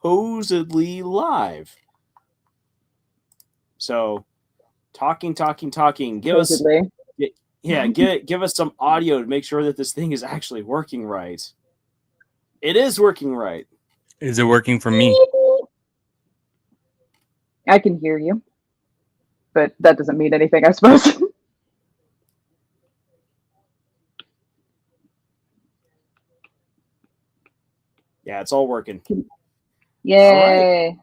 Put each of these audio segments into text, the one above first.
supposedly live. So, talking. Give us, give us some audio to make sure that this thing is actually working right. It is working right. Is it working for me? I can hear you, but that doesn't mean anything, I suppose. Yeah, it's all working. Yay. All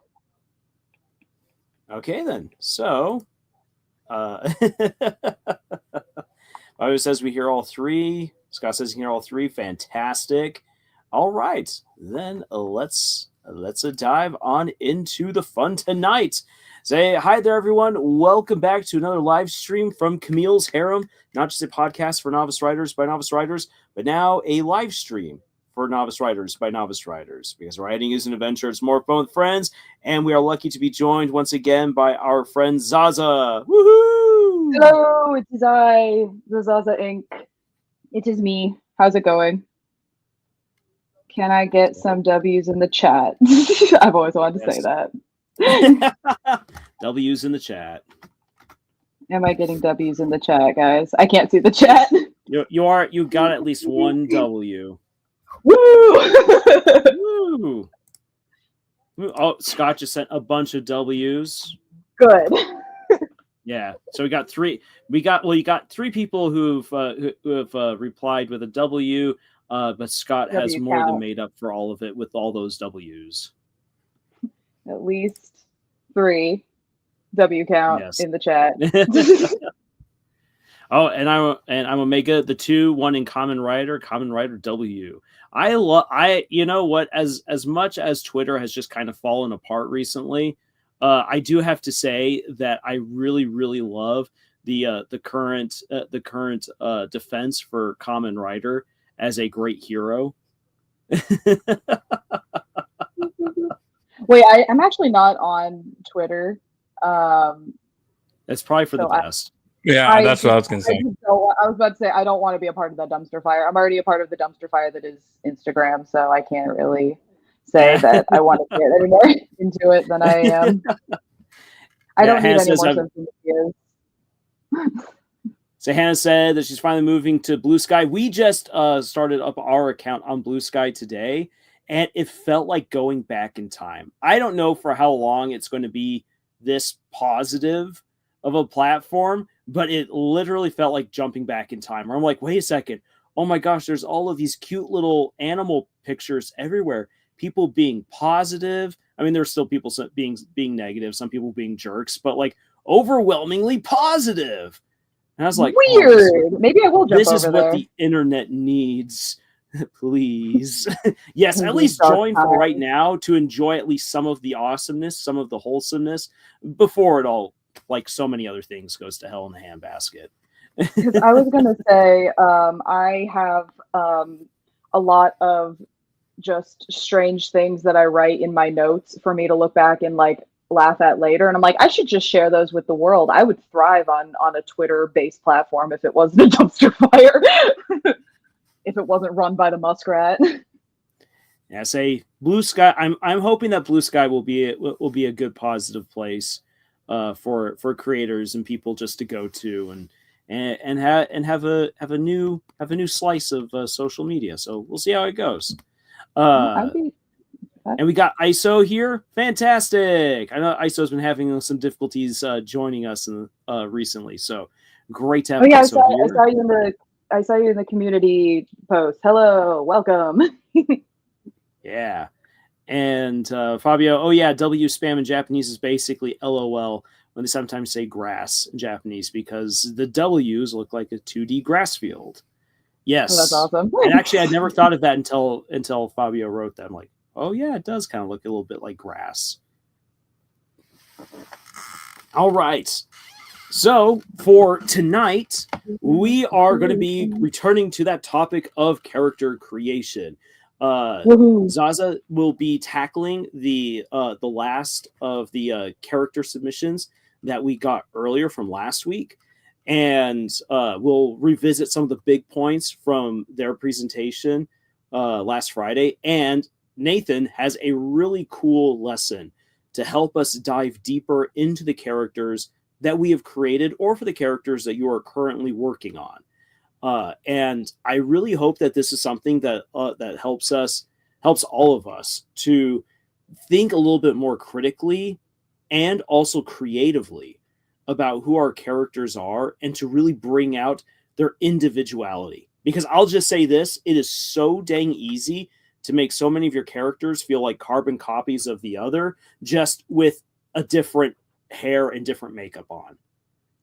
right. Okay, then. So, Bobby says we hear all three. Scott says he can hear all three. Fantastic. All right, then let's dive on into the fun tonight. Say hi there, everyone. Welcome back to another live stream from Camille's Harem. Not just a podcast for novice writers by novice writers, but now a live stream for novice writers by novice writers. Because writing is an adventure. It's more fun with friends. And we are lucky to be joined once again by our friend Zaza. Woohoo! Hello, it is I, the Zaza Inc. It is me. How's it going? Can I get some W's in the chat? I've always wanted to say that. W's in the chat. Am I getting W's in the chat, guys? I can't see the chat. You got at least one W. Woo! Woo! Oh, Scott just sent a bunch of W's. Good. Yeah, so we got three. You got three people who have replied with a W. But Scott has more than made up for all of it with all those W's. At least 3 W count in the chat. Oh, and I'm Omega, the 2, 1 in Common Writer W. You know what? As much as Twitter has just kind of fallen apart recently, I do have to say that I really, really love the current defense for Common Writer as a great hero. Wait, I'm actually not on Twitter. That's probably for the best. That's what I was going to say. I was about to say, I don't want to be a part of that dumpster fire. I'm already a part of the dumpster fire that is Instagram, so I can't really say that I want to get any more into it than I am. I don't need any more social media. So Hannah said that she's finally moving to Blue Sky. We just started up our account on Blue Sky today, and it felt like going back in time. I don't know for how long it's going to be this positive of a platform, but it literally felt like jumping back in time. Where I'm like, wait a second. Oh my gosh, there's all of these cute little animal pictures everywhere. People being positive. I mean, there's still people being negative, some people being jerks, but like overwhelmingly positive. And I was like, weird. Maybe I will jump over there. This is what the internet needs. Please. Yes, at least join for right now to enjoy at least some of the awesomeness, some of the wholesomeness before it all, like so many other things, goes to hell in the handbasket. I was going to say, I have a lot of just strange things that I write in my notes for me to look back and like laugh at later, and I'm like, I should just share those with the world. I would thrive on a Twitter-based platform if it wasn't a dumpster fire. If it wasn't run by the muskrat. Yeah, say Blue Sky. I'm hoping that Blue Sky will be a good positive place for creators and people just to go to and have a new slice of social media. So we'll see how it goes. And we got ISO here. Fantastic. I know ISO's been having some difficulties joining us recently. So great to have ISO here. I saw you in the community post. Hello, welcome. Yeah. And Fabio, oh yeah, W spam in Japanese is basically LOL when they sometimes say grass in Japanese because the W's look like a 2D grass field. Yes. Oh, that's awesome. And actually, I'd never thought of that until Fabio wrote that. I'm like, oh yeah, it does kind of look a little bit like grass. All right. So for tonight, we are going to be returning to that topic of character creation. Zaza will be tackling the last of the character submissions that we got earlier from last week, and we'll revisit some of the big points from their presentation last Friday. And Nathan has a really cool lesson to help us dive deeper into the characters that we have created or for the characters that you are currently working on. And I really hope that this is something that that helps all of us to think a little bit more critically and also creatively about who our characters are and to really bring out their individuality. Because I'll just say this, it is so dang easy to make so many of your characters feel like carbon copies of the other, just with a different hair and different makeup on.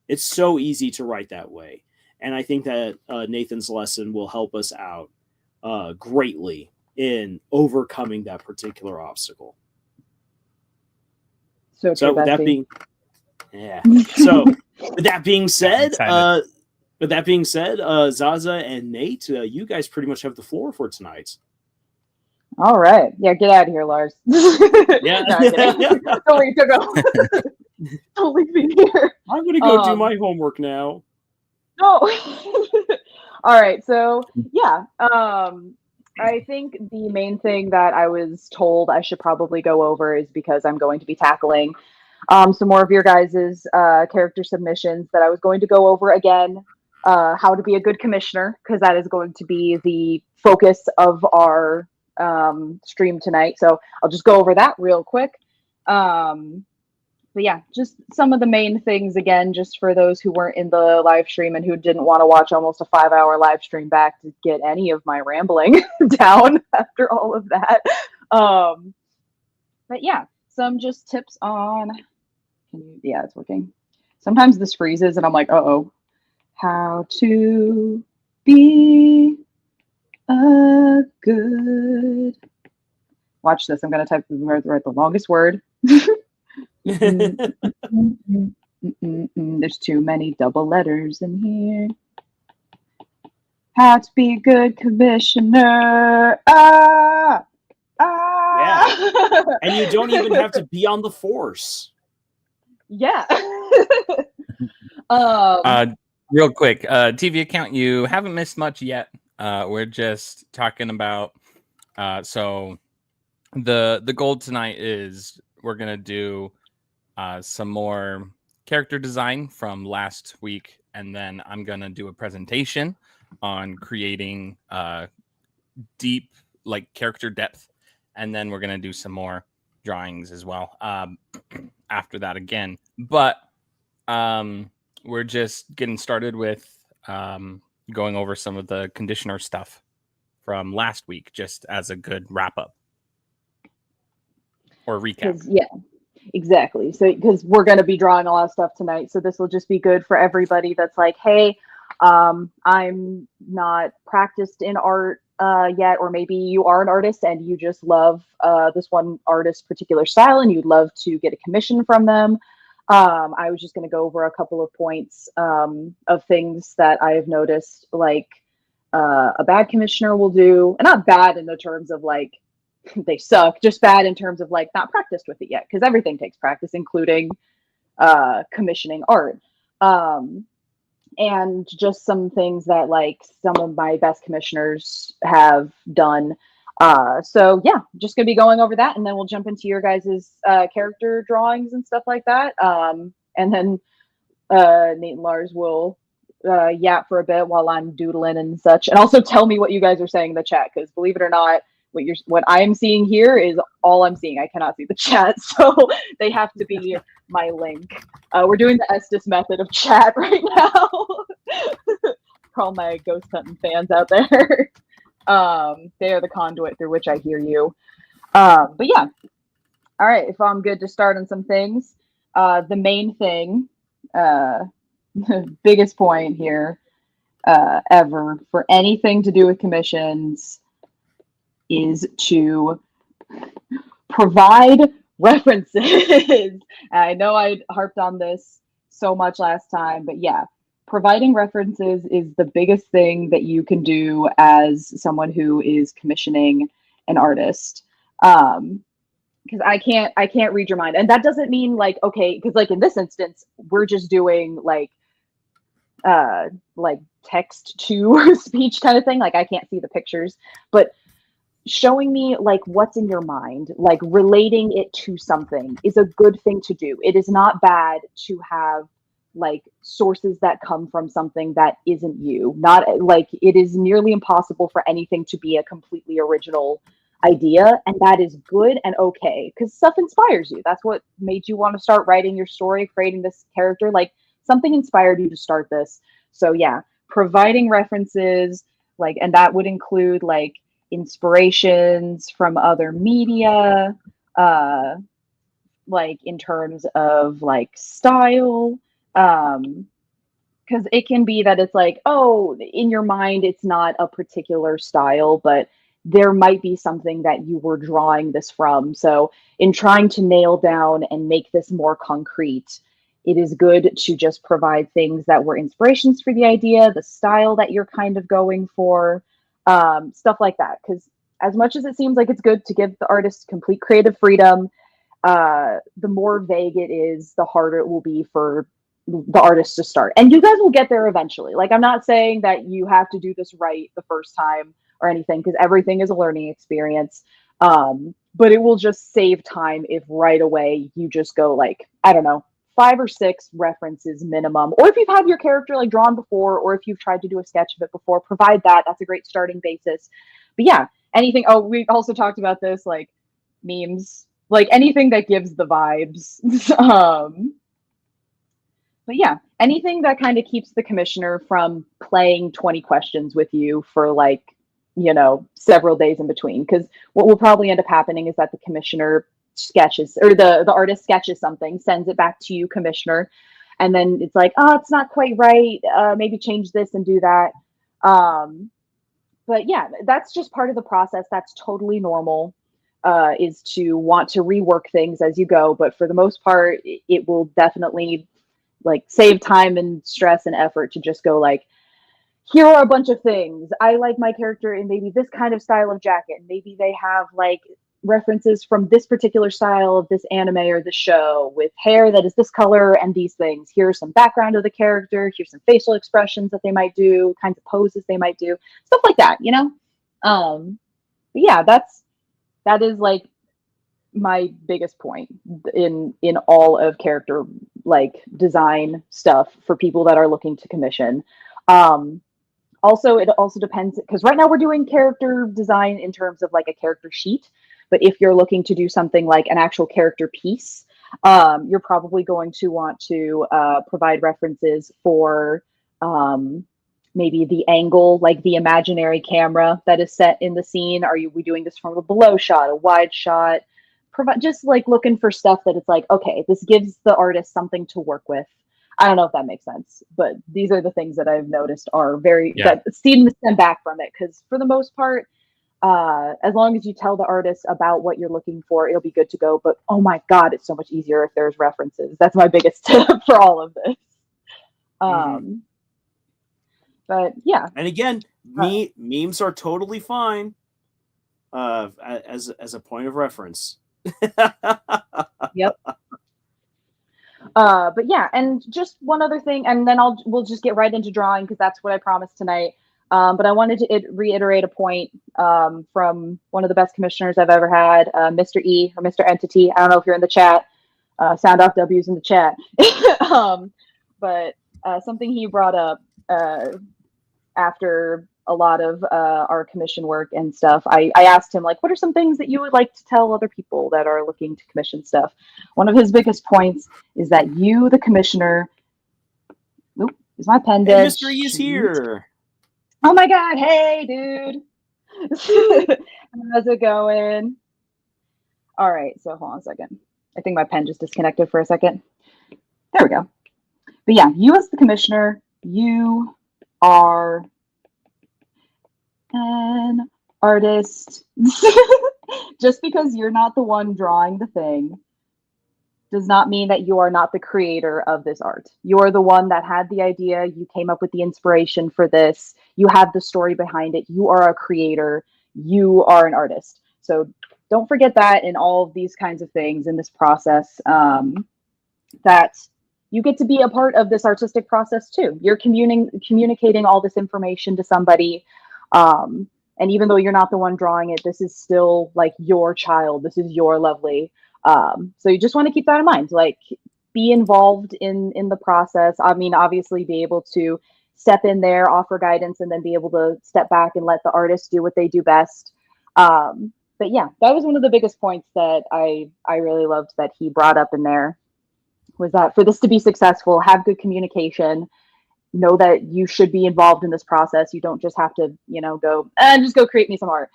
It's so easy to write that way. And I think that Nathan's lesson will help us out greatly in overcoming that particular obstacle. So with that being, with that being said, Zaza and Nate, you guys pretty much have the floor for tonight. All right. Yeah, get out of here, Lars. Yeah. Don't leave, go. Don't leave me here. I'm going to go do my homework now. No. All right. So, yeah. I think the main thing that I was told I should probably go over is because I'm going to be tackling some more of your guys' character submissions that I was going to go over again. How to be a good commissioner, because that is going to be the focus of our stream tonight. So I'll just go over that real quick. But yeah, just some of the main things again, just for those who weren't in the live stream and who didn't want to watch almost a 5-hour live stream back to get any of my rambling down after all of that. But yeah, some just tips on, yeah, it's working. Sometimes this freezes and I'm like, uh-oh. How to be a good, watch this, I'm going to write the longest word. There's too many double letters in here. How to be a good commissioner. Yeah. And you don't even have to be on the force. Yeah. Real quick, TV account, you haven't missed much yet. We're just talking about so the goal tonight is we're gonna do some more character design from last week, and then I'm gonna do a presentation on creating deep character depth, and then we're gonna do some more drawings as well after that again. But we're just getting started with going over some of the conditioner stuff from last week, just as a good wrap up or recap. Yeah, exactly. So, because we're going to be drawing a lot of stuff tonight, so this will just be good for everybody that's like, hey, I'm not practiced in art yet, or maybe you are an artist and you just love this one artist's particular style and you'd love to get a commission from them. I was just going to go over a couple of points of things that I have noticed, like a bad commissioner will do, and not bad in the terms of like they suck, just bad in terms of like not practiced with it yet, because everything takes practice, including commissioning art. And just some things that like some of my best commissioners have done. So yeah, just gonna be going over that, and then we'll jump into your guys' character drawings and stuff like that. And then Nate and Lars will yap for a bit while I'm doodling and such, and also tell me what you guys are saying in the chat, because believe it or not, what I am seeing here is all I'm seeing. I cannot see the chat, so they have to be my link. We're doing the Estes method of chat right now. For all my ghost hunting fans out there. They are the conduit through which I hear you. But yeah. All right, if I'm good to start on some things. The main thing, the biggest point here ever for anything to do with commissions is to provide references. I know I harped on this so much last time, but yeah. Providing references is the biggest thing that you can do as someone who is commissioning an artist. Because I can't read your mind. And that doesn't mean like, okay, because like in this instance, we're just doing like text to speech kind of thing. Like I can't see the pictures, but showing me like what's in your mind, like relating it to something is a good thing to do. It is not bad to have like sources that come from something that isn't you. Not like it is nearly impossible for anything to be a completely original idea, and that is good and okay because stuff inspires you. That's what made you want to start writing your story, creating this character. Like something inspired you to start this. So yeah, providing references, like, and that would include like inspirations from other media, like in terms of like style, because it can be that it's like, oh, in your mind it's not a particular style, but there might be something that you were drawing this from. So in trying to nail down and make this more concrete, it is good to just provide things that were inspirations for the idea, the style that you're kind of going for, stuff like that. Because as much as it seems like it's good to give the artist complete creative freedom, the more vague it is, the harder it will be for the artist to start. And you guys will get there eventually. Like, I'm not saying that you have to do this right the first time or anything, because everything is a learning experience. But it will just save time if right away you just go like, I don't know, 5 or 6 references minimum. Or if you've had your character like drawn before, or if you've tried to do a sketch of it before, provide that. That's a great starting basis. But yeah, anything. Oh, we also talked about this, like memes, like anything that gives the vibes. But yeah, anything that kind of keeps the commissioner from playing 20 questions with you for like, you know, several days in between. Because what will probably end up happening is that the commissioner sketches, or the artist sketches something, sends it back to you, commissioner, and then it's like, oh, it's not quite right. Maybe change this and do that. But yeah, that's just part of the process. That's totally normal. Is to want to rework things as you go, but for the most part, it will definitely like save time and stress and effort to just go like, here are a bunch of things. I like my character in maybe this kind of style of jacket. Maybe they have like references from this particular style of this anime or the show with hair that is this color and these things. Here's some background of the character. Here's some facial expressions that they might do, kinds of poses they might do, stuff like that, you know? But yeah, that is like my biggest point in all of character like design stuff for people that are looking to commission. Also, it also depends, because right now we're doing character design in terms of like a character sheet, but if you're looking to do something like an actual character piece, you're probably going to want to provide references for maybe the angle, like the imaginary camera that is set in the scene. Are we doing this from a below shot, a wide shot? Just like looking for stuff that it's like, okay, this gives the artist something to work with. I don't know if that makes sense, but these are the things that I've noticed are very, that seem to stem back from it. Because for the most part, as long as you tell the artist about what you're looking for, it'll be good to go. But oh my God, it's so much easier if there's references. That's my biggest tip for all of this. But yeah. And again, memes are totally fine as a point of reference. Yep. But yeah, and just one other thing, and then we'll just get right into drawing because that's what I promised tonight. But I wanted to reiterate a point from one of the best commissioners I've ever had, Mr. E or Mr. Entity. I don't know if you're in the chat. Sound off W's in the chat. But something he brought up after a lot of our commission work and stuff, I asked him, like, what are some things that you would like to tell other people that are looking to commission stuff? One of his biggest points is that you, the commissioner, oop, is my pen dead? And Mr. E is here. Oh my God. Hey, dude. How's it going? All right. So hold on a second. I think my pen just disconnected for a second. There we go. But yeah, you as the commissioner, you are an artist. Just because you're not the one drawing the thing does not mean that you are not the creator of this art. You're the one that had the idea. You came up with the inspiration for this. You have the story behind it. You are a creator. You are an artist. So don't forget that in all of these kinds of things in this process, that you get to be a part of this artistic process too. You're communicating all this information to somebody. And And even though you're not the one drawing it, this is still like your child. This is your lovely. So you just want to keep that in mind. Like, be involved in the process. I mean, obviously be able to step in there, offer guidance, and then be able to step back and let the artists do what they do best. But yeah, that was one of the biggest points that I really loved that he brought up in there, was that for this to be successful, have good communication, know that you should be involved in this process. You don't just have to, go and just go create me some art.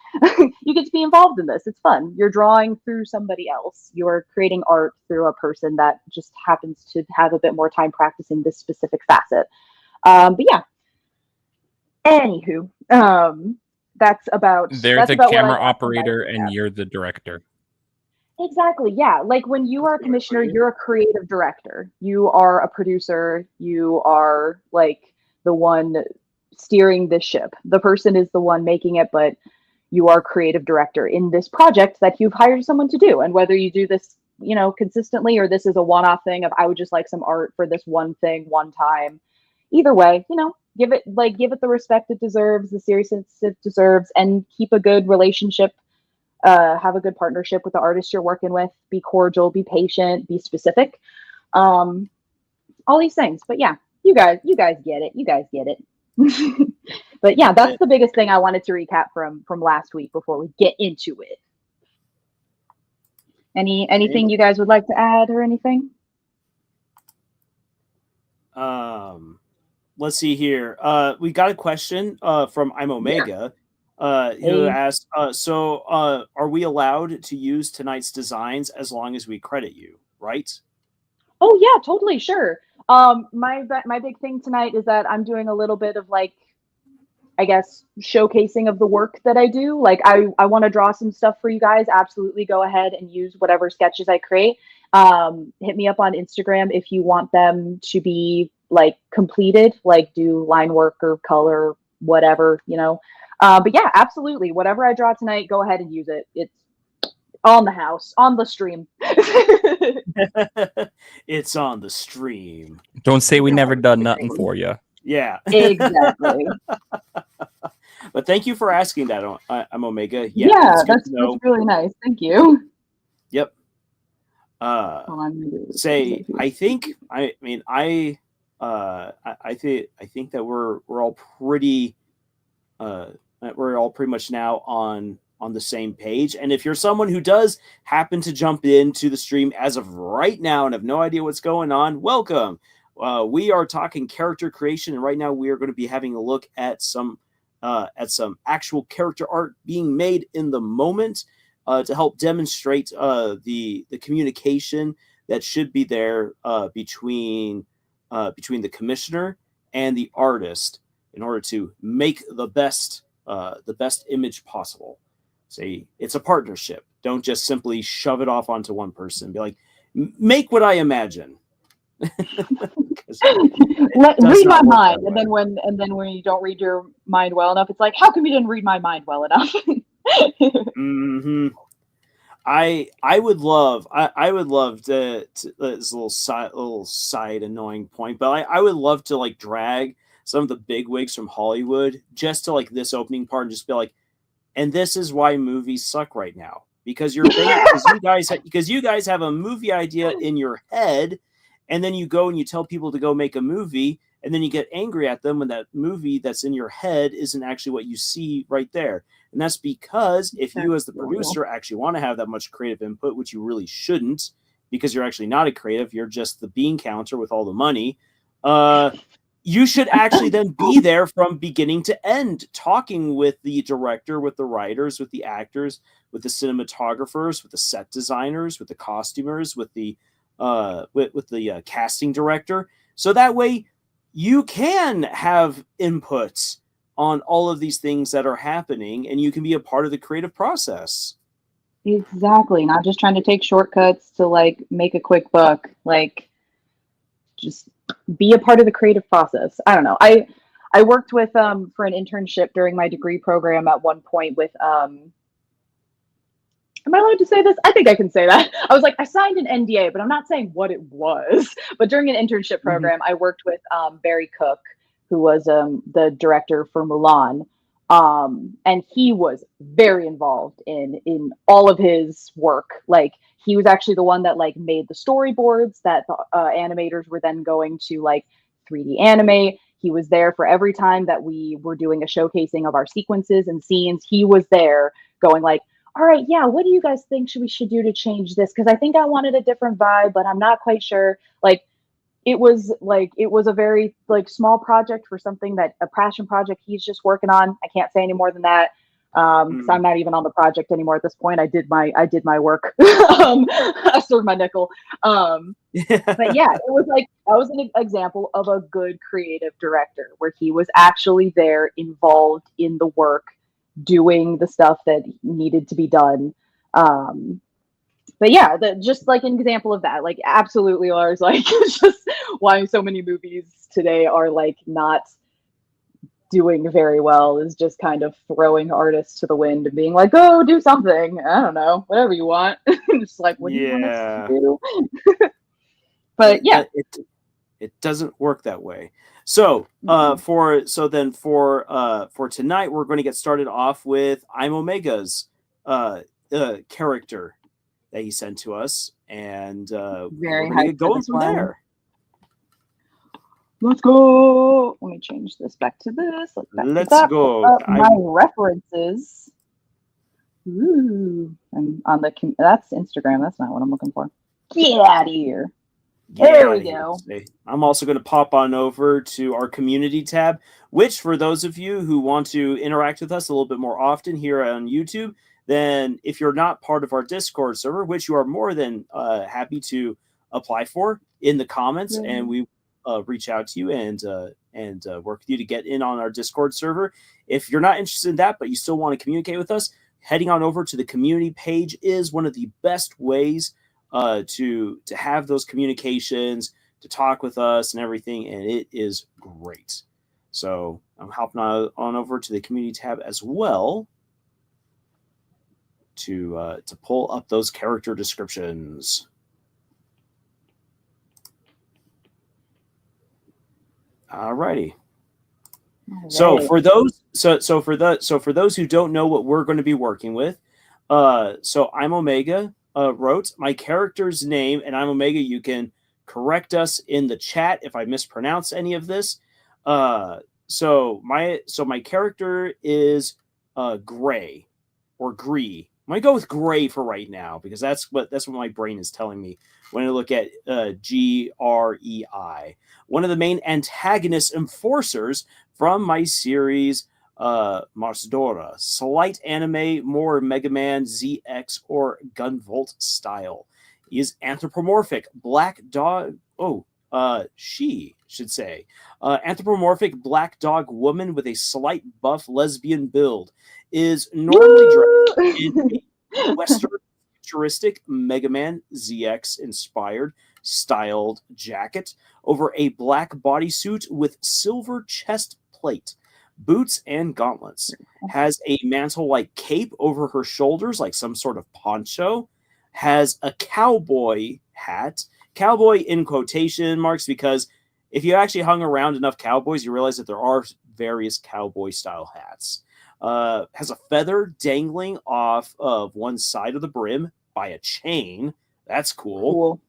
You get to be involved in this. It's fun. You're drawing through somebody else. You're creating art through a person that just happens to have a bit more time practicing this specific facet. But yeah, anywho, that's about a camera operator and you're the director. Exactly. Yeah. Like, when you are a commissioner, you're a creative director. You are a producer. You are like the one steering this ship. The person is the one making it, but you are creative director in this project that you've hired someone to do. And whether you do this, consistently, or this is a one-off thing of, I would just like some art for this one thing one time. Either way, give it the respect it deserves, the seriousness it deserves, and keep a good relationship. Have a good partnership with the artist you're working with. Be cordial, be patient, be specific. All these things. But yeah, you guys get it. You guys get it. But yeah, that's the biggest thing I wanted to recap from last week before we get into it. Anything you guys would like to add or anything? Let's see here. We got a question from I'm Omega. Who asked, are we allowed to use tonight's designs as long as we credit you, right? Oh yeah, totally, sure. My big thing tonight is that I'm doing a little bit of, like, I guess, showcasing of the work that I do. Like, I want to draw some stuff for you guys. Absolutely go ahead and use whatever sketches I create. Hit me up on Instagram if you want them to be, like, completed, like do line work or color, whatever, but yeah, absolutely. Whatever I draw tonight, go ahead and use it. It's on the house, on the stream. It's on the stream. Don't say we never done nothing for you. Yeah. Exactly. But thank you for asking that, I'm Omega. Yeah, that's really nice. Thank you. Yep. I think that we're all pretty much now on the same page. And if you're someone who does happen to jump into the stream as of right now and have no idea what's going on, welcome. We are talking character creation, and right now we are going to be having a look at some actual character art being made in the moment to help demonstrate the communication that should be there between the commissioner and the artist in order to make the best image possible. Say it's a partnership. Don't just simply shove it off onto one person. Be like, make what I imagine. Read my mind, and then when you don't read your mind well enough, it's like, how come you didn't read my mind well enough? Mm-hmm. I would love to this little side annoying point, but I would love to, like, drag some of the big wigs from Hollywood just to, like, this opening part and just be like, and this is why movies suck right now, because you guys have a movie idea in your head, and then you go and you tell people to go make a movie, and then you get angry at them when that movie that's in your head isn't actually what you see right there. And that's because if you as the producer actually want to have that much creative input, which you really shouldn't, because you're actually not a creative, you're just the bean counter with all the money, you should actually then be there from beginning to end, talking with the director, with the writers, with the actors, with the cinematographers, with the set designers, with the costumers, with the casting director. So that way you can have inputs on all of these things that are happening, and you can be a part of the creative process. Exactly. Not just trying to take shortcuts to, like, make a quick buck. Like, just be a part of the creative process. I don't know. I worked with for an internship during my degree program at one point with am I allowed to say this? I think I can say that. I was like, I signed an NDA, but I'm not saying what it was. But during an internship program, I worked with Barry Cook, who was the director for Mulan. And he was very involved in all of his work. Like, he was actually the one that like made the storyboards that the animators were then going to like 3D animate. He was there for every time that we were doing a showcasing of our sequences and scenes. He was there going like, all right, yeah, what do you guys think we should do to change this? Because I think I wanted a different vibe, but I'm not quite sure. Like, it was a very like small project for something that a passion project he's just working on. I can't say any more than that. So I'm not even on the project anymore at this point. I did my work. I served my nickel. But yeah, it was like, that was an example of a good creative director where he was actually there, involved in the work, doing the stuff that needed to be done. But yeah, just like an example of that, like absolutely, Lars, like just why so many movies today are like not doing very well is just kind of throwing artists to the wind and being like, oh, do something. I don't know, whatever you want. It's like, what do you want us to do? But yeah, it doesn't work that way. So for tonight, we're going to get started off with I'm Omega's character that he sent to us, and we're going to get going from there. Let's go. Let me change this back to this. Let's go. My references. Ooh, and on that's Instagram. That's not what I'm looking for. Get out of here. There we go. I'm also going to pop on over to our community tab, which for those of you who want to interact with us a little bit more often here on YouTube, then if you're not part of our Discord server, which you are more than happy to apply for in the comments, and we reach out to you and work with you to get in on our Discord server. If you're not interested in that, but you still want to communicate with us, heading on over to the community page is one of the best ways to have those communications, to talk with us and everything, and it is great. So I'm hopping on over to the community tab as well to pull up those character descriptions. Alrighty. Right. So for those who don't know what we're going to be working with, so I'm Omega wrote my character's name, and I'm Omega. You can correct us in the chat if I mispronounce any of this. So my character is Gray or Gree. I'm gonna go with Gray for right now because that's what my brain is telling me when I look at GREI. One of the main antagonist enforcers from my series Marsdora. Slight anime, more Mega Man, ZX, or Gunvolt style. He is anthropomorphic, black dog. She should say. Anthropomorphic black dog woman with a slight buff lesbian build. Is normally dressed in a Western futuristic Mega Man ZX inspired styled jacket over a black bodysuit with silver chest plate, boots, and gauntlets. Has a mantle-like cape over her shoulders like some sort of poncho. Has a cowboy hat. Cowboy in quotation marks because if you actually hung around enough cowboys, you realize that there are various cowboy-style hats. Has a feather dangling off of one side of the brim by a chain. That's cool.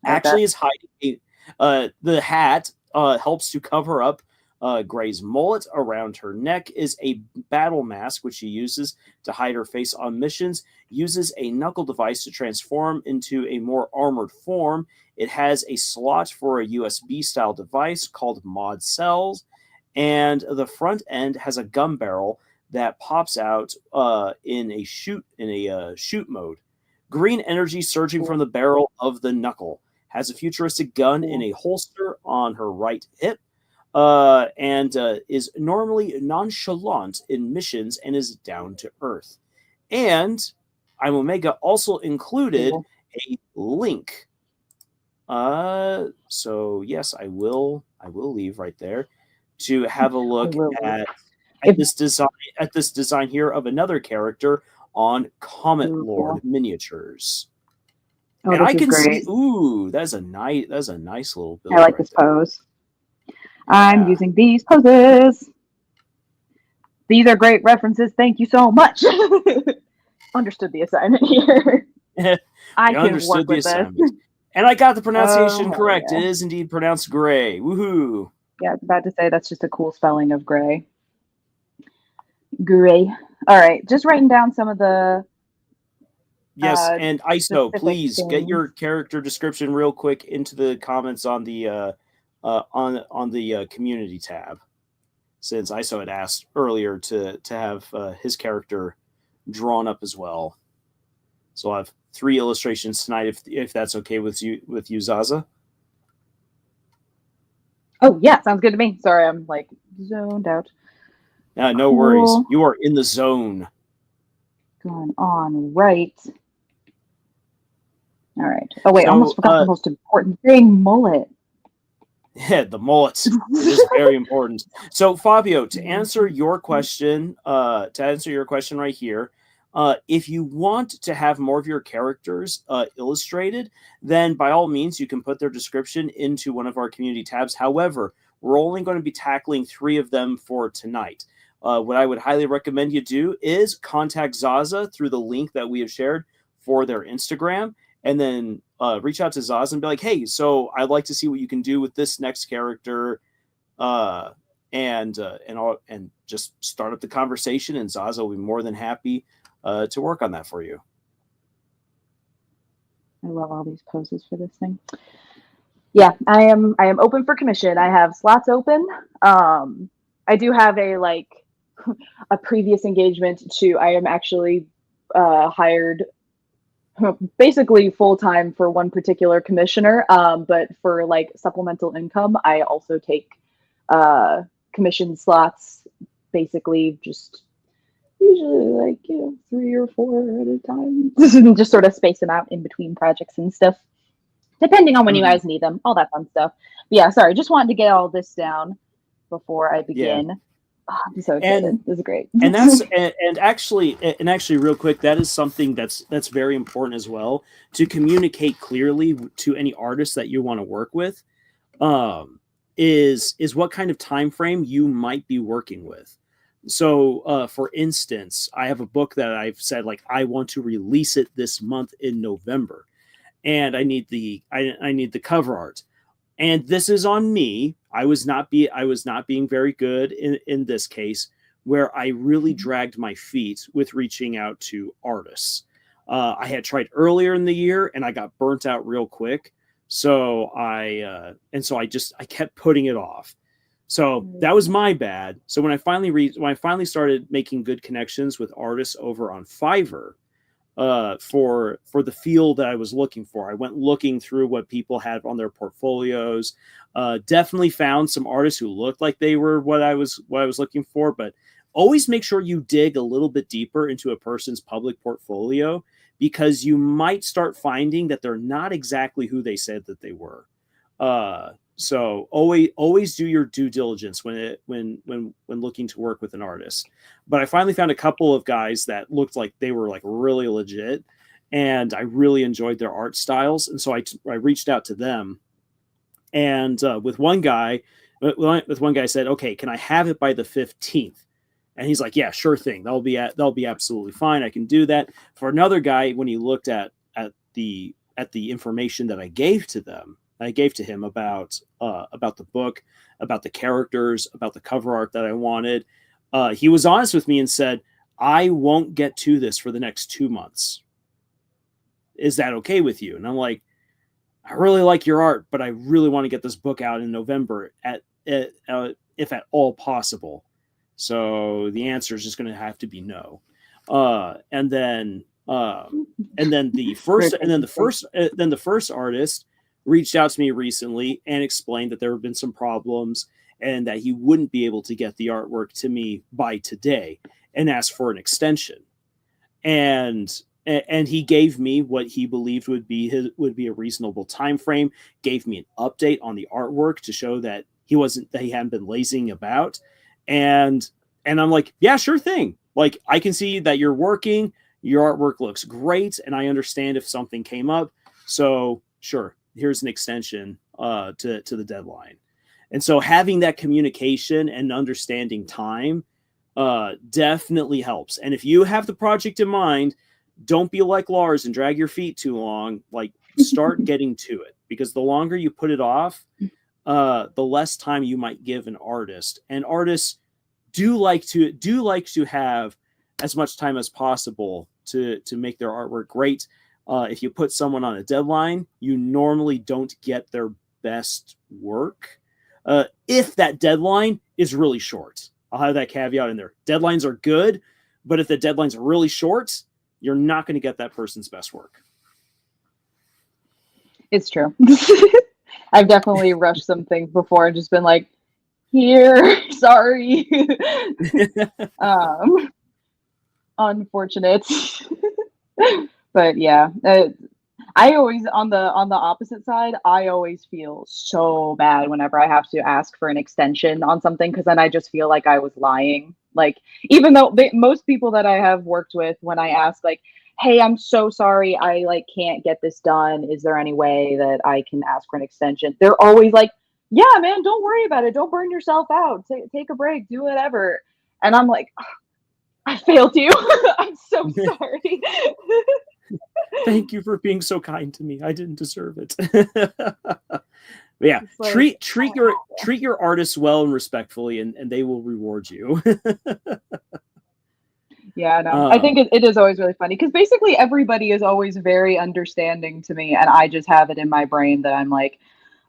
Actually is hiding the hat helps to cover up Gray's mullet. Around her neck is a battle mask, which she uses to hide her face on missions. Uses a knuckle device to transform into a more armored form. It has a slot for a USB-style device called mod cells, and the front end has a gun barrel that pops out in a shoot mode. Green energy surging from the barrel of the knuckle. Has a futuristic gun in a holster on her right hip. And is normally nonchalant in missions and is down to earth. And I'm Omega also included a link. So yes, I will leave right there to have a look at this design here of another character on Comet Lord Miniatures. And I can see, that's a nice little build. I like this pose. I'm using these poses. These are great references. Thank you so much. Understood the assignment here. I You can understood work the with this. assignment. And I got the pronunciation Oh, hell correct. yeah. It is indeed pronounced gray. Woohoo. Yeah, I was about to say that's just a cool spelling of gray. Gray. All right, just writing down some of the Yes, and ISO, specific please get things. your character description real quick into the comments on the community tab. Since ISO had asked earlier to have his character drawn up as well. So I'll have 3 illustrations tonight if that's okay with you, Zaza. Oh yeah, sounds good to me. Sorry, I'm like zoned out. No worries. You are in the zone. Going on right. All right. Oh wait, I almost forgot the most important thing: mullet. Yeah, the mullets. It is very important. So Fabio, to answer your question right here, if you want to have more of your characters illustrated, then by all means you can put their description into one of our community tabs. However, we're only going to be tackling 3 of them for tonight. What I would highly recommend you do is contact Zaza through the link that we have shared for their Instagram, and then reach out to Zaza and be like, hey, so I'd like to see what you can do with this next character, and just start up the conversation, and Zaza will be more than happy to work on that for you. I love all these poses for this thing. Yeah, I am open for commission. I have slots open. I do have a previous engagement to, I am actually hired basically full-time for one particular commissioner, but for like supplemental income, I also take commission slots, basically just usually 3 or 4 at a time. Just sort of space them out in between projects and stuff, depending on when you guys need them, all that fun stuff. But yeah, sorry, just wanted to get all this down before I begin. Yeah. Oh, I'm so excited. This is great. And actually real quick, that is something that's very important as well, to communicate clearly to any artists that you want to work with, is what kind of time frame you might be working with. So for instance, I have a book that I've said, like, I want to release it this month in November, and I need the cover art. And this is on me. I was not being very good in this case, where I really dragged my feet with reaching out to artists. I had tried earlier in the year and I got burnt out real quick. So I kept putting it off. So that was my bad. So when I finally started making good connections with artists over on Fiverr, for the field that I was looking for, I went looking through what people had on their portfolios. Definitely found some artists who looked like they were what I was looking for, but always make sure you dig a little bit deeper into a person's public portfolio, because you might start finding that they're not exactly who they said that they were. So always do your due diligence when looking to work with an artist. But I finally found a couple of guys that looked like they were like really legit, and I really enjoyed their art styles. And so I reached out to them, and with one guy I said, okay, can I have it by the 15th? And he's like, yeah, sure thing. That'll be absolutely fine. I can do that. For another guy, when he looked at the information that I gave to him about the book, about the characters, about the cover art that I wanted, he was honest with me and said, I won't get to this for the next 2 months. Is that okay with you? And I'm like, I really like your art, but I really want to get this book out in November if at all possible. So the answer is just going to have to be no. And then the first artist reached out to me recently and explained that there have been some problems and that he wouldn't be able to get the artwork to me by today, and asked for an extension. And he gave me what he believed would be a reasonable time frame, gave me an update on the artwork to show that he hadn't been lazying about. And I'm like, yeah, sure thing. Like, I can see that you're working, your artwork looks great, and I understand if something came up. So sure, here's an extension to the deadline. And so having that communication and understanding time definitely helps. And if you have the project in mind, don't be like Lars and drag your feet too long. Like, start getting to it, because the longer you put it off, the less time you might give an artist. And artists do like to have as much time as possible to make their artwork great. If you put someone on a deadline, you normally don't get their best work. If that deadline is really short, I'll have that caveat in there. Deadlines are good, but if the deadlines are really short, you're not going to get that person's best work. It's true. I've definitely rushed some things before and just been like, here, sorry. Unfortunate. But yeah, I always, on the opposite side, I always feel so bad whenever I have to ask for an extension on something, because then I just feel like I was lying. Like, even though most people that I have worked with, when I ask like, hey, I'm so sorry, I like can't get this done, is there any way that I can ask for an extension? They're always like, yeah, man, don't worry about it, don't burn yourself out, take a break, do whatever. And I'm like, I failed you. I'm so sorry. Thank you for being so kind to me. I didn't deserve it. Yeah, like, treat your artists well and respectfully, and they will reward you. Yeah, no, I think it is always really funny, because basically everybody is always very understanding to me, and I just have it in my brain that I'm like,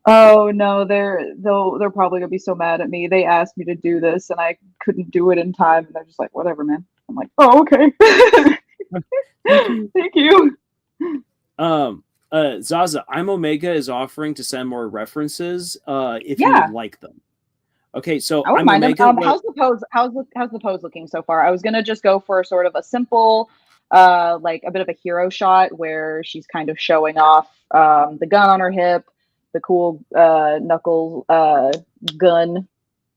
oh no, they're probably gonna be so mad at me. They asked me to do this and I couldn't do it in time, and they're just like, whatever, man. I'm like, oh, okay. Thank you. Zaza, I'm Omega is offering to send more references if you would like them. Okay, so I wouldn't mind them. How's the pose? How's the pose looking so far? I was gonna just go for sort of a simple, like a bit of a hero shot where she's kind of showing off the gun on her hip, the cool knuckle gun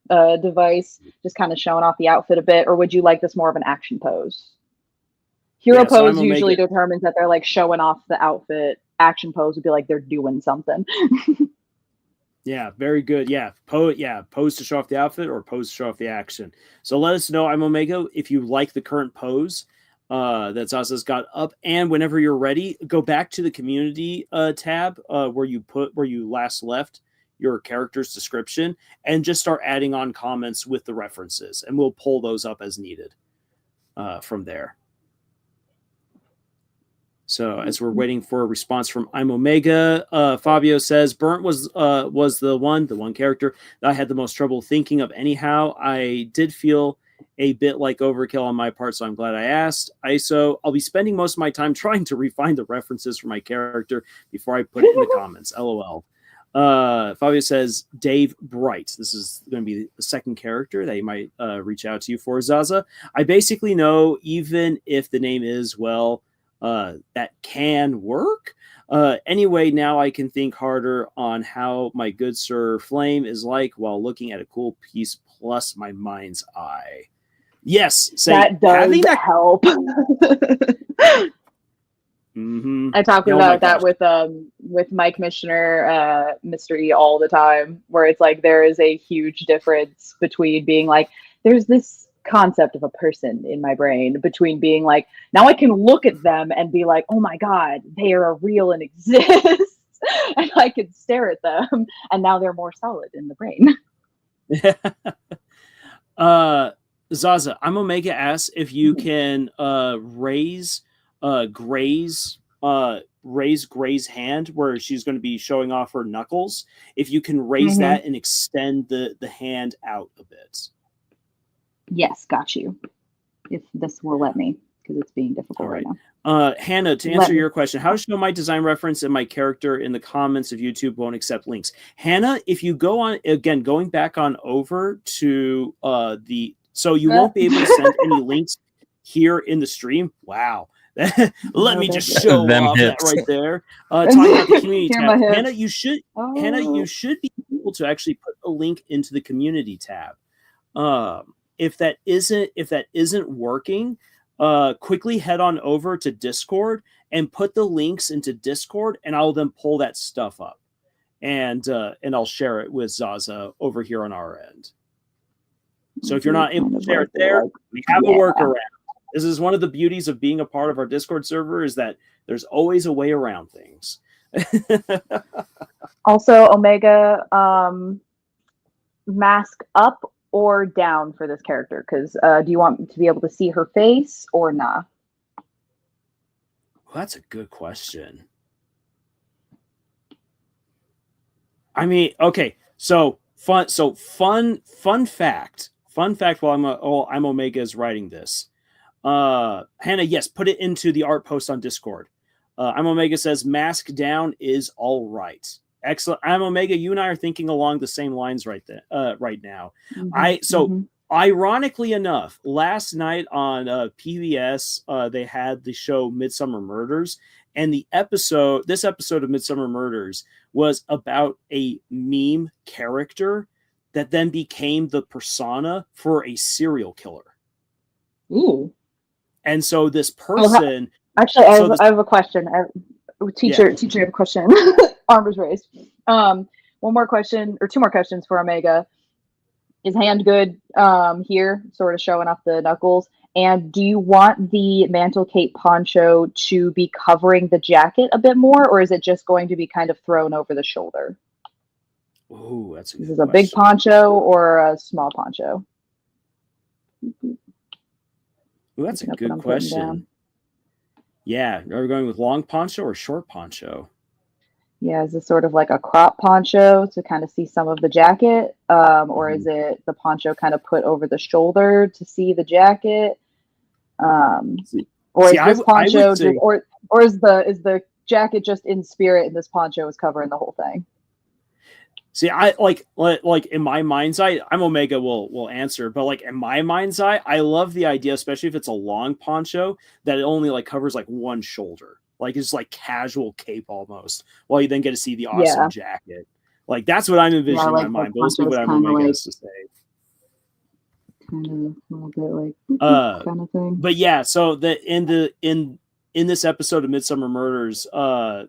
device, just kind of showing off the outfit a bit. Or would you like this more of an action pose? Hero pose usually determines that they're like showing off the outfit. Action pose would be like they're doing something. Yeah, very good. Yeah, pose to show off the outfit or pose to show off the action. So let us know, I'm Omega, if you like the current pose that Zaza's got up. And whenever you're ready, go back to the community tab where you last left your character's description, and just start adding on comments with the references, and we'll pull those up as needed from there. So as we're waiting for a response from I'm Omega, Fabio says, Burnt was the one character that I had the most trouble thinking of anyhow. I did feel a bit like overkill on my part, so I'm glad I asked. ISO, I'll be spending most of my time trying to refine the references for my character before I put it in the comments. LOL. Fabio says, Dave Bright. This is going to be the second character that he might reach out to you for, Zaza. I basically know, even if the name is, well, that can work. Anyway, now I can think harder on how my good Sir Flame is like while looking at a cool piece plus my mind's eye. Yes, that does help. Mm-hmm. I talk about that with my commissioner, Mr. E, all the time, where it's like there is a huge difference between being like, there's this concept of a person in my brain, between being like, now I can look at them and be like, oh my god, they are real and exist, and I can stare at them, and now they're more solid in the brain. Zaza, I'm Omega asks if you can raise Gray's hand where she's going to be showing off her knuckles. If you can raise that and extend the hand out a bit. Yes, got you. If this will let me, because it's being difficult right now. Hannah, to answer your question, how to show my design reference and my character in the comments of YouTube won't accept links. Hannah, if you go on, again, going back on over to so you won't be able to send any links here in the stream. Wow. Let me just show off that right there. Talking about the community tab. Hannah, you should be able to actually put a link into the community tab. If that isn't working, quickly head on over to Discord and put the links into Discord, and I'll then pull that stuff up, and I'll share it with Zaza over here on our end. So if you're not able to share it there, we have a workaround. This is one of the beauties of being a part of our Discord server, is that there's always a way around things. Also, Omega, mask up or down for this character? Because do you want to be able to see her face or not? Well, that's a good question. I mean, okay, so fun fact while I'm Omega is writing this. Hannah, yes, put it into the art post on Discord. I'm Omega says mask down is all right. Excellent. I'm Omega. You and I are thinking along the same lines right now. Ironically enough, last night on PBS, they had the show Midsummer Murders, and this episode of Midsummer Murders was about a meme character that then became the persona for a serial killer. Ooh. And so this person... Actually, I have a question. Teacher, I have a question. Arm was raised. One more question, or two more questions for Omega. Is hand good here, sort of showing off the knuckles? And do you want the mantle cape poncho to be covering the jacket a bit more, or is it just going to be kind of thrown over the shoulder? Ooh, that's a good question. Is this a big poncho or a small poncho? Ooh, that's a good question. Yeah, are we going with long poncho or short poncho? Yeah, is this sort of like a crop poncho to kind of see some of the jacket? Or is it the poncho kind of put over the shoulder to see the jacket? Or is this poncho just, or is the jacket just in spirit and this poncho is covering the whole thing? See, I like in my mind's eye, I'm Omega will answer, but like in my mind's eye, I love the idea, especially if it's a long poncho, that it only like covers like one shoulder. Like it's like casual cape almost. While you then get to see the awesome jacket. Like that's what I'm envisioning in my mind. But we'll see what I'm Omega has to say. Kind of a little bit like kind of thing. But yeah, so in this episode of Midsummer Murders,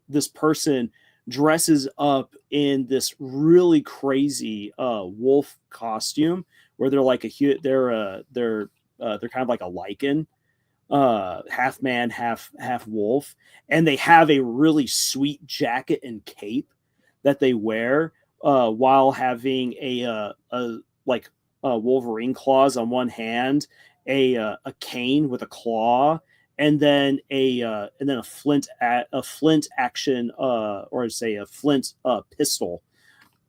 this person dresses up in this really crazy wolf costume where they're like they're kind of like a lichen, half man, half wolf, and they have a really sweet jacket and cape that they wear while having a Wolverine claws on one hand, a cane with a claw, and then a flint action or say a flint pistol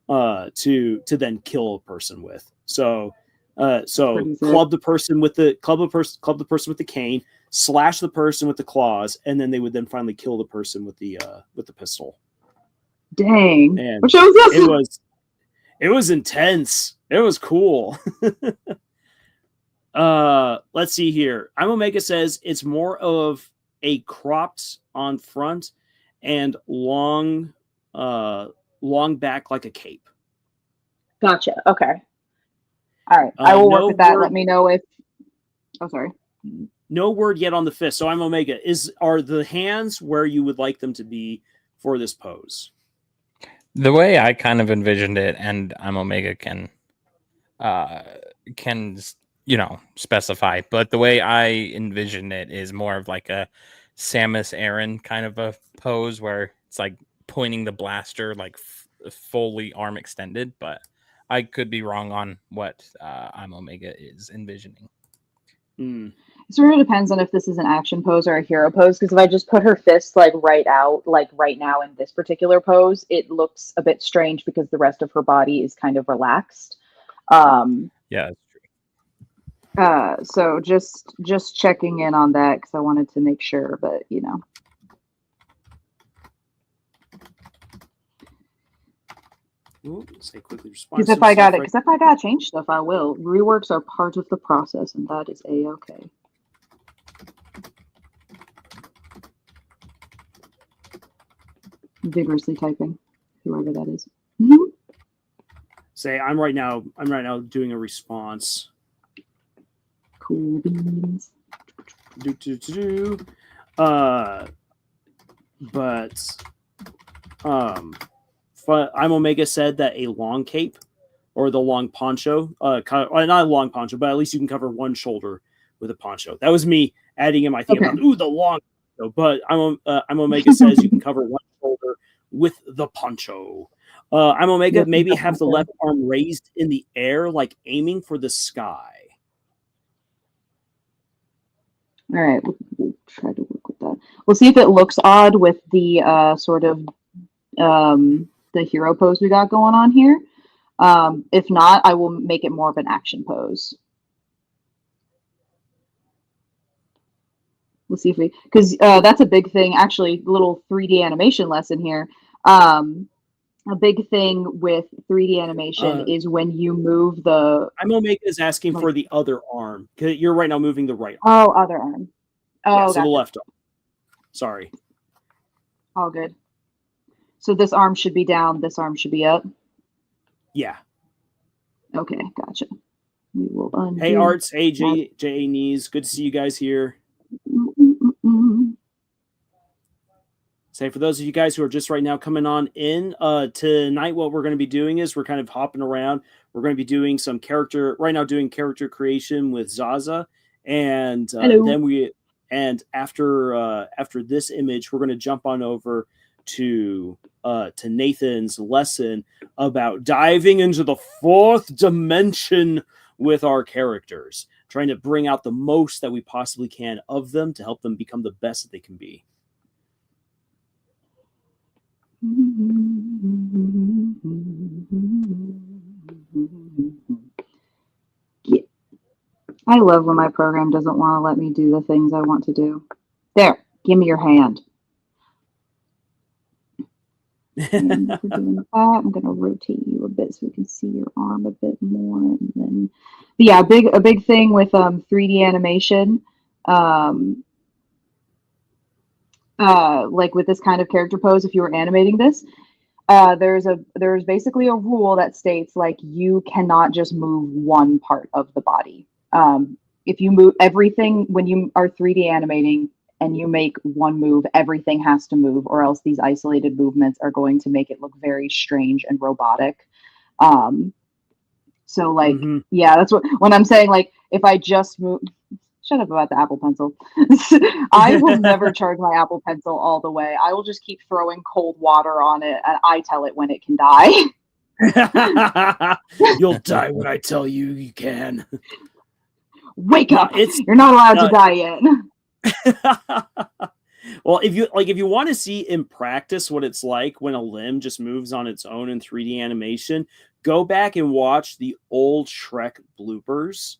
to then kill a person with. So club the person with the cane, slash the person with the claws, and then they would then finally kill the person with the pistol. Dang. And what show was this? It was intense. It was cool. Let's see here. I'm Omega says it's more of a cropped on front and long back like a cape. Gotcha. Okay. All right. I will work with that. Let me know if. Oh, sorry. No word yet on the fist. So I'm Omega. Are the hands where you would like them to be for this pose? The way I kind of envisioned it, and I'm Omega can specify, but the way I envision it is more of like a Samus Aran kind of a pose where it's like pointing the blaster like fully arm extended, but I could be wrong on what I'm Omega is envisioning. It sort of depends on if this is an action pose or a hero pose, because if I just put her fists like right out, like right now in this particular pose, it looks a bit strange because the rest of her body is kind of relaxed. Yeah, that's true. So just checking in on that because I wanted to make sure, but you know. Say quickly respond. Because if I got to change stuff, I will. Reworks are part of the process, and that is a-okay. Vigorously typing, whoever that is. Say I'm right now doing a response. Cool beans. But I'm Omega said that a long cape or the long poncho. Not a long poncho, but at least you can cover one shoulder with a poncho. That was me adding in my thing about the long poncho, but I'm Omega says you can cover one shoulder with the poncho. I'm Omega maybe have the left arm raised in the air, like aiming for the sky. All right, we'll try to work with that. We'll see if it looks odd with the sort of the hero pose we got going on here. If not, I will make it more of an action pose. We'll see if we, because that's a big thing, actually, little 3D animation lesson here. A big thing with 3D animation is when you move the... I'm Omega is asking for the other arm. You're right now moving the right arm. Oh, other arm. Oh, yeah, so the left arm. Sorry. All good. So this arm should be down, this arm should be up? Yeah. Okay, gotcha. We will undo. Hey, Arts. Hey, J.A. Knees. Good to see you guys here. Say for those of you guys who are just right now coming on in, tonight what we're going to be doing is we're kind of hopping around. We're going to be doing some character creation with Zaza, and then after this image, we're going to jump on over to Nathan's lesson about diving into the fourth dimension with our characters, trying to bring out the most that we possibly can of them to help them become the best that they can be. Yeah. I love when my program doesn't want to let me do the things I want to do. There, give me your hand. And we're doing that. I'm going to rotate you a bit so we can see your arm a bit more. And then, yeah, a big thing with 3D animation, like with this kind of character pose, if you were animating this, there's basically a rule that states like you cannot just move one part of the body. If you move everything when you are 3D animating and you make one move, everything has to move, or else these isolated movements are going to make it look very strange and robotic. So like, yeah, that's when I'm saying like, if I just move, shut up about the Apple Pencil. I will never charge my Apple Pencil all the way. I will just keep throwing cold water on it, and I tell it when it can die. You'll die when I tell you you can. Wake up! You're not allowed to die yet. Well, if you want to see in practice what it's like when a limb just moves on its own in 3D animation, go back and watch the old Shrek bloopers.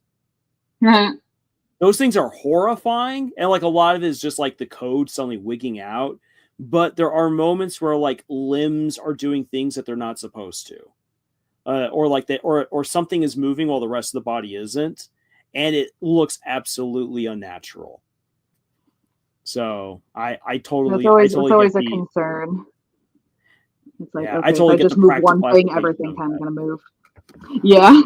Those things are horrifying, and like a lot of it is just like the code suddenly wigging out. But there are moments where like limbs are doing things that they're not supposed to, or like that, or something is moving while the rest of the body isn't, and it looks absolutely unnatural. So I totally, it's always a concern. It's like, yeah, okay, I totally if I just move one thing, everything kind of gonna move. Yeah.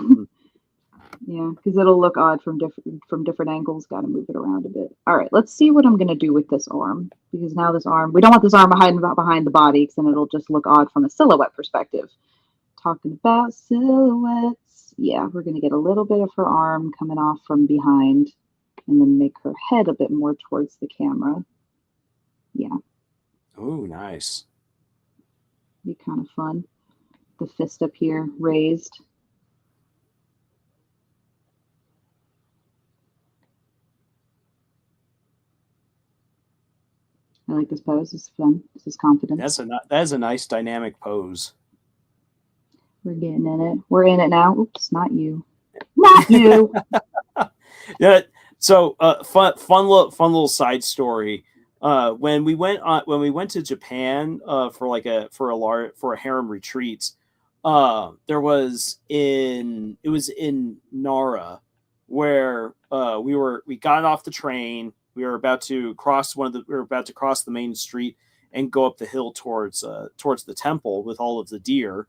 Yeah, because it'll look odd from different angles. Got to move it around a bit. All right, let's see what I'm going to do with this arm, because now this arm, we don't want this arm behind the body, because then it'll just look odd from a silhouette perspective. Talking about silhouettes, yeah, we're going to get a little bit of her arm coming off from behind, and then make her head a bit more towards the camera. Yeah. Oh, nice. Be kind of fun. The fist up here raised. I like this pose. This is fun. This is confidence. That is a nice dynamic pose. We're getting in it. We're in it now. Oops, not you. Not you. Yeah. So, fun little side story. When we went to Japan for a harem retreat, it was in Nara, where we got off the train. We were about to cross the main street and go up the hill towards the temple with all of the deer.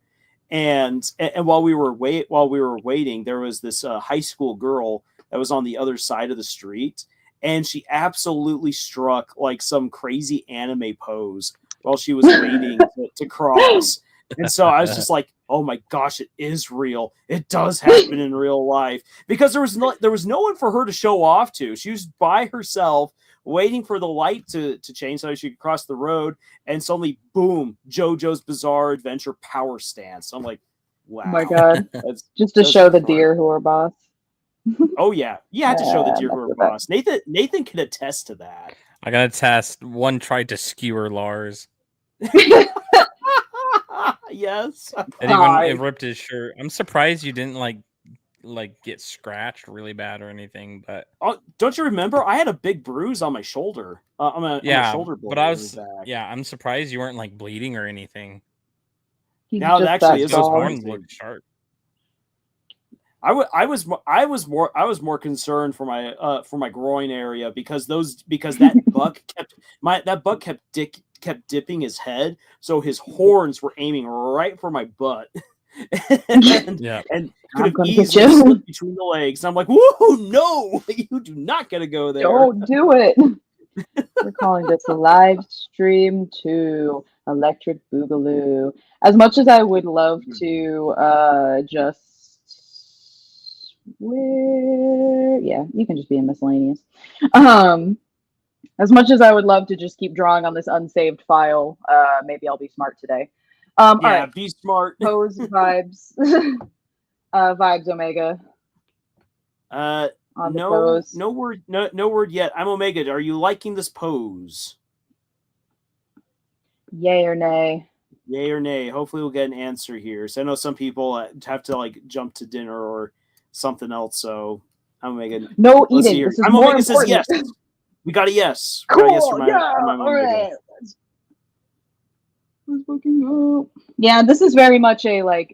And while we were waiting, there was this high school girl that was on the other side of the street, and she absolutely struck like some crazy anime pose while she was waiting to cross. And so I was just like, oh my gosh, it is real. It does happen in real life. Because there was no one for her to show off to. She was by herself, waiting for the light to change so she could cross the road, and suddenly, boom, JoJo's Bizarre Adventure power stance. I'm like, wow. Oh my god. Just to show the deer who are boss. Oh yeah. You had to show the deer who are boss. Nathan can attest to that. I gotta test. One tried to skewer Lars. Yes. It ripped his shirt. I'm surprised you didn't like get scratched really bad or anything, but don't you remember? I had a big bruise on my shoulder. On my shoulder blade. But I'm surprised you weren't like bleeding or anything. Now it actually is horn looked sharp. I was more concerned for my groin area because that buck kept dipping his head, so his horns were aiming right for my butt. and could have easily slipped between the legs. And I'm like, whoa, no, you do not get to go there. Don't do it. We're calling this a live stream to Electric Boogaloo. As much as I would love to you can just be in miscellaneous. As much as I would love to just keep drawing on this unsaved file, maybe I'll be smart today. All right. Be smart. Pose vibes. Vibes Omega. No word yet. I'm Omega. Are you liking this pose? Yay or nay? Yay or nay. Hopefully we'll get an answer here. So I know some people have to like jump to dinner or something else. So I'm Omega. No eating. This is I'm more Omega says important. yes. We got a yes. Cool. Yes for my all right. Yeah, this is very much I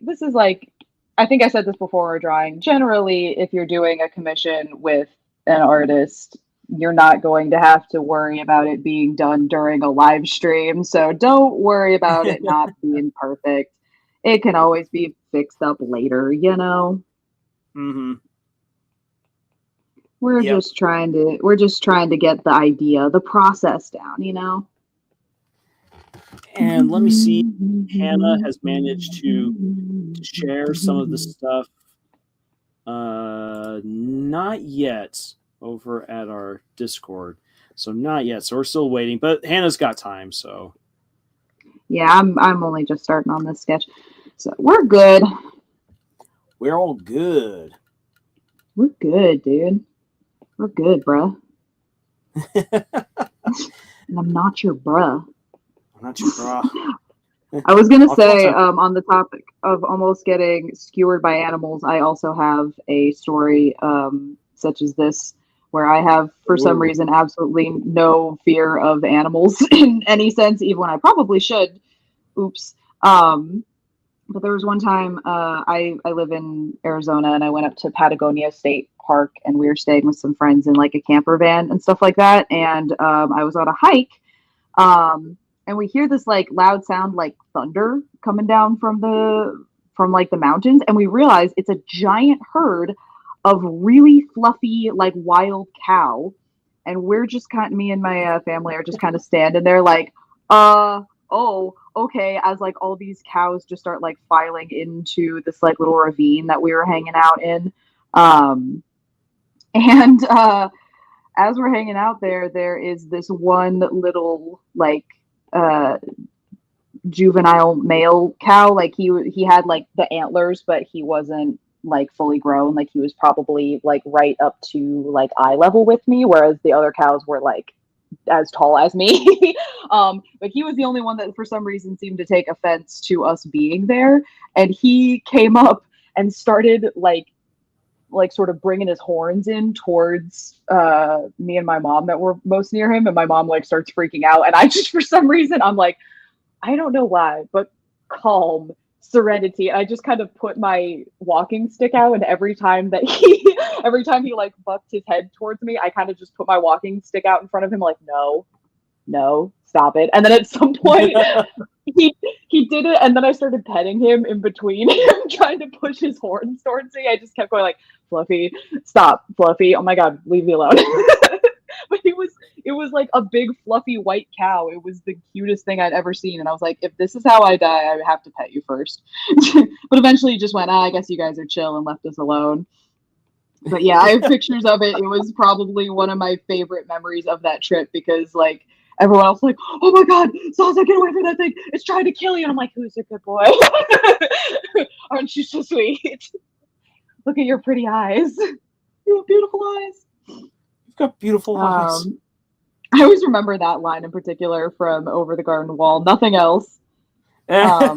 think I said this before we're drawing. Generally, if you're doing a commission with an artist, you're not going to have to worry about it being done during a live stream. So don't worry about it not being perfect. It can always be fixed up later, you know? Mm-hmm. We're just trying to get the idea, the process down, you know? And let me see. Hannah has managed to share some of the stuff. Not yet over at our Discord. So not yet. So we're still waiting. But Hannah's got time, so. Yeah, I'm only just starting on this sketch. So we're good. We're all good. We're good, dude. We're good, bruh. And I'm not your bruh. Not your bra. I was gonna say, on the topic of almost getting skewered by animals, I also have a story such as this, where I have, for some reason, absolutely no fear of animals in any sense, even when I probably should. Oops. But there was one time I live in Arizona, and I went up to Patagonia State Park, and we were staying with some friends in like a camper van and stuff like that. And I was on a hike. And we hear this like loud sound like thunder coming down from like the mountains, and we realize it's a giant herd of really fluffy like wild cow, and we're just me and my family are just kind of standing there like oh okay, as like all these cows just start like filing into this like little ravine that we were hanging out in, and as we're hanging out there is this one little like juvenile male cow. Like he had like the antlers, but he wasn't like fully grown. Like he was probably like right up to like eye level with me, whereas the other cows were like as tall as me. But he was the only one that for some reason seemed to take offense to us being there, and he came up and started like sort of bringing his horns in towards me and my mom that were most near him, and my mom like starts freaking out, and I just for some reason I'm like, I don't know why, but calm, serenity. I just kind of put my walking stick out, and every time he like bucked his head towards me, I kind of just put my walking stick out in front of him like, no, stop it. And then at some point he did it, and then I started petting him in between him trying to push his horns towards me. I just kept going like, Fluffy, stop, Fluffy, oh my god, leave me alone. But It was like a big fluffy white cow. It was the cutest thing I'd ever seen. And I was like, if this is how I die, I have to pet you first. But eventually he just went, I guess you guys are chill, and left us alone. But yeah, I have pictures of it. It was probably one of my favorite memories of that trip because like everyone else was like, oh my God, Zaza, get away from that thing. It's trying to kill you. And I'm like, who's a good boy? Aren't you so sweet? Look at your pretty eyes. You have beautiful eyes. You've got beautiful eyes. I always remember that line in particular from Over the Garden Wall. Nothing else. Well,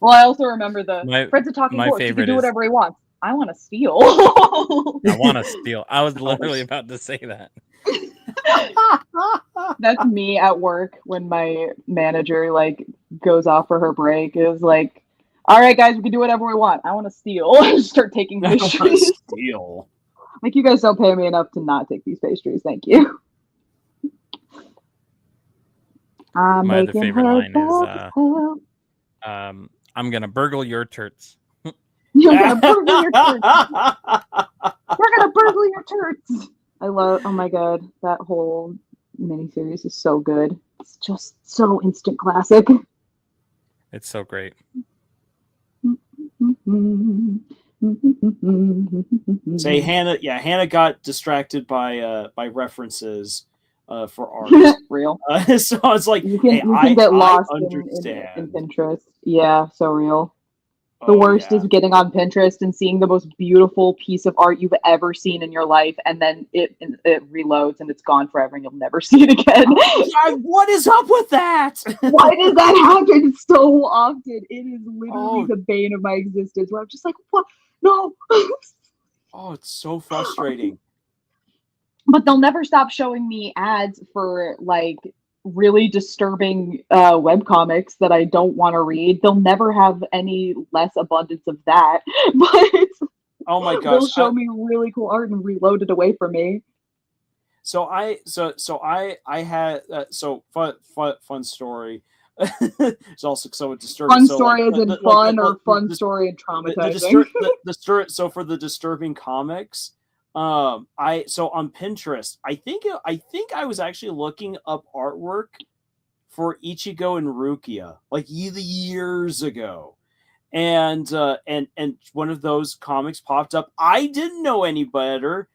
I also remember Fred's a talking horse. He can do whatever he wants. I want to steal. I want to steal. I was literally about to say that. That's me at work when my manager like goes off for her break. It was like, all right, guys, we can do whatever we want. I want to steal. Start taking pastries. Steal. Like, you guys don't pay me enough to not take these pastries. Thank you. My other favorite line is, I'm going to burgle your turts. You're going to burgle your turts. We're going to burgle your turts. Oh my God, that whole miniseries is so good. It's just so instant classic. It's so great. Say Hannah got distracted by references for art. Real. So it's like you can get lost in Pinterest. Yeah, so real. The worst is getting on Pinterest and seeing the most beautiful piece of art you've ever seen in your life, and then it reloads and it's gone forever and you'll never see it again. What is up with that? Why does that happen so often? It is literally the bane of my existence, where I'm just like, what? No. Oh, it's so frustrating. But they'll never stop showing me ads for like really disturbing webcomics that I don't want to read. They'll never have any less abundance of that. But oh my gosh, they'll show me really cool art and reload it away from me. So I had fun story. It's also somewhat disturbing. Fun story is in fun, or fun story and traumatizing. So for the disturbing comics, on Pinterest, I think I was actually looking up artwork for Ichigo and Rukia like years ago, and one of those comics popped up. I didn't know any better.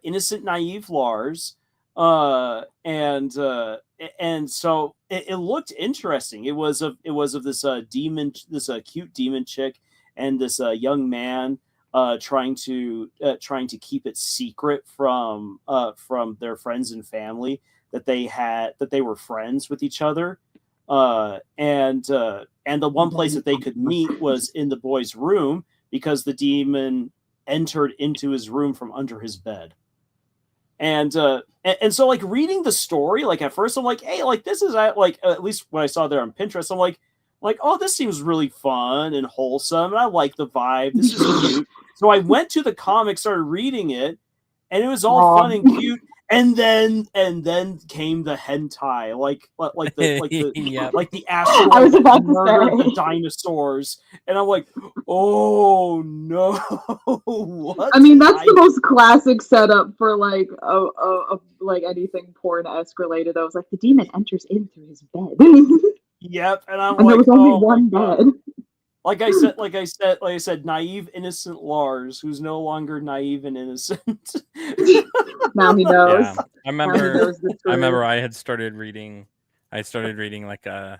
Innocent naive Lars, and so it looked interesting. It was of this demon, this cute demon chick, and this young man trying to keep it secret from their friends and family that they were friends with each other, and the one place that they could meet was in the boy's room because the demon entered into his room from under his bed. And so like reading the story, like at first I'm like, hey, like this is like at least when I saw there on Pinterest, I'm like, oh, this seems really fun and wholesome, and I like the vibe. This is cute. So I went to the comic, started reading it, and it was all fun and cute. And then came the hentai, like the Yep. like the astral I was about to murder say. the dinosaurs, and I'm like, oh no! What? I mean, that's the most classic setup for like like anything porn-esque related. I was like, the demon enters in through his bed. Yep, and I'm and like, there was only one bed. Like I said, naive, innocent Lars, who's no longer naive and innocent. Now he knows. Yeah. I remember I had started reading. Like oh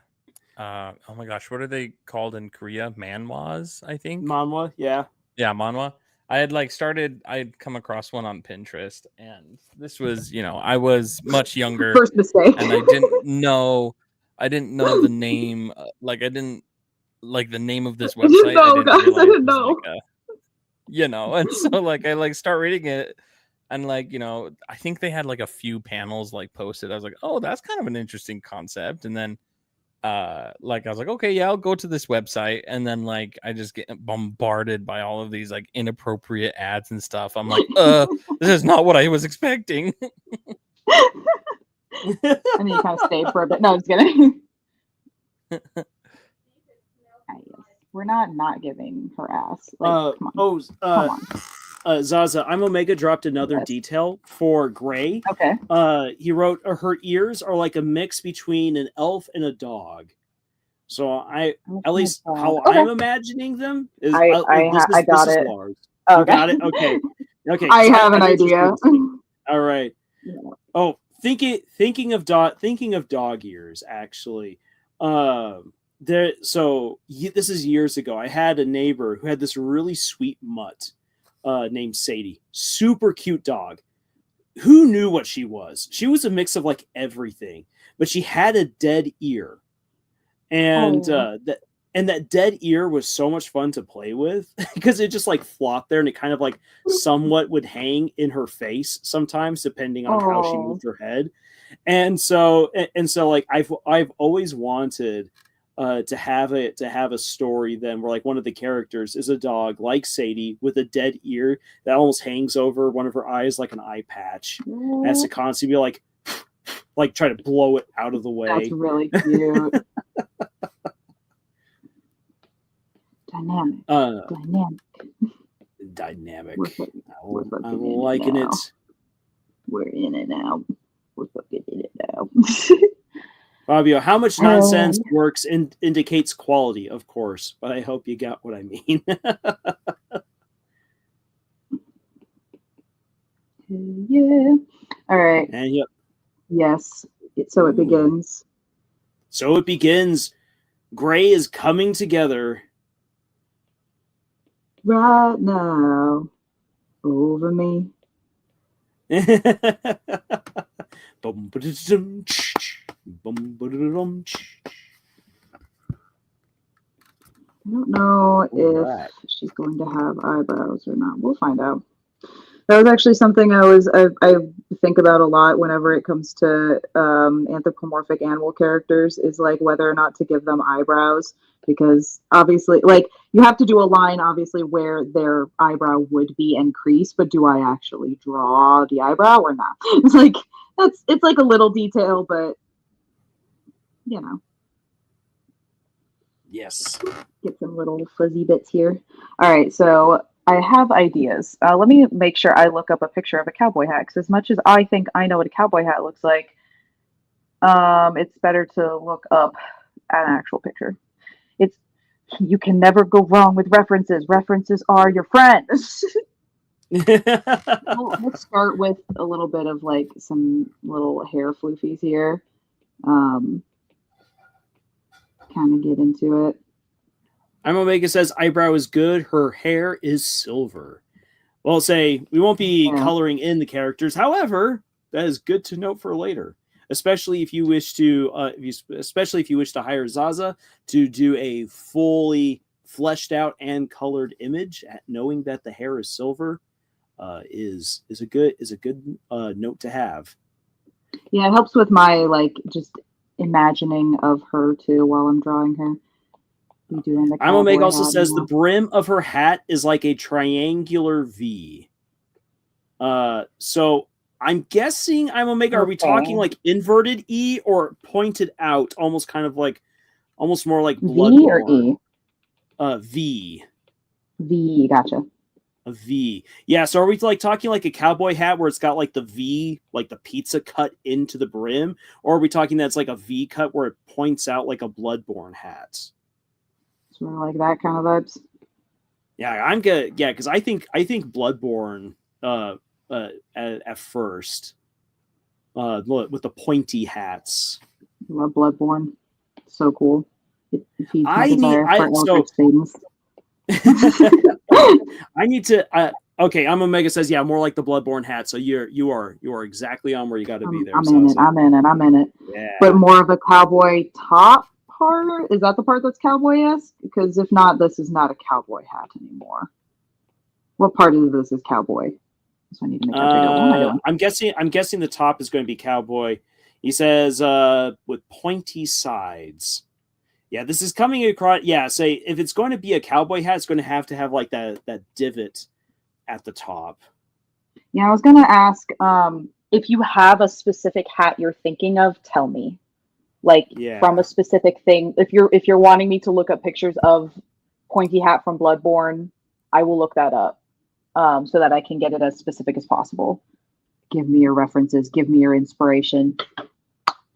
my gosh, what are they called in Korea? Manhwas, I think. Manhwa, yeah. Yeah, manhwa. I'd come across one on Pinterest, and this was, I was much younger. First mistake. And I didn't know the name. Like I didn't like the name of this website. I didn't know. And so like I start reading it, and like I think they had like a few panels like posted. I was like, oh, that's kind of an interesting concept. And then like I was like, okay, yeah, I'll go to this website, and then like I just get bombarded by all of these like inappropriate ads and stuff. I'm like, this is not what I was expecting. And then you kind of stayed for a bit. No, I'm just kidding. We're not giving her ass. Like, come on. Come Zaza, I'm Omega dropped another Yes. detail for Gray. Okay. He wrote her ears are like a mix between an elf and a dog. So at least how Okay. I'm imagining them is I got this is it. Lars. Okay. You got it? Okay. Okay. I have an idea. All right. Yeah. Oh, thinking of dog ears actually. This is years ago. I had a neighbor who had this really sweet mutt named Sadie. Super cute dog. Who knew what she was? She was a mix of like everything, but she had a dead ear. And that dead ear was so much fun to play with because it just like flopped there and it kind of like somewhat would hang in her face sometimes depending on how she moved her head. And so like I've always wanted to have a story then where like one of the characters is a dog like Sadie with a dead ear that almost hangs over one of her eyes like an eye patch. And has to constantly be like try to blow it out of the way. That's really cute. Dynamic. I'm liking it. We're in it now. We're fucking in it now. Fabio, how much nonsense works indicates quality, of course, but I hope you got what I mean. Yeah. All right. And yep. Yes. So it begins. So it begins. Gray is coming together. Right now. Over me. I don't know if she's going to have eyebrows or not. We'll find out. That was actually something I think about a lot whenever it comes to anthropomorphic animal characters, is like whether or not to give them eyebrows, because obviously like you have to do a line obviously where their eyebrow would be and crease, but do I actually draw the eyebrow or not? It's like it's like a little detail, but you know. Yes. Get some little fuzzy bits here. All right, so I have ideas. Let me make sure I look up a picture of a cowboy hat, because as much as I think I know what a cowboy hat looks like, it's better to look up an actual picture. You can never go wrong with references. References are your friends. Let's start with a little bit of like some little hair floofies here. Kind of get into it. I'm Omega says eyebrow is good. Her hair is silver. Well, say we won't be coloring in the characters. However, that is good to note for later, especially if you wish to, hire Zaza to do a fully fleshed out and colored image. Knowing that the hair is silver is a good note to have. Yeah, it helps with my like just imagining of her too while I'm drawing her. I'm Omega also says the brim of her hat is like a triangular V. So I'm guessing I'm Omega. Are we talking like inverted E or pointed out, almost more like Bloodborne? V or E? V. V, gotcha. A V. Yeah, so are we like talking like a cowboy hat where it's got like the V, like the pizza cut into the brim? Or are we talking that's like a V cut where it points out like a Bloodborne hat? Sort of like that kind of vibes. Yeah, I'm good. Yeah, because I think Bloodborne at first with the pointy hats. I love Bloodborne. So cool. I need to. Okay, I'm Omega says more like the Bloodborne hat. So you are exactly on where you got to be there. I'm in it. Yeah. But more of a cowboy top part. Is that the part that's cowboy-esque? Because if not, this is not a cowboy hat anymore. What part of this is cowboy? So I need to make sure I'm guessing the top is going to be cowboy. He says with pointy sides. Yeah, this is coming across. Yeah, say if it's going to be a cowboy hat, it's going to have like that divot at the top. Yeah, I was going to ask if you have a specific hat you're thinking of, tell me. Like from a specific thing. If you're wanting me to look up pictures of pointy hat from Bloodborne, I will look that up. so that I can get it as specific as possible. Give me your references. Give me your inspiration.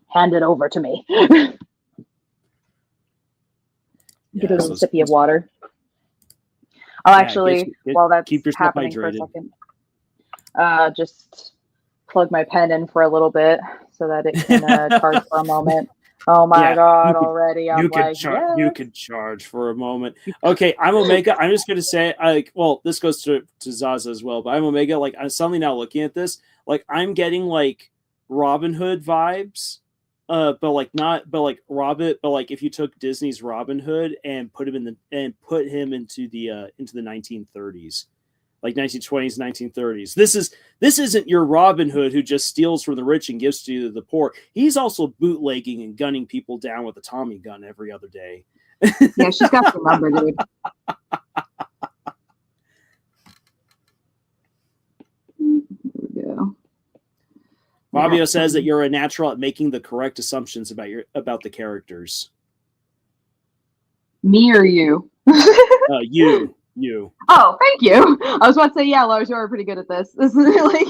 Hand it over to me. Get a little sippy of water. I'll actually, while that's keep yourself happening hydrated. for a second, just plug my pen in for a little bit so that it can charge for a moment. Oh my God, already. You could charge for a moment. Okay, I'm Omega. I'm just going to say, this goes to Zaza as well, but I'm Omega. Like, I'm suddenly now looking at this, like, I'm getting, like, Robin Hood vibes. But if you took Disney's Robin Hood and put him into the 1930s, like 1920s, 1930s. This isn't your Robin Hood who just steals from the rich and gives to the poor. He's also bootlegging and gunning people down with a Tommy gun every other day. Yeah, she's got the number, dude. Here we go. Fabio says that you're a natural at making the correct assumptions about the characters. Me or you? You. Oh, thank you. I was about to say, yeah, Lars, you are pretty good at this. This is like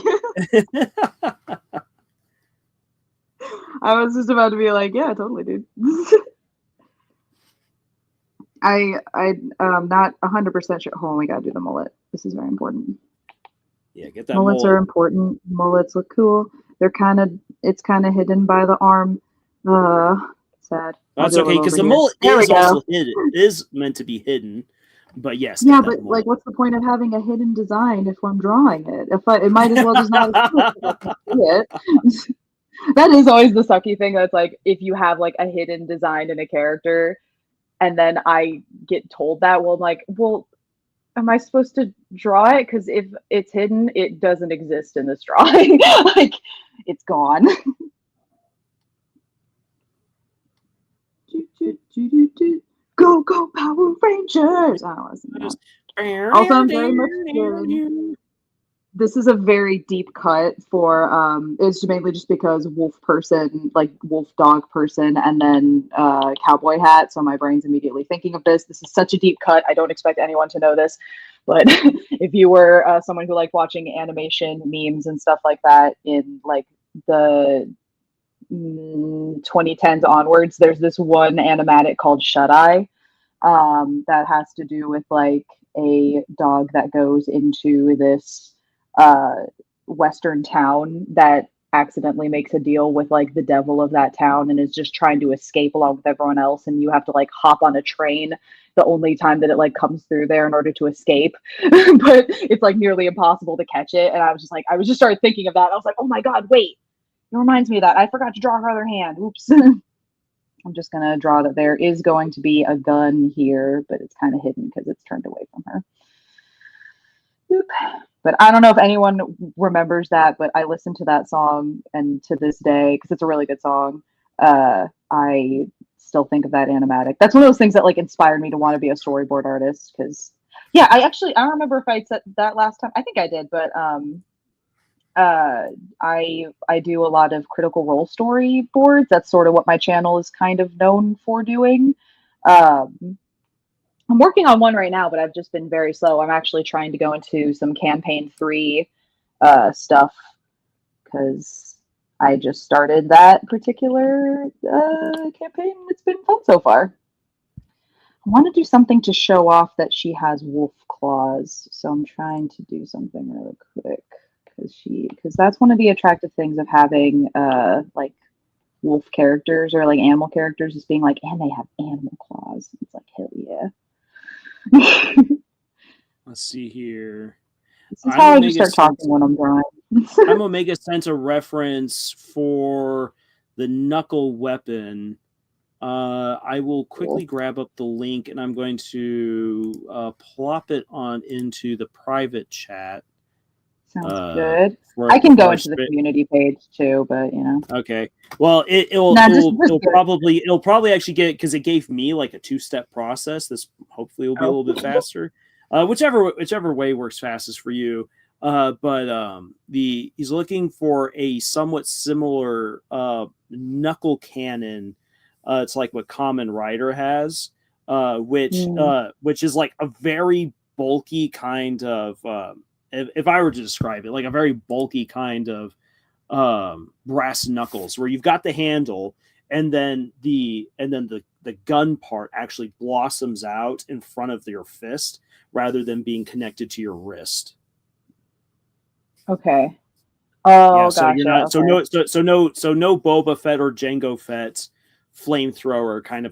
I was just about to be like, yeah, totally, dude. I'm not 100% sure. Oh, we gotta do the mullet. This is very important. Yeah, get that mullets mullet. Are important. Mullets look cool. It's kind of hidden by the arm. Sad. That's okay, because the mullet is also hidden. It is meant to be hidden. But yes. Yeah, but like, what's the point of having a hidden design if I'm drawing it? It might as well just not see it. That is always the sucky thing. That's like, if you have like a hidden design in a character, and then I get told that, well, I'm like, well, am I supposed to draw it? Because if it's hidden, it doesn't exist in this drawing. Like, it's gone. Go Power Rangers! I don't listen to that. Also, I'm very much feeling this is a very deep cut for it's mainly just because wolf person, like wolf dog person, and then cowboy hat. So my brain's immediately thinking of this. This is such a deep cut. I don't expect anyone to know this, but if you were someone who liked watching animation, memes, and stuff like that in like the 2010s onwards, there's this one animatic called Shut Eye that has to do with like a dog that goes into this western town that accidentally makes a deal with like the devil of that town and is just trying to escape along with everyone else, and you have to like hop on a train the only time that it like comes through there in order to escape. But it's like nearly impossible to catch it, and I was just started thinking of that. I was like, oh my god, wait, it reminds me of that. I forgot to draw her other hand. Oops. I'm just going to draw that there is going to be a gun here, but it's kind of hidden because it's turned away from her. Oop. But I don't know if anyone remembers that, but I listened to that song, and to this day, because it's a really good song, I still think of that animatic. That's one of those things that like inspired me to want to be a storyboard artist. Because, yeah, I don't remember if I said that last time. I think I did, but I do a lot of Critical Role storyboards. That's sort of what my channel is kind of known for doing. I'm working on one right now, but I've just been very slow. I'm actually trying to go into some campaign 3 stuff because I just started that particular campaign. It's been fun so far. I want to do something to show off that she has wolf claws, so I'm trying to do something really quick. Because that's one of the attractive things of having like wolf characters or like animal characters, is being like, and they have animal claws. It's like, hell yeah. Let's see here. This is how I just start talking when I'm drawing. I'm Omega sent a reference for the knuckle weapon. I will quickly grab up the link, and I'm going to plop it on into the private chat. Sounds good. I can go into the community page too, but you know. Okay. Well, it'll probably actually get, because it gave me like a 2-step process. This hopefully will be a little bit faster. Whichever way works fastest for you. But he's looking for a somewhat similar knuckle cannon. It's like what Kamen Rider has, which is like a very bulky kind of if I were to describe it, like a very bulky kind of brass knuckles, where you've got the handle, and then the gun part actually blossoms out in front of your fist rather than being connected to your wrist. Okay. Oh, Yeah, so gotcha. you're not Okay. no Boba Fett or Jango Fett flamethrower kind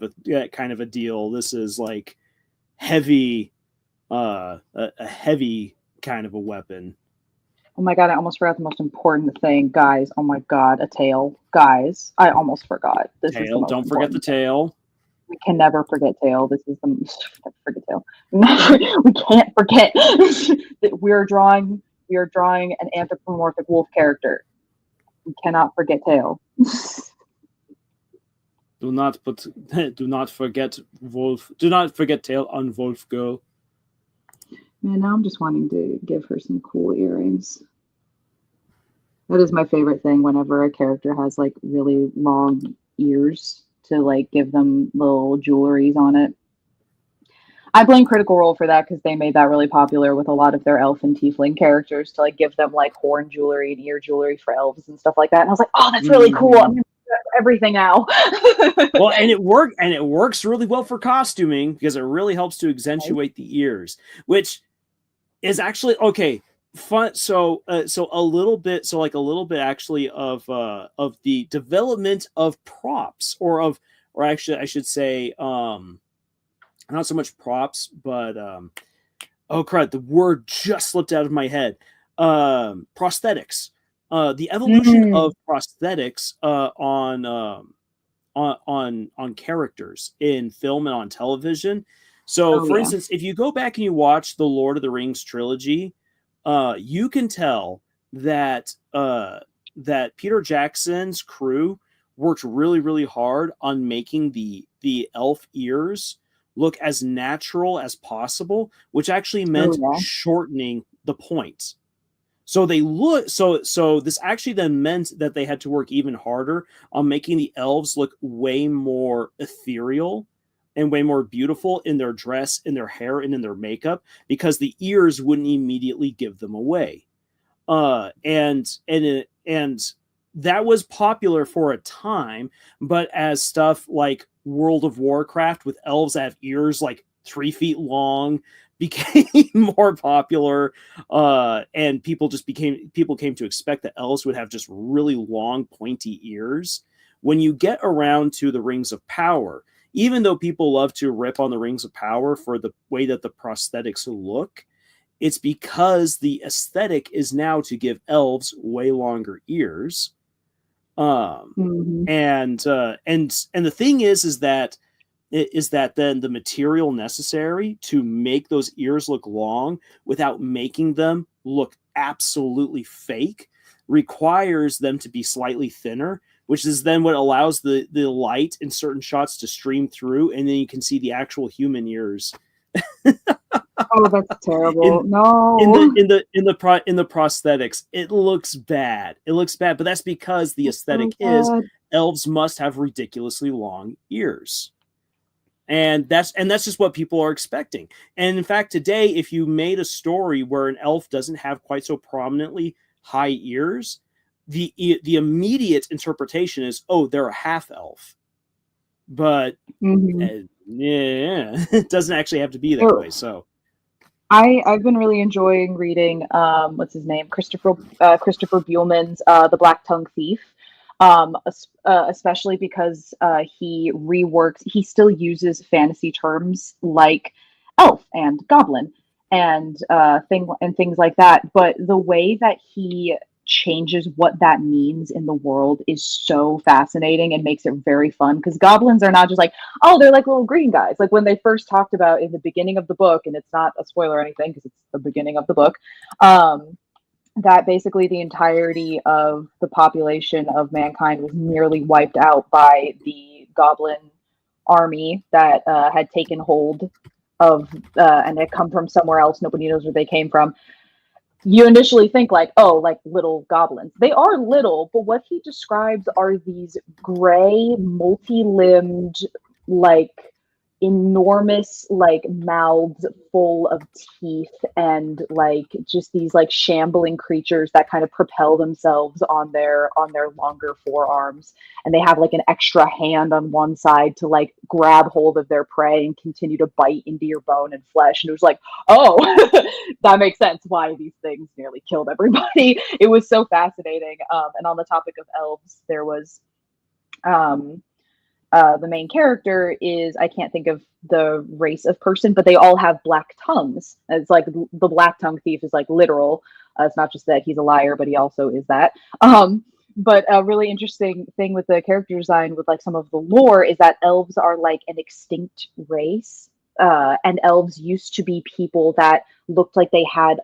of a deal. This is like heavy, a heavy kind of a weapon. Oh my god, I almost forgot the most important thing, guys. Oh my god, a tail. Guys, I almost forgot. This is the Tail, most don't forget the important. tail. We can never forget tail. This is the never forget tail. We can't forget that we are drawing an anthropomorphic wolf character. We cannot forget tail. Do not forget Wolf. Do not forget tail on Wolf Girl. Man, now I'm just wanting to give her some cool earrings. That is my favorite thing whenever a character has like really long ears, to like give them little jewelries on it. I blame Critical Role for that because they made that really popular with a lot of their elf and tiefling characters, to like give them like horn jewelry and ear jewelry for elves and stuff like that. And I was like, oh, that's really cool. I'm gonna do that for everything now. Well, and it works really well for costuming because it really helps to accentuate the ears, which is actually okay. Fun. So a little bit actually of the development of props, or actually I should say not so much props, but oh crap, the word just slipped out of my head. Prosthetics. The evolution of prosthetics on characters in film and on television. So, for instance, if you go back and you watch the Lord of the Rings trilogy, you can tell that that Peter Jackson's crew worked really, really hard on making the elf ears look as natural as possible, which actually meant shortening the point. So they look so this actually then meant that they had to work even harder on making the elves look way more ethereal and way more beautiful in their dress, in their hair, and in their makeup, because the ears wouldn't immediately give them away. And that was popular for a time, but as stuff like World of Warcraft with elves that have ears like 3 feet long became more popular, and people came to expect that elves would have just really long, pointy ears. When you get around to the Rings of Power, even though people love to rip on the Rings of Power for the way that the prosthetics look, it's because the aesthetic is now to give elves way longer ears. And the thing is that then the material necessary to make those ears look long without making them look absolutely fake requires them to be slightly thinner, which is then what allows the light in certain shots to stream through, and then you can see the actual human ears. Oh, that's terrible. In the prosthetics, it looks bad. But that's because the aesthetic is elves must have ridiculously long ears. And that's just what people are expecting. And in fact, today, if you made a story where an elf doesn't have quite so prominently high ears, the immediate interpretation is, oh, they're a half elf. But it doesn't actually have to be that way. So I've been really enjoying reading what's his name, Christopher Buehlman's The Black Tongue Thief, especially because he still uses fantasy terms like elf and goblin and things like that, but the way that he changes what that means in the world is so fascinating and makes it very fun, because goblins are not just like, oh, they're like little green guys. Like when they first talked about in the beginning of the book, and it's not a spoiler or anything because it's the beginning of the book, that basically the entirety of the population of mankind was nearly wiped out by the goblin army that had taken hold of and had come from somewhere else. Nobody knows where they came from. You initially think like, oh, like little goblins. They are little, but what he describes are these gray, multi-limbed, like enormous like mouths full of teeth and like just these like shambling creatures that kind of propel themselves on their longer forearms, and they have like an extra hand on one side to like grab hold of their prey and continue to bite into your bone and flesh. And it was like, oh, that makes sense why these things nearly killed everybody. It was so fascinating. And on the topic of elves, there was the main character is, I can't think of the race of person, but they all have black tongues. It's like the black tongue thief is like literal. It's not just that he's a liar, but he also is that. But a really interesting thing with the character design with like some of the lore is that elves are like an extinct race. And elves used to be people that looked like they had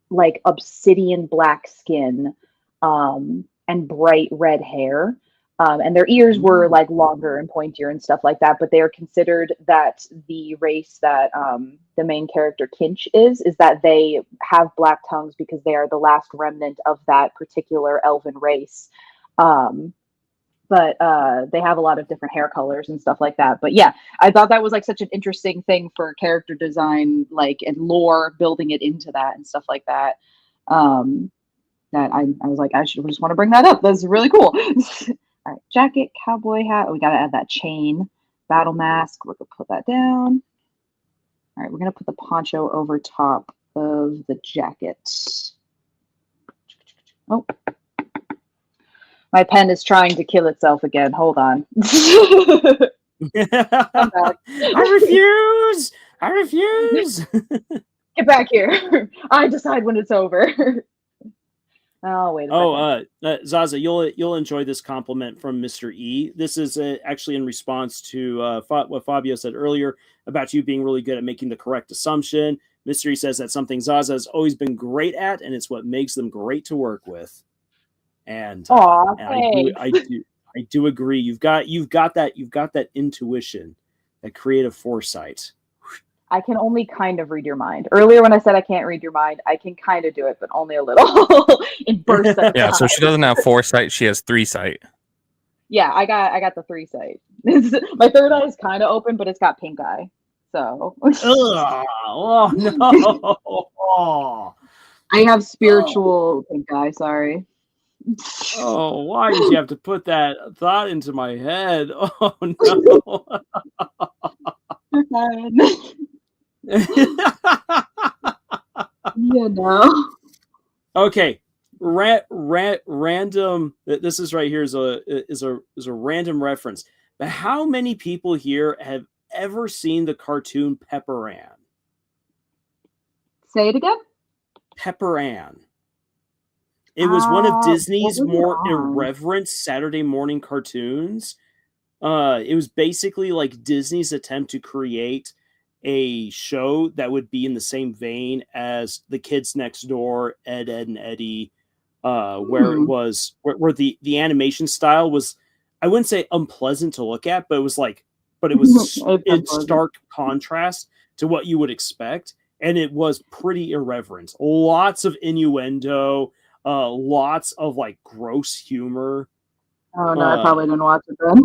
like obsidian black skin and bright red hair. And their ears were like longer and pointier and stuff like that, but they are considered that the race that the main character Kinch is that they have black tongues because they are the last remnant of that particular elven race. But they have a lot of different hair colors and stuff like that. But yeah, I thought that was like such an interesting thing for character design, like, and lore, building it into that and stuff like that. That I was like, I should just want to bring that up. That's really cool. All right, jacket, cowboy hat. We got to add that chain. Battle mask. We're going to put that down. All right, we're going to put the poncho over top of the jacket. Oh. My pen is trying to kill itself again. Hold on. I refuse! I refuse! Get back here. I decide when it's over. Oh, wait a second. Zaza, you'll enjoy this compliment from Mr. E. This is actually in response to what Fabio said earlier about you being really good at making the correct assumption. Mr. E says that's something Zaza has always been great at, and it's what makes them great to work with. And, and I do agree. You've got that intuition, that creative foresight. I can only kind of read your mind. Earlier when I said I can't read your mind, I can kind of do it, but only a little. In bursts of yeah, time. So she doesn't have foresight, she has 3-sight. Yeah, I got the 3-sight. My third eye is kind of open, but it's got pink eye. So oh no. I have spiritual pink eye, sorry. Oh, why did you have to put that thought into my head? Oh no. You know. Okay, random. This is right here is a random reference. But how many people here have ever seen the cartoon Pepper Ann? Say it again. Pepper Ann. It was one of Disney's more irreverent Saturday morning cartoons. It was basically like Disney's attempt to create a show that would be in the same vein as The Kids Next Door, Ed, Ed and Eddie, where it was where the animation style was, I wouldn't say unpleasant to look at, but it was in stark contrast to what you would expect, and it was pretty irreverent. Lots of innuendo, lots of like gross humor. Oh no, I probably didn't watch it then.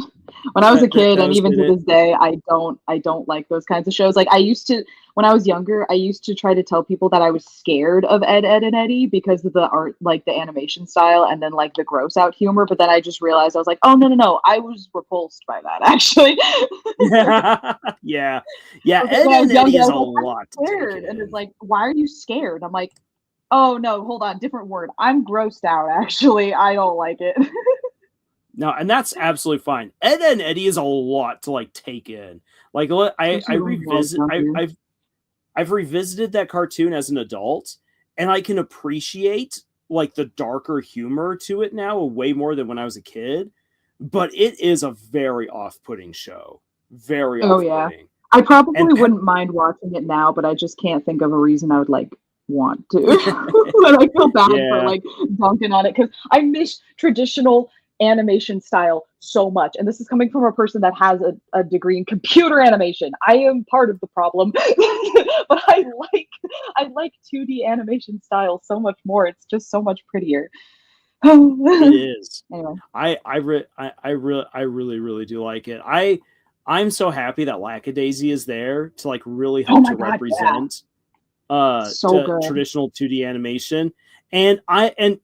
When I was a kid, and even to this day, I don't like those kinds of shows. Like I used to, when I was younger, I used to try to tell people that I was scared of Ed, Ed and Eddie because of the art, like the animation style, and then like the gross out humor. But then I just realized I was like, oh no, I was repulsed by that actually. yeah. Ed and Eddie is a lot. Scared, and it's like, why are you scared? I'm like, oh no, hold on, different word. I'm grossed out. Actually, I don't like it. No, and that's absolutely fine. Ed and Eddie is a lot to like take in. Like I've revisited that cartoon as an adult, and I can appreciate like the darker humor to it now way more than when I was a kid. But it is a very off-putting show. Very off-putting. Yeah. I probably wouldn't mind watching it now, but I just can't think of a reason I would like want to. But I feel bad for like dunking on it because I miss traditional animation style so much, and this is coming from a person that has a degree in computer animation. I am part of the problem. But I like 2D animation style so much more. It's just so much prettier. It is. Anyway. I really do like it. I'm so happy that Lackadaisy is there to like really Oh help my to god, represent so to good. traditional 2D animation. And I'd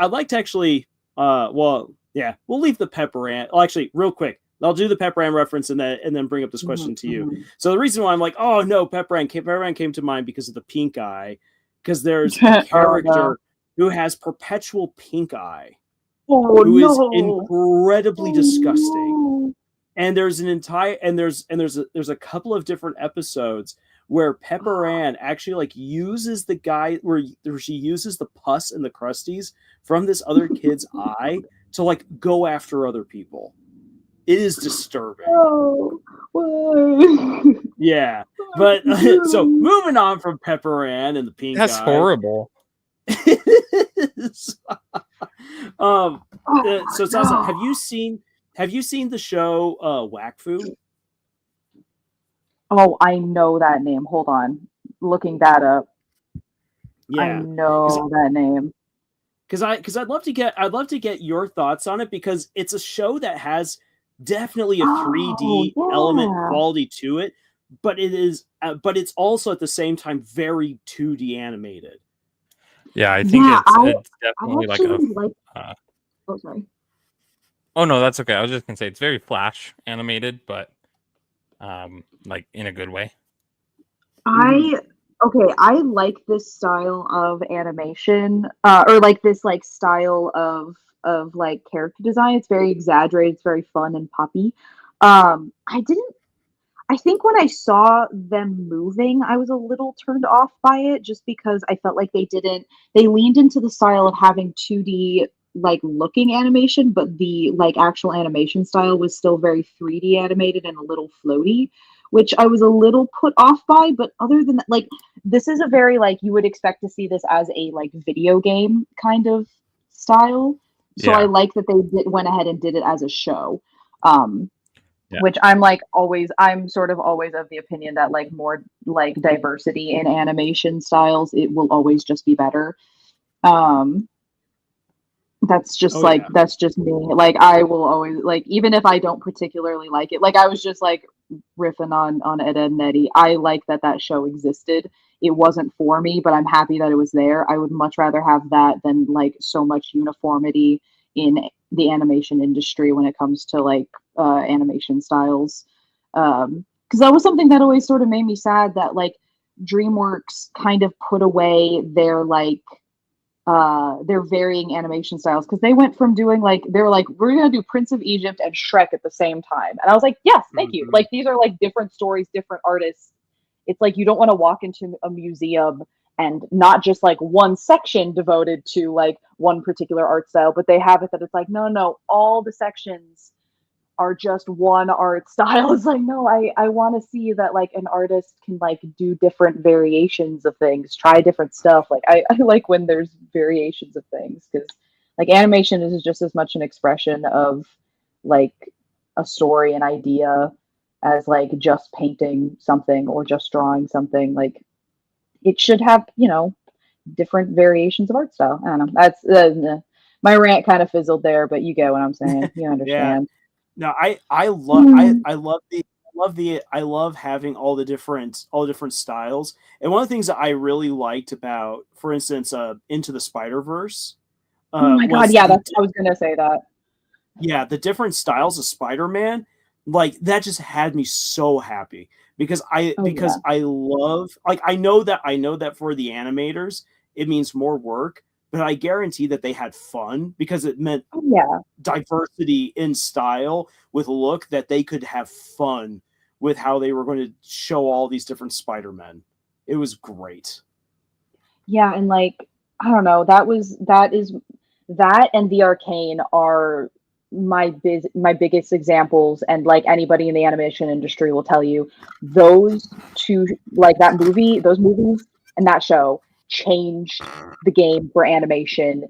like to actually well, yeah, we'll leave the Pepper Ann. Well, actually, real quick, I'll do the Pepper Ann reference and then bring up this question to you. So the reason why I'm like, oh no, Pepper Ann came to mind because of the pink eye, because there's a Oh no. character who has perpetual pink eye, Oh who is no. incredibly Oh disgusting. no. And there's a couple of different episodes where Pepper Ann actually like uses the guy where she uses the pus and the crusties from this other kid's eye to like go after other people. It is disturbing. Oh, why? Yeah, but so moving on from Pepper Ann and the pink That's eye. horrible. So Zaza, have you seen the show Wakfu? Oh, I know that name. Hold on. Looking that up. I Yeah, know that name. because I'd love to get your thoughts on it, because it's a show that has definitely a Oh, 3D element yeah. quality to it, but it's also at the same time very 2D animated. Yeah, I think Yeah, it's I definitely like actually a. like. Uh, Oh, sorry. oh no, that's okay. I was just gonna say it's very Flash animated, but like in a good way. I okay, I like this style of animation, or like this like style of like character design. It's very exaggerated, it's very fun and poppy. I didn't I think when I saw them moving, I was a little turned off by it just because I felt like they leaned into the style of having 2D like looking animation, but the like actual animation style was still very 3D animated and a little floaty, which I was a little put off by. But other than that, like this is a very like you would expect to see this as a like video game kind of style. So I Yeah. like that went ahead and did it as a show. Yeah. Which I'm sort of always of the opinion that like more like diversity in animation styles, it will always just be better. Um, that's just Oh like yeah. that's just me. Like I will always like even if I don't particularly like it. Like I was just like riffing on Ed, Edd and Eddy. I like that show existed. It wasn't for me, but I'm happy that it was there. I would much rather have that than like so much uniformity in the animation industry when it comes to like animation styles. Because that was something that always sort of made me sad that like DreamWorks kind of put away their varying animation styles, because they went from doing like they were like we're gonna do Prince of Egypt and Shrek at the same time, and I was like yes, thank you. Like these are like different stories, different artists. It's like you don't want to walk into a museum and not just like one section devoted to like one particular art style, but they have it that it's like no, all the sections are just one art style. It's like no, I want to see that like an artist can like do different variations of things, try different stuff. Like I like when there's variations of things, because like animation is just as much an expression of like a story, an idea, as like just painting something or just drawing something. Like it should have, different variations of art style. I don't know. That's my rant kind of fizzled there, but you get what I'm saying. You Yeah. understand. No, I love having all the different styles. And one of the things that I really liked about, for instance, Into the Spider-Verse, Oh my god, was yeah, I was gonna say that. the different styles of Spider-Man. Like that just had me so happy, because Oh yeah. I love, like I know that for the animators it means more work, but I guarantee that they had fun, because it meant Oh yeah. diversity in style with look, that they could have fun with how they were going to show all these different Spider-Men. It was great. Yeah, and like I don't know, that and the Arcane are my biggest examples, and like anybody in the animation industry will tell you, those two, like those movies and that show changed the game for animation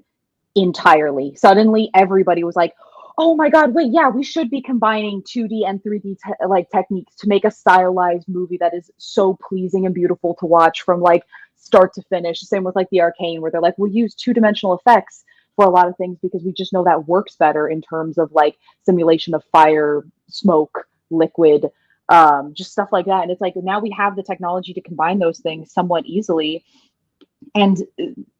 entirely. Suddenly everybody was like, "Oh my god, wait, yeah, we should be combining 2D and 3D like techniques to make a stylized movie that is so pleasing and beautiful to watch from like start to finish." Same with like the Arcane, where they're like, "We'll use two-dimensional effects for a lot of things because we just know that works better in terms of like simulation of fire, smoke, liquid, just stuff like that. And it's like now we have the technology to combine those things somewhat easily. And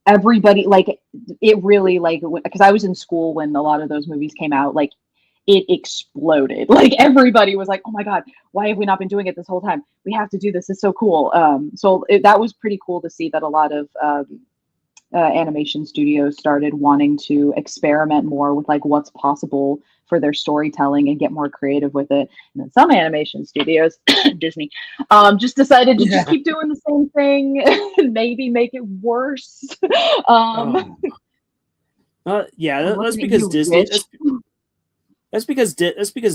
everybody, like, it really, like, because I was in school when a lot of those movies came out, like, it exploded. Like, everybody was like, oh my God, why have we not been doing it this whole time? We have to do this. It's so cool. That was pretty cool to see that a lot of animation studios started wanting to experiment more with like what's possible for their storytelling and get more creative with it. And then some animation studios, Disney, just decided to just keep doing the same thing and maybe make it worse. That's because Disney. That's because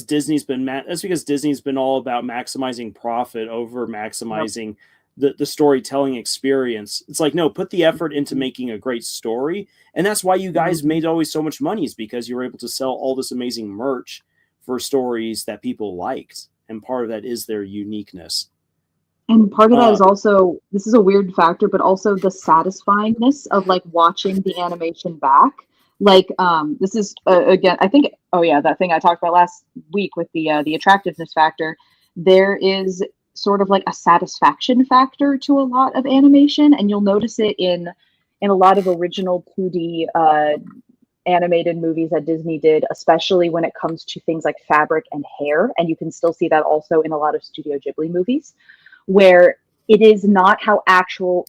Disney's been all about maximizing profit over maximizing the storytelling experience. It's like, no, put the effort into making a great story. And that's why you guys made always so much money, is because you were able to sell all this amazing merch for stories that people liked. And part of that is their uniqueness. And part of that is also, this is a weird factor, but also the satisfyingness of like watching the animation back. Like, this is again, I think, that thing I talked about last week with the attractiveness factor. There is sort of like a satisfaction factor to a lot of animation, and you'll notice it in a lot of original 2D animated movies that Disney did, especially when it comes to things like fabric and hair. And you can still see that also in a lot of Studio Ghibli movies, where it is not how actual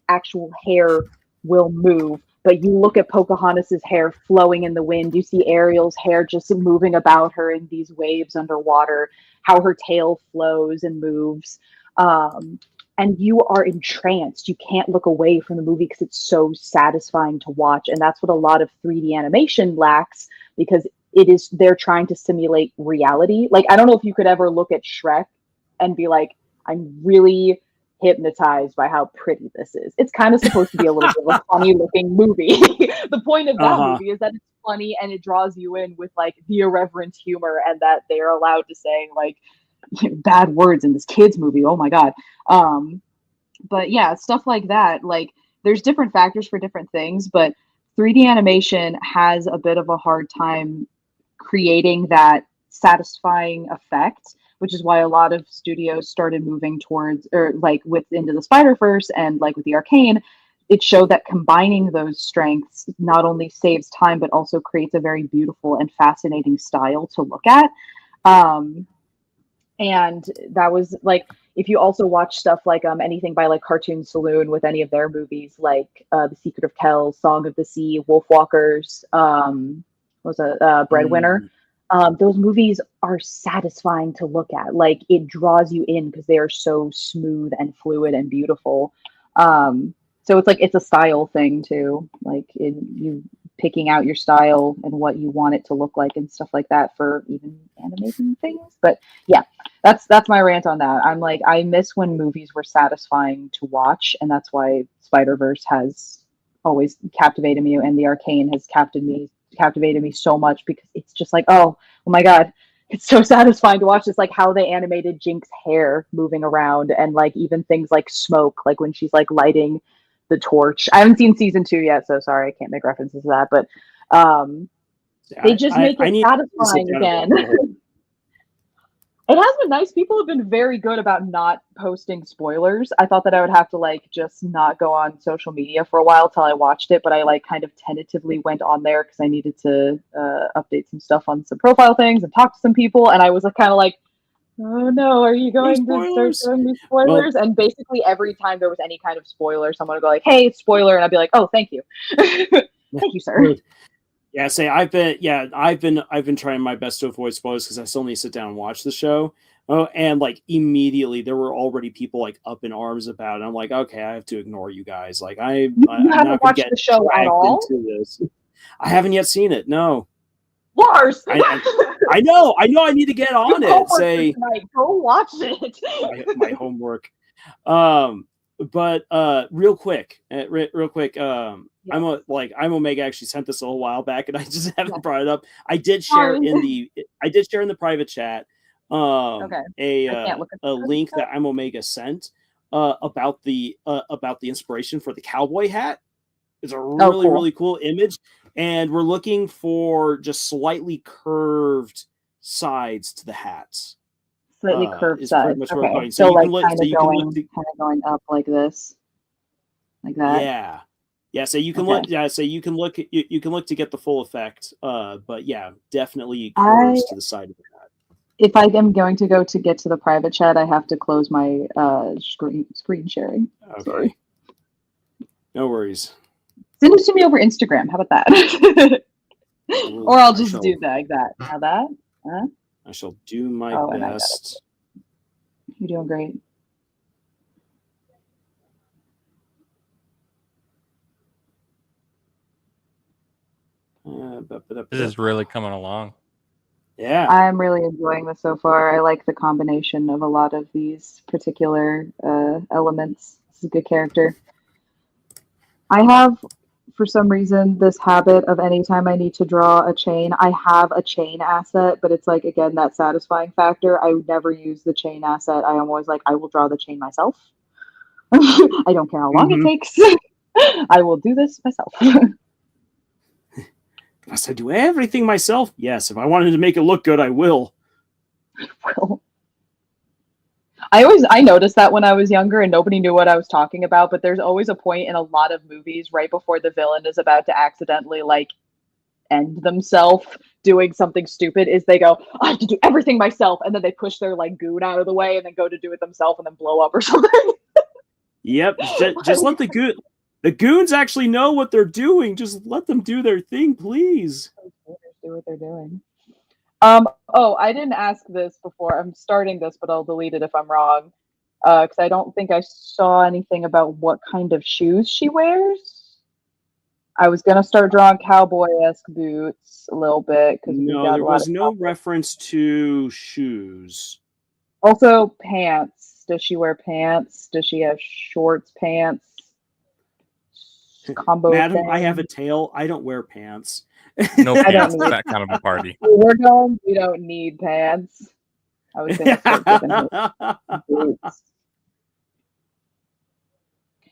hair will move, but you look at Pocahontas's hair flowing in the wind. You see Ariel's hair just moving about her in these waves underwater, how her tail flows and moves. And you are entranced. You can't look away from the movie because it's so satisfying to watch. And that's what a lot of 3D animation lacks, because they're trying to simulate reality. Like, I don't know if you could ever look at Shrek and be like, I'm really hypnotized by how pretty this is. It's kind of supposed to be a little bit of a funny looking movie. The point of that movie is that it's funny and it draws you in with like the irreverent humor, and that they're allowed to say like bad words in this kids movie. Oh my God. But yeah, stuff like that. Like, there's different factors for different things, but 3D animation has a bit of a hard time creating that satisfying effect, which is why a lot of studios started moving towards, or like with Into the Spider-Verse and like with the Arcane, it showed that combining those strengths not only saves time, but also creates a very beautiful and fascinating style to look at. And that was like, if you also watch stuff like anything by like Cartoon Saloon with any of their movies, like The Secret of Kells, Song of the Sea, Wolfwalkers, Breadwinner. Those movies are satisfying to look at. Like, it draws you in because they are so smooth and fluid and beautiful. So it's like, it's a style thing too. Like, you picking out your style and what you want it to look like and stuff like that for even animating things. But yeah, that's my rant on that. I'm like, I miss when movies were satisfying to watch, and that's why Spider-Verse has always captivated me, and the Arcane has captivated me so much, because it's just like, oh my God, it's so satisfying to watch. It's like how they animated Jinx's hair moving around, and like even things like smoke, like when she's like lighting the torch. I haven't seen season 2 yet, so sorry, I can't make references to that, but they just make it satisfying again. It has been nice. People have been very good about not posting spoilers. I thought that I would have to like just not go on social media for a while till I watched it, but I like kind of tentatively went on there because I needed to update some stuff on some profile things and talk to some people. And I was like, kind of like, oh no, are you going to start showing me spoilers? Well, and basically every time there was any kind of spoiler, someone would go like, hey, spoiler, and I'd be like, oh, thank you. Thank you, sir. Yeah, I've been trying my best to avoid spoilers because I still need to sit down and watch the show. Oh, and like immediately there were already people like up in arms about it. I'm like, okay, I have to ignore you guys. Like, I'm not going to get the show at all. Into this. I haven't yet seen it. No. Lars, I know. I need to get on it. Say, go watch it. my homework. But real quick. I'm Omega actually sent this a little while back, and I just haven't brought it up. I did share in the private chat a link that I'm Omega sent about the inspiration for the cowboy hat. It's a really cool image, and we're looking for just slightly curved sides to the hats. Slightly curved is side. pretty much where we're Okay. going. So You can like look. kind So of you can look. going up like this. Like that. Yeah. Yeah, so you can Okay. look. Yeah, so you can look. You can look to get the full effect. But yeah, definitely I curves to the side of that. if I am going to go to get to the private chat, I have to close my screen sharing. Okay. Sorry. No worries. Send it to me over Instagram. How about that? Or I'll just do that like that. Now that? Huh? I shall do my And I got best. it. You're doing great. This is really coming along. Yeah. I'm really enjoying this so far. I like the combination of a lot of these particular elements. It's a good character. I have, for some reason, this habit of anytime I need to draw a chain, I have a chain asset, but it's like, again, that satisfying factor. I would never use the chain asset. I am always like, I will draw the chain myself. I don't care how long it takes. I will do this myself. Must I do everything myself? Yes, if I wanted to make it look good, I will. Well, I noticed that when I was younger and nobody knew what I was talking about, but there's always a point in a lot of movies right before the villain is about to accidentally like end themselves doing something stupid is they go, I have to do everything myself, and then they push their like goon out of the way and then go to do it themselves and then blow up or something. Yep, just let the goons actually know what they're doing. Just let them do their thing, please. Do what they're doing. Oh, I didn't ask this before. I'm starting this, but I'll delete it if I'm wrong. Because I don't think I saw anything about what kind of shoes she wears. I was gonna start drawing cowboy-esque boots a little bit because no, there was no reference to shoes. Also, pants. Does she wear pants? Does she have shorts, pants? Combo Madam, thing? I have a tail. I don't wear pants. No pants for that kind of a party. We're going. We don't need pants. I was gonna start giving her boots.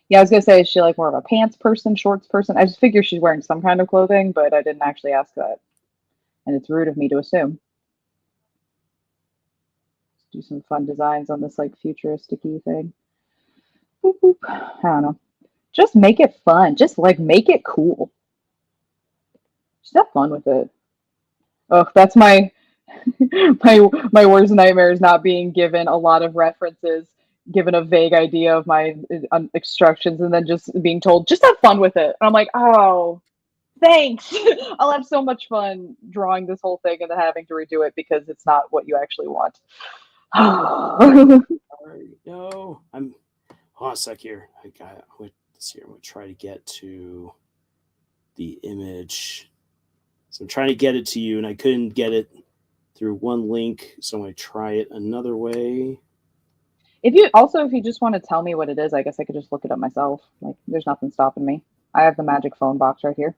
Yeah, I was gonna say, is she like more of a pants person, shorts person? I just figure she's wearing some kind of clothing, but I didn't actually ask that, and it's rude of me to assume. Let's do some fun designs on this like futuristic-y thing. Boop, boop. I don't know. Just make it fun. Just like make it cool. Just have fun with it. Oh, that's my my worst nightmare is not being given a lot of references, given a vague idea of my instructions, and then just being told, just have fun with it. And I'm like, oh, thanks. I'll have so much fun drawing this whole thing and then having to redo it because it's not what you actually want. No, I'm. Hold on a sec here. Let's see. I'm going to try to get to the image. So I'm trying to get it to you, and I couldn't get it through one link, so I'm going to try it another way. If you just want to tell me what it is, I guess I could just look it up myself. Like, there's nothing stopping me. I have the magic phone box right here.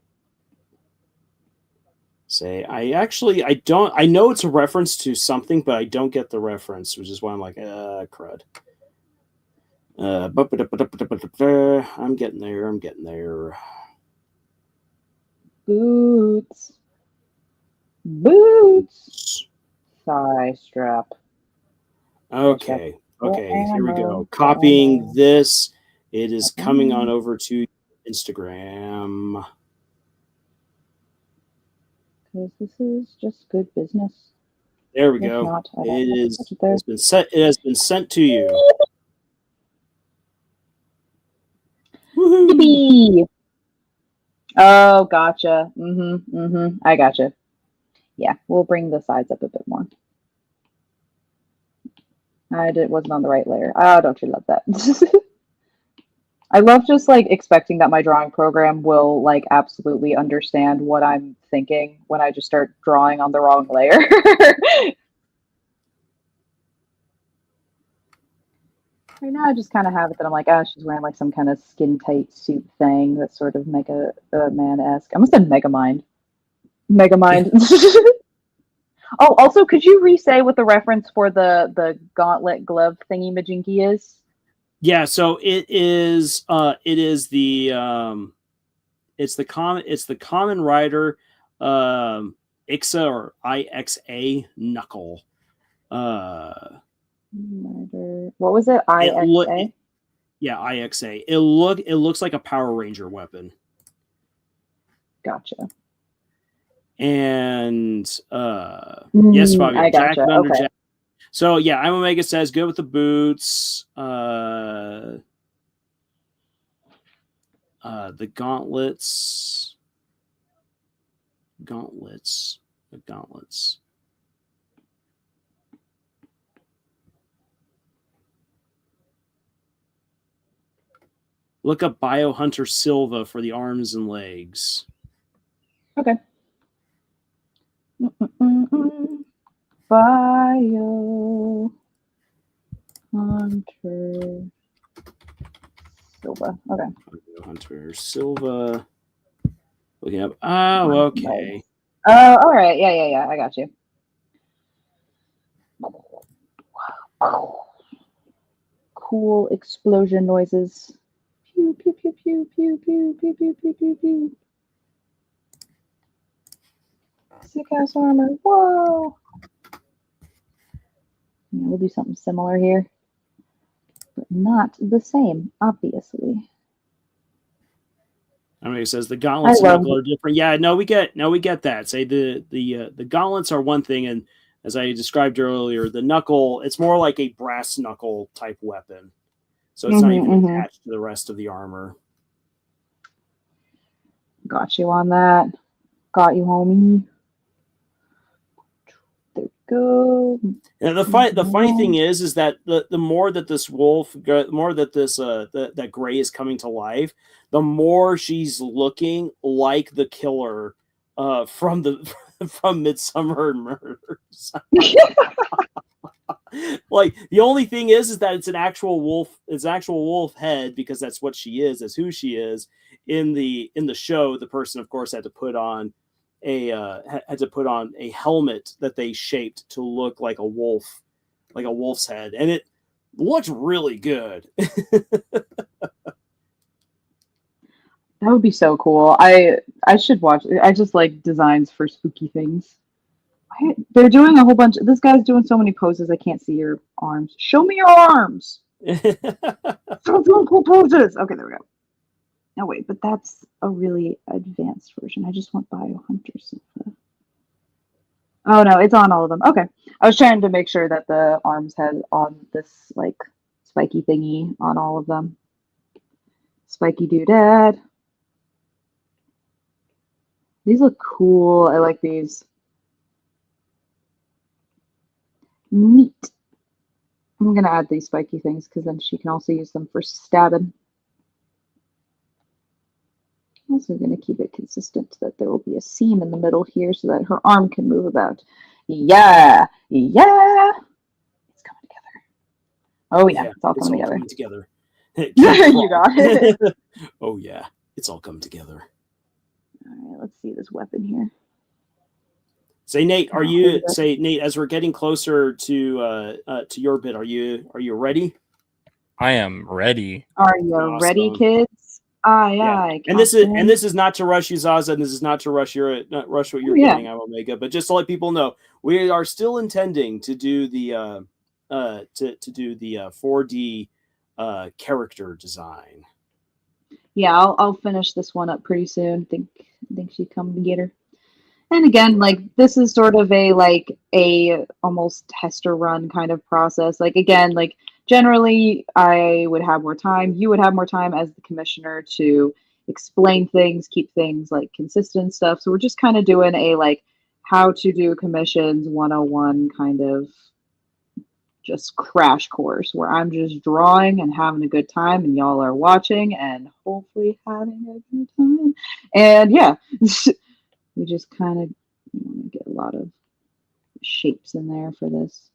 I know it's a reference to something, but I don't get the reference, which is why I'm like, crud. I'm getting there. Boots. Thigh strap. Okay, here we go. Copying this. It is coming on over to Instagram. Because this is just good business. There we go. It has been sent to you. Woohoo! Oh, gotcha. I gotcha. Yeah, we'll bring the sides up a bit more. Wasn't on the right layer. Oh, don't you love that? I love just like expecting that my drawing program will like absolutely understand what I'm thinking when I just start drawing on the wrong layer. Right now, I just kind of have it that I'm like, she's wearing like some kind of skin tight suit thing that's sort of Mega Man-esque. I almost said Megamind. Megamind. Oh, also, could you re-say what the reference for the gauntlet glove thingy majinky is? Yeah, so it's the common rider Ixa or IXA knuckle. What was it? It IXA? yeah, IXA. It looks like a Power Ranger weapon. Gotcha. And yes, Fabio, I Jack gotcha. Thunder Okay. Jack. So yeah, I'm Omega says good with the boots. The gauntlets. The gauntlets. Look up Biohunter Silva for the arms and legs. Okay. Bio Hunter Silva. Okay. Biohunter Silva. Looking up. Oh, okay. Oh, all right. Yeah. I got you. Cool explosion noises. Pew pew pew pew pew pew pew pew pew pew pew. Sick ass armor. Whoa. Yeah, we'll do something similar here, but not the same, obviously. I mean, it says the gauntlets and knuckle are different. Yeah, no, we get that. Say the gauntlets are one thing, and as I described earlier, the knuckle, it's more like a brass knuckle type weapon, so it's not even attached to the rest of the armor. Got you on that. Got you, homie. There we go. And the funny thing is that the more that this wolf, the more that this that gray is coming to life, the more she's looking like the killer from Midsummer Murders. Like the only thing is that it's an actual wolf. It's an actual wolf head because that's what she is. That's who she is in the show. The person, of course, had to put on a helmet that they shaped to look like a wolf, like a wolf's head, and it looked really good. That would be so cool. I should watch. I just like designs for spooky things. They're doing a whole bunch. This guy's doing so many poses. I can't see your arms. Show me your arms. So doing cool poses. Okay, there we go. No, wait, but that's a really advanced version. I just want Biohunter Silva. Oh no, it's on all of them. Okay, I was trying to make sure that the arms had on this like spiky thingy on all of them. Spiky doodad. These look cool. I like these. Neat. I'm gonna add these spiky things because then she can also use them for stabbing. I'm also going to keep it consistent so that there will be a seam in the middle here so that her arm can move about. Yeah. It's coming together. Oh yeah, it's all coming together. You got it. Oh yeah, it's all come together. All right, let's see this weapon here. Say Nate, Nate, as we're getting closer to your bit, are you ready? I am ready. Are you ready, kids? Aye. And this is not to rush you, Zaza, and this is not to rush what you're getting out of Omega, but just to let people know, we are still intending to do the 4D character design. Yeah, I'll finish this one up pretty soon. Think she'd come to get her. And again, like this is sort of a almost tester run kind of process. Like again, like generally I would have more time. You would have more time as the commissioner to explain things, keep things like consistent stuff. So we're just kind of doing a like how to do commissions 101 kind of just crash course where I'm just drawing and having a good time and y'all are watching and hopefully having a good time. And yeah. We just kind of get a lot of shapes in there for this.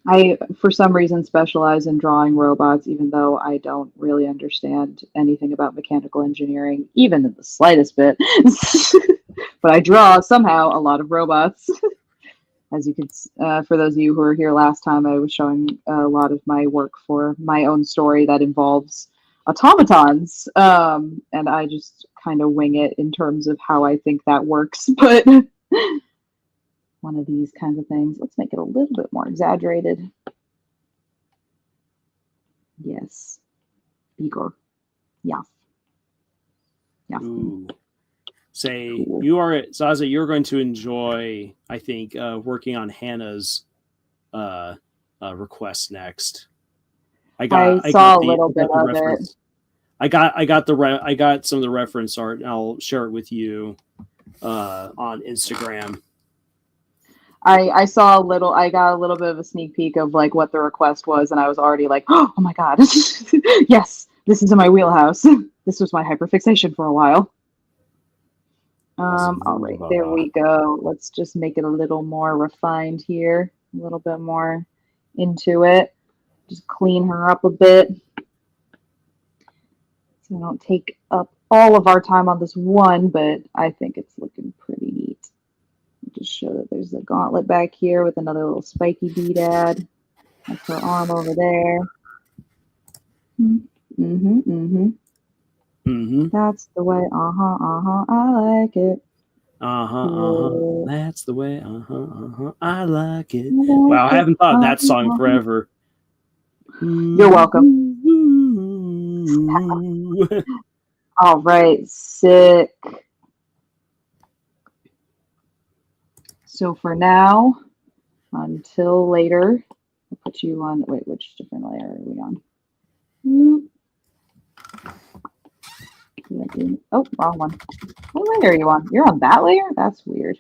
I, for some reason, specialize in drawing robots, even though I don't really understand anything about mechanical engineering, even in the slightest bit. But I draw somehow a lot of robots. As you can, for those of you who were here last time, I was showing a lot of my work for my own story that involves automatons, and I just kind of wing it in terms of how I think that works, but one of these kinds of things. Let's make it a little bit more exaggerated. Yes. Bigger. Yeah. Yeah. Ooh. Say Cool. you are Zaza. You're going to enjoy, I think, working on Hannah's request next. I got a little bit of reference. it. I got some of the reference art, and I'll share it with you on Instagram. I saw a little. I got a little bit of a sneak peek of like what the request was, and I was already like, oh my god, yes, this is in my wheelhouse. This was my hyperfixation for a while. All right, there we go. Let's just make it a little more refined here, a little bit more into it. Just clean her up a bit. So I don't take up all of our time on this one, but I think it's looking pretty neat. Just show that there's a gauntlet back here with another little spiky bead. That's her arm over there. That's the way. I like it. That's the way. I like it. Wow, I haven't thought of that song forever. You're welcome. All right, sick. So for now, until later, I'll put you on. Wait, which different layer are we on? Oh, wrong one. What layer are you on? You're on that layer? That's weird.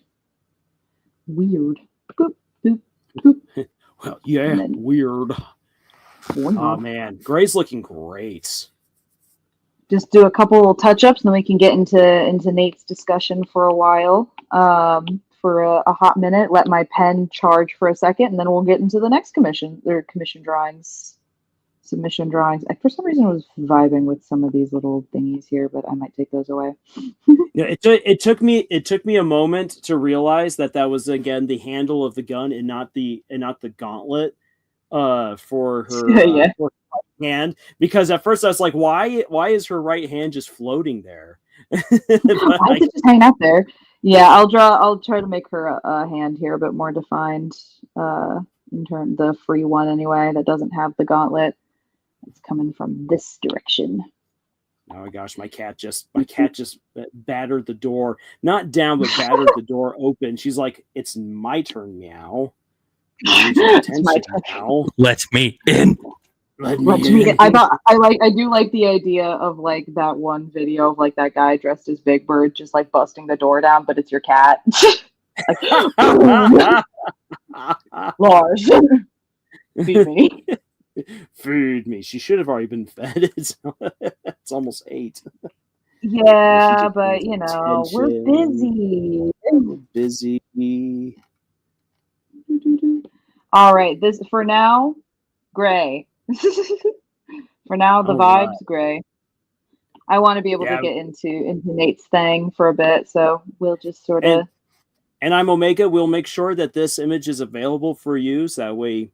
Weird. Boop, boop, boop. Well, yeah, weird. Oh man, Gray's looking great. Just do a couple touch-ups, and then we can get into Nate's discussion for a while. For a hot minute, let my pen charge for a second, and then we'll get into the next commission drawings. Submission drawings. For some reason, I was vibing with some of these little thingies here, but I might take those away. Yeah, it took me a moment to realize that was again the handle of the gun and not the gauntlet for her, yeah. For her right hand, because at first I was like, why is her right hand just floating there? Why is it just hanging out there? Yeah, I'll try to make her a hand here a bit more defined. In terms the free one anyway that doesn't have the gauntlet. It's coming from this direction. Oh my gosh, my cat just battered the door. Not down, but battered the door open. She's like, it's my turn, meow. It's my turn now. Let me in. Let me in. I do like the idea of like that one video of like that guy dressed as Big Bird just like busting the door down, but it's your cat. Like, Lars, feed me. Feed me. She should have already been fed. It's almost 8. Yeah, but you know, we're busy. All right, this for now, Gray. For now, the vibes, Gray. I want to be able to get into Nate's thing for a bit, so we'll just sort of. And I'm Omega. We'll make sure that this image is available for you, so that way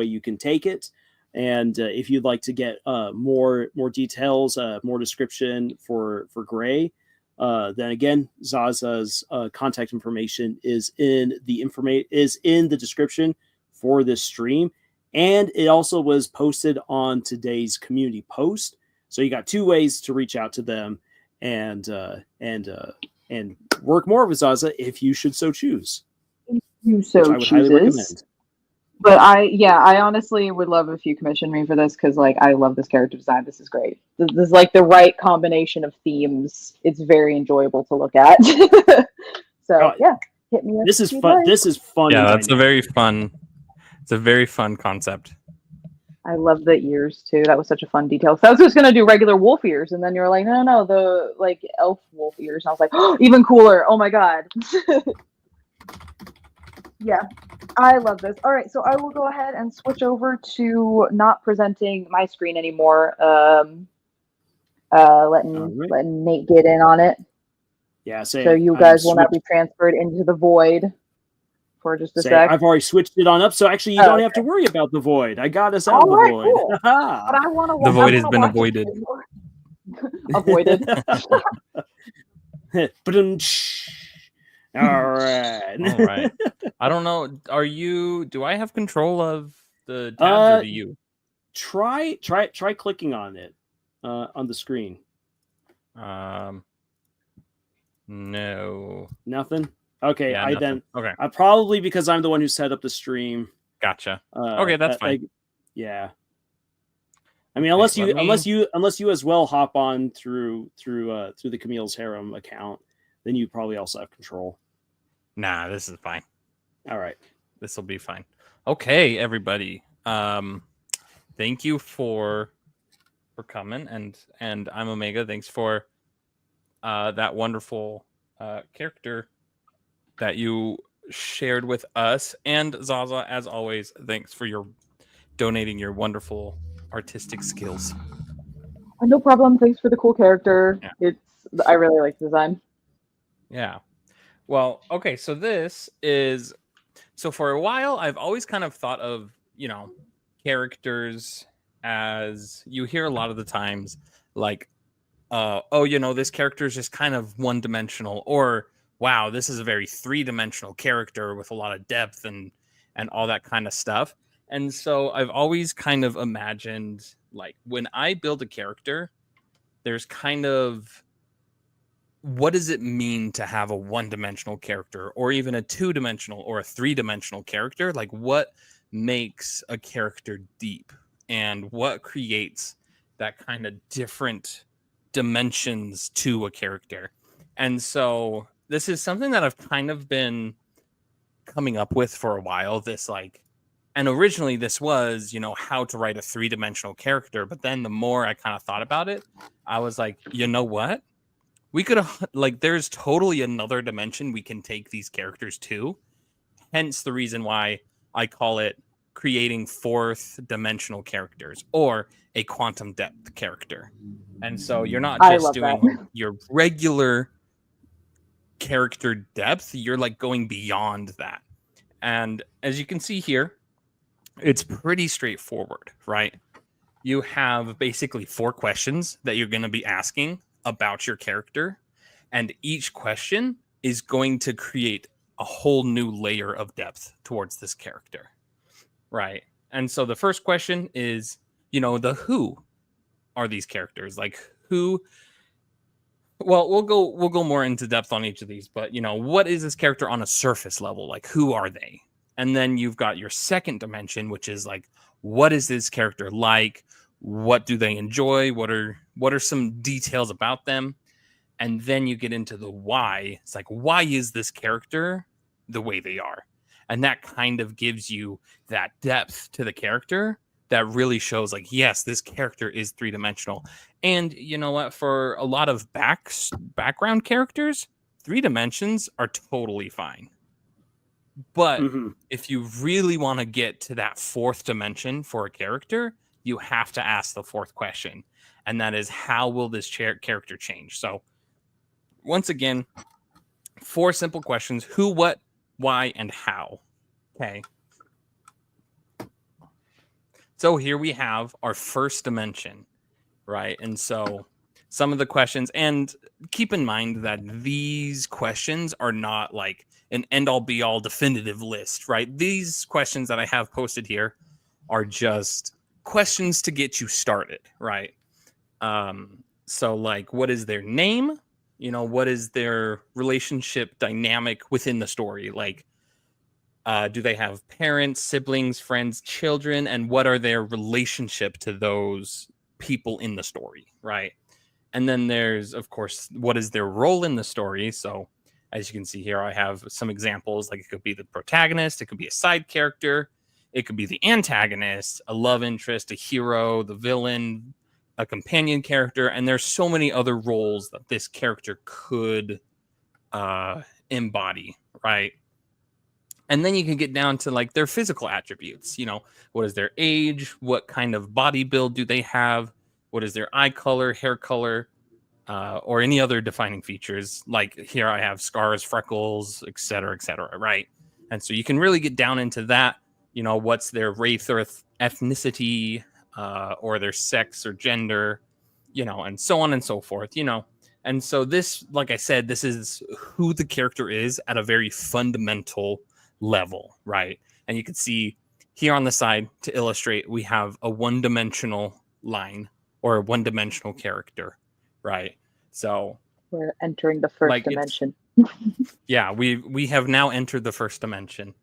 you can take it. And if you'd like to get more details, more description for Gray, then again, Zaza's contact information is in the description for this stream, and it also was posted on today's community post. So you got 2 ways to reach out to them and work more with Zaza if you should so choose. You so I would highly recommend. But I honestly would love if you commissioned me for this because like I love this character design. This is great. This is like the right combination of themes. It's very enjoyable to look at. So yeah, hit me up. This is fun. Like. This is fun. Yeah, that's a very fun. It's a very fun concept. I love the ears too. That was such a fun detail. So I was just gonna do regular wolf ears, and then you're like, no, the like elf wolf ears. And I was like, oh, even cooler. Oh my god. Yeah, I love this. All right, so I will go ahead and switch over to not presenting my screen anymore. Letting Nate get in on it. Yeah, so you guys will now be transferred into the void for just a sec. I've already switched it on up, so actually you don't have to worry about the void. I got us out of the void. Cool. But I want to. The void has been avoided. Avoided. All right. All right. I don't know. Do I have control of the tabs or do you? Try clicking on it on the screen. No. Nothing. Okay, Yeah, I nothing. Okay. I probably because I'm the one who set up the stream. Gotcha. Okay, that's fine. Yeah. I mean, Okay, unless you as well hop on through the Camille's Harem account, then you probably also have control. Nah, this is fine. All right. This will be fine. Okay, everybody. Thank you for coming, and I'm Omega. Thanks for that wonderful character that you shared with us. And Zaza, as always, thanks for your donating your wonderful artistic skills. No problem. Thanks for the cool character. Yeah. I really like the design. Yeah. Well, okay, so for a while I've always kind of thought of, characters as you hear a lot of the times like this character is just kind of one-dimensional, or wow, this is a very three-dimensional character with a lot of depth and all that kind of stuff. And so I've always kind of imagined, like, when I build a character, there's kind of, what does it mean to have a one-dimensional character, or even a two-dimensional or a three-dimensional character? Like, what makes a character deep, and what creates that kind of different dimensions to a character? And so this is something that I've kind of been coming up with for a while, and originally this was, how to write a three-dimensional character. But then the more I kind of thought about it, I was like, you know what? We could there's totally another dimension we can take these characters to. Hence the reason why I call it creating fourth dimensional characters, or a quantum depth character. And so you're not just doing your regular character depth, you're like going beyond that. And as you can see here, it's pretty straightforward, right? You have basically 4 questions that you're going to be asking about your character, and each question is going to create a whole new layer of depth towards this character, right? And so the first question is, the who are these characters? Like, who? Well, we'll go more into depth on each of these, but what is this character on a surface level? Like, who are they? And then you've got your second dimension, which is like, what is this character like? What do they enjoy? What are some details about them? And then you get into the why. It's like, why is this character the way they are? And that kind of gives you that depth to the character that really shows, like, yes, this character is three-dimensional. And you know what? For a lot of background characters, 3 dimensions are totally fine. But if you really want to get to that 4th dimension for a character, you have to ask the 4th question. And that is, how will this character change? So once again, 4 simple questions: who, what, why, and how. Okay. So here we have our first dimension, right? And so some of the questions, and keep in mind that these questions are not like an end-all be-all definitive list, right? These questions that I have posted here are just questions to get you started, right? So like, what is their name? What is their relationship dynamic within the story? Like, do they have parents, siblings, friends, children? And what are their relationship to those people in the story, right? And then there's, of course, what is their role in the story? So as you can see here, I have some examples. Like, it could be the protagonist, it could be a side character, it could be the antagonist, a love interest, a hero, the villain, a companion character. And there's so many other roles that this character could embody, right? And then you can get down to like their physical attributes. What is their age? What kind of body build do they have? What is their eye color, hair color, or any other defining features? Like here I have scars, freckles, et cetera, right? And so you can really get down into that. What's their race or ethnicity, or their sex or gender, and so on and so forth. And so this, like I said, this is who the character is at a very fundamental level, right? And you can see here on the side to illustrate, we have a one-dimensional line or a one-dimensional character, right? So we're entering the first like dimension. Yeah, we have now entered the first dimension.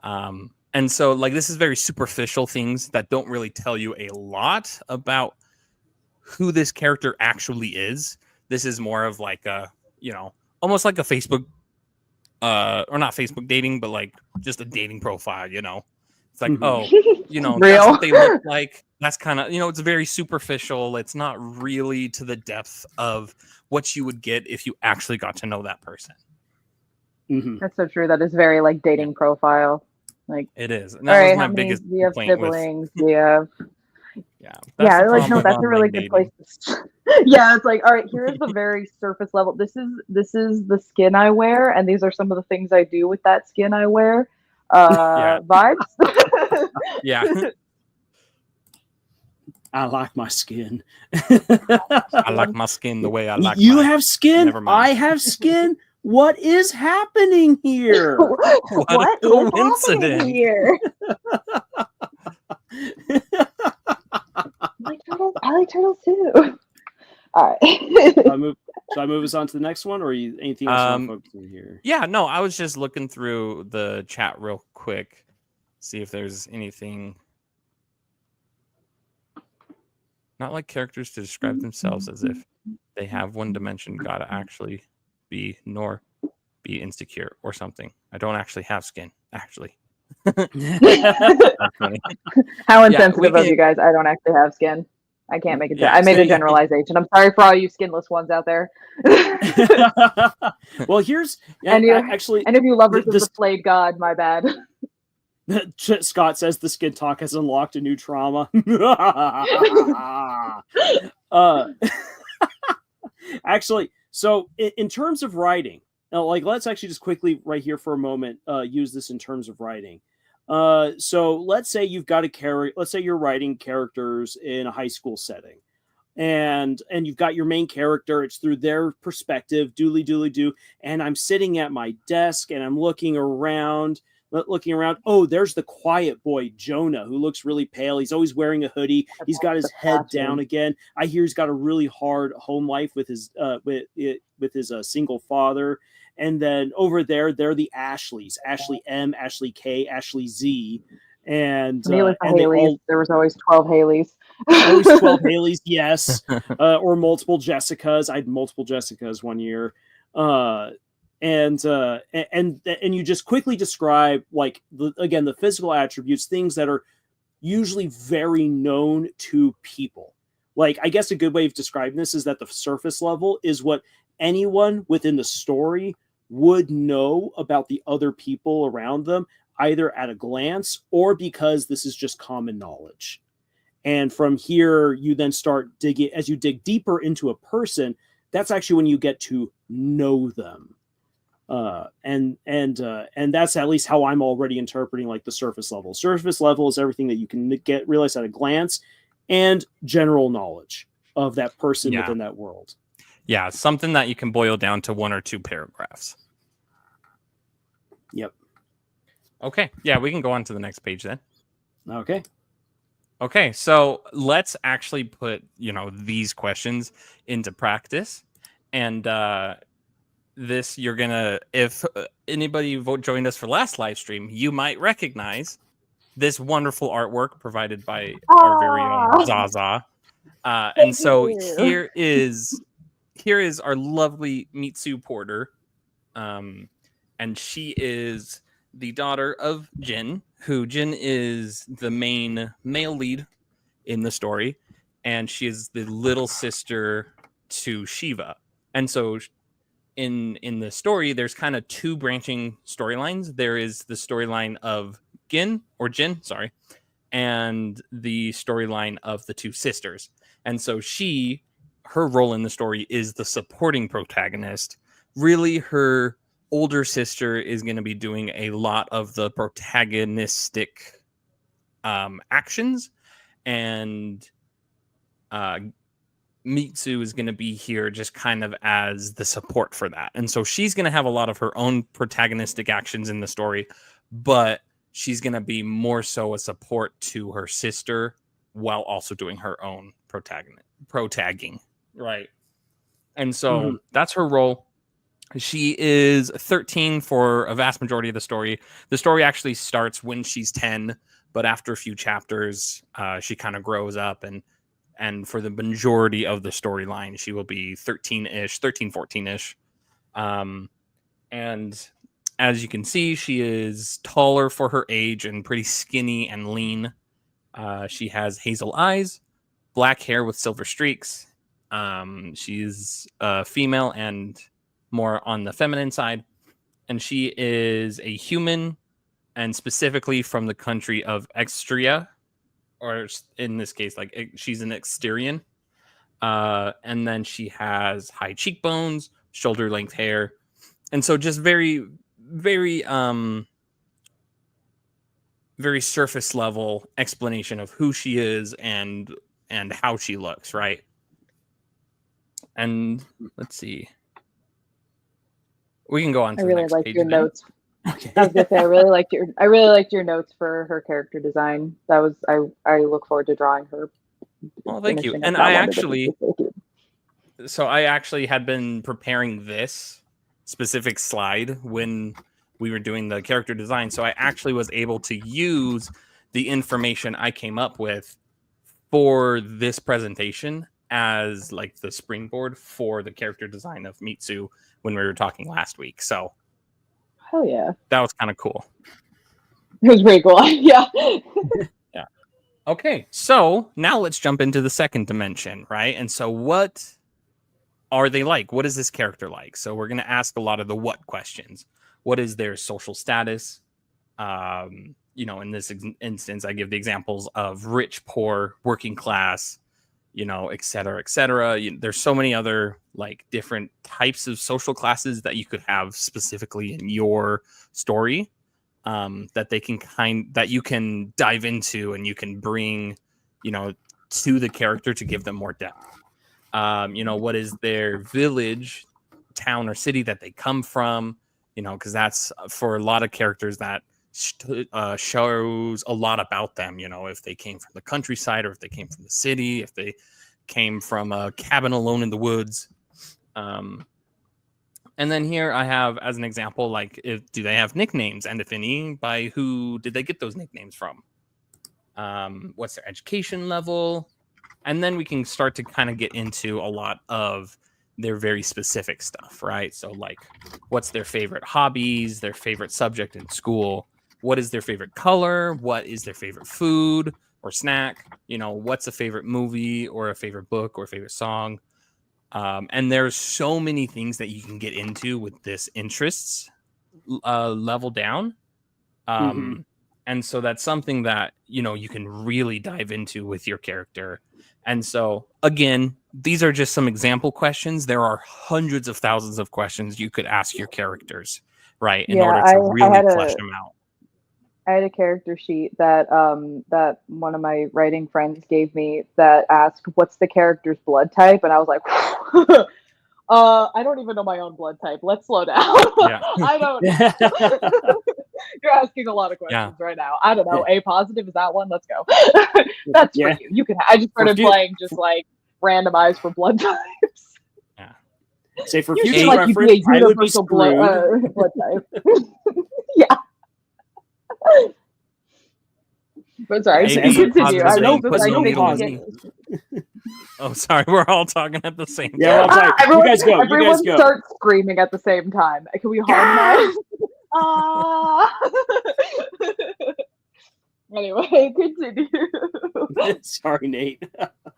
And so like this is very superficial things that don't really tell you a lot about who this character actually is. This is more of like a, almost like a Facebook or not Facebook dating, but like just a dating profile, It's like, oh, that's Real. what they look like. That's kind of, it's very superficial. It's not really to the depth of what you would get if you actually got to know that person. Mm-hmm. That's so true. That is very like dating profile. Like it is. And all that right, was my how many biggest do you have complaint siblings? Do you have yeah, yeah, the like no, problem that's with a really online good place to yeah, it's like, all right, here's the very surface level. This is the skin I wear, and these are some of the things I do with that skin I wear. Yeah. Vibes. Yeah. I like my skin. I like my skin the way I like You mine. have skin. Never mind. I have skin. What is happening here? What a What's coincidence. happening here? I like turtles too. All right. Should I move us on to the next one, or anything else you want to focus on here? Yeah, no, I was just looking through the chat real quick, see if there's anything. Not like characters to describe themselves as if they have one dimension, gotta actually be nor be insecure or something. I don't actually have skin, actually. That's funny. How insensitive of you guys. I don't actually have skin. I can't make it. Yeah, I made a generalization. I'm sorry for all you skinless ones out there. Well, here's actually, and if you lovers of the played god, my bad. Scott says the skin talk has unlocked a new trauma. Actually, so in terms of writing, like let's actually just quickly right here for a moment use this in terms of writing. So let's say you've got a character. Let's say you're writing characters in a high school setting, and you've got your main character. It's through their perspective, doodly, and I'm sitting at my desk and I'm looking around. Oh, there's the quiet boy Jonah, who looks really pale. He's always wearing a hoodie. He's got his head down again. I hear he's got a really hard home life with his single father. And then over there, they're the Ashleys: Ashley M, Ashley K, Ashley Z, and there was always 12 Haleys. Always 12 Haleys, yes, or multiple Jessicas. I had multiple Jessicas one year. And you just quickly describe like the physical attributes, things that are usually very known to people. Like, I guess a good way of describing this is that the surface level is what anyone within the story would know about the other people around them, either at a glance or because this is just common knowledge. And from here, you then start digging. As you dig deeper into a person, that's actually when you get to know them. And that's at least how I'm already interpreting like the surface level. Surface level is everything that you can realize at a glance and general knowledge of that person within that world. Yeah, something that you can boil down to one or two paragraphs. Yep. Okay. Yeah, we can go on to the next page then. Okay, so let's actually put, these questions into practice. And this, you're going to, if anybody joined us for last live stream, you might recognize this wonderful artwork provided by our very own Zaza. And so here is our lovely Mitsu Porter. And she is the daughter of Jin, who Jin is the main male lead in the story. And she is the little sister to Shiva. And so in the story, there's kind of two branching storylines. There is the storyline of Jin, and the storyline of the two sisters. And so her role in the story is the supporting protagonist. Really, her older sister is going to be doing a lot of the protagonistic actions and Mitsu is going to be here just kind of as the support for that. And so she's going to have a lot of her own protagonistic actions in the story, but she's going to be more so a support to her sister while also doing her own protagging. Right. And so that's her role. She is 13 for a vast majority of the story. The story actually starts when she's 10, but after a few chapters, she kind of grows up, and for the majority of the storyline, she will be 13-ish, 13, 14-ish. And as you can see, she is taller for her age and pretty skinny and lean. She has hazel eyes, black hair with silver streaks. She's female and more on the feminine side. And she is a human, and specifically from the country of Extria, or in this case, like she's an Exterian. And then she has high cheekbones, shoulder length hair. And so just very, very, very surface level explanation of who she is and how she looks, right? And let's see. We can go on to the next page. Your notes. Okay. I was gonna say I really liked your notes for her character design. That was I look forward to drawing her. Well, thank you. And I actually had been preparing this specific slide when we were doing the character design. So I actually was able to use the information I came up with for this presentation as like the springboard for the character design of Mitsu when we were talking last week. So hell yeah, that was kind of cool. It was pretty cool. Yeah. Yeah. Okay, so now let's jump into the second dimension, right? And so what are they like? What is this character like? So we're going to ask a lot of the what questions. What is their social status? In this instance, I give the examples of rich, poor, working class, et cetera, et cetera. There's so many other like different types of social classes that you could have specifically in your story, that you can dive into and you can bring, to the character to give them more depth. What is their village, town, or city that they come from? Because that's for a lot of characters that shows a lot about them. If they came from the countryside or if they came from the city, if they came from a cabin alone in the woods. And then here I have as an example, like, do they have nicknames? And if any, by who did they get those nicknames from? What's their education level? And then we can start to kind of get into a lot of their very specific stuff, right? So like, what's their favorite hobbies, their favorite subject in school? What is their favorite color? What is their favorite food or snack? What's a favorite movie or a favorite book or a favorite song? And there's so many things that you can get into with this interests level down. And so that's something that, you can really dive into with your character. And so, again, these are just some example questions. There are hundreds of thousands of questions you could ask your characters, right? In order to really flesh them out. I had a character sheet that that one of my writing friends gave me that asked, "What's the character's blood type?" And I was like, "I don't even know my own blood type. Let's slow down." Yeah. I don't. You're asking a lot of questions right now. I don't know. A positive, is that one? Let's go. That's for you. You can. I just started playing just like randomized for blood types. Yeah. Say for future reference, I would be screwed. Blood type. Yeah. But sorry, continue. I know. Oh, sorry. We're all talking at the same time. Yeah, everyone, you guys go. Everyone starts screaming at the same time. Can we harmonize? Anyway, continue. Sorry, Nate.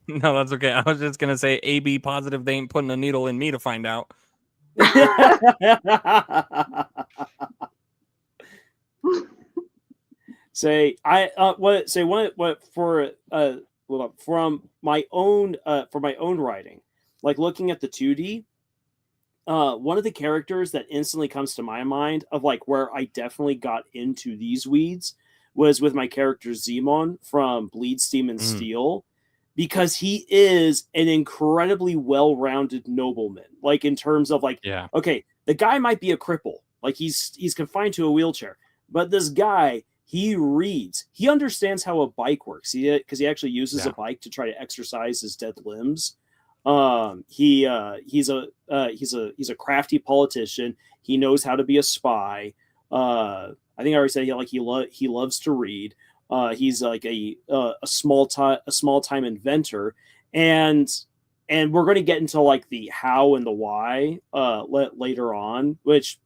No, that's okay. I was just gonna say AB positive. They ain't putting a needle in me to find out. From my own writing, like looking at the 2D, one of the characters that instantly comes to my mind of like where I definitely got into these weeds was with my character Zemon from Bleed, Steam, and Steel. because he is an incredibly well-rounded nobleman. Like in terms of like, Yeah. okay, the guy might be a cripple, like he's confined to a wheelchair, but this guy, he reads, he understands how a bike works. Because he actually uses a bike to try to exercise his dead limbs. He's a crafty politician. He knows how to be a spy. I think I already said he loves to read. He's like a small time inventor, and we're going to get into like the how and the why later on, which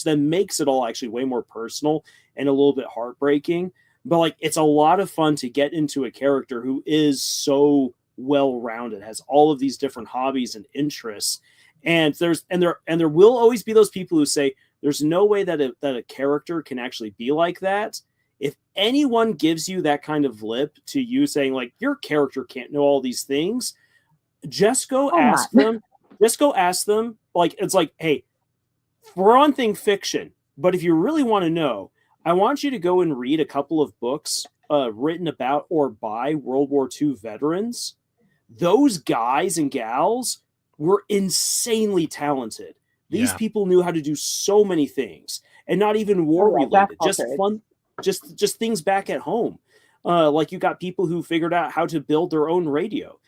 then makes it all actually way more personal and a little bit heartbreaking. But like, it's a lot of fun to get into a character who is so well-rounded, has all of these different hobbies and interests, and there will always be those people who say there's no way that a character can actually be like that. If anyone gives you that kind of lip to you saying like your character can't know all these things, just go ask them. Just go ask them. Like, it's like, hey, we're on thing fiction, but if you really want to know, I want you to go and read a couple of books written about or by World War II veterans. Those guys and gals were insanely talented. These people knew how to do so many things, and not even war related, just fun, just things back at home. Like, you got people who figured out how to build their own radio,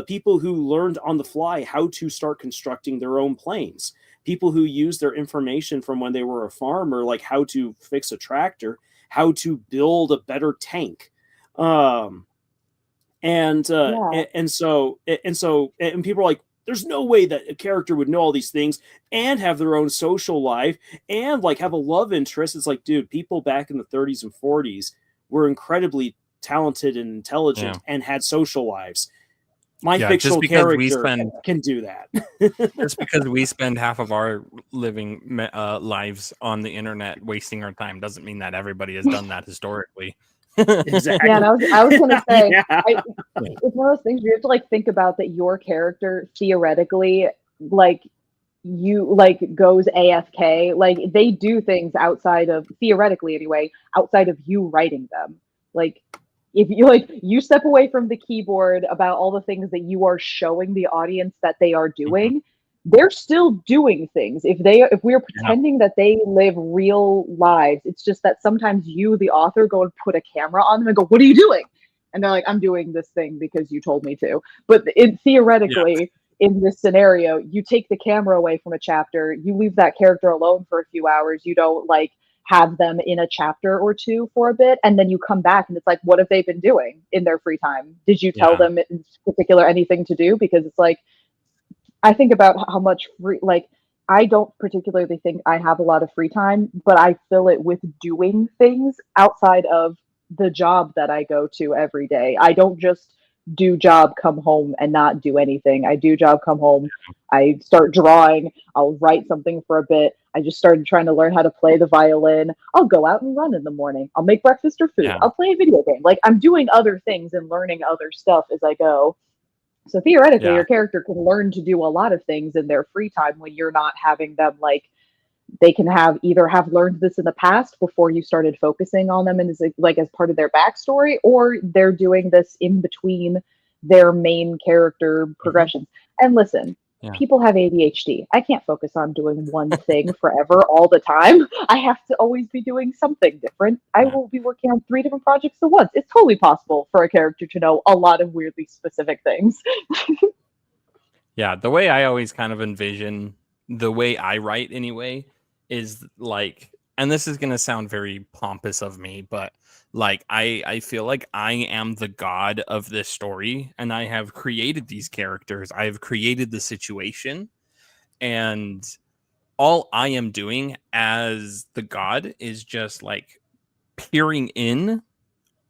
people who learned on the fly how to start constructing their own planes, people who used their information from when they were a farmer, like how to fix a tractor, how to build a better tank. And so people are like, there's no way that a character would know all these things and have their own social life and like have a love interest. It's like, dude, people back in the 30s and 40s were incredibly talented and intelligent and had social lives. My fictional character can do that. Just because we spend half of our living lives on the internet wasting our time doesn't mean that everybody has done that historically. Exactly. Yeah, and I was gonna say, it's one of those things where you have to like think about that your character theoretically, like, you like goes AFK, like they do things outside of, theoretically anyway, outside of you writing them. Like, if you you step away from the keyboard about all the things that you are showing the audience that they are doing, they're still doing things. If we're pretending that they live real lives, it's just that sometimes you, the author, go and put a camera on them and go, "What are you doing?" And they're like, "I'm doing this thing because you told me to." But theoretically, in this scenario, you take the camera away from a chapter, you leave that character alone for a few hours, you don't like have them in a chapter or two for a bit, and then you come back and it's like, what have they been doing in their free time? Did you tell them in particular anything to do? Because it's like, I think about how much I don't particularly think I have a lot of free time, but I fill it with doing things outside of the job that I go to every day. I don't just do job, come home, and not do anything. I do job, come home, I start drawing, I'll write something for a bit. I just started trying to learn how to play the violin. I'll go out and run in the morning. I'll make breakfast or food. I'll play a video game. Like, I'm doing other things and learning other stuff as I go. So theoretically, your character can learn to do a lot of things in their free time when you're not having them, like, they can either have learned this in the past before you started focusing on them and as part of their backstory, or they're doing this in between their main character progressions. And listen, people have ADHD. I can't focus on doing one thing forever all the time. I have to always be doing something different. I will be working on 3 different projects at once. It's totally possible for a character to know a lot of weirdly specific things. Yeah, the way I always kind of envision the way I write anyway is like, and this is going to sound very pompous of me, but like, I feel like I am the god of this story and I have created these characters. I have created the situation, and all I am doing as the god is just like peering in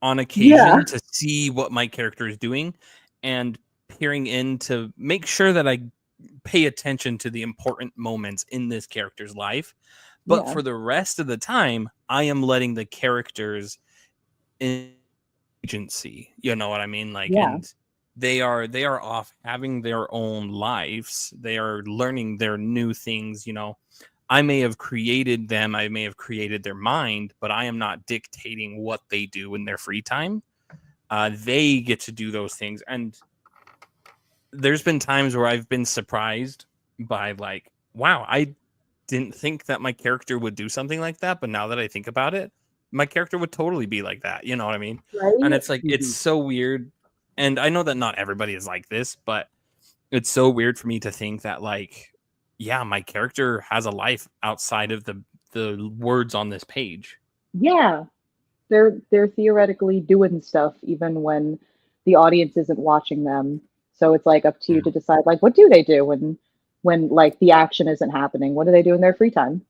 on occasion to see what my character is doing and peering in to make sure that I pay attention to the important moments in this character's life. But for the rest of the time, I am letting the characters in agency. You know what I mean? Like, and they are off having their own lives. They are learning their new things. You know, I may have created them. I may have created their mind, but I am not dictating what they do in their free time. they get to do those things. And there's been times where I've been surprised by like, wow, I didn't think that my character would do something like that, but now that I think about it, my character would totally be like that. You know what I mean? Right? And it's like, it's so weird. And I know that not everybody is like this, but it's so weird for me to think that like, yeah, my character has a life outside of the words on this page. Yeah. They're theoretically doing stuff even when the audience isn't watching them. So it's like up to you to decide like what do they do when like the action isn't happening? What do they do in their free time?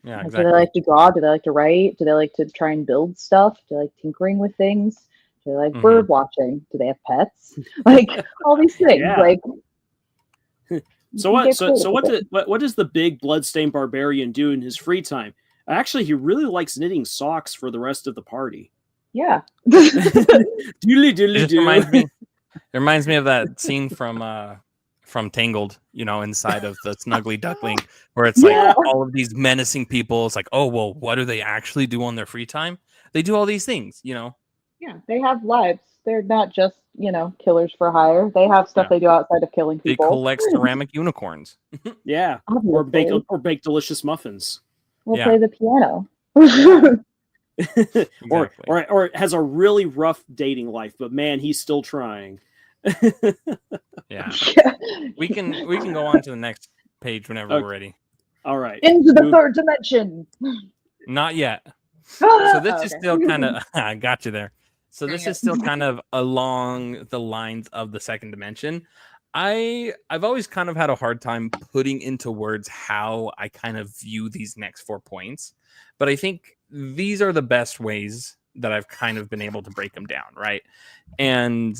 Yeah, Do exactly. they like to draw? Do they like to write? Do they like to try and build stuff? Do they like tinkering with things? Do they like bird watching? Do they have pets? Like all these things. Yeah. Like So what does the big bloodstained barbarian do in his free time? Actually, he really likes knitting socks for the rest of the party. Yeah. Doodly doodly It doo. reminds me of that scene from Tangled, you know, inside of the Snuggly Duckling, where it's like all of these menacing people. It's like, oh well, what do they actually do on their free time? They do all these things, you know. Yeah, they have lives. They're not just, you know, killers for hire. They have stuff they do outside of killing They people. collect ceramic unicorns. Yeah, or bake delicious muffins. We'll play the piano. Exactly. or has a really rough dating life, but man, he's still trying. Yeah. We can go on to the next page whenever we're ready. All right. Into the third dimension. Not yet. So this is still kind of I got you there. So this is still kind of along the lines of the second dimension. I've always kind of had a hard time putting into words how I kind of view these next 4 points, but I think these are the best ways that I've kind of been able to break them down, right? And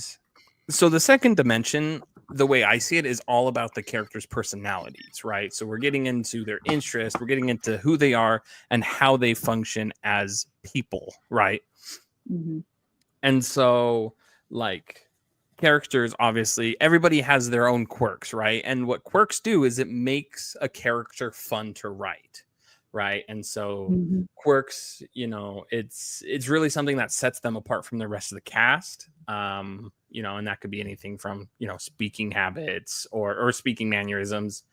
so the second dimension, the way I see it, is all about the characters' personalities, right? So we're getting into their interests, we're getting into who they are and how they function as people, right? Mm-hmm. And so, like, characters, obviously, everybody has their own quirks, right? And what quirks do is it makes a character fun to write, right? And so quirks, you know, it's really something that sets them apart from the rest of the cast. You know, and that could be anything from, you know, speaking habits or speaking mannerisms,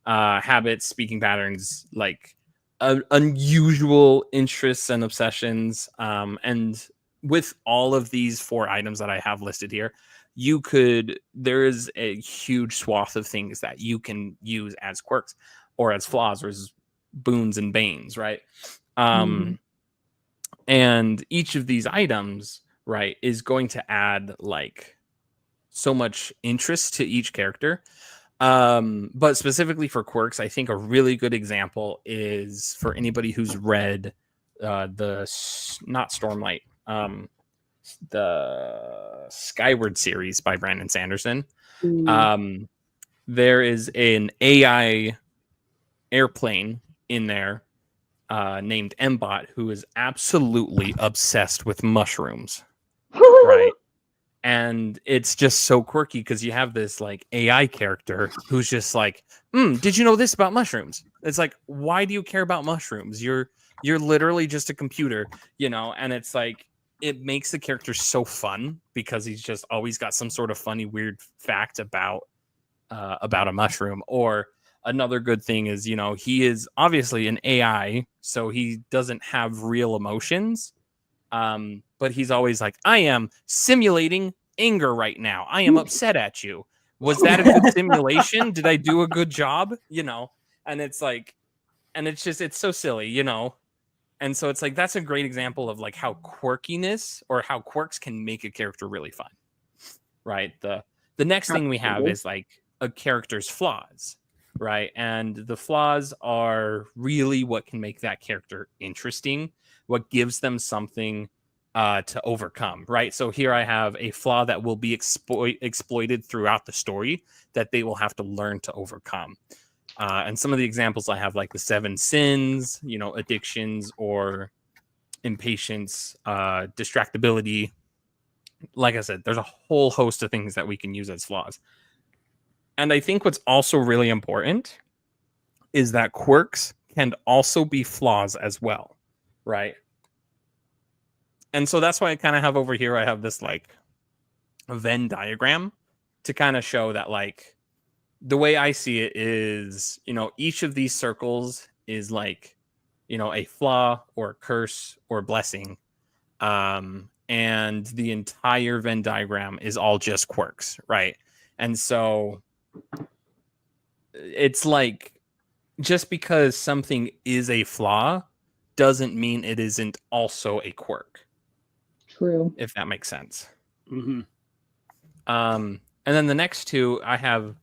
habits, speaking patterns, like unusual interests and obsessions. And with all of these 4 items that I have listed here, there is a huge swath of things that you can use as quirks or as flaws or as boons and banes, right? And each of these items, right, is going to add like so much interest to each character. But specifically for quirks, I think a really good example is for anybody who's read not Stormlight, the Skyward series by Brandon Sanderson. There is an AI airplane in there named Mbot who is absolutely obsessed with mushrooms, right? And it's just so quirky because you have this like AI character who's just like, did you know this about mushrooms? It's like, why do you care about mushrooms? You're literally just a computer, you know? And it's like, it makes the character so fun because he's just always got some sort of funny, weird fact about a mushroom. Or another good thing is, you know, he is obviously an AI, so he doesn't have real emotions. But he's always like, I am simulating anger right now. I am upset at you. Was that a good simulation? Did I do a good job? You know, and it's like, and it's so silly, you know? And so it's like, that's a great example of like how quirkiness or how quirks can make a character really fun, right? The next thing we have is like a character's flaws, right? And the flaws are really what can make that character interesting, what gives them something to overcome, right? So here I have a flaw that will be exploited throughout the story that they will have to learn to overcome. And some of the examples I have, like the 7 sins, you know, addictions or impatience, distractibility. Like I said, there's a whole host of things that we can use as flaws. And I think what's also really important is that quirks can also be flaws as well, right? And so that's why I kind of have over here, I have this like Venn diagram to kind of show that like the way I see it is, each of these circles is like, a flaw or a curse or a blessing. And the entire Venn diagram is all just quirks, right? And so it's like, just because something is a flaw doesn't mean it isn't also a quirk. True. If that makes sense. Mm-hmm. And then the next two, I have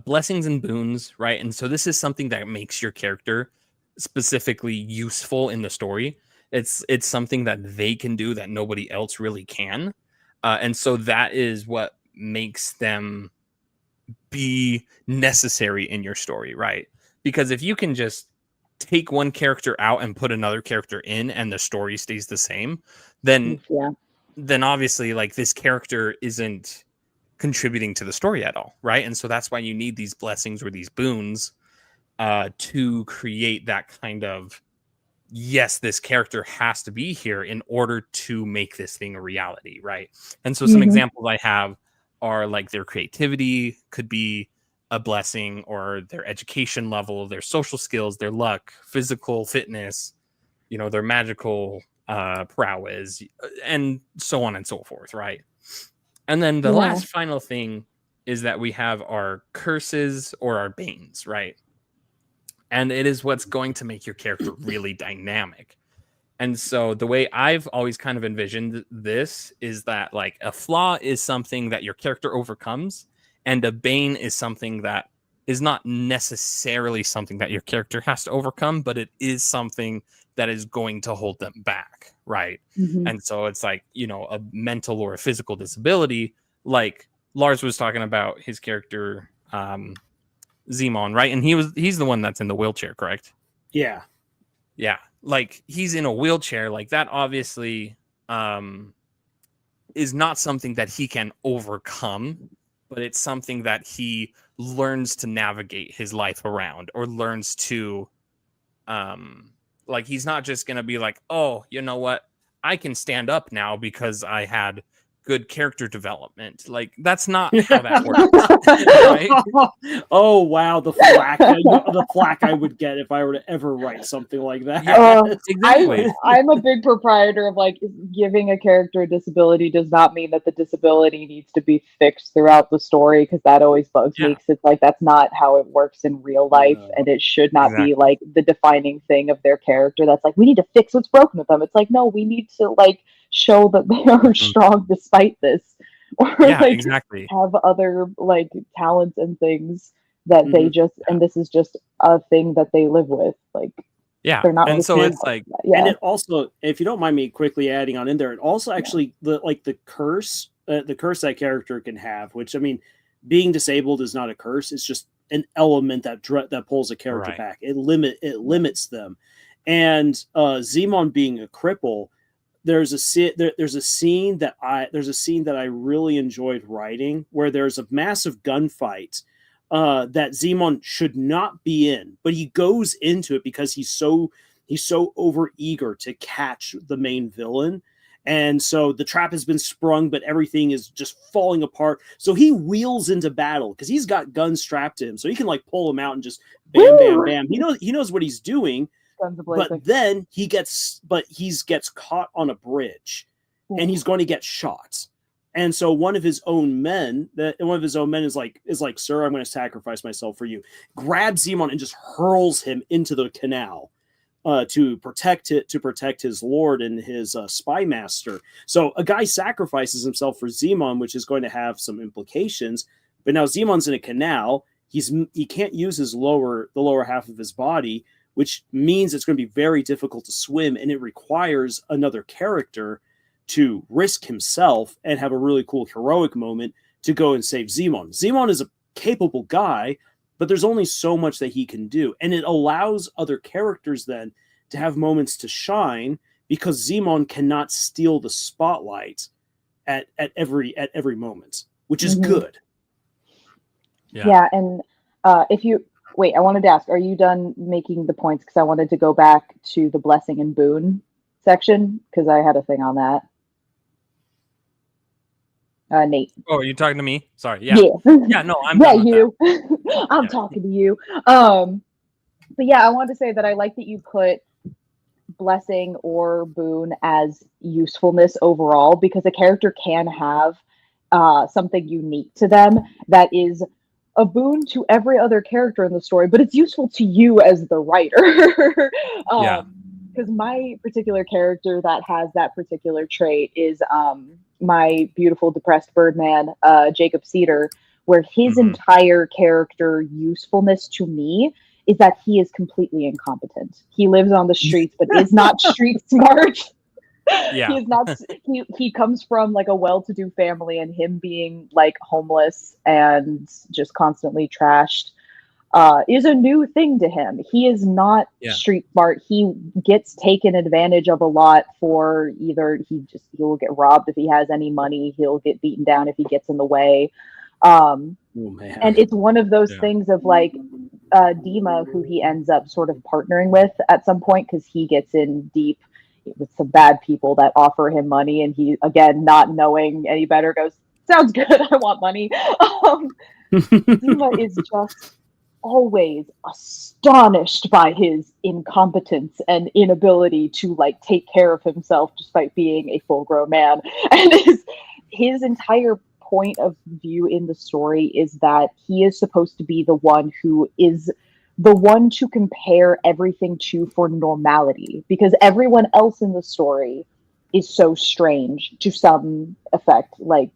blessings and boons, right? And so this is something that makes your character specifically useful in the story. It's something that they can do that nobody else really can. And so that is what makes them be necessary in your story, right? Because if you can just take one character out and put another character in and the story stays the same, then obviously like this character isn't contributing to the story at all, right? And so that's why you need these blessings or these boons to create that kind of, yes, this character has to be here in order to make this thing a reality, right? And so some examples I have are like their creativity could be a blessing, or their education level, their social skills, their luck, physical fitness, their magical prowess, and so on and so forth, right? And then the last final thing is that we have our curses or our banes, right? And it is what's going to make your character really dynamic. And so the way I've always kind of envisioned this is that like a flaw is something that your character overcomes, and a bane is something that is not necessarily something that your character has to overcome, but it is something that is going to hold them back, right? And so it's like, a mental or a physical disability, like Lars was talking about his character, Zemon, right? And he's the one that's in the wheelchair, correct? Yeah. Yeah. Like he's in a wheelchair, like that obviously is not something that he can overcome, but it's something that he learns to navigate his life around, or learns to like he's not just going to be like, oh, you know what? I can stand up now because I had good character development. Like that's not how that works. Right? Oh wow, the flack I would get if I were to ever write something like that. Exactly. I'm a big proprietor of like giving a character a disability does not mean that the disability needs to be fixed throughout the story, because that always bugs me, because it's like that's not how it works in real life, and it should not be like the defining thing of their character. That's like, we need to fix what's broken with them. It's like, no, we need to like show that they are strong despite this, or like have other like talents and things that they just and this is just a thing that they live with, like they're not. And so it's like and it also, if you don't mind me quickly adding on in there, it also actually the curse that character can have, which I mean, being disabled is not a curse, it's just an element that pulls a character back. It limits them. And Zemon being a cripple, there's a scene that I really enjoyed writing, where there's a massive gunfight that Zemon should not be in, but he goes into it because he's so over eager to catch the main villain. And so the trap has been sprung, but everything is just falling apart. So he wheels into battle because he's got guns strapped to him, so he can like pull him out and just bam, bam, bam. He knows what he's doing. But then he gets caught on a bridge, and he's going to get shot. And so one of his own men is like, sir, I'm going to sacrifice myself for you. Grabs Zemon and just hurls him into the canal to protect his lord and his spy master. So a guy sacrifices himself for Zemon, which is going to have some implications. But now Zemon's in a canal. He can't use the lower half of his body, which means it's going to be very difficult to swim, and it requires another character to risk himself and have a really cool heroic moment to go and save Zemon. Zemon is a capable guy, but there's only so much that he can do, and it allows other characters then to have moments to shine, because Zemon cannot steal the spotlight at every moment, which is good. Yeah, and if you Wait, I wanted to ask, are you done making the points? Because I wanted to go back to the blessing and boon section because I had a thing on that. Nate. Oh, are you talking to me? Sorry. Yeah. Yeah. Yeah. No, I'm Yeah, done with you. that. I'm Yeah. talking to you. But yeah, I wanted to say that I like that you put blessing or boon as usefulness overall, because a character can have something unique to them that is a boon to every other character in the story, but it's useful to you as the writer. Yeah. Because my particular character that has that particular trait is my beautiful depressed birdman, Jacob Cedar, where his entire character usefulness to me is that he is completely incompetent. He lives on the streets, but is not street smart. Yeah. He is not. He comes from like a well-to-do family, and him being like homeless and just constantly trashed is a new thing to him. He is not street smart. He gets taken advantage of a lot for either he'll get robbed if he has any money. He'll get beaten down if he gets in the way. And it's one of those things of like Dima, who he ends up sort of partnering with at some point because he gets in deep with some bad people that offer him money, and he, again, not knowing any better, goes, sounds good, I want money. Dima is just always astonished by his incompetence and inability to like take care of himself despite being a full-grown man. And his entire point of view in the story is that he is supposed to be the one who is the one to compare everything to for normality, because everyone else in the story is so strange to some effect, like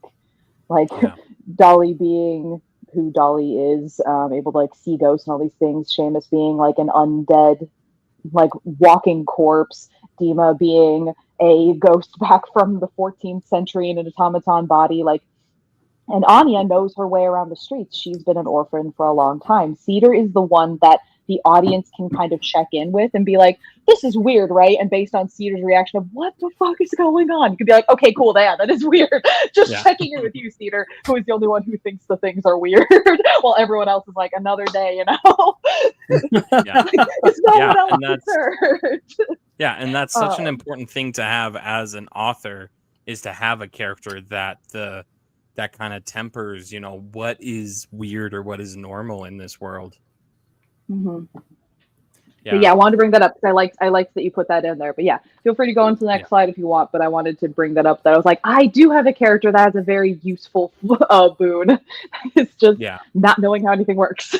Dolly being who Dolly is, able to like see ghosts and all these things, Seamus being like an undead, like walking corpse, Dima being a ghost back from the 14th century in an automaton body, like. And Anya knows her way around the streets. She's been an orphan for a long time. Cedar is the one that the audience can kind of check in with and be like, this is weird, right? And based on Cedar's reaction of, what the fuck is going on? You could be like, okay, cool, that is weird. Just checking in with you, Cedar, who is the only one who thinks the things are weird, while everyone else is like, another day, you know? It's no one else's concern. Yeah, and that's such an important thing to have as an author, is to have a character that kind of tempers, what is weird or what is normal in this world. Mm-hmm. Yeah, I wanted to bring that up because I liked that you put that in there. But yeah, feel free to go on to the next slide if you want. But I wanted to bring that up. That I was like, I do have a character that has a very useful boon. It's just not knowing how anything works.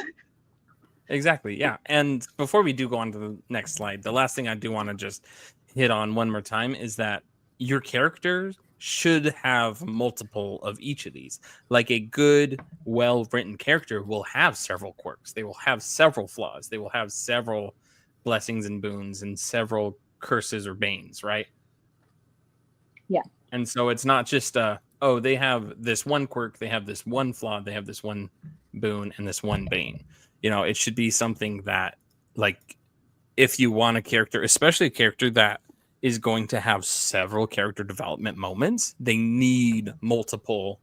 Exactly. Yeah. And before we do go on to the next slide, the last thing I do want to just hit on one more time is that your characters should have multiple of each of these. Like a good, well-written character will have several quirks. They will have several flaws. They will have several blessings and boons and several curses or banes, right? Yeah. And so it's not just they have this one quirk, they have this one flaw, they have this one boon and this one bane. It should be something that, like, if you want a character, especially a character that is going to have several character development moments, they need multiple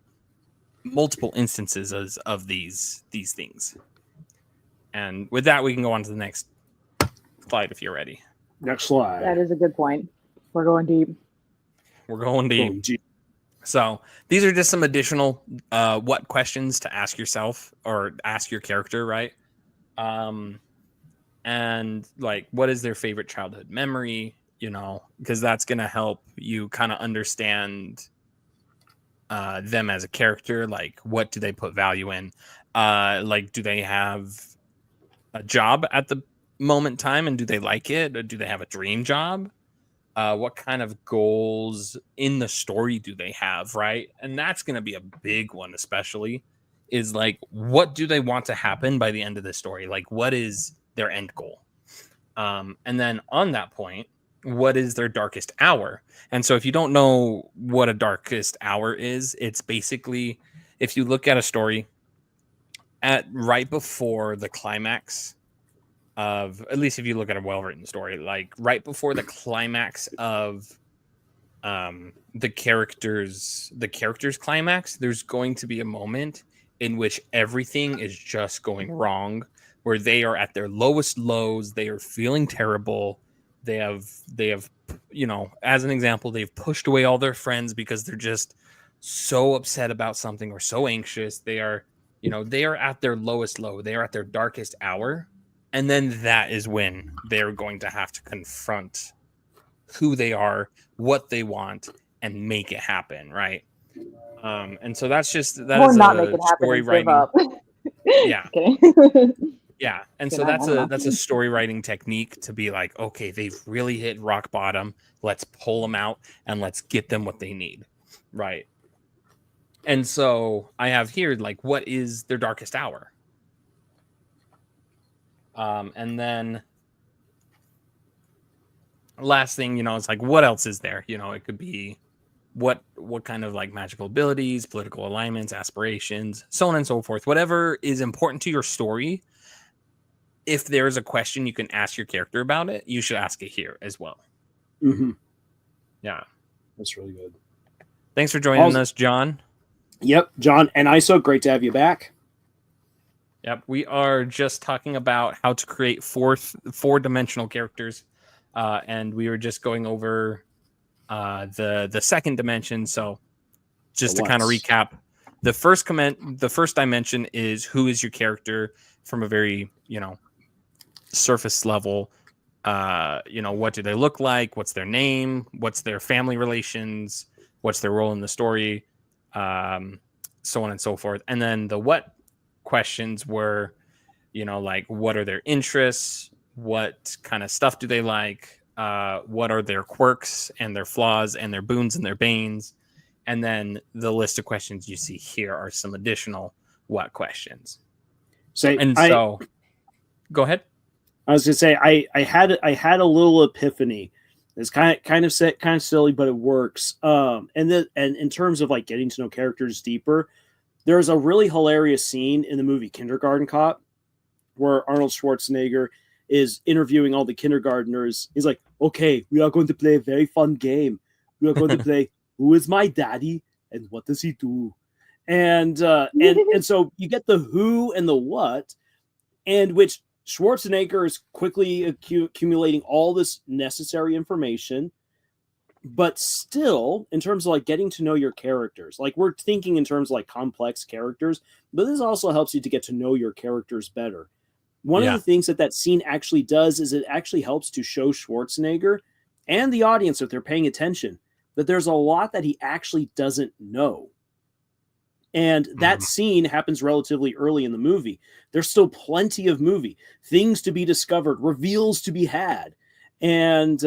instances of these things. And with that, we can go on to the next slide if you're ready. Next slide. That is a good point. We're going deep. We're going deep. So these are just some additional what questions to ask yourself or ask your character, right? And like, what is their favorite childhood memory? Because that's going to help you kind of understand them as a character. Like, what do they put value in? Like, do they have a job at the moment in time, and do they like it? Or do they have a dream job? What kind of goals in the story do they have, right? And that's going to be a big one, especially, is like, what do they want to happen by the end of the story? Like, what is their end goal? And then on that point, what is their darkest hour? And so if you don't know what a darkest hour is, it's basically, if you look at a story at right before the climax of, at least if you look at a well-written story, like right before the climax of the characters climax, there's going to be a moment in which everything is just going wrong, where they are at their lowest lows, they are feeling terrible, They have, as an example, they've pushed away all their friends because they're just so upset about something or so anxious. They are, they are at their lowest low. They are at their darkest hour. And then that is when they're going to have to confront who they are, what they want, and make it happen, right? And so that or is not make a it happen story and give writing. up. Yeah. Just kidding. Yeah. And Good so night, I don't know. that's a story writing technique to be like, okay, they've really hit rock bottom. Let's pull them out and let's get them what they need. Right. And so I have here, like, what is their darkest hour? And then last thing, it's like, what else is there? It could be what kind of like magical abilities, political alignments, aspirations, so on and so forth. Whatever is important to your story. If there's a question you can ask your character about it, you should ask it here as well. Mm-hmm. Yeah. That's really good. Thanks for joining us, John. Yep, John and ISO, great to have you back. Yep, we are just talking about how to create four-dimensional characters, and we were just going over the second dimension. So, just to kind of recap, the first dimension is who is your character from a very surface level. What do they look like? What's their name? What's their family relations? What's their role in the story? So on and so forth. And then the what questions were, like, what are their interests? What kind of stuff do they like? What are their quirks and their flaws and their boons and their banes? And then the list of questions you see here are some additional what questions. So go ahead. I was gonna say I had a little epiphany. It's kind of silly, but it works. And in terms of like getting to know characters deeper, there's a really hilarious scene in the movie Kindergarten Cop where Arnold Schwarzenegger is interviewing all the kindergartners. He's like, "Okay, we are going to play a very fun game. We are going to play Who is my daddy and what does he do?" And so you get the who and the what, and which Schwarzenegger is quickly accumulating all this necessary information, but still, in terms of like getting to know your characters, like we're thinking in terms of like complex characters, but this also helps you to get to know your characters better. One of the things that scene actually does is it actually helps to show Schwarzenegger and the audience, if they're paying attention, that there's a lot that he actually doesn't know. And that scene happens relatively early in the movie. There's still plenty of movie, things to be discovered, reveals to be had, and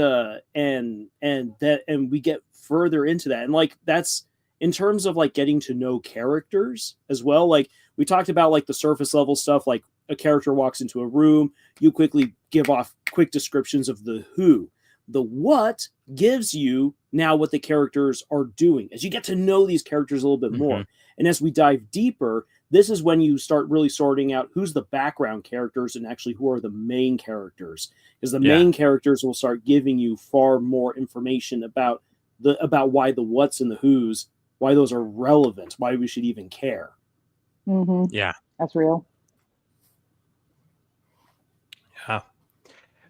we get further into that. And like that's in terms of like getting to know characters as well. Like we talked about like the surface level stuff, like a character walks into a room, you quickly give off quick descriptions of the who. The what gives you now what the characters are doing as you get to know these characters a little bit more. And as we dive deeper, this is when you start really sorting out who's the background characters and actually who are the main characters. Because the main characters will start giving you far more information about why the what's and the who's, why those are relevant, why we should even care. Mm-hmm. Yeah. That's real.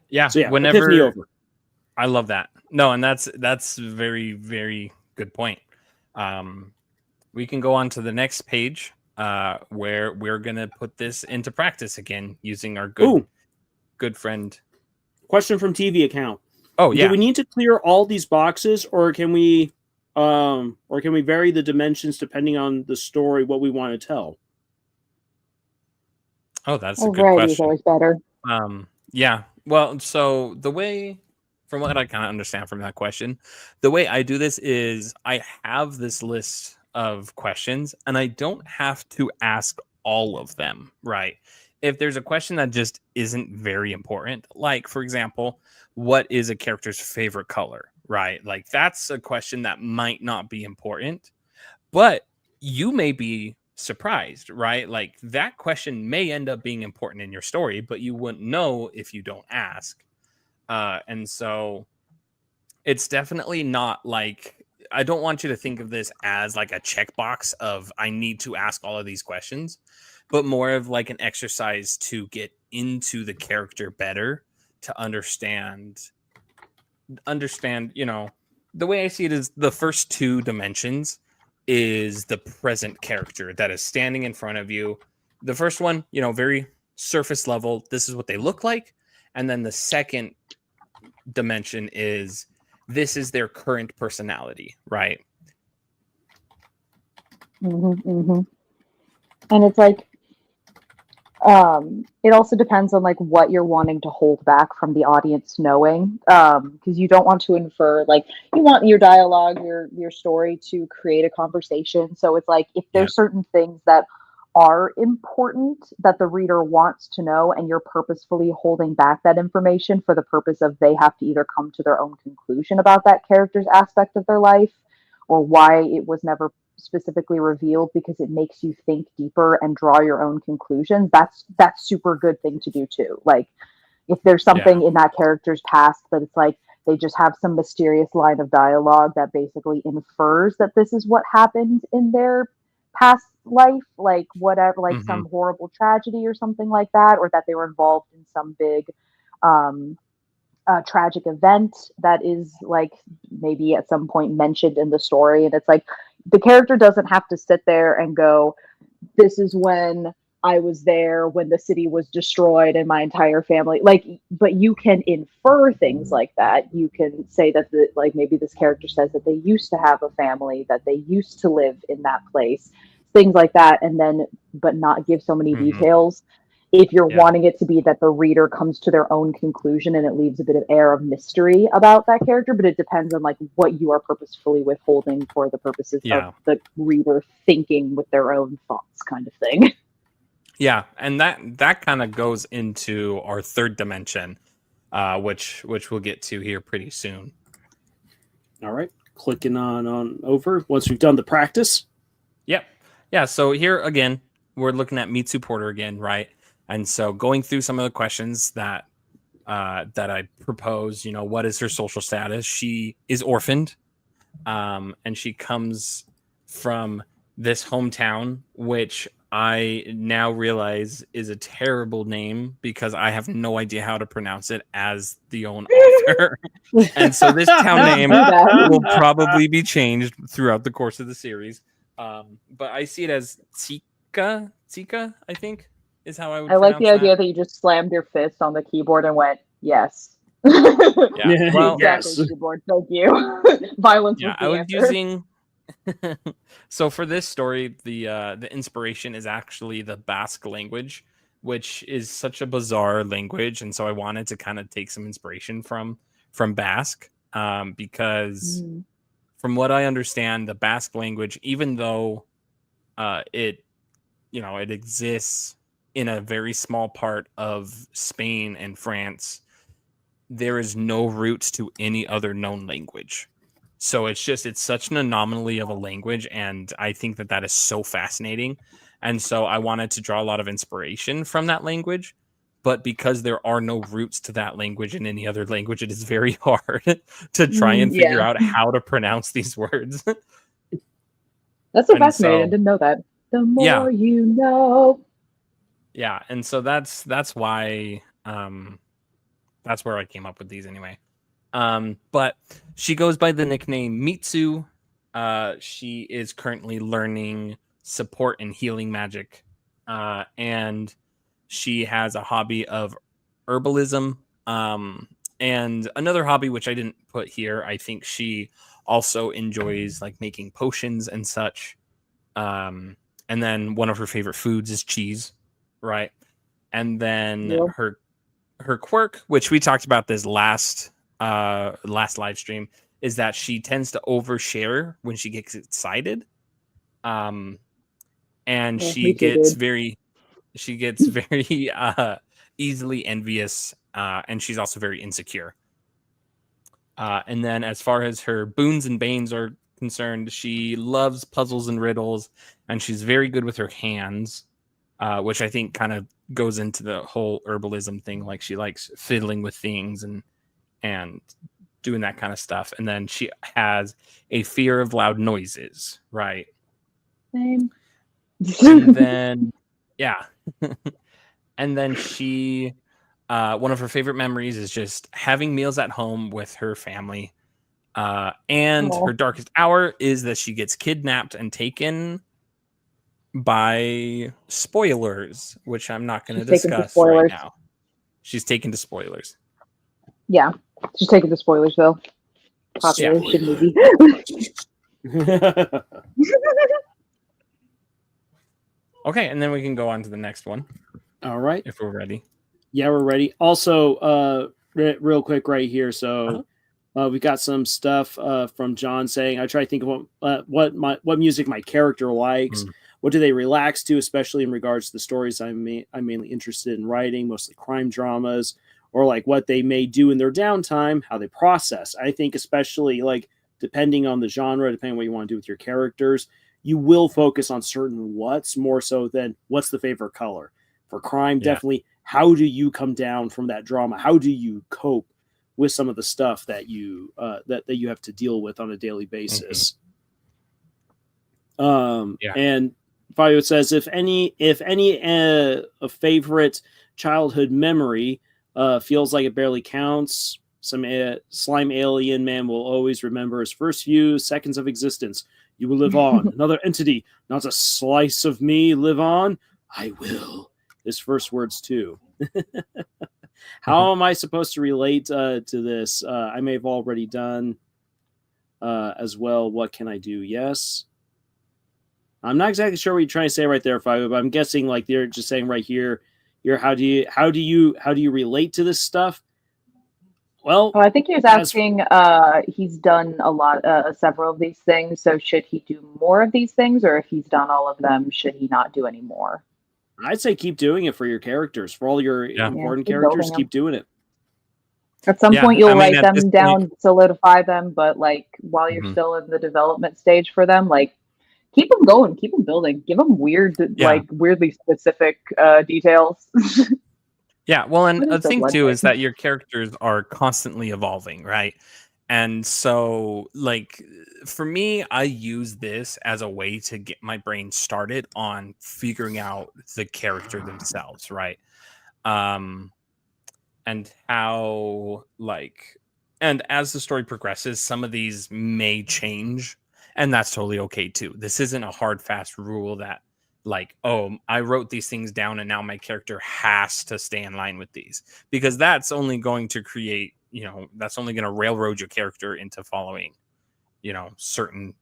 Yeah. So whenever epiphany over. I love that. No, and that's very, very good point. We can go on to the next page where we're going to put this into practice again using our good friend. Question from TV account. Oh, yeah. Do we need to clear all these boxes or can we vary the dimensions depending on the story, what we want to tell? Oh, that's a good question. Is always better. Yeah. Well, so the way, from what I kind of understand from that question, the way I do this is I have this list of questions and I don't have to ask all of them, right? If there's a question that just isn't very important, like, for example, what is a character's favorite color, right? Like, that's a question that might not be important, but you may be surprised, right? Like, that question may end up being important in your story, but you wouldn't know if you don't ask. And so it's definitely not like, I don't want you to think of this as like a checkbox of I need to ask all of these questions, but more of like an exercise to get into the character better, to understand understand, the way I see it is the first 2 dimensions is the present character that is standing in front of you. The first one, very surface level. This is what they look like. And then the second dimension is this is their current personality, right? And it's like, it also depends on like what you're wanting to hold back from the audience knowing, because you don't want to infer, like, you want your dialogue, your story to create a conversation. So it's like, if there's certain things that are important that the reader wants to know, and you're purposefully holding back that information for the purpose of they have to either come to their own conclusion about that character's aspect of their life, or why it was never specifically revealed, because it makes you think deeper and draw your own conclusions, that's super good thing to do too. Like, if there's something in that character's past that it's like they just have some mysterious line of dialogue that basically infers that this is what happened in their past life, like whatever, like some horrible tragedy or something like that, or that they were involved in some big tragic event that is like maybe at some point mentioned in the story, and it's like the character doesn't have to sit there and go, this is when I was there when the city was destroyed and my entire family, like, but you can infer things like that. You can say that like maybe this character says that they used to have a family, that they used to live in that place, things like that, and then but not give so many details. If you're wanting it to be that the reader comes to their own conclusion, and it leaves a bit of air of mystery about that character, but it depends on like what you are purposefully withholding for the purposes of the reader thinking with their own thoughts, kind of thing. Yeah, and that kind of goes into our third dimension, which we'll get to here pretty soon. All right, clicking on over once we've done the practice. Yep. Yeah, so here again, we're looking at Mitsu Porter again, right? And so going through some of the questions that I propose, what is her social status? She is orphaned, and she comes from this hometown, which I now realize is a terrible name because I have no idea how to pronounce it as the own author. And so this town name will probably be changed throughout the course of the series. But I see it as Tsika, I think, is how I would pronounce like the idea that. that you just slammed your fist on the keyboard and went, yes. Yeah, well, exactly, yes. Keyboard, thank you. Violence was the I was answer. using... So for this story, the inspiration is actually the Basque language, which is such a bizarre language, and so I wanted to kind of take some inspiration from Basque, because from what I understand, the Basque language, even though it exists in a very small part of Spain and France, there is no roots to any other known language. So it's such an anomaly of a language, and I think that is so fascinating. And so I wanted to draw a lot of inspiration from that language, but because there are no roots to that language in any other language, it is very hard to try and figure out how to pronounce these words. That's so fascinating. I didn't know that. The more you know. Yeah, and so that's why that's where I came up with these anyway. But she goes by the nickname Mitsu. She is currently learning support and healing magic, and she has a hobby of herbalism, and another hobby which I didn't put here. I think she also enjoys like making potions and such. And then one of her favorite foods is cheese, right? And then her quirk, which we talked about this last live stream, is that she tends to overshare when she gets excited, and she gets very easily envious, and she's also very insecure. And then as far as her boons and banes are concerned, she loves puzzles and riddles, and she's very good with her hands, which I think kind of goes into the whole herbalism thing. Like, she likes fiddling with things and doing that kind of stuff. And then she has a fear of loud noises, right? Same. And then and then she one of her favorite memories is just having meals at home with her family. And her darkest hour is that she gets kidnapped and taken by spoilers, which I'm not going to discuss right now. She's taken to spoilers. Yeah, she's taken to spoilers, though. Population movie. Okay, and then we can go on to the next one. All right. If we're ready. Yeah, we're ready. Also, real quick right here. So we got some stuff from John saying, I try to think of what music my character likes. What do they relax to, especially in regards to the stories I'm mainly interested in writing, mostly crime dramas, or like what they may do in their downtime, how they process. I think especially like depending on the genre, depending on what you want to do with your characters, you will focus on certain what's more so than what's the favorite color. For crime, definitely, how do you come down from that drama? How do you cope with some of the stuff that you that you have to deal with on a daily basis? And Fabio says, if any a favorite childhood memory feels like it barely counts, some slime alien man will always remember his first few seconds of existence. You will live on. Another entity, not a slice of me, live on. I will. His first words too. How am I supposed to relate to this? I may have already done as well. What can I do? Yes. I'm not exactly sure what you're trying to say right there, Fabio, but I'm guessing like they're just saying right here, how do you relate to this stuff? Well, I think he was asking. He's done a lot, several of these things. So should he do more of these things, or if he's done all of them, should he not do any more? I'd say keep doing it for your characters, for all your important characters. Keep doing it. At some point, you'll write them down, solidify them, but like while you're still in the development stage for them, like keep them going, keep them building, give them weirdly specific details. Yeah, well, and the thing too is that your characters are constantly evolving, right? And so, like, for me, I use this as a way to get my brain started on figuring out the character themselves, right? And how, like, and as the story progresses, some of these may change, and that's totally okay too. This isn't a hard, fast rule that, like, oh, I wrote these things down and now my character has to stay in line with these, because that's only going to create, that's only going to railroad your character into following, certain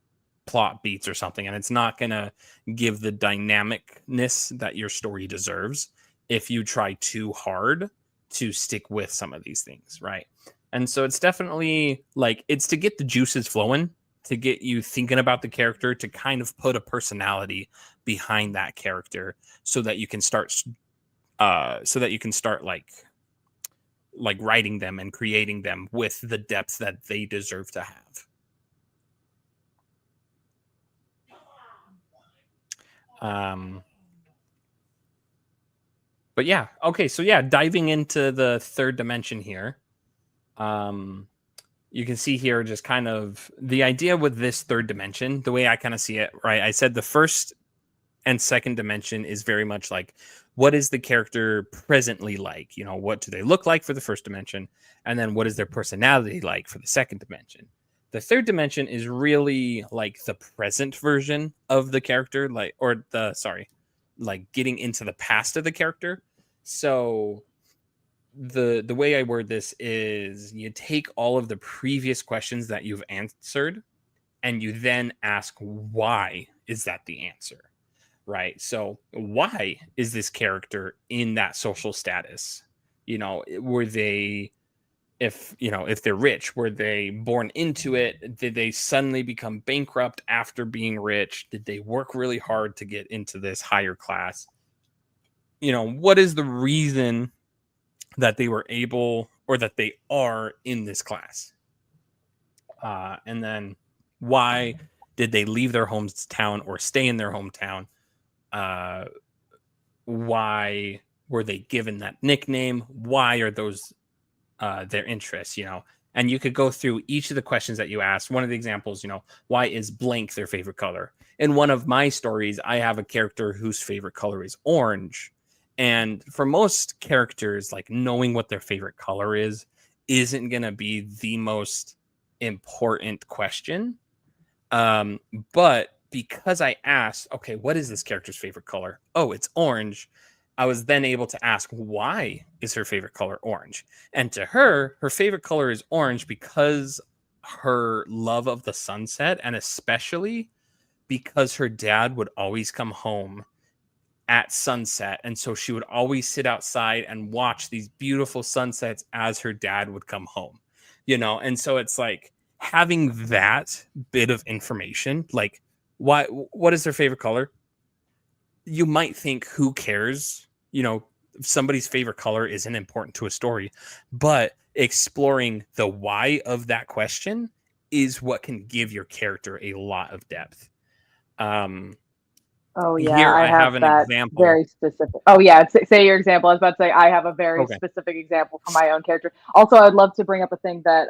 plot beats or something. And it's not going to give the dynamicness that your story deserves if you try too hard to stick with some of these things, right? And so it's definitely like, it's to get the juices flowing, to get you thinking about the character, to kind of put a personality behind that character so that you can start like writing them and creating them with the depth that they deserve to have. But yeah, okay, so yeah, diving into the third dimension here. You can see here just kind of the idea with this third dimension, the way I kind of see it, right? I said the first and second dimension is very much like, what is the character presently like? What do they look like for the first dimension? And then what is their personality like for the second dimension? The third dimension is really like the present version of the character, like getting into the past of the character. So the way I word this is you take all of the previous questions that you've answered and you then ask, why is that the answer? Right? So why is this character in that social status? Were they, if they're rich, were they born into it? Did they suddenly become bankrupt after being rich? Did they work really hard to get into this higher class? What is the reason that they were able, or that they are in this class? And then why did they leave their hometown or stay in their hometown? Why were they given that nickname? Why are those their interests? And you could go through each of the questions that you asked. One of the examples, why is blank their favorite color? In one of my stories, I have a character whose favorite color is orange. And for most characters, like knowing what their favorite color isn't going to be the most important question. But because I asked, okay, what is this character's favorite color? Oh, it's orange. I was then able to ask, why is her favorite color orange? And to her, her favorite color is orange because her love of the sunset, and especially because her dad would always come home at sunset. And so she would always sit outside and watch these beautiful sunsets as her dad would come home, And so it's like having that bit of information, like what is their favorite color? You might think, who cares? Somebody's favorite color isn't important to a story, but exploring the why of that question is what can give your character a lot of depth. Oh yeah, Here I have have an that example. very specific. Oh yeah, say your example. I was about to say I have a very Okay. specific example for my own character. Also, I'd love to bring up a thing that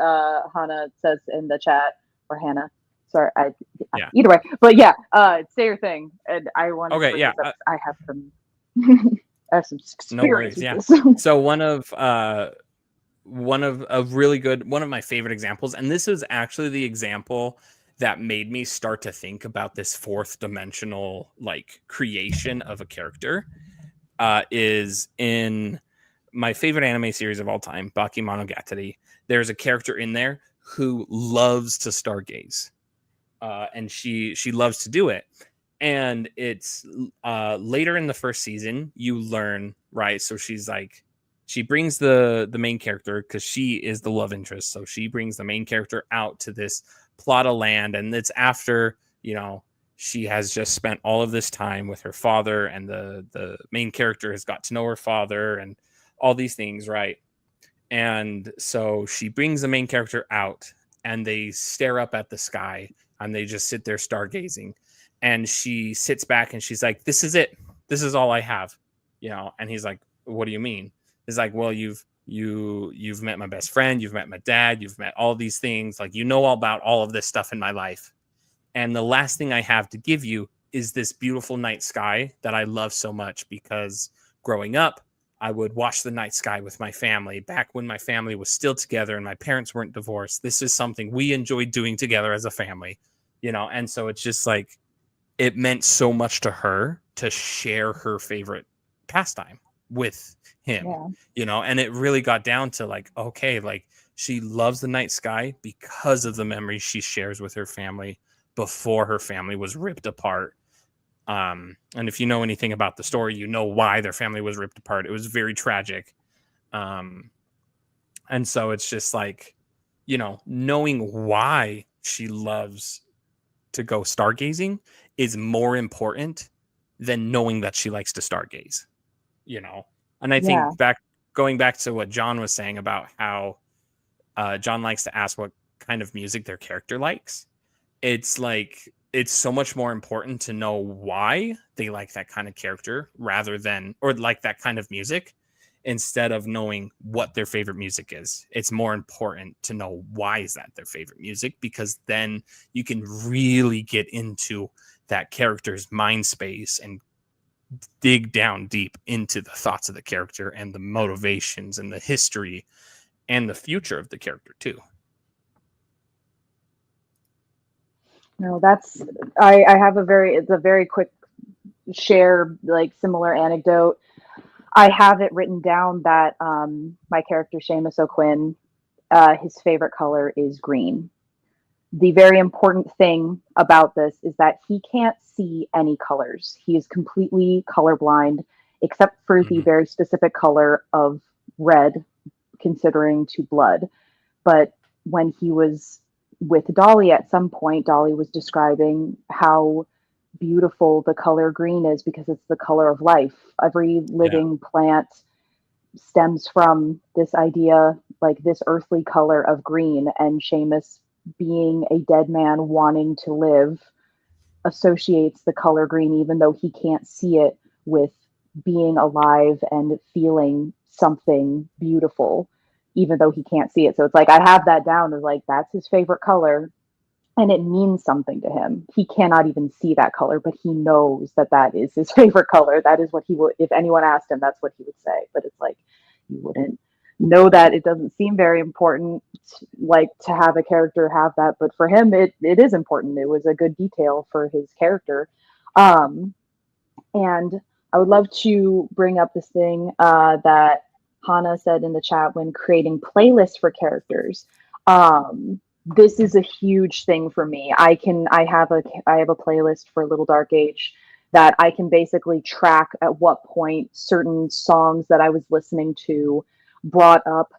Hannah says in the chat, or Hannah. Sorry, Yeah. Either way, but yeah, say your thing, and I want to. Okay, bring yeah. this up. I have some. I have some No worries. experience Yeah. with this. So one of a really good, one of my favorite examples, and this is actually the example that made me start to think about this fourth dimensional like creation of a character, is in my favorite anime series of all time, Bakemonogatari. There's a character in there who loves to stargaze, and she loves to do it. And it's later in the first season you learn, right? So she brings the main character, because she is the love interest, so she brings the main character out to this plot of land, and it's after she has just spent all of this time with her father, and the main character has got to know her father and all these things, right? And so she brings the main character out, and they stare up at the sky, and they just sit there stargazing. And she sits back and she's like, "This is it. This is all I have," And he's like, "What do you mean?" He's like, "Well, you've met my best friend, you've met my dad, you've met all these things, like all about all of this stuff in my life. And the last thing I have to give you is this beautiful night sky that I love so much, because growing up, I would watch the night sky with my family back when my family was still together and my parents weren't divorced. This is something we enjoyed doing together as a family, And so it's just like, it meant so much to her to share her favorite pastime with him, And it really got down to like, okay, like she loves the night sky because of the memories she shares with her family before her family was ripped apart. And if you know anything about the story, you know why their family was ripped apart. It was very tragic. And so it's just like, knowing why she loves to go stargazing is more important than knowing that she likes to stargaze, And I think going back to what John was saying about how John likes to ask what kind of music their character likes. It's like, it's so much more important to know why they like that kind of character or like that kind of music, instead of knowing what their favorite music is. It's more important to know why is that their favorite music, because then you can really get into that character's mind space and dig down deep into the thoughts of the character and the motivations and the history and the future of the character too. No, I have it's a very quick share, like similar anecdote. I have it written down that my character Seamus O'Quinn, his favorite color is green. The very important thing about this is that he can't see any colors. He is completely colorblind, except for the very specific color of red, considering to blood. But when he was with Dolly at some point, Dolly was describing how beautiful the color green is because it's the color of life. Every living plant stems from this idea, like this earthly color of green, and Seamus, being a dead man wanting to live, associates the color green, even though he can't see it, with being alive and feeling something beautiful, even though he can't see it. So it's like, I have that down as like, that's his favorite color. and it means something to him. He cannot even see that color, but he knows that that is his favorite color. That is what he would, if anyone asked him, that's what he would say. But it's like, you wouldn't know that. It doesn't seem very important, like, to have a character have that, but for him, it is important. It was a good detail for his character. And I would love to bring up this thing that Hannah said in the chat when creating playlists for characters. This is a huge thing for me. I have a playlist for Little Dark Age that I can basically track at what point certain songs that I was listening to brought up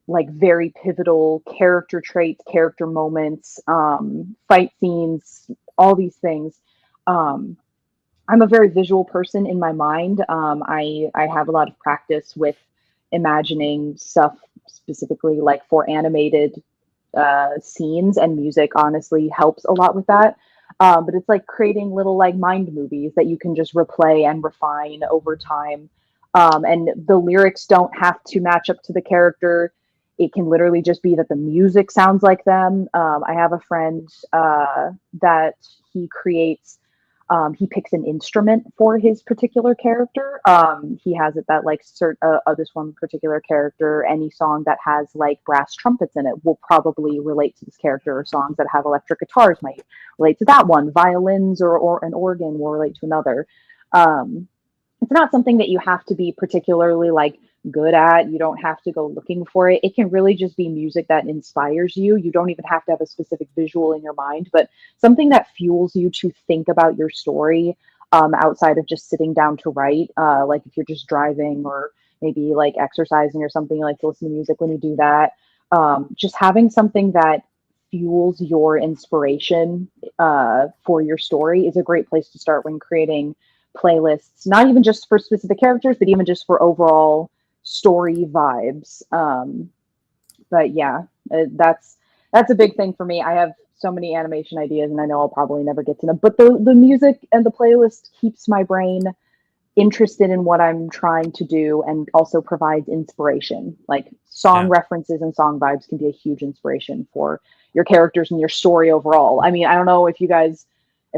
like very pivotal character traits, character moments, fight scenes, all these things. I'm a very visual person in my mind. I have a lot of practice with imagining stuff specifically like for animated scenes, and music honestly helps a lot with that. But it's like creating little like mind movies that you can just replay and refine over time. And the lyrics don't have to match up to the character. It can literally just be that the music sounds like them. I have a friend that he creates, he picks an instrument for his particular character. He has it that like this one particular character, any song that has like brass trumpets in it will probably relate to this character, or songs that have electric guitars might relate to that one. Violins or an organ will relate to another. It's not something that you have to be particularly like good at. You don't have to go looking for it. It can really just be music that inspires you. You don't even have to have a specific visual in your mind, but something that fuels you to think about your story outside of just sitting down to write. Like if you're just driving or maybe like exercising or something, you like to listen to music when you do that. Just having something that fuels your inspiration for your story is a great place to start when creating playlists, not even just for specific characters, but even just for overall story vibes. But yeah, that's a big thing for me. I have so many animation ideas, and I know I'll probably never get to them, but the music and the playlist keeps my brain interested in what I'm trying to do, and also provides inspiration. Like song references and song vibes can be a huge inspiration for your characters and your story overall. I mean, I don't know if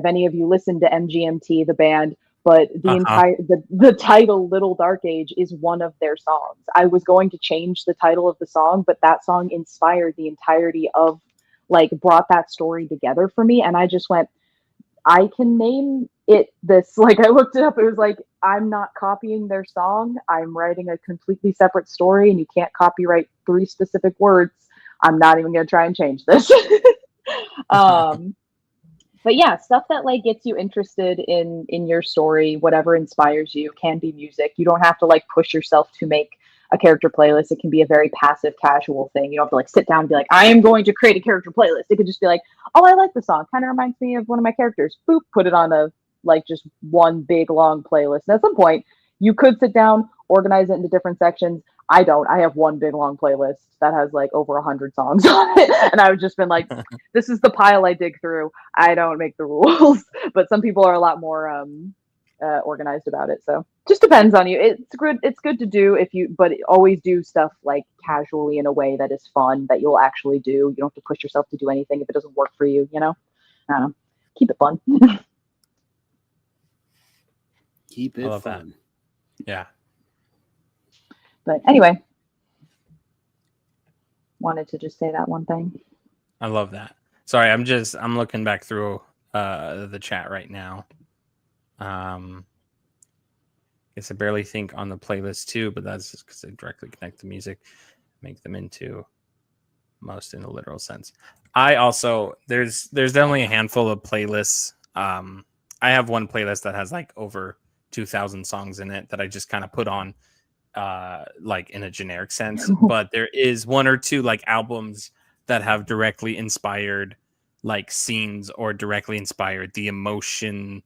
any of you listen to MGMT, the band, but the title Little Dark Age is one of their songs. I was going to change the title of the song, but that song inspired the entirety of, like, brought that story together for me. And I just went, I can name it this. Like, I looked it up. It was like, I'm not copying their song. I'm writing a completely separate story, and you can't copyright 3 specific words. I'm not even going to try and change this. But yeah, stuff that like gets you interested in your story, whatever inspires you, can be music. You don't have to like push yourself to make a character playlist. It can be a very passive, casual thing. You don't have to like sit down and be like, I am going to create a character playlist. It could just be like, oh, I like the song. Kind of reminds me of one of my characters. Boop, put it on a like just one big long playlist. And at some point, you could sit down, organize it into different sections. I don't. I have one big long playlist that has like over 100 songs on it. And I've just been like, this is the pile I dig through. I don't make the rules. But some people are a lot more organized about it. So just depends on you. It's good to do but always do stuff like casually in a way that is fun, that you'll actually do. You don't have to push yourself to do anything if it doesn't work for you, you know? I don't know. Keep it fun. Keep it fun. That. Yeah. But anyway, wanted to just say that one thing. I love that. Sorry, I'm looking back through the chat right now. Guess I barely think on the playlist too, but that's just because they directly connect the music, make them into most in a literal sense. I also there's definitely a handful of playlists. I have one playlist that has like over 2,000 songs in it that I just kind of put on like in a generic sense, but there is one or two like albums that have directly inspired like scenes or directly inspired the emotion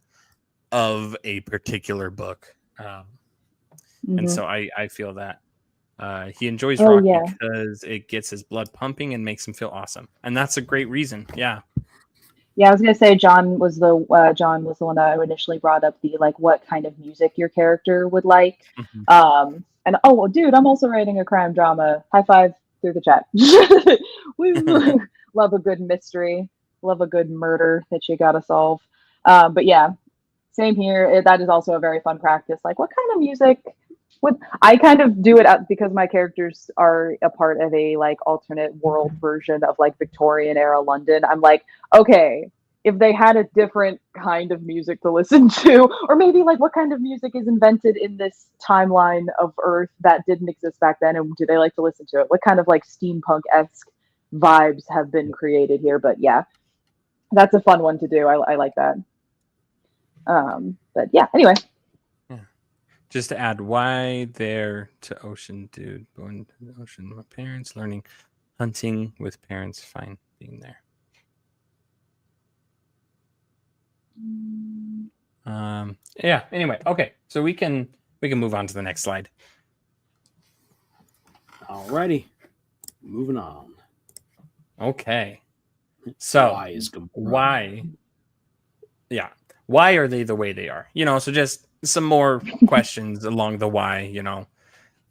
of a particular book. And so I feel that he enjoys rock because it gets his blood pumping and makes him feel awesome, and that's a great reason. I was gonna say John was the one that I initially brought up, the like what kind of music your character would like. And oh, dude, I'm also writing a crime drama. High five through the chat. We love a good mystery. Love a good murder that you gotta solve. But yeah, same here. That is also a very fun practice. Like, what kind of music would I kind of do it because my characters are a part of a like alternate world version of like Victorian era London. I'm like, okay, if they had a different kind of music to listen to, or maybe like what kind of music is invented in this timeline of Earth that didn't exist back then, and do they like to listen to it? What kind of like steampunk-esque vibes have been created here? But yeah, that's a fun one to do. I like that. But yeah, anyway. Yeah. Just to add, why there to ocean, dude? Going to the ocean. My parents learning hunting with parents. Fine being there. Yeah. Anyway, okay. So we can move on to the next slide. Alrighty, moving on. Okay. So why? Yeah. Why are they the way they are? So just some more questions along the why.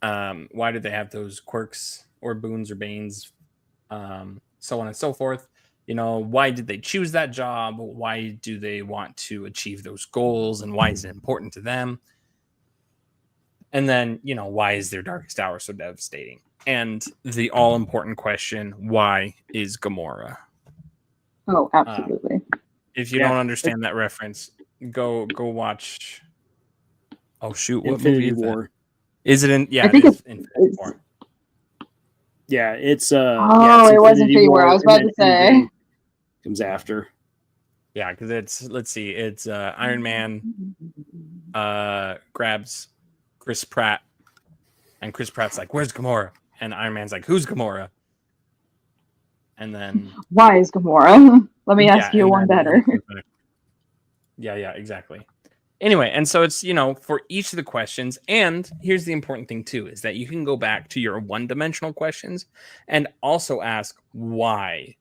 Why do they have those quirks or boons or banes? So on and so forth. Why did they choose that job? Why do they want to achieve those goals? And why is it important to them? And then, why is their darkest hour so devastating? And the all important question, why is Gamora? Oh, absolutely. If you don't understand that reference, go watch. Oh shoot! What Infinity movie is War? That? Is it in? Yeah, I think it is Infinity War. Yeah, it's it Infinity was Infinity War. I was about to say comes after. Yeah, because it's Iron Man grabs Chris Pratt, and Chris Pratt's like, "Where's Gamora?" And Iron Man's like, "Who's Gamora?" And then, why is Gamora? Let me ask you one better. Yeah, exactly. Anyway, and so it's, for each of the questions, and here's the important thing too, is that you can go back to your one-dimensional questions and also ask, why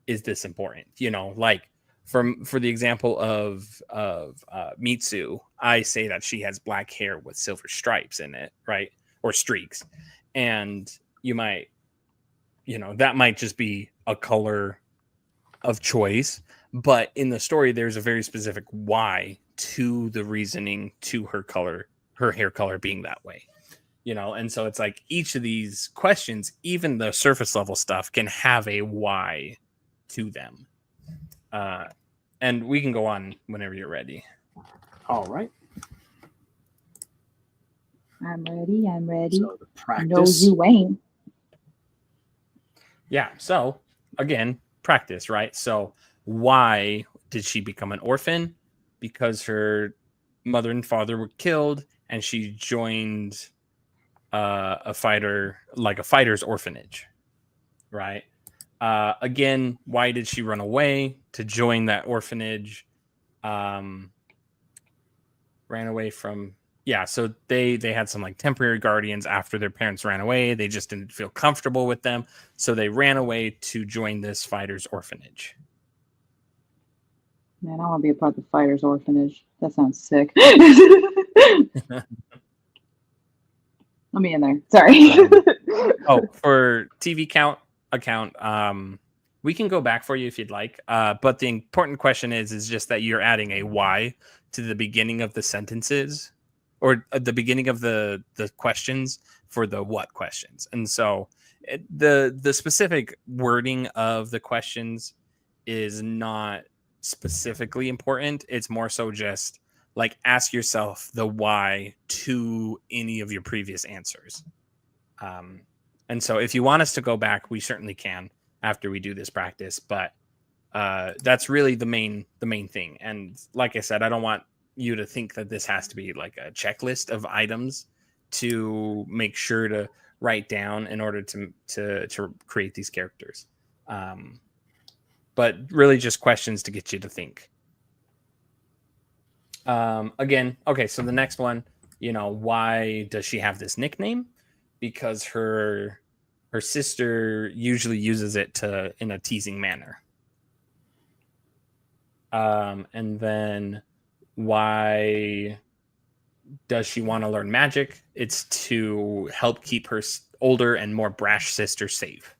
is this important? Like for the example of Mitsu, I say that she has black hair with silver stripes in it, right? Or streaks. And you might, that might just be a color of choice, but in the story there's a very specific why to the reasoning to her hair color being that way, and so it's like each of these questions, even the surface level stuff, can have a why to them. And we can go on whenever you're ready. All right, I'm ready. So the practice. No, you ain't. Yeah, so again, practice, right? So why did she become an orphan? Because her mother and father were killed, and she joined a fighter's orphanage, right? Again, why did she run away to join that orphanage? Ran away from so they had some like temporary guardians after their parents ran away. They just didn't feel comfortable with them, so they ran away to join this fighter's orphanage. Man, I want to be a part of the fighter's orphanage. That sounds sick. Let me in there. Sorry. For TV account, we can go back for you if you'd like. But the important question is just that you're adding a why to the beginning of the sentences, or the beginning of the questions for the what questions. And so the specific wording of the questions is not specifically important. It's more so just like ask yourself the why to any of your previous answers. And so if you want us to go back, we certainly can after we do this practice, but that's really the main thing. And like I said, I don't want you to think that this has to be like a checklist of items to make sure to write down in order to create these characters. But really just questions to get you to think. Again, okay, so the next one, why does she have this nickname? Because her sister usually uses it in a teasing manner. And then why does she want to learn magic? It's to help keep her older and more brash sister safe.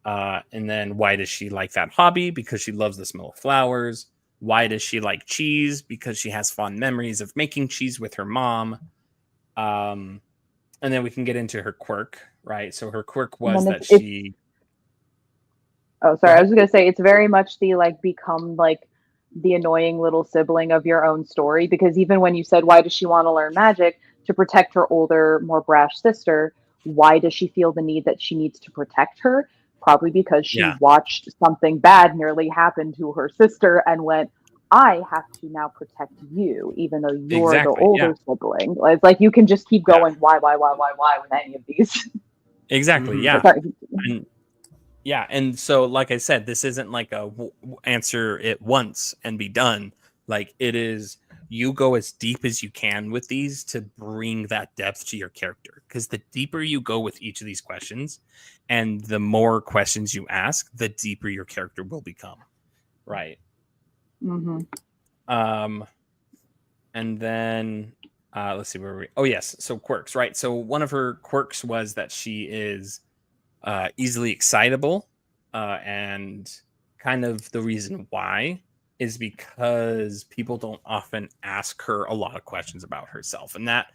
And then why does she like that hobby? Because she loves the smell of flowers. Why does she like cheese? Because she has fond memories of making cheese with her mom. And then we can get into her quirk, right? So her quirk was that she... Oh, sorry. I was going to say, it's very much the like become like the annoying little sibling of your own story. Because even when you said, why does she want to learn magic? To protect her older, more brash sister. Why does she feel the need that she needs to protect her? Probably because she watched something bad nearly happen to her sister and went, I have to now protect you, even though you're the older sibling. It's like you can just keep going, why with any of these. Exactly, yeah. And so, like I said, this isn't like a answer it once and be done. Like, it is, you go as deep as you can with these to bring that depth to your character. Because the deeper you go with each of these questions and the more questions you ask, the deeper your character will become. Right. Mm-hmm. And then, let's see where we... Oh, yes. So quirks, right? So one of her quirks was that she is easily excitable. And kind of the reason why is because people don't often ask her a lot of questions about herself. And that,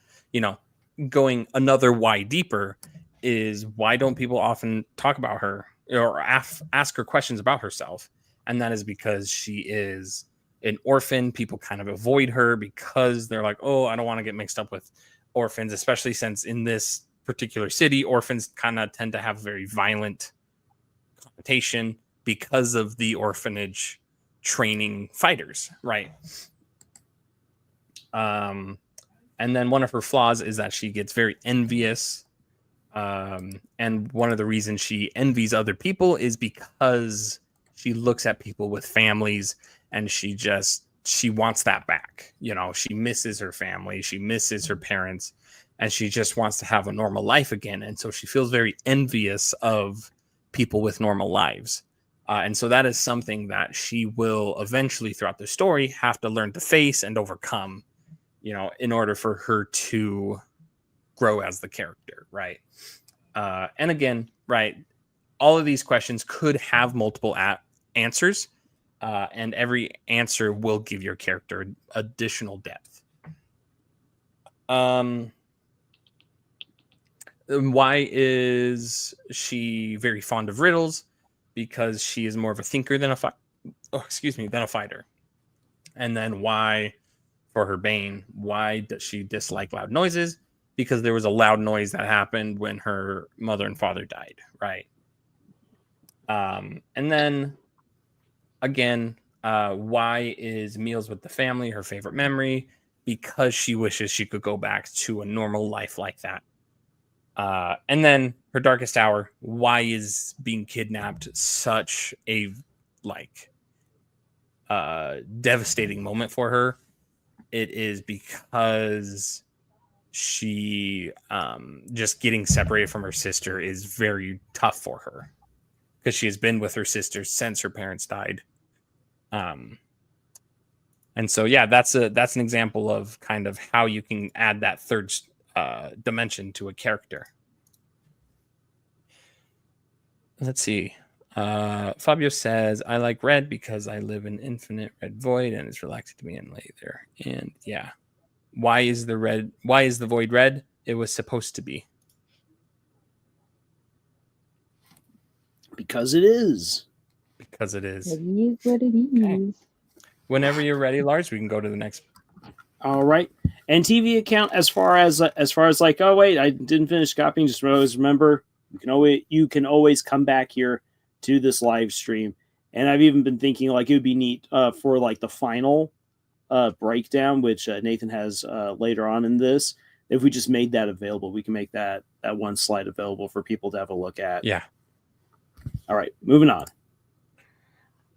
going another why deeper is why don't people often talk about her or ask her questions about herself? And that is because she is an orphan. People kind of avoid her because they're like, oh, I don't want to get mixed up with orphans, especially since in this particular city, orphans kind of tend to have very violent connotation because of the orphanage training fighters, right? And then one of her flaws is that she gets very envious. And one of the reasons she envies other people is because she looks at people with families and she wants that back. She misses her family, she misses her parents, and she just wants to have a normal life again. And so she feels very envious of people with normal lives. And so that is something that she will eventually throughout the story have to learn to face and overcome, in order for her to grow as the character. Right. And again, right, all of these questions could have multiple answers, and every answer will give your character additional depth. Why is she very fond of riddles? Because she is more of a thinker than a fighter. And then why, for her bane, why does she dislike loud noises? Because there was a loud noise that happened when her mother and father died, right? And then, again, why is meals with the family her favorite memory? Because she wishes she could go back to a normal life like that. And then her darkest hour, why is being kidnapped such a devastating moment for her? It is because she just getting separated from her sister is very tough for her because she has been with her sister since her parents died. And so, yeah, that's an example of kind of how you can add that third dimension to a character. Let's see. Fabio says, I like red because I live in infinite red void and it's relaxing to me and lay there. And yeah. Why is the void red? It was supposed to be. Because it is. Because it is. It is what it is. Okay. Whenever you're ready, Lars, we can go to the next. All right. And TV account as far as like, oh wait, I didn't finish copying. Just always remember, you can always come back here to this live stream. And I've even been thinking like it would be neat for like the final breakdown, which Nathan has later on in this. If we just made that available, we can make that one slide available for people to have a look at. Yeah. All right, moving on.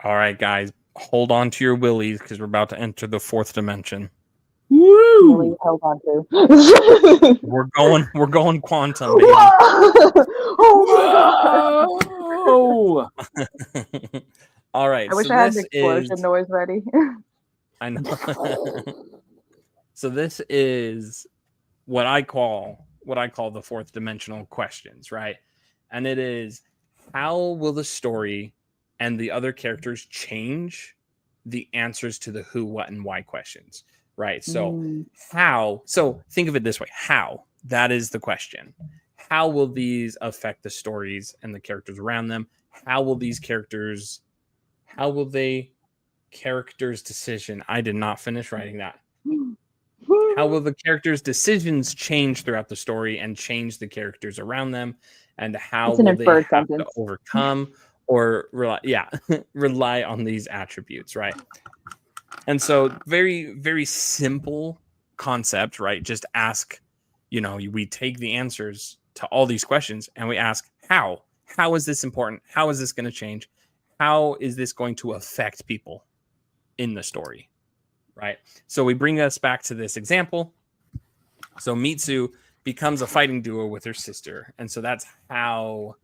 All right, guys, hold on to your willies because we're about to enter the fourth dimension. Woo! Hold on to. We're going quantum, baby. Oh my god! All right. I wish I had an explosion noise ready. I know. So this is what I call the fourth dimensional questions, right? And it is, how will the story and the other characters change the answers to the who, what, and why questions, right? So how, so think of it this way, how, that is the question. How will these affect the stories and the characters around them? How will characters decision, I did not finish writing that. How will the characters' decisions change throughout the story and change the characters around them? And how will they have to overcome or rely on these attributes, right? And so very, very simple concept, right? Just ask, we take the answers to all these questions and we ask how is this important? How is this going to change? How is this going to affect people in the story, right? So we bring us back to this example. So Mitsu becomes a fighting duo with her sister. And so that's how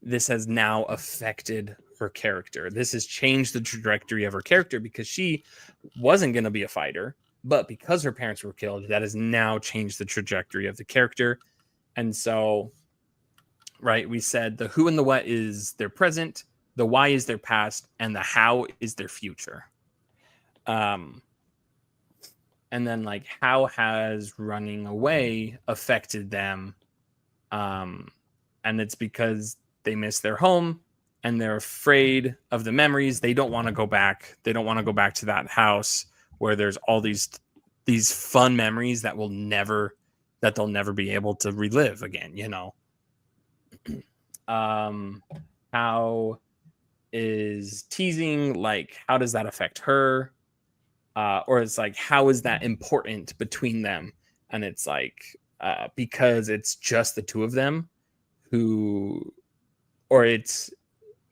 this has now affected her character. This has changed the trajectory of her character because she wasn't going to be a fighter, but because her parents were killed, that has now changed the trajectory of the character. And so, right, we said the who and the what is their present, the why is their past, and the how is their future. And then like how has running away affected them? And it's because they miss their home and they're afraid of the memories. They don't want to go back. They don't want to go back to that house where there's all these fun memories that they'll never be able to relive again, How is teasing, like, how does that affect her? Or it's like, how is that important between them? And it's like, because it's just the two of them or it's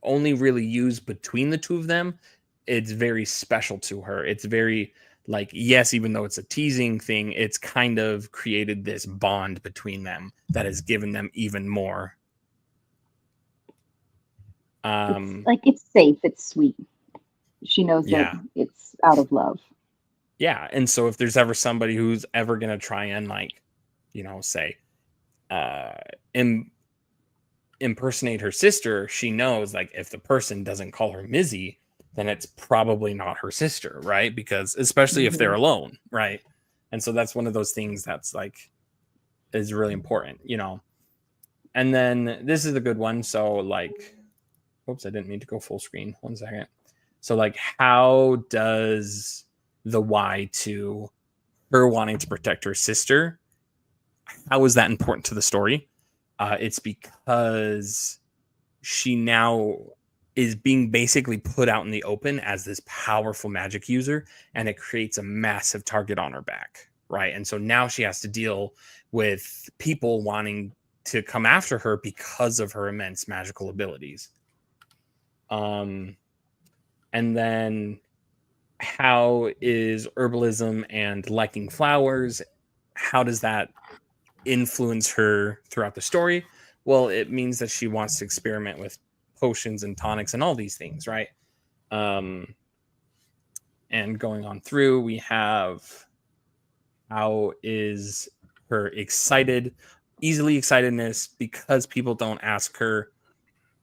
only really used between the two of them, it's very special to her. It's very like, yes, even though it's a teasing thing, it's kind of created this bond between them that has given them even more. It's safe, it's sweet. She knows that it's out of love. Yeah, and so if there's ever somebody who's ever going to try and say impersonate her sister, she knows like if the person doesn't call her Mizzy, then it's probably not her sister, right? Because especially if they're alone, right? And so that's one of those things that's like is really important, And then this is a good one. So like, oops, I didn't mean to go full screen. 1 second. So like, how does the why to her wanting to protect her sister, how is that important to the story? It's because she now is being basically put out in the open as this powerful magic user, and it creates a massive target on her back, right? And so now she has to deal with people wanting to come after her because of her immense magical abilities. And then how is herbalism and liking flowers, how does that influence her throughout the story? Well, it means that she wants to experiment with potions and tonics and all these things, right? And going on through, we have how is her easily excitedness because people don't ask her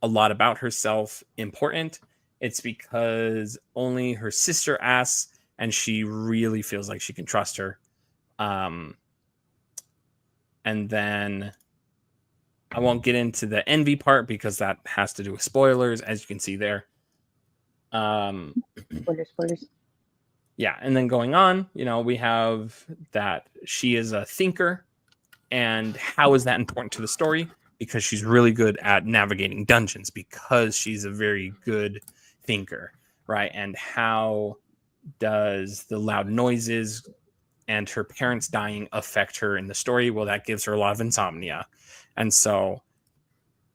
a lot about herself important. It's because only her sister asks and she really feels like she can trust her. And then I won't get into the envy part because that has to do with spoilers, as you can see there. Spoilers. Yeah, and then going on, we have that she is a thinker. And how is that important to the story? Because she's really good at navigating dungeons, because she's a very good thinker, right? And how does the loud noises and her parents dying affect her in the story? Well, that gives her a lot of insomnia. And so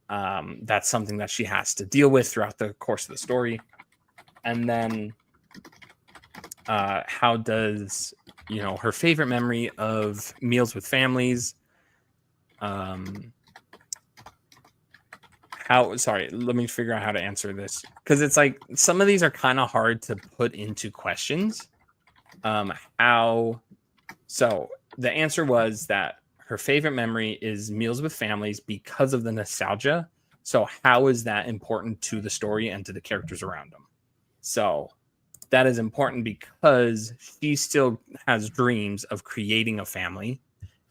that's something that she has to deal with throughout the course of the story. And then how does, her favorite memory of meals with families, let me figure out how to answer this, because it's like some of these are kind of hard to put into questions. So the answer was that her favorite memory is meals with families because of the nostalgia So how is that important to the story and to the characters around them? So that is important because she still has dreams of creating a family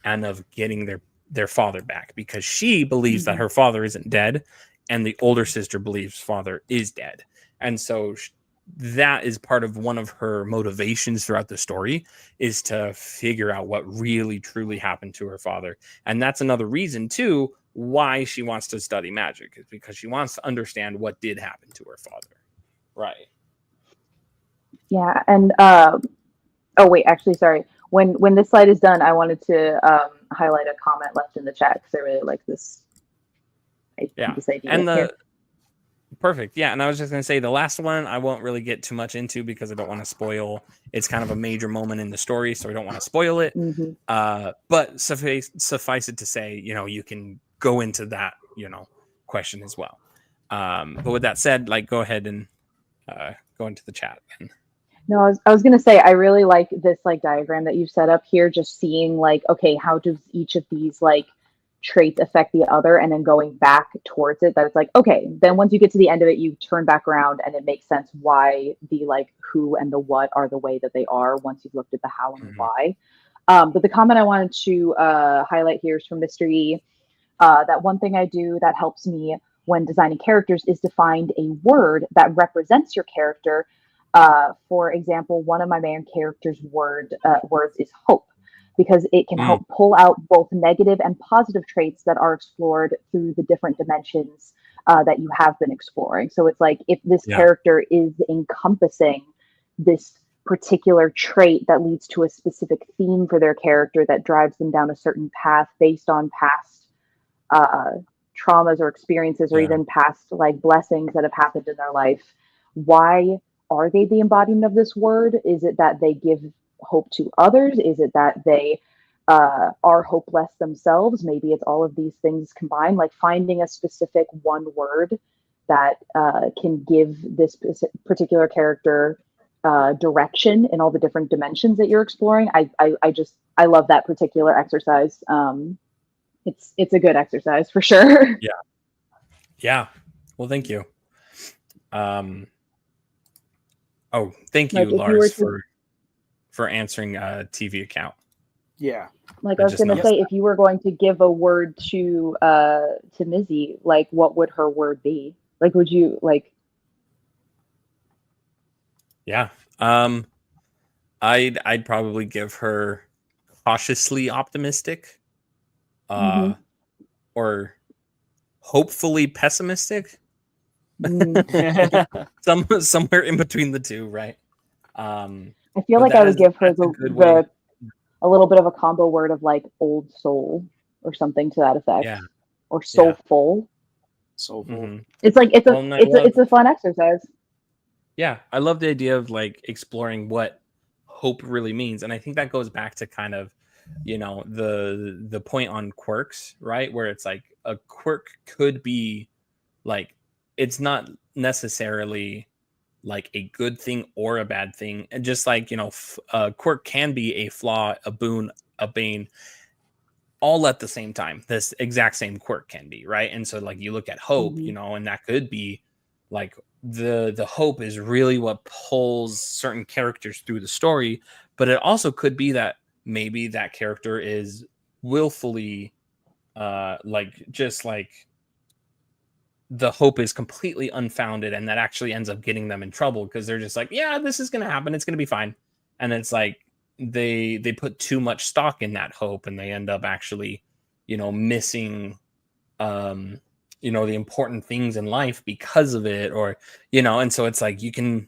and of getting their father back, because she believes that her father isn't dead and the older sister believes father is dead. And so that is part of one of her motivations throughout the story, is to figure out what really truly happened to her father. And that's another reason too why she wants to study magic, is because she wants to understand what did happen to her father. Right. Yeah, and oh wait, actually, sorry. When this slide is done, I wanted to highlight a comment left in the chat because I really like this. This idea and here. Perfect. Yeah, and I was just gonna say the last one I won't really get too much into because I don't want to spoil. It's kind of a major moment in the story, so I don't want to spoil it. But suffice it to say, you can go into that, question as well. But with that said, go ahead and go into the chat. No, I was gonna say I really like this diagram that you've set up here. Just seeing okay, how does each of these traits affect the other, and then going back towards it. That it's okay, then once you get to the end of it, you turn back around and it makes sense why the who and the what are the way that they are once you've looked at the how and the why. But the comment I wanted to highlight here is from Mr. E. That one thing I do that helps me when designing characters is to find a word that represents your character. For example, one of my main character's words is hope, because it can help pull out both negative and positive traits that are explored through the different dimensions that you have been exploring. So it's if this character is encompassing this particular trait that leads to a specific theme for their character that drives them down a certain path based on past traumas or experiences, or even past blessings that have happened in their life. Why are they the embodiment of this word? Is it that they give hope to others? Is it that they are hopeless themselves? Maybe it's all of these things combined. Finding a specific one word that can give this particular character direction in all the different dimensions that you're exploring. I love that particular exercise. It's a good exercise for sure. Yeah. Well, thank you. Thank you, Lars, for answering a TV account. Yeah. I was going to say, if you were going to give a word to Mizzy, what would her word be? Would you Yeah. I'd probably give her cautiously optimistic, or hopefully pessimistic. Somewhere in between the two, right? I feel I would give her a little bit of a combo word of old soul or something to that effect. Yeah. Or soulful. Soulful. Mm-hmm. It's a fun exercise. Yeah, I love the idea of exploring what hope really means, and I think that goes back to kind of the point on quirks, right? Where it's a quirk could be it's not necessarily a good thing or a bad thing, and just a quirk can be a flaw, a boon, a bane, all at the same time. This exact same quirk can be, right? And so you look at hope, and that could be the hope is really what pulls certain characters through the story, but it also could be that maybe that character is willfully the hope is completely unfounded, and that actually ends up getting them in trouble because they're just yeah, this is going to happen, it's going to be fine. And it's they put too much stock in that hope, and they end up actually missing the important things in life because of it, or and so it's you can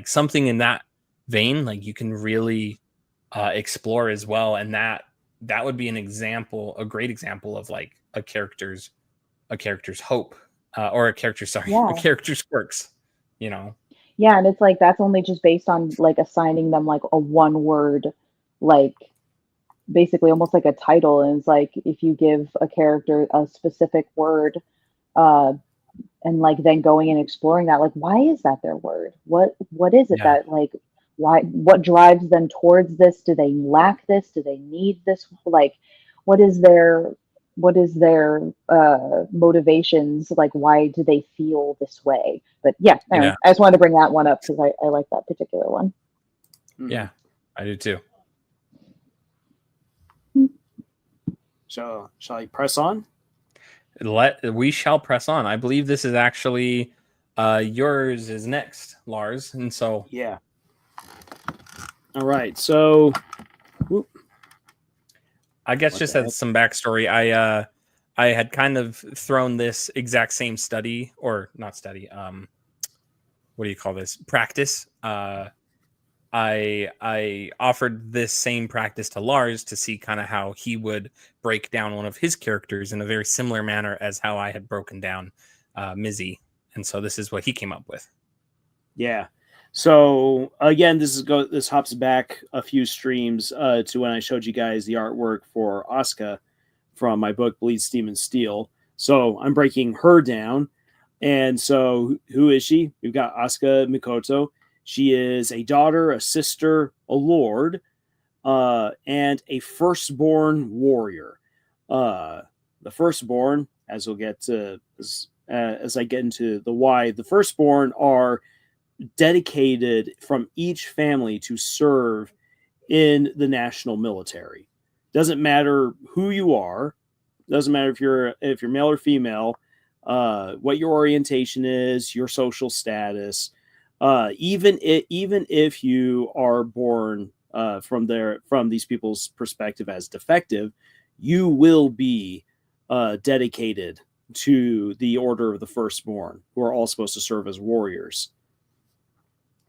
something in that vein you can really explore as well, and that would be a great example of a character's hope, or a character's quirks, Yeah, and it's that's only just based on assigning them a one word, basically almost a title. And it's if you give a character a specific word, and then going and exploring that, why is that their word? What is it that why, what drives them towards this? Do they lack this? Do they need this? What is their what is their motivations, like why do they feel this way? But yeah, anyway, I just wanted to bring that one up because I like that particular one. Yeah, I do too. Shall I press on? We shall press on. I believe this is actually yours is next, Lars, and so yeah. All right, so I guess just as some backstory, I had kind of thrown this exact same study, or not study, what do you call this? Practice. I offered this same practice to Lars to see kind of how he would break down one of his characters in a very similar manner as how I had broken down Mizzy. And so this is what he came up with. Yeah. So again, this hops back a few streams to when I showed you guys the artwork for Asuka from my book Bleed, Steam, and Steel. So I'm breaking her down. And so who is she? We've got Asuka Mikoto. She is a daughter, a sister, a lord, and a firstborn warrior. The firstborn, as we'll get to as I get into the why, the firstborn are dedicated from each family to serve in the national military. Doesn't matter who you are. Doesn't matter if you're male or female. What your orientation is, your social status. Even if you are born from these people's perspective as defective, you will be dedicated to the order of the firstborn, who are all supposed to serve as warriors.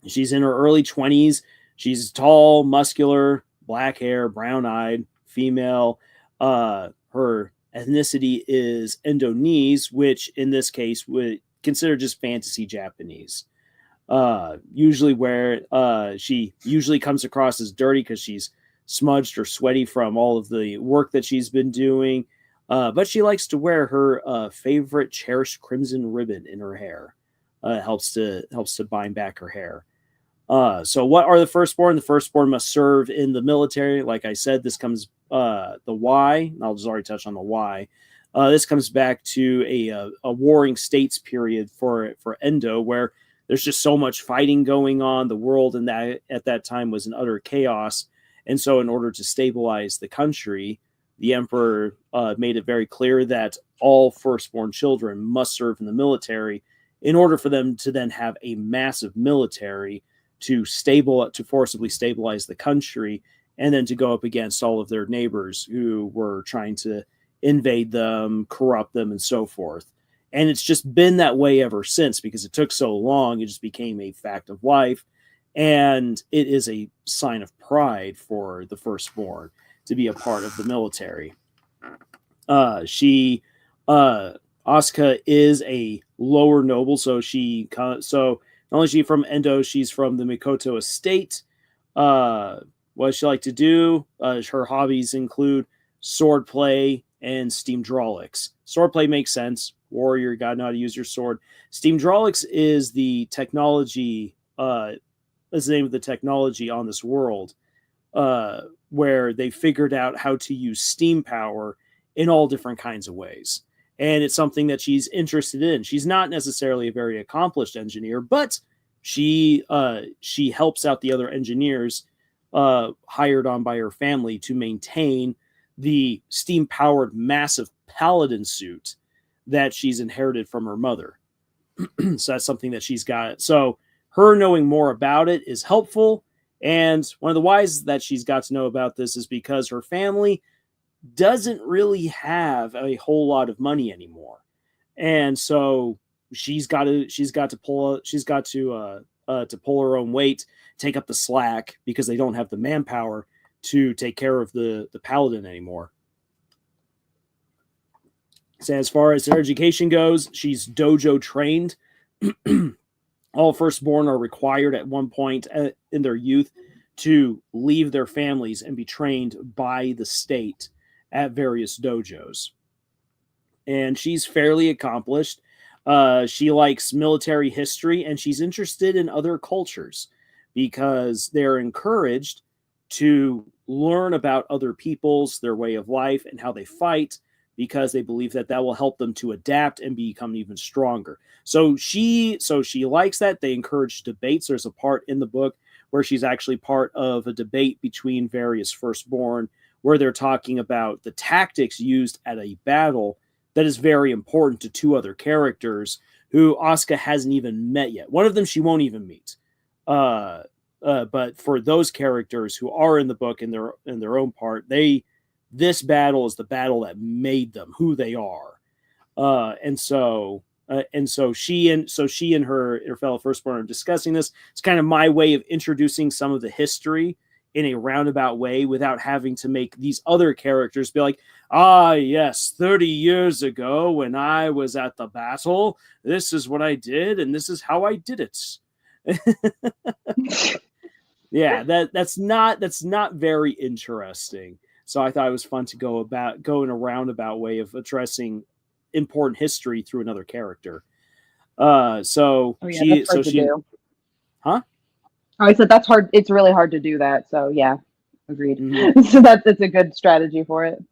She's in her early 20s. She's tall, muscular, black hair, brown-eyed, female. Her ethnicity is Indonesian, which in this case would consider just fantasy Japanese. Usually where she usually comes across as dirty because she's smudged or sweaty from all of the work that she's been doing. But she likes to wear her favorite cherished crimson ribbon in her hair. Helps to bind back her hair. So what are the firstborn? The firstborn must serve in the military. Like I said, this comes the why. I'll just already touch on the why. This comes back to a warring states period for Endo, where there's just so much fighting going on. The world in that at that time was in utter chaos, and so in order to stabilize the country, the emperor made it very clear that all firstborn children must serve in the military in order for them to then have a massive military to forcibly stabilize the country, and then to go up against all of their neighbors who were trying to invade them, corrupt them, and so forth. And it's just been that way ever since because it took so long. It just became a fact of life, and it is a sign of pride for the firstborn to be a part of the military. Asuka is a lower noble, so not only is she from Endo, she's from the Mikoto estate. What does she like to do? Her hobbies include swordplay and steamdraulics. Swordplay makes sense. Warrior, you gotta know how to use your sword. Steamdraulics is the technology, is the name of the technology on this world, where they figured out how to use steam power in all different kinds of ways. And it's something that she's interested in. She's not necessarily a very accomplished engineer, but she helps out the other engineers hired on by her family to maintain the steam-powered massive paladin suit that she's inherited from her mother. So that's something that she's got. So her knowing more about it is helpful. And one of the whys that she's got to know about this is because her family doesn't really have a whole lot of money anymore. And so she's got to pull her own weight, take up the slack because they don't have the manpower to take care of the paladin anymore. So as far as her education goes, she's dojo trained. All firstborn are required at one point in their youth to leave their families and be trained by the state at various dojos. And she's fairly accomplished. She likes military history, and she's interested in other cultures because they're encouraged to learn about other peoples, their way of life, and how they fight, because they believe that will help them to adapt and become even stronger. So she likes that. They encourage debates. There's a part in the book where she's actually part of a debate between various firstborn, where they're talking about the tactics used at a battle that is very important to two other characters who Asuka hasn't even met yet. One of them she won't even meet. But for those characters who are in the book in their own part, this battle is the battle that made them who they are. And so she and her fellow firstborn are discussing this. It's kind of my way of introducing some of the history in a roundabout way without having to make these other characters be like, yes, 30 years ago when I was at the battle, this is what I did and this is how I did it. Yeah, that's not very interesting. So I thought it was fun to go in a roundabout way of addressing important history through another character. That's hard to do. Huh? Oh, I said that's hard. It's really hard to do that. So yeah, agreed. Mm-hmm. So that's a good strategy for it.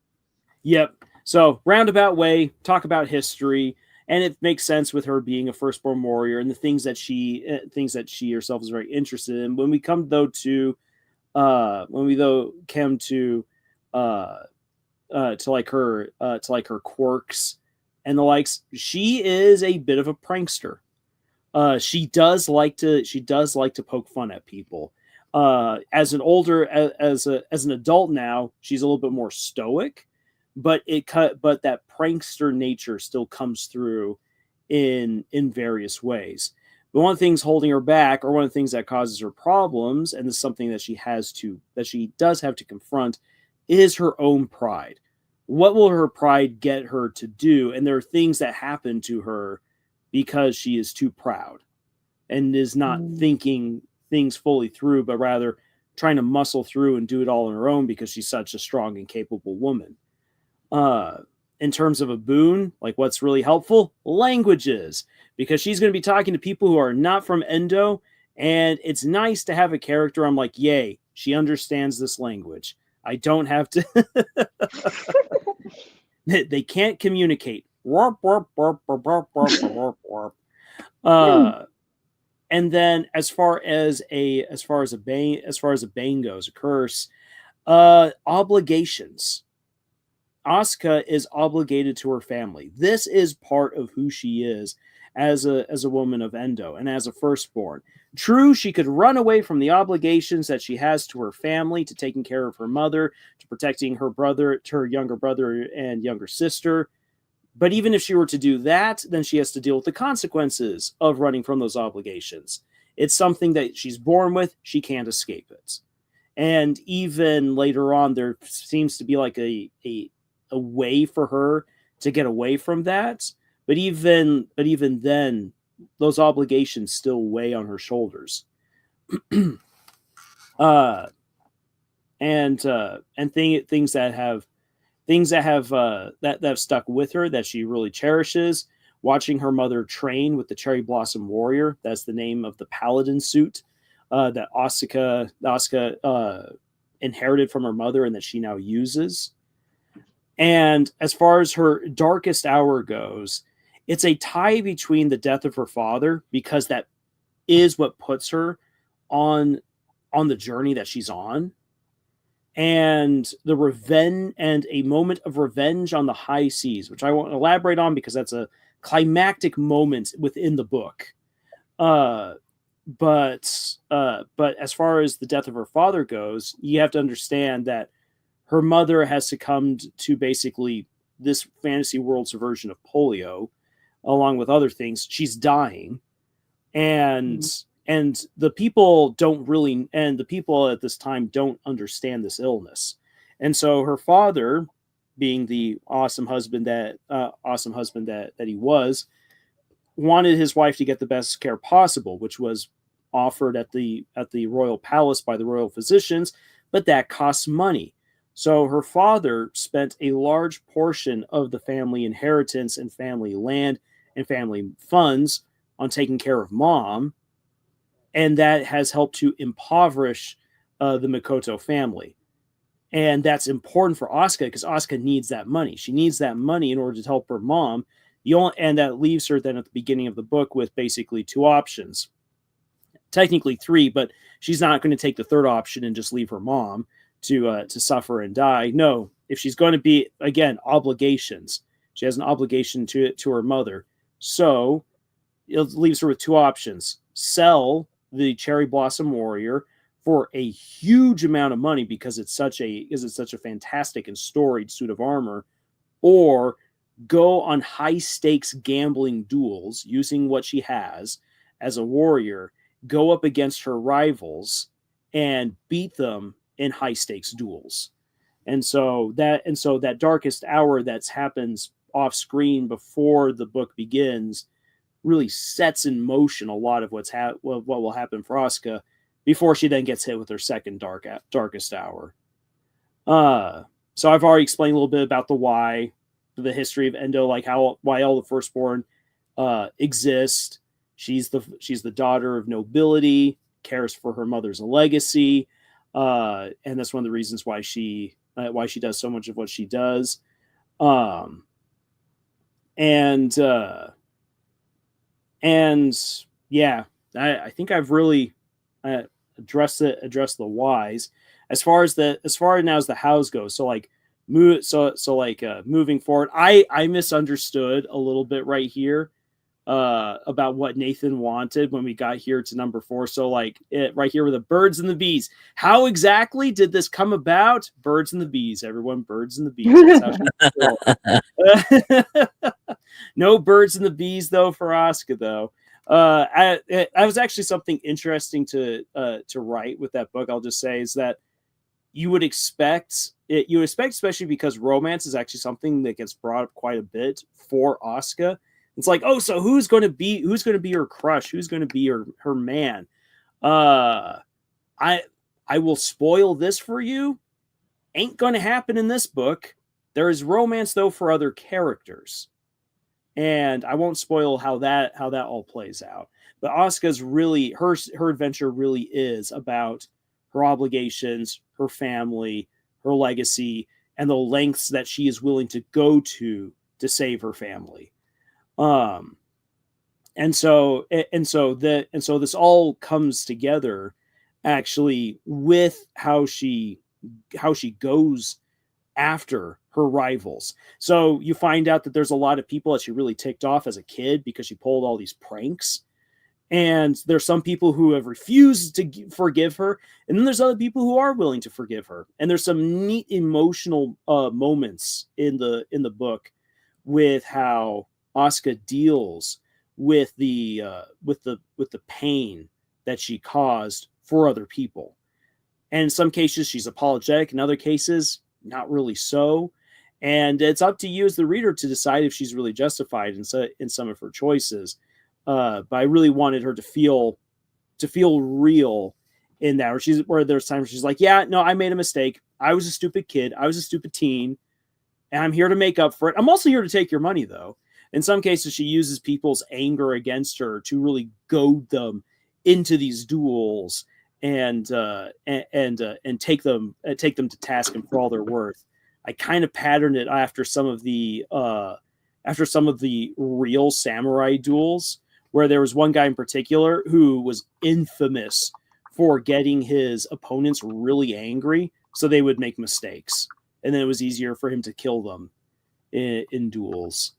Yep. So roundabout way, talk about history, and it makes sense with her being a firstborn warrior and the things that she herself is very interested in. When we come to her quirks and the likes, she is a bit of a prankster. She does like to poke fun at people. As an adult now, she's a little bit more stoic, but that prankster nature still comes through in various ways. But one of the things holding her back, or one of the things that causes her problems, and this is something that she does have to confront, is her own pride. What will her pride get her to do? And there are things that happen to her because she is too proud and is not thinking things fully through, but rather trying to muscle through and do it all on her own because she's such a strong and capable woman. In terms of a boon, like what's really helpful, languages, because she's going to be talking to people who are not from Endo, and it's nice to have a character I'm like, yay, she understands this language. I don't have to. They can't communicate. And then as far as a bane goes, a curse, obligations. Asuka is obligated to her family. This is part of who she is as a woman of Endo and as a firstborn. True, she could run away from the obligations that she has to her family, to taking care of her mother, to protecting her brother, to her younger brother and younger sister. But even if she were to do that, then she has to deal with the consequences of running from those obligations. It's something that she's born with. She can't escape it. And even later on, there seems to be like a way for her to get away from that. But even then, those obligations still weigh on her shoulders. Things that have stuck with her that she really cherishes. Watching her mother train with the Cherry Blossom Warrior. That's the name of the paladin suit that Asuka inherited from her mother and that she now uses. And as far as her darkest hour goes, it's a tie between the death of her father, because that is what puts her on the journey that she's on, and a moment of revenge on the high seas, which I won't elaborate on because that's a climactic moment within the book. But as far as the death of her father goes, you have to understand that her mother has succumbed to basically this fantasy world's version of polio, along with other things. She's dying, and the people at this time don't understand this illness. And so her father, being the awesome husband that he was, wanted his wife to get the best care possible, which was offered at the royal palace by the royal physicians, but that costs money. So her father spent a large portion of the family inheritance and family land and family funds on taking care of mom, and that has helped to impoverish the Mikoto family. And that's important for Asuka because Asuka needs that money. She needs that money in order to help her mom. And that leaves her then at the beginning of the book with basically 2 options. Technically 3, but she's not going to take the third option and just leave her mom to suffer and die. No, if she's going to be, again, obligations. She has an obligation to her mother. So it leaves her with 2 options. Sell the Cherry Blossom Warrior for a huge amount of money because it's such a fantastic and storied suit of armor, or go on high stakes gambling duels using what she has as a warrior, go up against her rivals and beat them in high stakes duels. And so that darkest hour that happens off screen before the book begins really sets in motion a lot of what will happen for Asuka before she then gets hit with her second darkest hour. So I've already explained a little bit about the history of Endo, like why all the firstborn exist. She's the daughter of nobility, cares for her mother's legacy, and that's one of the reasons why she does so much of what she does. And yeah, I think I've really addressed the whys as far now as the hows goes. So like moving forward, I misunderstood a little bit right here about what Nathan wanted when we got here to number 4. So like right here with the birds and the bees. How exactly did this come about? Birds and the bees, everyone. Birds and the bees. That's how no birds and the bees though for Asuka though. I was actually something interesting to write with that book. I'll just say is that you would expect, especially because romance is actually something that gets brought up quite a bit for Asuka. It's like, oh, so who's going to be her crush? Who's going to be her man? I will spoil this for you. Ain't going to happen in this book. There is romance though for other characters, and I won't spoil how that all plays out. But Asuka's really her adventure really is about her obligations, her family, her legacy, and the lengths that she is willing to go to save her family. And so this all comes together actually with how she goes after her rivals. So you find out that there's a lot of people that she really ticked off as a kid because she pulled all these pranks. And there's some people who have refused to forgive her, and then there's other people who are willing to forgive her. And there's some neat emotional moments in the book with how Asuka deals with the pain that she caused for other people. And in some cases she's apologetic, in other cases not really so. And it's up to you as the reader to decide if she's really justified in some of her choices. But I really wanted her to feel real in that, where there's times where she's like, yeah, no, I made a mistake. I was a stupid kid. I was a stupid teen, and I'm here to make up for it. I'm also here to take your money, though. In some cases, she uses people's anger against her to really goad them into these duels and take them to task and for all they're worth. I kind of patterned it after some of the real samurai duels, where there was one guy in particular who was infamous for getting his opponents really angry, so they would make mistakes, and then it was easier for him to kill them in duels.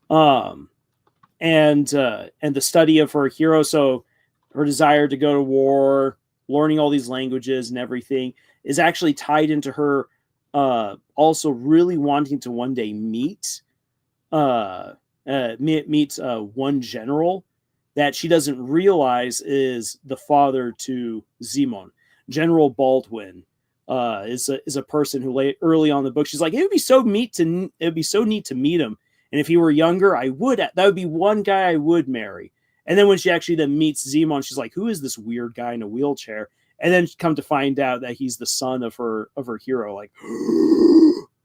And the study of her hero, so her desire to go to war, learning all these languages and everything, is actually tied into her also really wanting to one day meet one general that she doesn't realize is the father to Zimon. General Baldwin is a person who early on in the book, she's like, it would be so neat to meet him. And if he were younger, that would be one guy I would marry. And then when she actually then meets Zimon, she's like, who is this weird guy in a wheelchair? And then come to find out that he's the son of her hero. Like,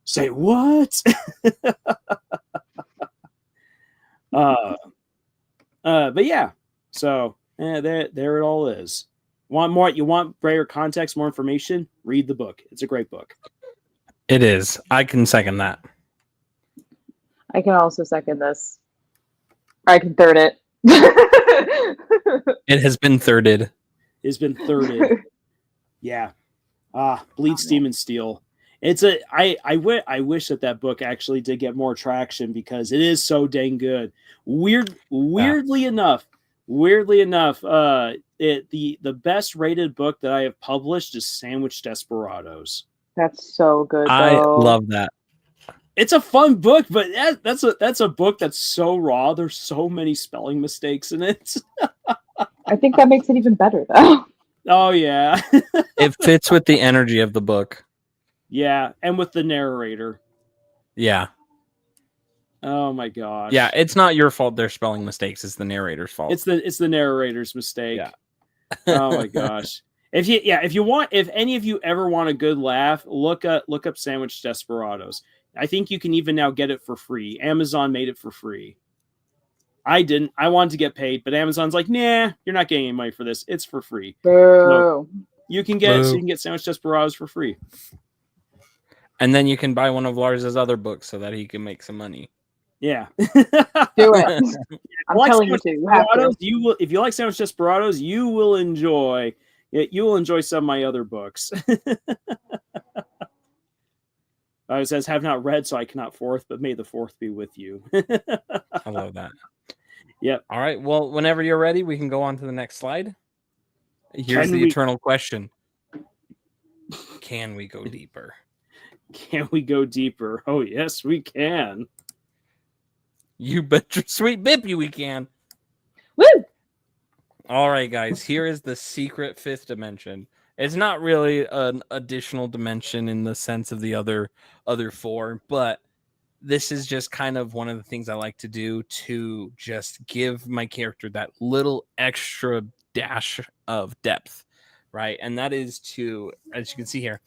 say what? But yeah, so there it all is. You want greater context, more information? Read the book. It's a great book. It is. I can second that. I can also second this. I can third it. It has been thirded. It's been thirded. Yeah. Bleed, Steam, and Steel. It's I wish that book actually did get more traction because it is so dang good. Weirdly enough, the best rated book that I have published is Sandwich Desperados. That's so good, though. I love that. It's a fun book, but that's a book that's so raw. There's so many spelling mistakes in it. I think that makes it even better, though. Oh yeah. It fits with the energy of the book. Yeah, and with the narrator. Yeah. Oh my gosh. Yeah, it's not your fault there's spelling mistakes, it's the narrator's fault. It's the narrator's mistake. Yeah. Oh my gosh. If any of you ever want a good laugh, look up Sandwich Desperados. I think you can even now get it for free. Amazon made it for free. I didn't. I wanted to get paid, but Amazon's like, nah, you're not getting any money for this. It's for free. So you can get Sandwich Desperados for free. And then you can buy one of Lars's other books so that he can make some money. Yeah. Do it. I'm telling you to. You have to. You will, if you like Sandwich Desperados, you will enjoy it. You will enjoy some of my other books. It says, have not read, so I cannot fourth, but may the fourth be with you. I love that. Yep. All right. Well, whenever you're ready, we can go on to the next slide. Here's the eternal question. Can we go deeper? Can we go deeper? Oh, yes, we can. You bet your sweet bippy we can. Woo! All right, guys. Here is the secret fifth dimension. It's not really an additional dimension in the sense of the other four, but this is just kind of one of the things I like to do to just give my character that little extra dash of depth, right? And that is to, as you can see here,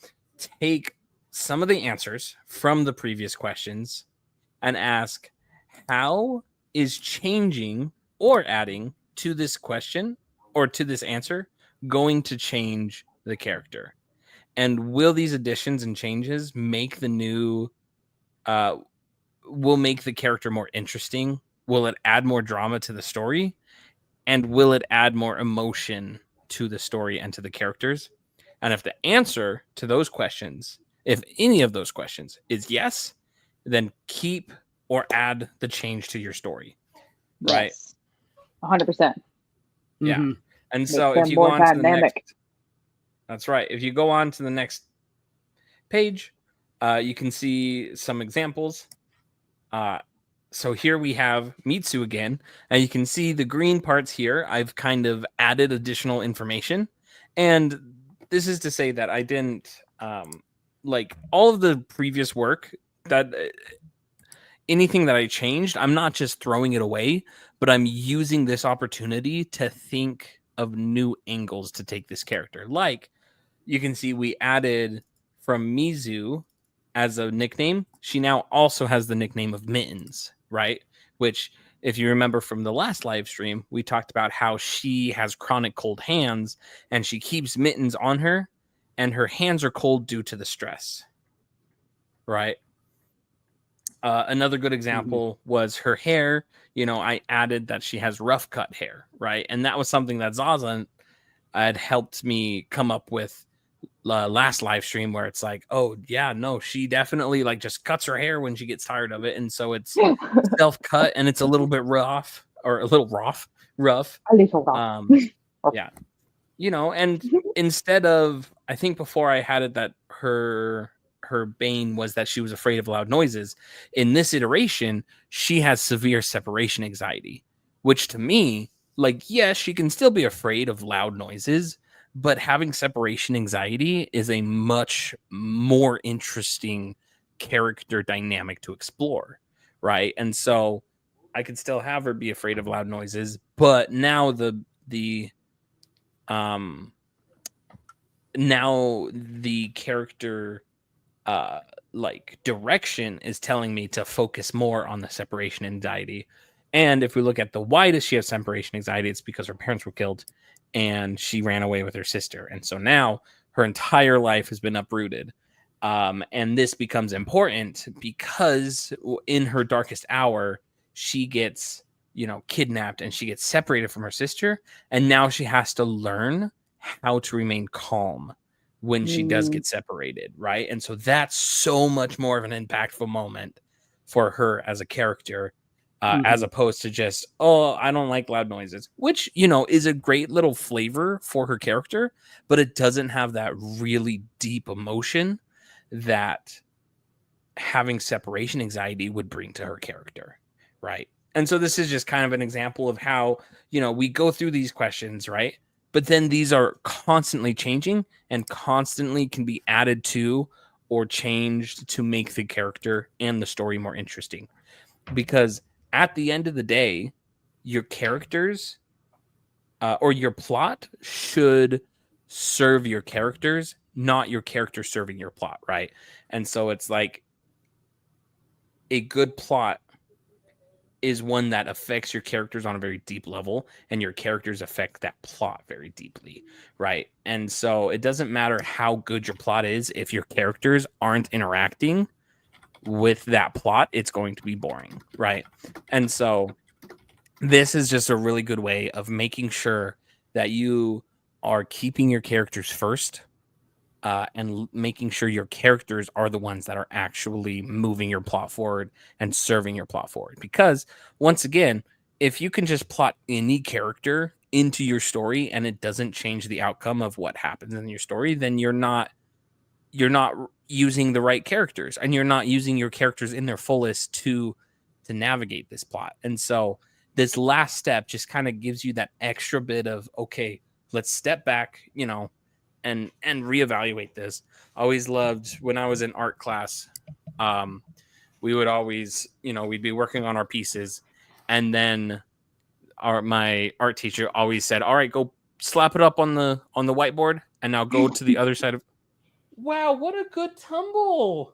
take some of the answers from the previous questions and ask, how is changing or adding to this question or to this answer going to change the character? And will these additions and changes make the new will make the character more interesting? Will it add more drama to the story? And will it add more emotion to the story and to the characters? And if the answer to those questions, if any of those questions is yes, then keep or add the change to your story. Right? Yes. 100%. Yeah. Mm-hmm. And so if you go on to the next, that's right. If you go on to the next page, you can see some examples. So here we have Mitsu again, and you can see the green parts here. I've kind of added additional information, and this is to say that I didn't like all of the previous work that anything that I changed, I'm not just throwing it away, but I'm using this opportunity to think of new angles to take this character. Like you can see we added from Mizu as a nickname. She now also has the nickname of Mittens, right? Which, if you remember from the last live stream, we talked about how she has chronic cold hands and she keeps mittens on her and her hands are cold due to the stress, right? Another good example was her hair. You know, I added that she has rough cut hair, right? And that was something that Zaza had helped me come up with last live stream, where it's like, oh yeah, no, she definitely like just cuts her hair when she gets tired of it, and so it's self-cut and it's a little bit rough, or a little rough. A little rough. Yeah, you know, and instead of, I think before I had it that her bane was that she was afraid of loud noises. In this iteration, she has severe separation anxiety, which to me, like, yes, she can still be afraid of loud noises, but having separation anxiety is a much more interesting character dynamic to explore, right? And so I could still have her be afraid of loud noises, but now now the character like direction is telling me to focus more on the separation anxiety. And if we look at the why does she have separation anxiety, it's because her parents were killed and she ran away with her sister, and so now her entire life has been uprooted. And this becomes important because in her darkest hour, she gets, kidnapped and she gets separated from her sister. And now she has to learn how to remain calm when she does get separated, right? And so that's so much more of an impactful moment for her as a character, as opposed to just, oh, I don't like loud noises, which, is a great little flavor for her character, but it doesn't have that really deep emotion that having separation anxiety would bring to her character, right? And so this is just kind of an example of how, we go through these questions, right? But then these are constantly changing and constantly can be added to or changed to make the character and the story more interesting. Because at the end of the day, your characters or your plot should serve your characters, not your character serving your plot, right? And so it's like a good plot is one that affects your characters on a very deep level, and your characters affect that plot very deeply, right? And so it doesn't matter how good your plot is, if your characters aren't interacting with that plot, it's going to be boring, right? And so this is just a really good way of making sure that you are keeping your characters first, and making sure your characters are the ones that are actually moving your plot forward and serving your plot forward. Because once again, if you can just plot any character into your story and it doesn't change the outcome of what happens in your story, then you're not using the right characters, and you're not using your characters in their fullest to navigate this plot. And so this last step just kind of gives you that extra bit of, okay, let's step back, and reevaluate this. I always loved when I was in art class, we would always, we'd be working on our pieces, and then my art teacher always said, all right, go slap it up on the whiteboard, and now go to the other side of. Wow, what a good tumble.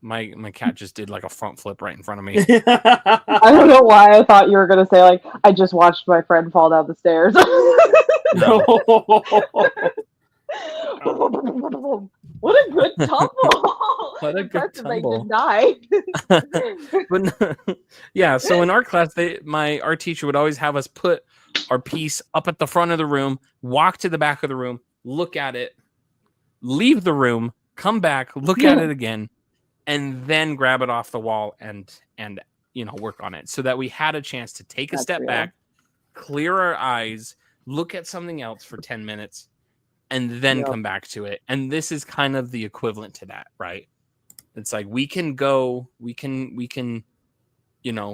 My cat just did like a front flip right in front of me. I don't know why I thought you were going to say, like, I just watched my friend fall down the stairs. No. What a good tumble. What a good tumble. They didn't die. But yeah, so in art class, my art teacher would always have us put our piece up at the front of the room, walk to the back of the room, look at it, leave the room, come back, look at it again, and then grab it off the wall and work on it, so that we had a chance to take a step back, clear our eyes, look at something else for 10 minutes, and then come back to it. And this is kind of the equivalent to that, right? It's like we can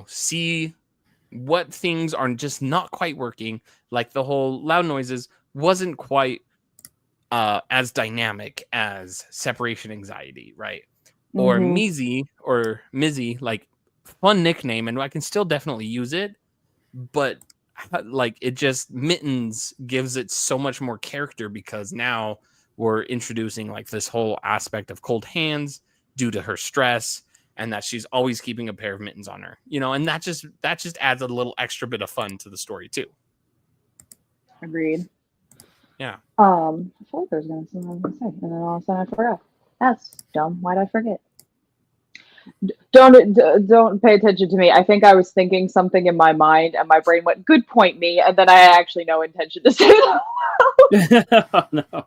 see what things are just not quite working. Like the whole loud noises wasn't quite as dynamic as separation anxiety, right? Or Mizzy, like, fun nickname, and I can still definitely use it, but like it just Mittens gives it so much more character, because now we're introducing like this whole aspect of cold hands due to her stress, and that she's always keeping a pair of mittens on her, and that just adds a little extra bit of fun to the story too. Agreed. Yeah. I thought there was going to be something I was going to say, and then all of a sudden I forgot. That's dumb. Why'd I forget? Don't pay attention to me. I think I was thinking something in my mind, and my brain went, "Good point, me," and then I had actually no intention to say that. Oh, no.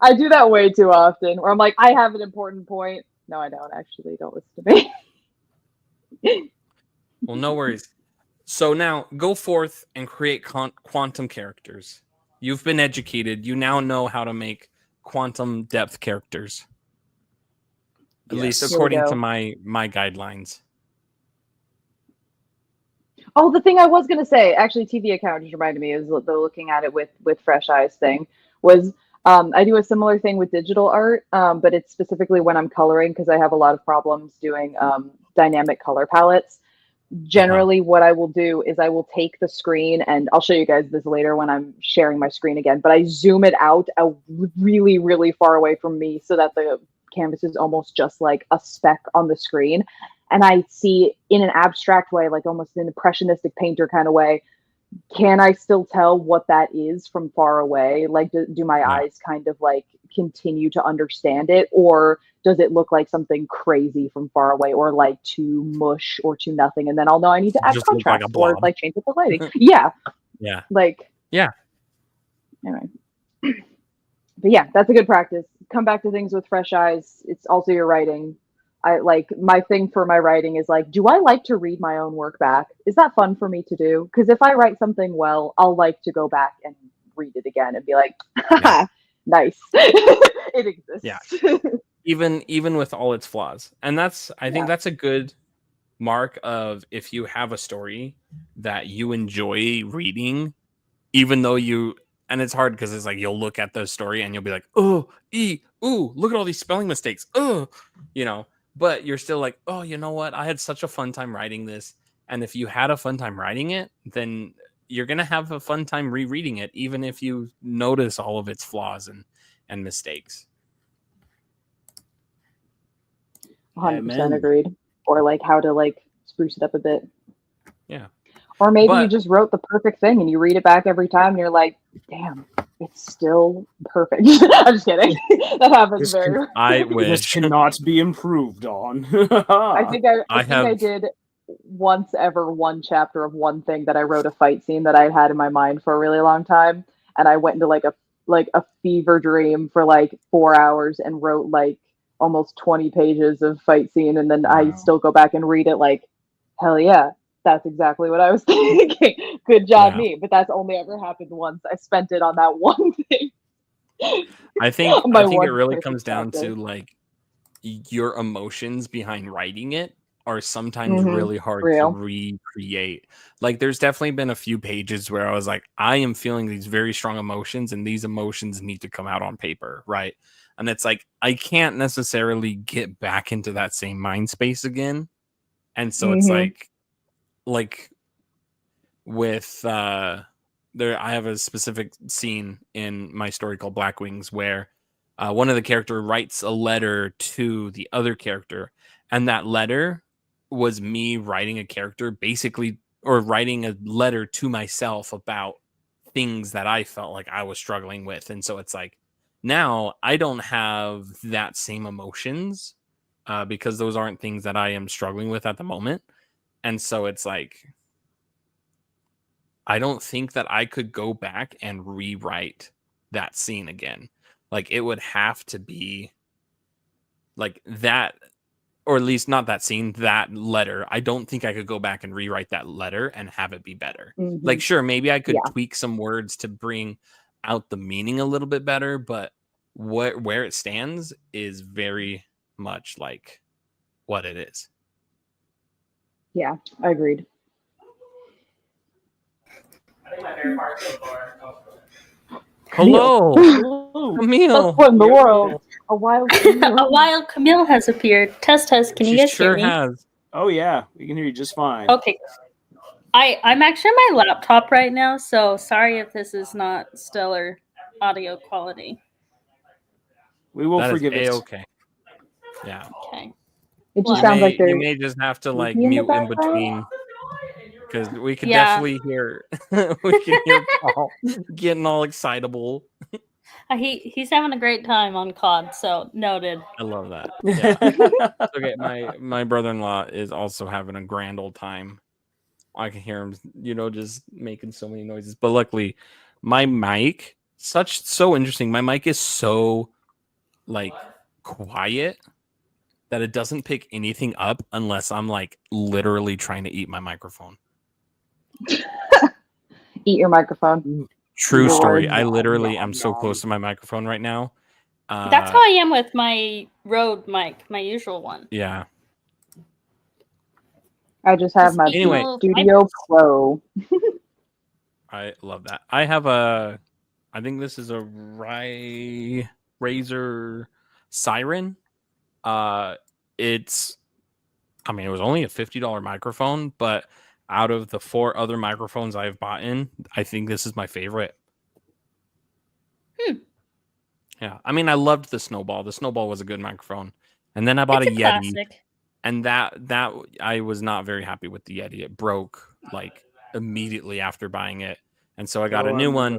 I do that way too often, where I'm like, I have an important point. No, I don't actually. Don't listen to me. Well, no worries. So now go forth and create quantum characters. You've been educated. You now know how to make quantum depth characters. At least according to my guidelines. Oh, the thing I was going to say, actually, TV account just reminded me, is the looking at it with fresh eyes thing, was I do a similar thing with digital art, but it's specifically when I'm coloring, because I have a lot of problems doing dynamic color palettes. Generally, what I will do is I will take the screen, and I'll show you guys this later when I'm sharing my screen again, but I zoom it out really, really far away from me, so that the canvas is almost just like a speck on the screen. And I see, in an abstract way, like almost an impressionistic painter kind of way, can I still tell what that is from far away? Like, do my eyes kind of like continue to understand it, or does it look like something crazy from far away, or like too mush or too nothing, and then I'll know I need to add Just look like contrast a or blob. like change up the lighting. Yeah. Yeah. Like, yeah. Anyway. But yeah, that's a good practice. Come back to things with fresh eyes. It's also your writing. I like, my thing for my writing is like, do I like to read my own work back? Is that fun for me to do? Because if I write something well, I'll like to go back and read it again and be like, haha, nice. It exists. Yeah. Even with all its flaws. And I think that's a good mark of if you have a story that you enjoy reading, even though and it's hard because it's like you'll look at the story and you'll be like, oh, look at all these spelling mistakes. Oh, but you're still like, oh, you know what? I had such a fun time writing this. And if you had a fun time writing it, then you're going to have a fun time rereading it, even if you notice all of its flaws and mistakes. 100% agreed. Or like how to like spruce it up a bit. Yeah. Or maybe you just wrote the perfect thing and you read it back every time and you're like, damn, it's still perfect. I'm just kidding. That happens very I wish. This cannot be improved on. I think I did once ever one chapter of one thing that I wrote a fight scene that I had in my mind for a really long time. And I went into like a fever dream for like 4 hours and wrote like almost 20 pages of fight scene. And then I still go back and read it like, hell yeah. That's exactly what I was thinking. Good job, me. But that's only ever happened once. I spent it on that one thing. I think it really comes down to like your emotions behind writing it are sometimes really hard to recreate. Like there's definitely been a few pages where I was like, I am feeling these very strong emotions and these emotions need to come out on paper, right? And it's like I can't necessarily get back into that same mind space again. And so it's like with I have a specific scene in my story called Black Wings where one of the character writes a letter to the other character, and that letter was me writing a character basically, or writing a letter to myself about things that I felt like I was struggling with. And so it's like now I don't have that same emotions because those aren't things that I am struggling with at the moment. And so it's like, I don't think that I could go back and rewrite that scene again. Like it would have to be like that, or at least not that scene, that letter. I don't think I could go back and rewrite that letter and have it be better. Like, sure, maybe I could tweak some words to bring out the meaning a little bit better, but where it stands is very much like what it is. Yeah, I agreed. Hello, Camille. What in the world? A wild Camille. A wild Camille has appeared. Test. Can you guys hear me? Has. Oh yeah, we can hear you just fine. Okay. I'm actually on my laptop right now, so sorry if this is not stellar audio quality. We will forgive it. Okay. Yeah. Okay. It just sounds like you may just have to like mute in between, because we can definitely hear Paul getting all excitable. He's having a great time on COD, so noted. I love that. Yeah. Okay, my brother-in-law is also having a grand old time. I can hear him, just making so many noises. But luckily, my mic, so interesting. My mic is so like quiet that it doesn't pick anything up unless I'm like literally trying to eat my microphone. Eat your microphone. True story. I literally am so close to my microphone right now. That's how I am with my Rode mic, my usual one. Yeah. I just have my Studio Pro. I love that. I have I think this is a Razer Siren. It was only a $50 microphone, but out of the 4 other microphones I've bought I think this is my favorite. Yeah. I loved the Snowball. The Snowball was a good microphone. And then I bought a Yeti. Classic. And that I was not very happy with the Yeti. It broke like immediately after buying it. And so I got a new one,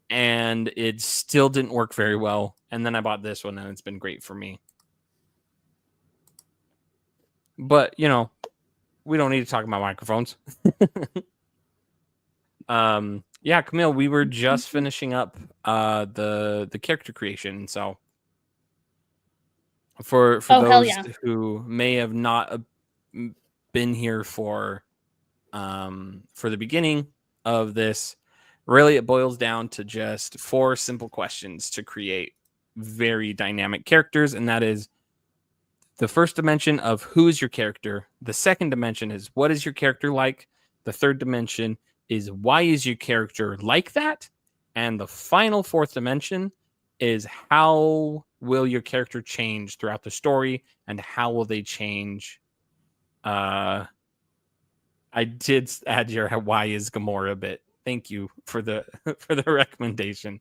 and it still didn't work very well. and then I bought this one, and it's been great for me. But we don't need to talk about microphones. Yeah, Camille, we were just finishing up the character creation, so for those who may have not been here for the beginning of this, really it boils down to just 4 simple questions to create very dynamic characters, and that is the first dimension of who is your character. The second dimension is what is your character like. The third dimension is why is your character like that? And the final 4th dimension is how will your character change throughout the story, and how will they change? I did add your why is Gamora bit. Thank you for the recommendation.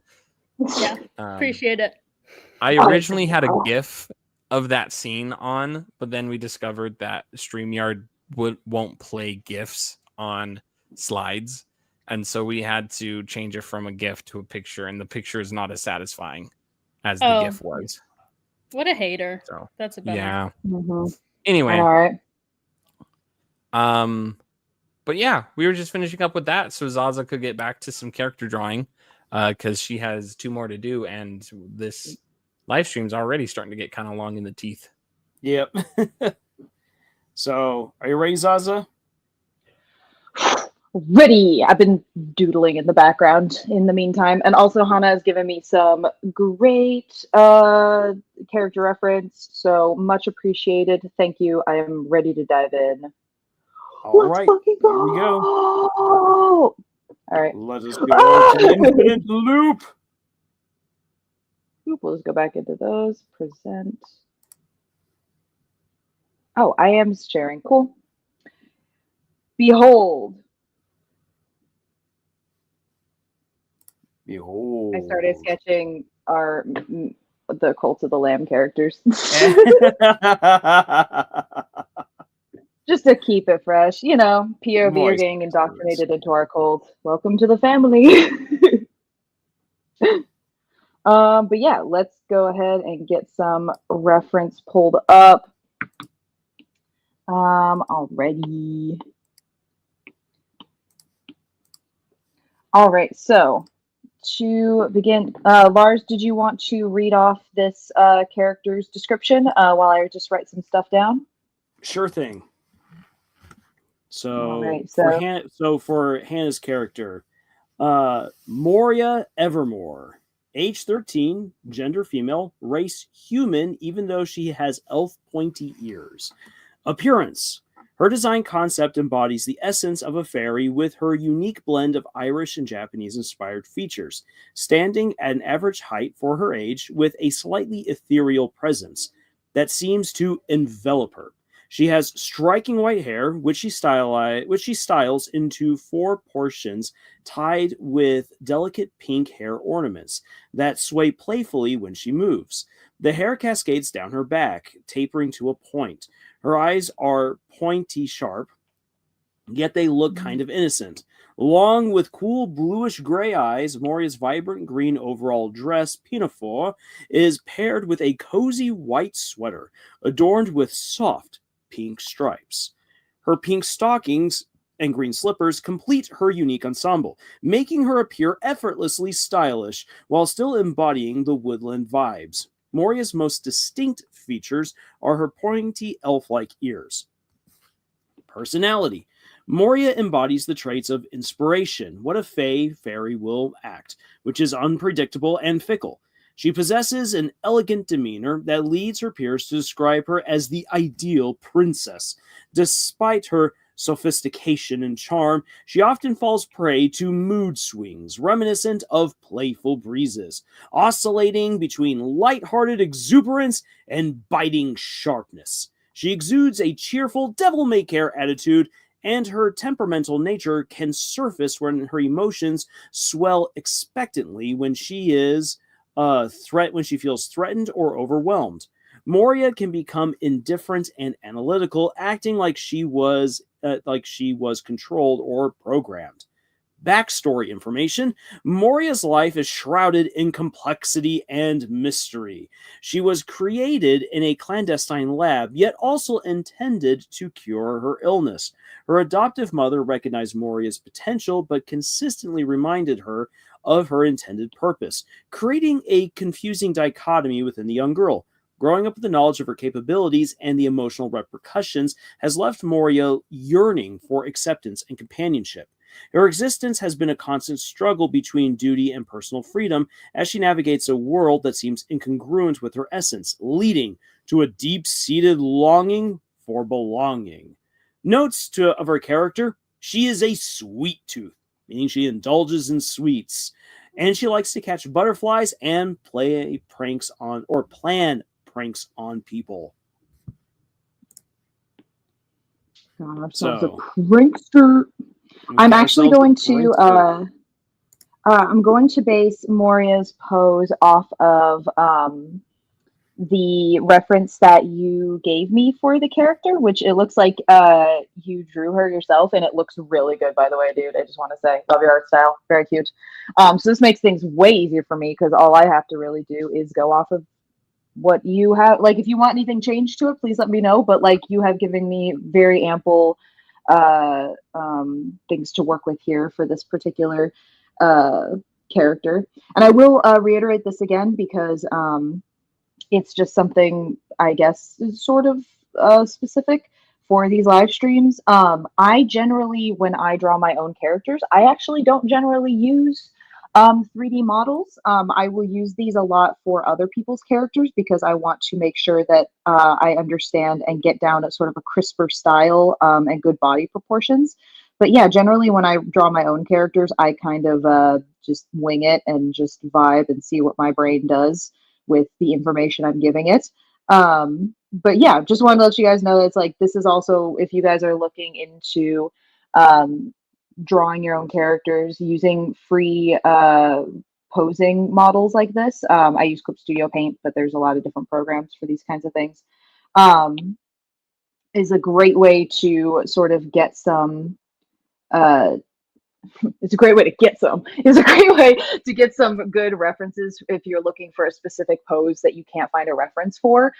Yeah, appreciate it. I originally had a GIF of that scene on, but then we discovered that StreamYard won't play GIFs on slides, and so we had to change it from a GIF to a picture, and the picture is not as satisfying as the GIF was. What a hater. So that's a bummer. Yeah. Mm-hmm. Anyway. All right. But yeah, we were just finishing up with that, so Zaza could get back to some character drawing, because she has 2 more to do, and this live stream's already starting to get kind of long in the teeth. Yep. So, are you ready, Zaza? Ready. I've been doodling in the background in the meantime, and also Hannah has given me some great character reference, so much appreciated. Thank you. I am ready to dive in. Let's fucking go. Here we go. All right. Let us go to the infinite loop. We'll just go back into those. Present. Oh, I am sharing. Cool. Behold. Behold. I started sketching the Cult of the Lamb characters. Just to keep it fresh, POV are getting indoctrinated into our cult. Welcome to the family. But yeah, let's go ahead and get some reference pulled up. Already. All right, so to begin, Lars, did you want to read off this character's description while I just write some stuff down? Sure thing. So, right, for Hannah's character, Moria Evermore, age 13, gender female, race human, even though she has elf pointy ears. Appearance. Her design concept embodies the essence of a fairy with her unique blend of Irish and Japanese-inspired features, standing at an average height for her age with a slightly ethereal presence that seems to envelop her. She has striking white hair, which she styles into 4 portions tied with delicate pink hair ornaments that sway playfully when she moves. The hair cascades down her back, tapering to a point. Her eyes are pointy sharp, yet they look kind of innocent. Along with cool bluish-gray eyes, Moria's vibrant green overall dress, pinafore, is paired with a cozy white sweater, adorned with soft pink stripes. Her pink stockings and green slippers complete her unique ensemble, making her appear effortlessly stylish while still embodying the woodland vibes. Moria's most distinct features are her pointy elf-like ears. Personality. Moria embodies the traits of inspiration, what a fairy will act, which is unpredictable and fickle. She possesses an elegant demeanor that leads her peers to describe her as the ideal princess. Despite her sophistication and charm, she often falls prey to mood swings reminiscent of playful breezes, oscillating between light-hearted exuberance and biting sharpness. She exudes a cheerful, devil-may-care attitude, and her temperamental nature can surface when her emotions swell expectantly when she feels threatened or overwhelmed. Moria can become indifferent and analytical, acting like she was controlled or programmed. Backstory information: Moria's life is shrouded in complexity and mystery. She was created in a clandestine lab, yet also intended to cure her illness. Her adoptive mother recognized Moria's potential, but consistently reminded her of her intended purpose, creating a confusing dichotomy within the young girl. Growing up with the knowledge of her capabilities and the emotional repercussions has left Moria yearning for acceptance and companionship. Her existence has been a constant struggle between duty and personal freedom as she navigates a world that seems incongruent with her essence, leading to a deep-seated longing for belonging. Notes of her character: she is a sweet tooth, meaning she indulges in sweets, and she likes to catch butterflies and plan pranks on people. Got ourselves So, a prankster. I'm actually going to I'm going to base Moria's pose off of the reference that you gave me for the character, which it looks like you drew her yourself, and it looks really good, by the way, dude. I just want to say, love your art style, very cute. So this makes things way easier for me because all I have to really do is go off of what you have. Like, if you want anything changed to it, please let me know. But like, you have given me very ample things to work with here for this particular character. And I will reiterate this again because it's just something, I guess, is sort of specific for these live streams. I generally, when I draw my own characters, I actually don't generally use 3D models. I will use these a lot for other people's characters because I want to make sure that I understand and get down at sort of a crisper style and good body proportions. But yeah, generally when I draw my own characters, I kind of just wing it and just vibe and see what my brain does with the information I'm giving it. But yeah, just wanted to let you guys know that it's like, this is also, if you guys are looking into drawing your own characters using free posing models like this. I use Clip Studio Paint, but there's a lot of different programs for these kinds of things. Is a great way to sort of get some it's a great way to get some. It's a great way to get some good references if you're looking for a specific pose that you can't find a reference for.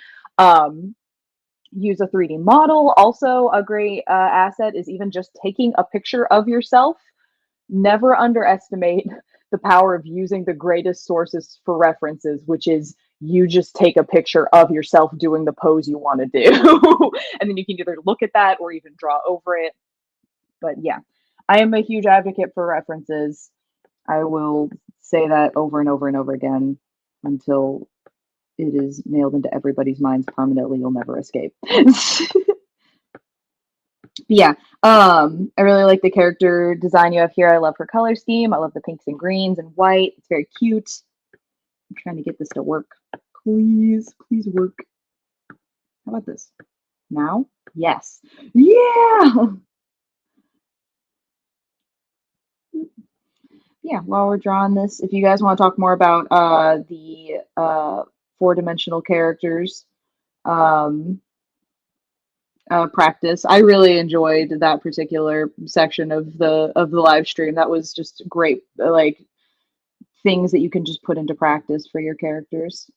Use a 3D model. Also, a great asset is even just taking a picture of yourself. Never underestimate the power of using the greatest sources for references, which is you just take a picture of yourself doing the pose you want to do. And then you can either look at that or even draw over it. But yeah, I am a huge advocate for references. I will say that over and over and over again until it is nailed into everybody's minds permanently. You'll never escape. Yeah, I really like the character design you have here. I love her color scheme. I love the pinks and greens and white. It's very cute. I'm trying to get this to work. Please work. How about this? Now? Yes. Yeah! Yeah, while we're drawing this, if you guys want to talk more about the four-dimensional characters practice, I really enjoyed that particular section of the live stream. That was just great, like things that you can just put into practice for your characters.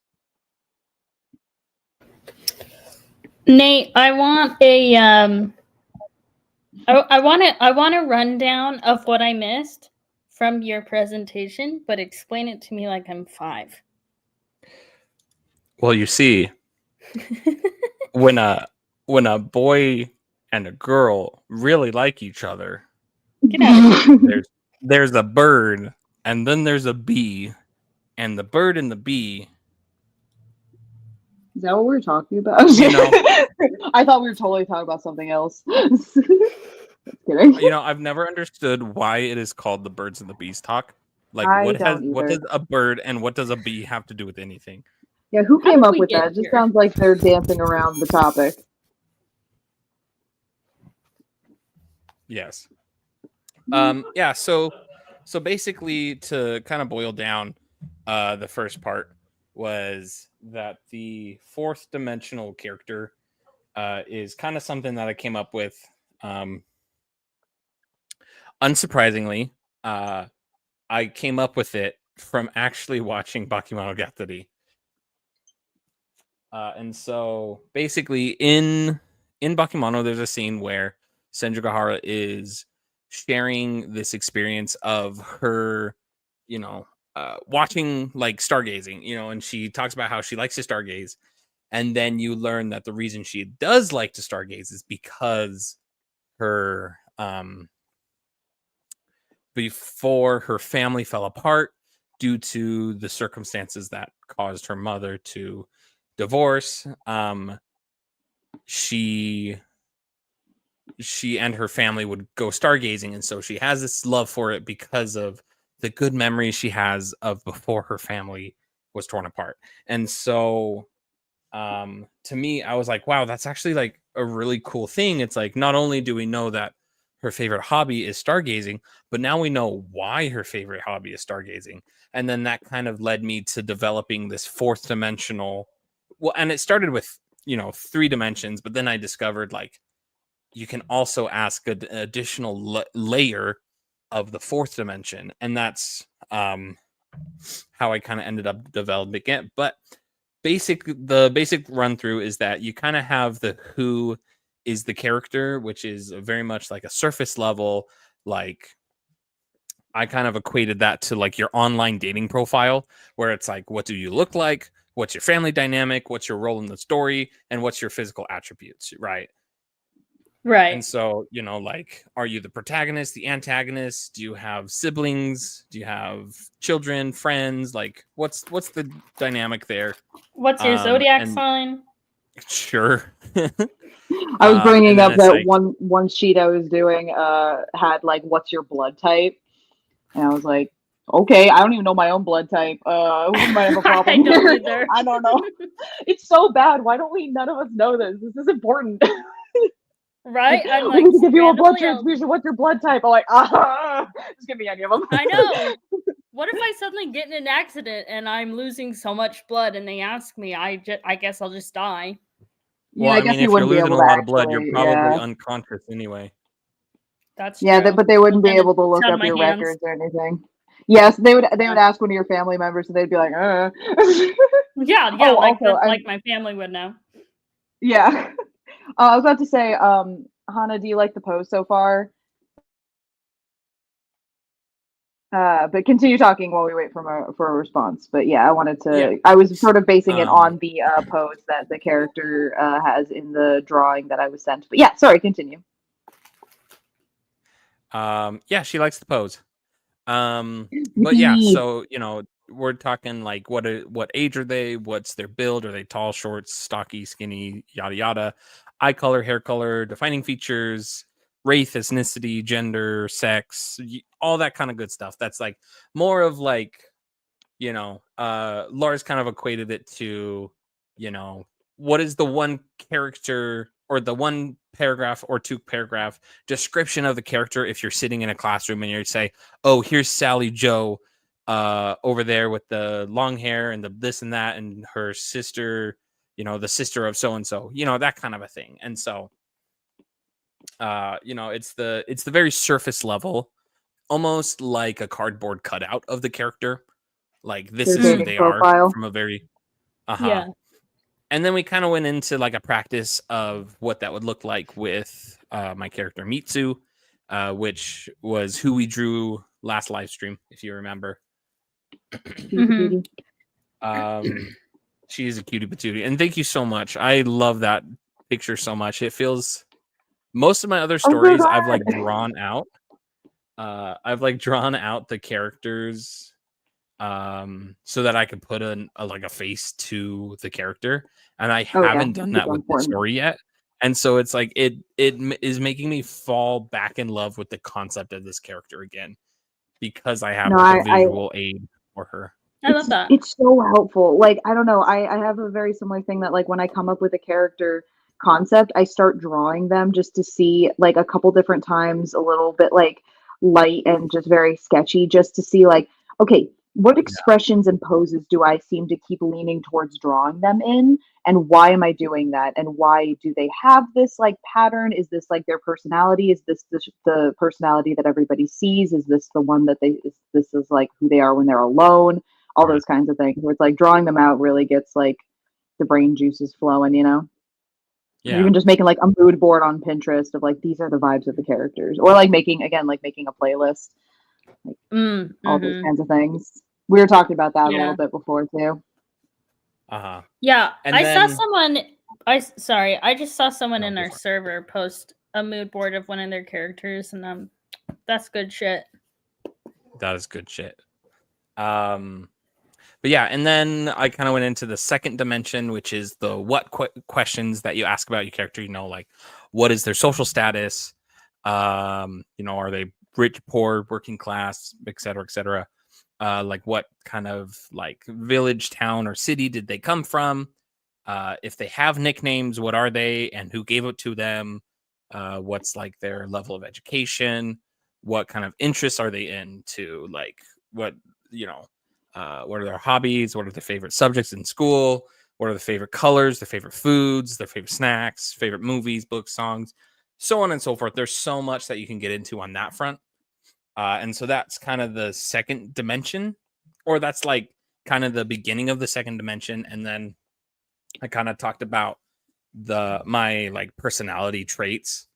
Nate, I want a I want a rundown of what I missed from your presentation, but explain it to me like I'm 5. Well, you see, when a boy and a girl really like each other, Get out of here. there's a bird, and then there's a bee, and the bird and the bee. Is that what we were talking about? You know, I thought we were totally talking about something else. Just kidding. You know, I've never understood why it is called the birds and the bees talk. Like, what does a bird and what does a bee have to do with anything? Yeah, who came up with get that? It just here? sounds like they're dancing around the topic. Yes. Yeah, so basically, to kind of boil down the first part was that the fourth dimensional character is kind of something that I came up with unsurprisingly I came up with it from actually watching Bakemonogatari. And so basically in Bakemono, there's a scene where Senjugahara is sharing this experience of her, watching like stargazing, and she talks about how she likes to stargaze. And then you learn that the reason she does like to stargaze is because her before her family fell apart due to the circumstances that caused her mother to divorce, she and her family would go stargazing, and so she has this love for it because of the good memories she has of before her family was torn apart. And so to me, I was like, wow, that's actually like a really cool thing. It's like, not only do we know that her favorite hobby is stargazing, but now we know why her favorite hobby is stargazing. And then that kind of led me to developing this fourth dimensional. Well, and it started with, 3 dimensions, but then I discovered like you can also ask an additional layer of the fourth dimension. And that's how I kind of ended up developing it. But the basic run through is that you kind of have the who is the character, which is very much like a surface level. Like I kind of equated that to like your online dating profile, where it's like, what do you look like? What's your family dynamic? What's your role in the story? And what's your physical attributes, right? Right. And so, like, are you the protagonist, the antagonist? Do you have siblings? Do you have children, friends? Like, what's the dynamic there? What's your zodiac sign? Sure. I was bringing up that like, one sheet I was doing had like, what's your blood type? And I was like, okay, I don't even know my own blood type. Who might have a problem I don't either. I don't know. It's so bad. Why don't we? None of us know this. This is important. Right? I'm we like, need to give you a blood transfusion. What's your blood type? I'm like, just give me any of them. I know. What if I suddenly get in an accident and I'm losing so much blood and they ask me? I guess I'll just die. Well, I mean, if you're losing a lot of blood, you're probably unconscious anyway. That's true. But they wouldn't be able to look up your records or anything. Yes, they would ask one of your family members, and they'd be like, Yeah, like my family would know. Yeah. I was about to say, Hannah, do you like the pose so far? But continue talking while we wait for a response. But yeah, I wanted to. Yeah. I was sort of basing it on the pose that the character has in the drawing that I was sent. But yeah, sorry, continue. Yeah, she likes the pose. But yeah, so we're talking like what age are they? What's their build? Are they tall, short, stocky, skinny, yada yada? Eye color, hair color, defining features, race, ethnicity, gender, sex, all that kind of good stuff. That's like more of like, Lars kind of equated it to, what is the one character or the one paragraph or 2 paragraph description of the character if you're sitting in a classroom and you say, oh, here's Sally Joe over there with the long hair and the this and that, and her sister, the sister of so and so, that kind of a thing. And so it's the very surface level, almost like a cardboard cutout of the character. Like this is who they are from a very yeah. And then we kind of went into like a practice of what that would look like with my character Mitsu, which was who we drew last live stream, if you remember. Mm-hmm. She is a cutie patootie, and thank you so much. I love that picture so much. It feels most of my other stories I've like drawn out. I've like drawn out the characters so that I could put a face to the character, and I haven't done that with the story yet. And so it's like it is making me fall back in love with the concept of this character again, because I have a visual aid for her. I love that. It's so helpful. Like, I don't know, I have a very similar thing that like when I come up with a character concept, I start drawing them just to see like a couple different times, a little bit like light and just very sketchy, just to see like, okay, what expressions and poses do I seem to keep leaning towards drawing them in? And why am I doing that? And why do they have this like pattern? Is this like their personality? Is this the personality that everybody sees? Is this the one that this is like who they are when they're alone? All those kinds of things. Where it's like drawing them out really gets like the brain juices flowing, you know? Yeah. Even just making like a mood board on Pinterest of like these are the vibes of the characters. Or like making a playlist. Like all those kinds of things. We were talking about that a little bit before too. Yeah, And I then- saw someone. I just saw someone in our server post a mood board of one of their characters, and that's good shit. That is good shit. But yeah, and then I kind of went into the second dimension, which is the what questions that you ask about your character. You know, like what is their social status? You know, are they rich, poor, working class, et cetera, et cetera. Like what kind of like village, town, or city did they come from? If they have nicknames, what are they and who gave it to them? What's like their level of education? What kind of interests are they into? Like what, you know, what are their hobbies? What are their favorite subjects in school? What are the favorite colors, their favorite foods, their favorite snacks, favorite movies, books, songs, so on and so forth. There's so much that you can get into on that front. And so that's kind of the second dimension, or that's like kind of the beginning of the second dimension. And then I kind of talked about my like personality traits,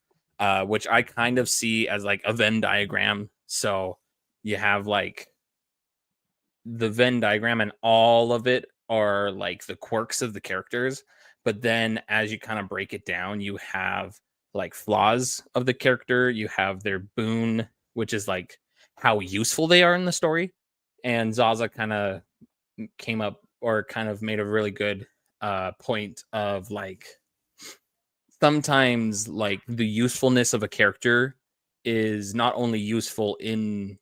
which I kind of see as like a Venn diagram. So you have like the Venn diagram, and all of it are like the quirks of the characters. But then as you kind of break it down, you have like flaws of the character. You have their boon, which is like how useful they are in the story. And Zaza kind of came up or kind of made a really good point of like sometimes like the usefulness of a character is not only useful in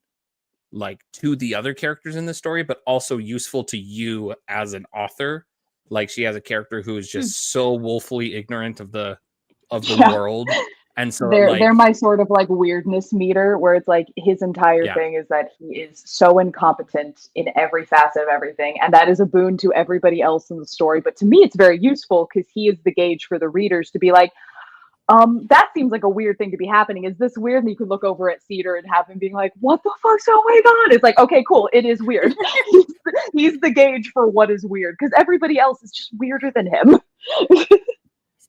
like to the other characters in the story, but also useful to you as an author. Like she has a character who is just so woefully ignorant of the world. And so they're my sort of like weirdness meter, where it's like his entire thing is that he is so incompetent in every facet of everything, and that is a boon to everybody else in the story. But to me, it's very useful because he is the gauge for the readers to be like, that seems like a weird thing to be happening. Is this weird? And you could look over at Cedar and have him being like, what the fuck's going on? It's like, okay, cool. It is weird. He's the gauge for what is weird because everybody else is just weirder than him.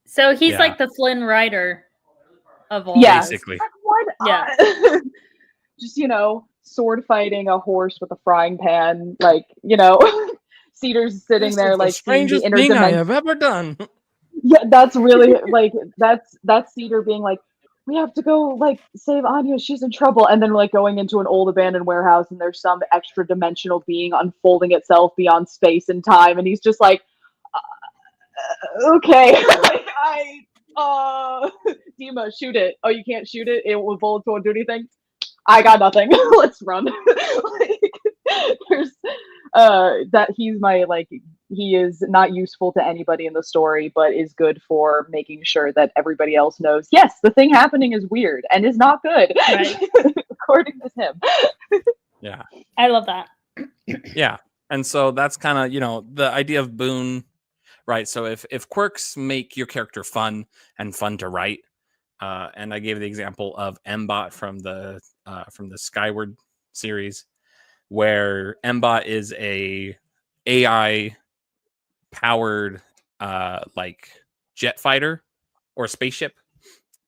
So he's like the Flynn Rider of all. Basically. Like, what? Yeah. Just, you know, sword fighting a horse with a frying pan. Like, you know, Cedar's sitting This there is like the strangest thing I have ever done. Yeah, that's really like that's Cedar being like, we have to go like save Anya, she's in trouble, and then like going into an old abandoned warehouse and there's some extra dimensional being unfolding itself beyond space and time, and he's just like, okay, like Dima, shoot it. Oh, you can't shoot it. Bullets won't do anything. I got nothing. Let's run. Like, there's that he's my like. He is not useful to anybody in the story, but is good for making sure that everybody else knows, yes, the thing happening is weird and is not good, Right. according to him. Yeah. I love that. Yeah. And so that's kind of, you know, the idea of boon, right? So if quirks make your character fun and fun to write, and I gave the example of Mbot from the Skyward series, where Mbot is a AI powered like jet fighter or spaceship,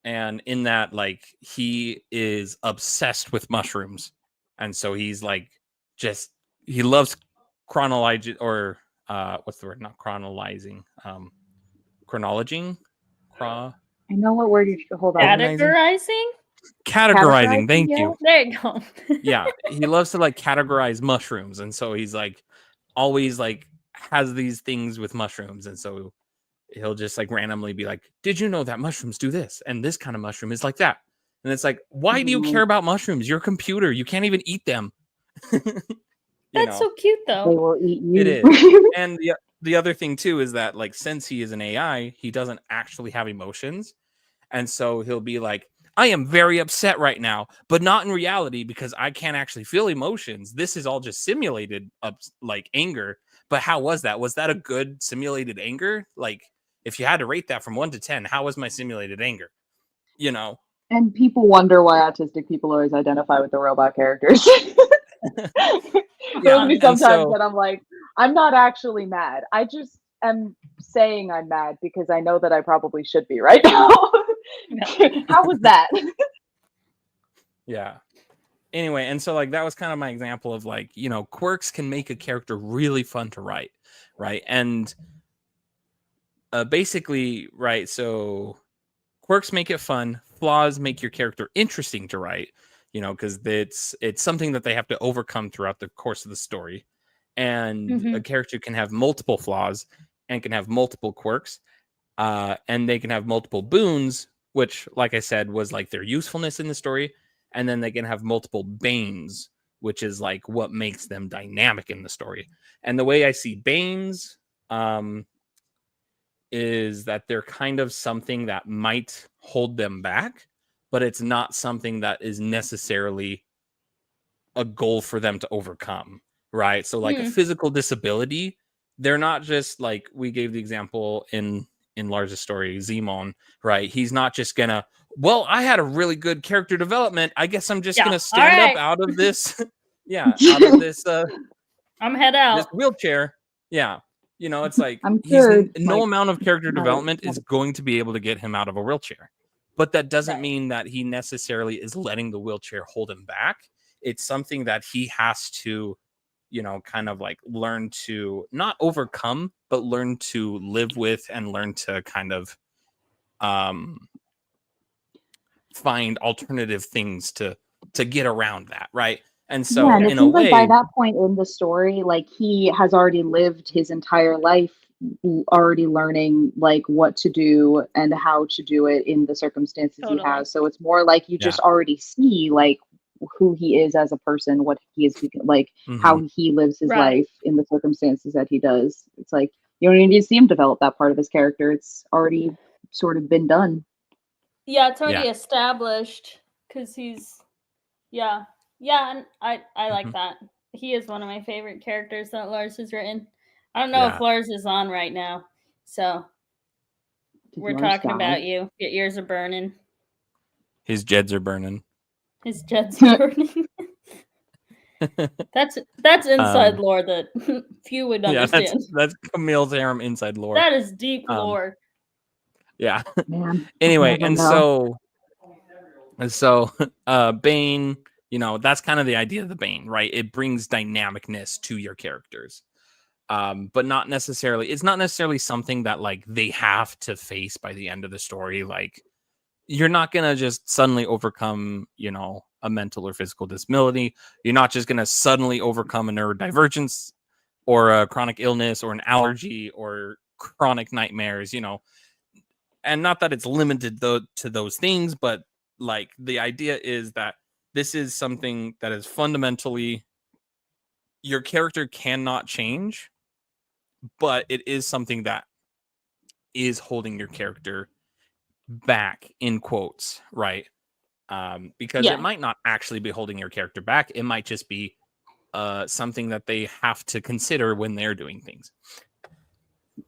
and in that, like, he is obsessed with mushrooms, and so he's like just he loves chronology, or what's the word, not chronologizing, chronologing I know what word you should hold on. Categorizing. Thank you. There you go. Yeah, he loves to like categorize mushrooms, and so he's like always like has these things with mushrooms, and so he'll just like randomly be like, did you know that mushrooms do this, and this kind of mushroom is like that? And it's like, why do you care about mushrooms? You're a computer, you can't even eat them. That's so cute though. They will eat you. It is. And the other thing too is that, like, since he is an AI, he doesn't actually have emotions, and so he'll be like, I am very upset right now, but not in reality because I can't actually feel emotions. This is all just simulated like anger. But how was that? Was that a good simulated anger? Like, if you had to rate that from 1 to 10, how was my simulated anger? You know? And people wonder why autistic people always identify with the robot characters. There'll be sometimes that I'm like, I'm not actually mad. I just am saying I'm mad because I know that I probably should be right now. How was that? Yeah. Anyway, and so like that was kind of my example of like, you know, quirks can make a character really fun to write, right? And basically, right, so quirks make it fun, flaws make your character interesting to write, you know, because it's something that they have to overcome throughout the course of the story. And a character can have multiple flaws and can have multiple quirks, and they can have multiple boons, which, like I said, was like their usefulness in the story. And then they can have multiple banes, which is like what makes them dynamic in the story. And the way I see banes is that they're kind of something that might hold them back, but it's not something that is necessarily a goal for them to overcome, right? So like a physical disability, they're not just like, we gave the example in Lars' story, Zimon, right? He's not just gonna, well, I had a really good character development, I guess I'm just gonna stand up out of this out of this I'm head out this wheelchair. Yeah, you know, it's like I'm sure no amount of character development is going to be able to get him out of a wheelchair, but that doesn't mean that he necessarily is letting the wheelchair hold him back. It's something that he has to, you know, kind of like learn to not overcome, but learn to live with and learn to kind of find alternative things to get around that, right? And so and it in a seems way, like by that point in the story, like he has already lived his entire life already learning like what to do and how to do it in the circumstances he has. So it's more like you just already see like who he is as a person, what he is like, how he lives his life in the circumstances that he does. It's like you don't need to see him develop that part of his character. It's already sort of been done. Yeah, it's already established because he's and I like that. He is one of my favorite characters that Lars has written. I don't know if Lars is on right now, so we're talking about you. Your ears are burning. His jeds are burning. His jets are burning. That's inside lore that few would understand. That's Camille's harem inside lore. That is deep lore. Yeah. Man, anyway, and so Bane, you know, that's kind of the idea of the Bane, right? It brings dynamicness to your characters. But not necessarily, it's not necessarily something that like they have to face by the end of the story. Like you're not going to just suddenly overcome, you know, a mental or physical disability. You're not just going to suddenly overcome a neurodivergence or a chronic illness or an allergy or chronic nightmares, you know. And not that it's limited to those things, but like the idea is that this is something that is fundamentally your character cannot change, but it is something that is holding your character back in quotes, right? Because it might not actually be holding your character back. It might just be something that they have to consider when they're doing things.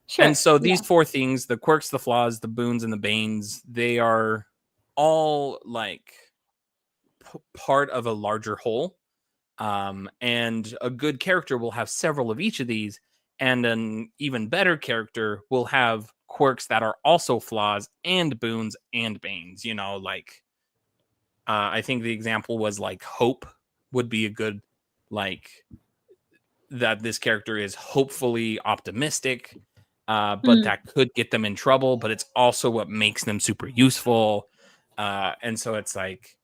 Sure. And so these four things, the quirks, the flaws, the boons, and the banes, they are all like part of a larger whole. And a good character will have several of each of these, and an even better character will have quirks that are also flaws and boons and banes. You know, like I think the example was like hope would be a good, like that this character is hopefully optimistic, but that could get them in trouble, but it's also what makes them super useful. And so it's like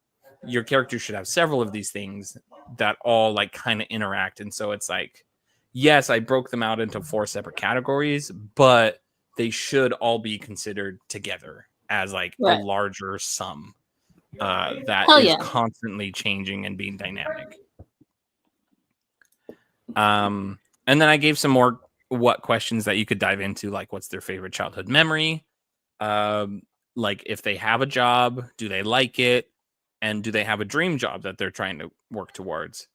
your character should have several of these things that all like kind of interact. And so it's like, yes, I broke them out into 4 separate categories, but they should all be considered together as like a larger sum that is constantly changing and being dynamic. And then I gave some more questions that you could dive into, like what's their favorite childhood memory, like if they have a job, do they like it, and do they have a dream job that they're trying to work towards?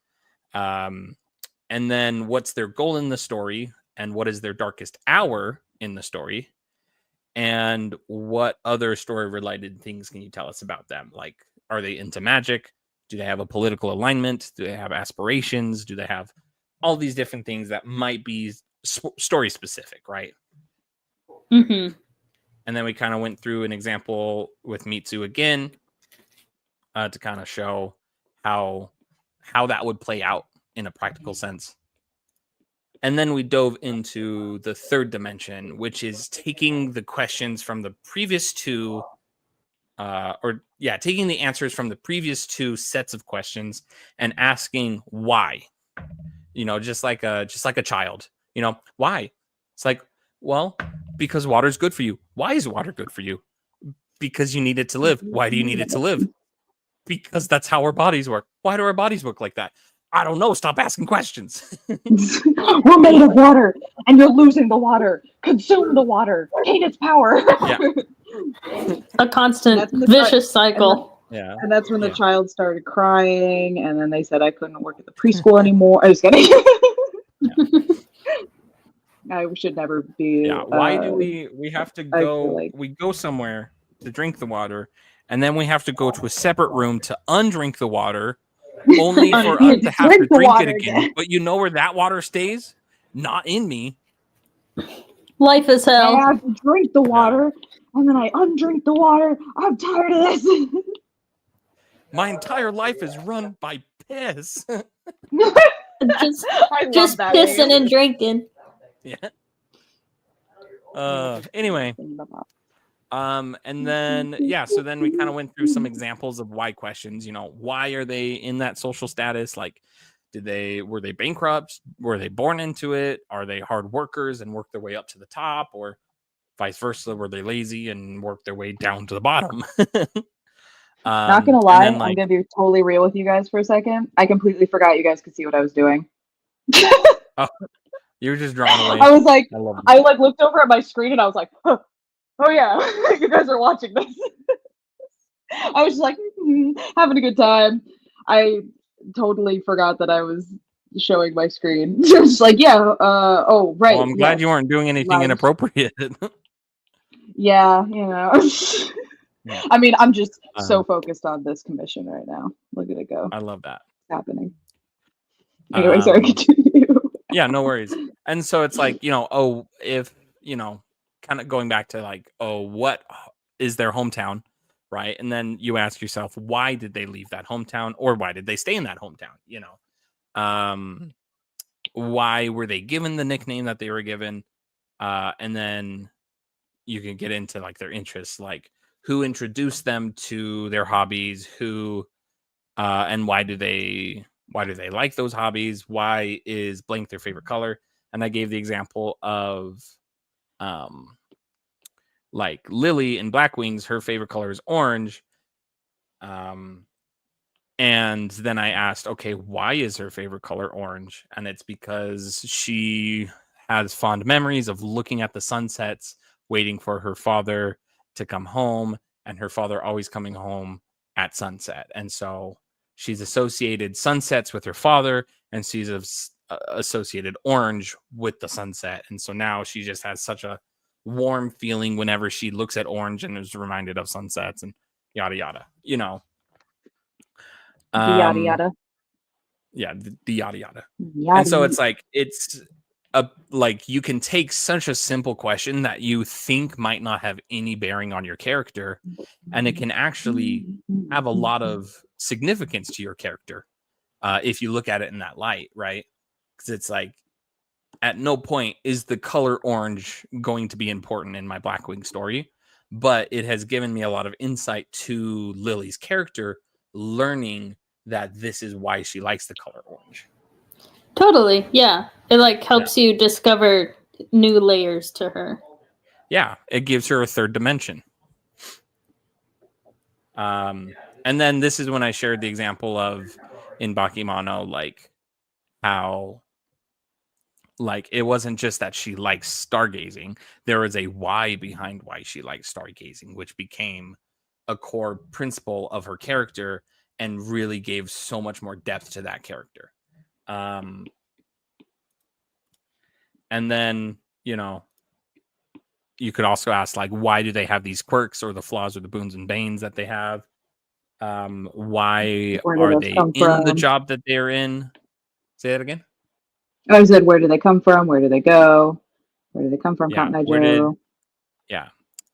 And then what's their goal in the story, and what is their darkest hour in the story, and what other story related things can you tell us about them? Like, are they into magic? Do they have a political alignment? Do they have aspirations? Do they have all these different things that might be story specific, right? Mm-hmm. And then we kind of went through an example with Mitsu again, to kind of show how that would play out in a practical sense. And then we dove into the third dimension, which is taking the questions from the previous two, taking the answers from the previous two sets of questions and asking why. Just like a child. Why? It's like, well, because water's good for you. Why is water good for you? Because you need it to live. Why do you need it to live? Because that's how our bodies work. Why do our bodies work like that? I don't know. Stop asking questions. We're made of water, and you're losing the water. Consume the water. Gain its power. Yeah. A constant vicious cycle. Yeah. And that's when the child started crying, and then they said I couldn't work at the preschool anymore. I was kidding. I should never be. Yeah. Why do we have to go? Like... We go somewhere to drink the water, and then we have to go to a separate room to undrink the water, only for us to have to drink it again. But you know where that water stays? Not in me. Life is hell. I have to drink the water, and then I undrink the water. I'm tired of this. My entire life is run by piss. just pissing and drinking. Yeah. Anyway. And then so then we kind of went through some examples of why questions. Why are they in that social status? Like, were they bankrupt? Were they born into it? Are they hard workers and work their way up to the top, or vice versa? Were they lazy and worked their way down to the bottom? Not gonna lie, I'm gonna be totally real with you guys for a second. I completely forgot you guys could see what I was doing. Oh, you were just drawn away. I was like, I looked over at my screen and I was like, oh yeah, you guys are watching this. I was just like, having a good time. I totally forgot that I was showing my screen. Just like, oh right. Well, I'm glad you weren't doing anything inappropriate. Yeah. I mean, I'm just so focused on this commission right now. Look at it go. I love that. It's happening. Anyway, sorry, continue. Yeah, no worries. And so it's like, if, kind of going back to like, what is their hometown, right? And then you ask yourself, why did they leave that hometown, or why did they stay in that hometown? Why were they given the nickname that they were given? And then you can get into like their interests, like who introduced them to their hobbies, and why do they like those hobbies? Why is blank their favorite color? And I gave the example of like Lily in Black Wings, her favorite color is orange. And then I asked, okay, why is her favorite color orange? And it's because she has fond memories of looking at the sunsets, waiting for her father to come home, and her father always coming home at sunset. And so she's associated sunsets with her father, and she's associated orange with the sunset. And so now she just has such a warm feeling whenever she looks at orange and is reminded of sunsets and yada yada. Yada yada. Yeah, the yada yada. And so it's like like you can take such a simple question that you think might not have any bearing on your character, and it can actually have a lot of significance to your character if you look at it in that light, right? Because it's like, at no point is the color orange going to be important in my Blackwing story, but it has given me a lot of insight to Lily's character, learning that this is why she likes the color orange. Totally, yeah. It like helps you discover new layers to her. Yeah, it gives her a third dimension. And then this is when I shared the example of in Bakimano, like how Like, it wasn't just that she likes stargazing. There was a why behind why she likes stargazing, which became a core principle of her character and really gave so much more depth to that character. And then, you know, you could also ask, like, why do they have these quirks or the flaws or the boons and banes that they have? Why are they in the job that they're in? Say that again. I said, where do they come from? Where do they go? Where do they come from? Yeah, yeah.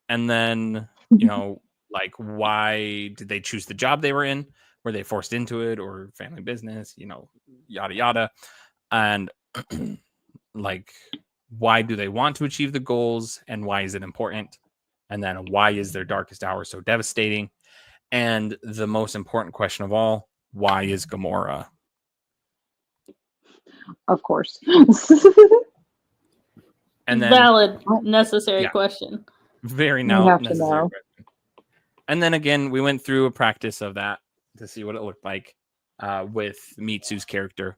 And then, you know, like, why did they choose the job they were in? Were they forced into it, or family business? You know, yada yada. And like, why do they want to achieve the goals, and why is it important? And then, why is their darkest hour so devastating? And the most important question of all, why is Gamora? Of course. And then, valid, necessary question. Very necessary question. And then again, we went through a practice of that to see what it looked like with Mitsu's character.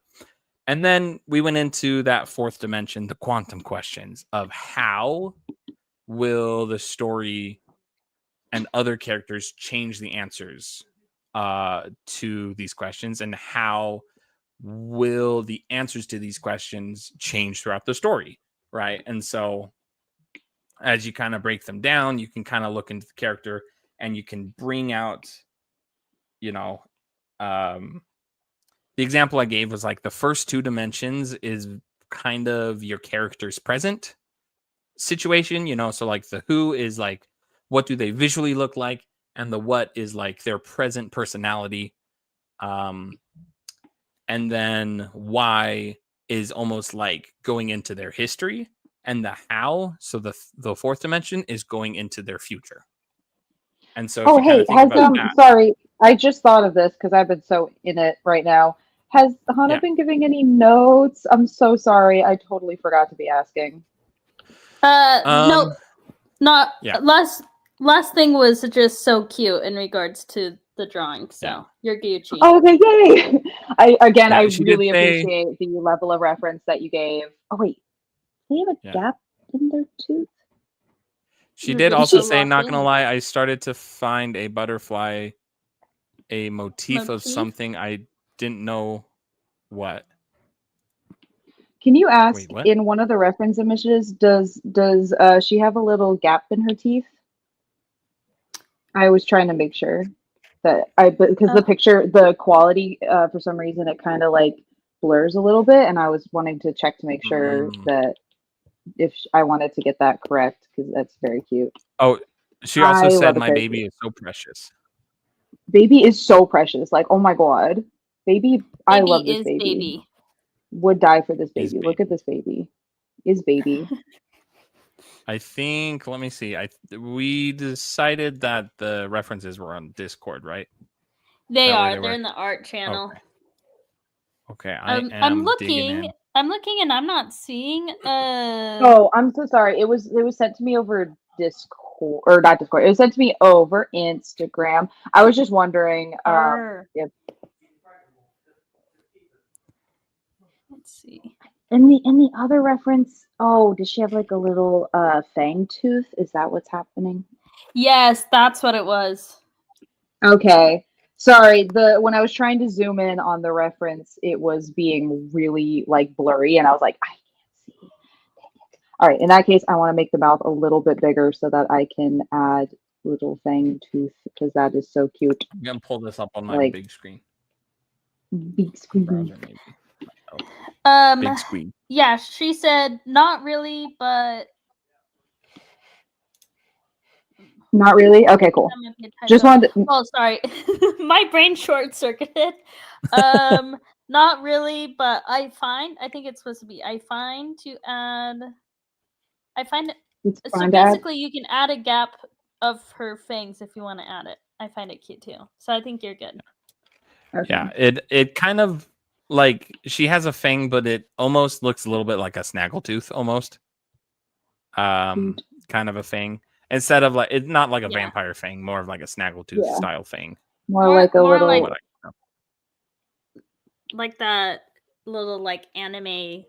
And then we went into that fourth dimension, the quantum questions of how will the story and other characters change the answers to these questions, and how will the answers to these questions change throughout the story, right? And so as you kind of break them down, you can kind of look into the character and you can bring out, you know, the example I gave was like the first two dimensions is kind of your character's present situation, you know, so like the who is like, what do they visually look like? And the what is like their present personality. And then why is almost like going into their history, and the how, so the fourth dimension is going into their future. And so, sorry, I just thought of this because I've been so in it right now. Has Hannah been giving any notes? I'm so sorry. I totally forgot to be asking. No, not last thing was just so cute in regards to the drawing. So you're Gucci. Oh, okay, yay! I really appreciate the level of reference that you gave. Oh wait, they have a gap in their tooth. She did also say, not gonna lie, I started to find a butterfly, a motif of something. I didn't know what. Can you ask in one of the reference images, does she have a little gap in her teeth? I was trying to make sure that because the picture, the quality, for some reason, it kind of like blurs a little bit, and I was wanting to check to make sure that if I wanted to get that correct, because that's very cute. Oh, she also said, my baby is so precious. Baby is so precious. Like, oh my God. Baby, I love this baby. Would die for this baby. Look at this baby. Is baby. I think, let me see. We decided that the references were on Discord, right? They are. They're in the art channel. Okay. I'm looking and I'm not seeing. Oh, I'm so sorry. It was sent to me over Discord, or not Discord. It was sent to me over Instagram. I was just wondering if. Let's see. In the other reference, does she have like a little fang tooth? Is that what's happening? Yes, that's what it was. Okay. Sorry, when I was trying to zoom in on the reference, it was being really like blurry, and I was like, I can't see. All right, in that case, I want to make the mouth a little bit bigger so that I can add little fang tooth, because that is so cute. I'm gonna pull this up on my big screen. Big screen. Browser, maybe. Big screen. Yeah, she said not really, but not really. Okay, cool. Just wanted to... Oh, sorry, my brain short circuited. Not really, but I think it's supposed to be. I find it. So basically, you can add a gap of her fangs if you want to add it. I find it cute too. So I think you're good. Okay. Yeah, it kind of. Like, she has a fang, but it almost looks a little bit like a snaggletooth, almost. Kind of a fang. Instead of like, it's not like a vampire fang, more of like a snaggletooth style fang. More like a little, like that little like anime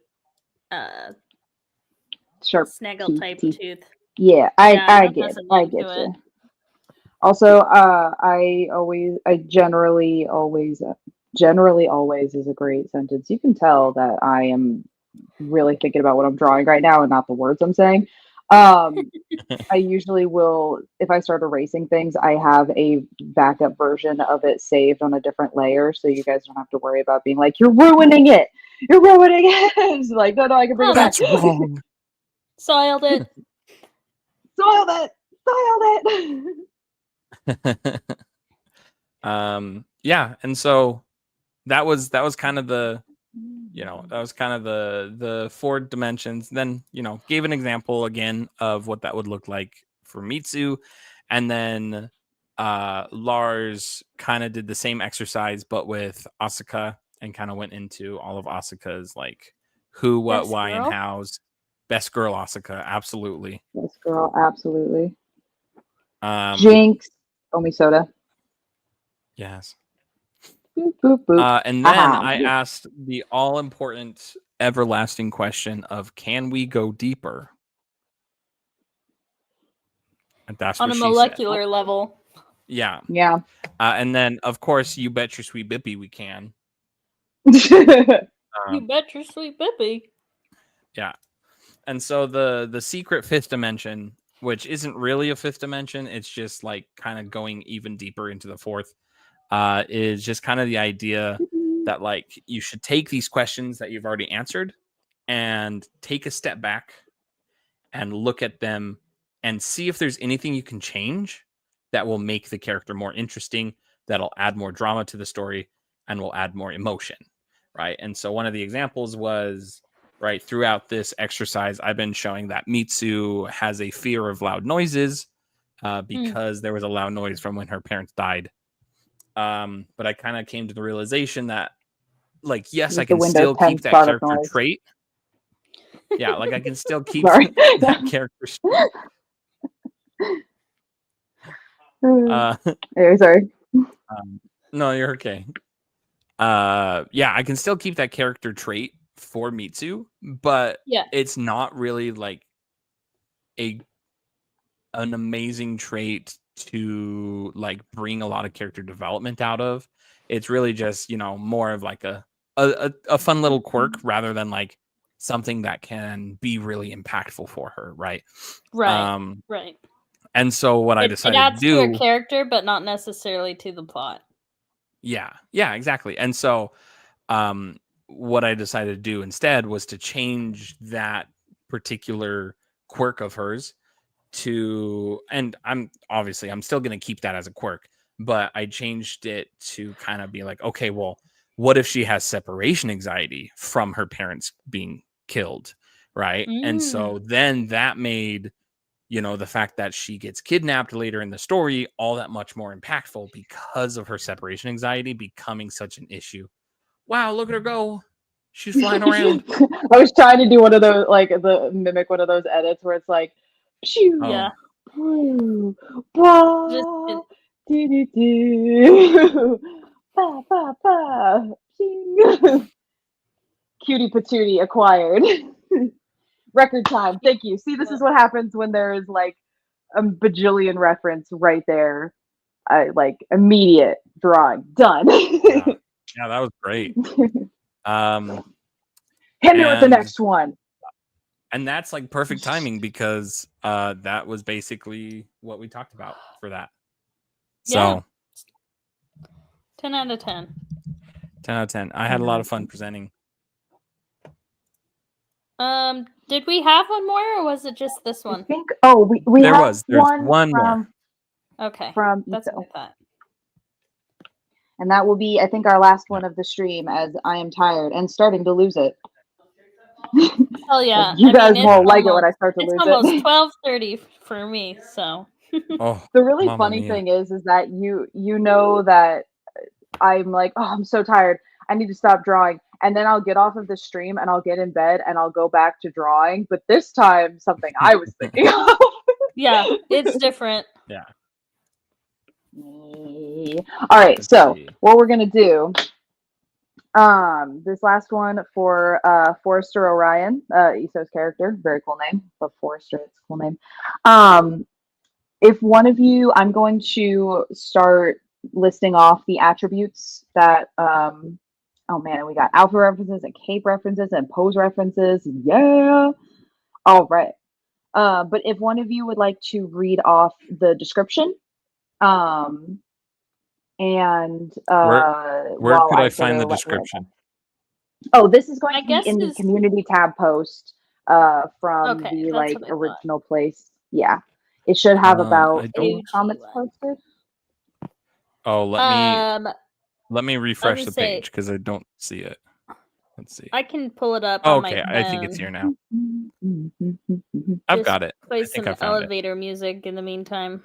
Sharp snaggle type teeth. tooth. Yeah, Yeah, I that get doesn't I look get to you. it. Also, I generally always is a great sentence. You can tell that I am really thinking about what I'm drawing right now and not the words I'm saying. I usually will, if I start erasing things, I have a backup version of it saved on a different layer, so you guys don't have to worry about being like, "You're ruining it. You're ruining it." It's like, no, I can bring it back. That's wrong. Soiled it. Soiled it. Soiled it. Yeah, and so that was kind of the the 4 dimensions. Then gave an example again of what that would look like for Mitsu, and then Lars kind of did the same exercise but with Asuka, and kind of went into all of Asuka's like who, what, Best why, and girl? how's. Best girl Asuka, absolutely. Yes, girl, absolutely. Jinx. Jinx. Omi soda. Yes. Boop, boop, boop. And then Aha. I asked the all-important, everlasting question of, can we go deeper? And that's On what a she molecular said. level. Yeah. Yeah. And then, of course, you bet your sweet bippy we can. You bet your sweet bippy. Yeah. And so the secret 5th dimension, which isn't really a 5th dimension, it's just like kind of going even deeper into the 4th, is just kind of the idea that like you should take these questions that you've already answered and take a step back and look at them and see if there's anything you can change that will make the character more interesting, that'll add more drama to the story, and will add more emotion, right? And so one of the examples was, right, throughout this exercise, I've been showing that Mitsu has a fear of loud noises because there was a loud noise from when her parents died. But I kind of came to the realization that, like, yes, I can still keep that character trait. Yeah, like I can still keep that character. Sorry. No, you're okay. Yeah, I can still keep that character trait for Mitsu, but it's not really like an amazing trait to like bring a lot of character development out of. It's really just, more of like a fun little quirk rather than like something that can be really impactful for her, right? Right. And so what I decided it adds to do to a character, but not necessarily to the plot. Yeah, exactly. And so what I decided to do instead was to change that particular quirk of hers to, and I'm still going to keep that as a quirk, but I changed it to kind of be like, okay, well, what if she has separation anxiety from her parents being killed, right? And so then that made, the fact that she gets kidnapped later in the story all that much more impactful because of her separation anxiety becoming such an issue. Wow, look at her go. She's flying around. I was trying to do one of those, like mimic one of those edits where it's like, pew, yeah, poo, bah, do, do, ba, ba, ba, cutie patootie acquired. Record time. Thank you. See, this is what happens when there is like a bajillion reference right there. Like immediate drawing done. Yeah, that was great. Hit me with the next one. And that's like perfect timing because that was basically what we talked about for that. So 10 out of 10. 10 out of 10. I had a lot of fun presenting. Did we have one more, or was it just this one? I think. Oh, we there have was. There's one more. Okay. That's what I thought. And that will be, I think, our last one of the stream, as I am tired and starting to lose it. Oh yeah, you guys won't like it when I start to lose it. It's almost 12:30 for me, so. Oh, the really funny thing is that you know that I'm like, oh, I'm so tired. I need to stop drawing. And then I'll get off of the stream and I'll get in bed and I'll go back to drawing. But this time, something I was thinking of. Yeah, it's different. Yeah. All right, so what we're going to do This last one for Forrester Orion, Iso's character, very cool name. Love Forrester, it's a cool name. If one of you, I'm going to start listing off the attributes that oh man, we got alpha references and cape references and pose references. Yeah. All right. But if one of you would like to read off the description, and where could I find the description? Oh, this is going I to be guess in the is- community tab post from Okay, the that's like what I thought. original place. Yeah. It should have about I 8 don't- comments AG1. posted. Oh, let me refresh gonna the say- page because I don't see it. Let's see. I can pull it up. Oh, on okay, my I think it's phone. here now. I've Just got it. I Play think some I found it. elevator music in the meantime.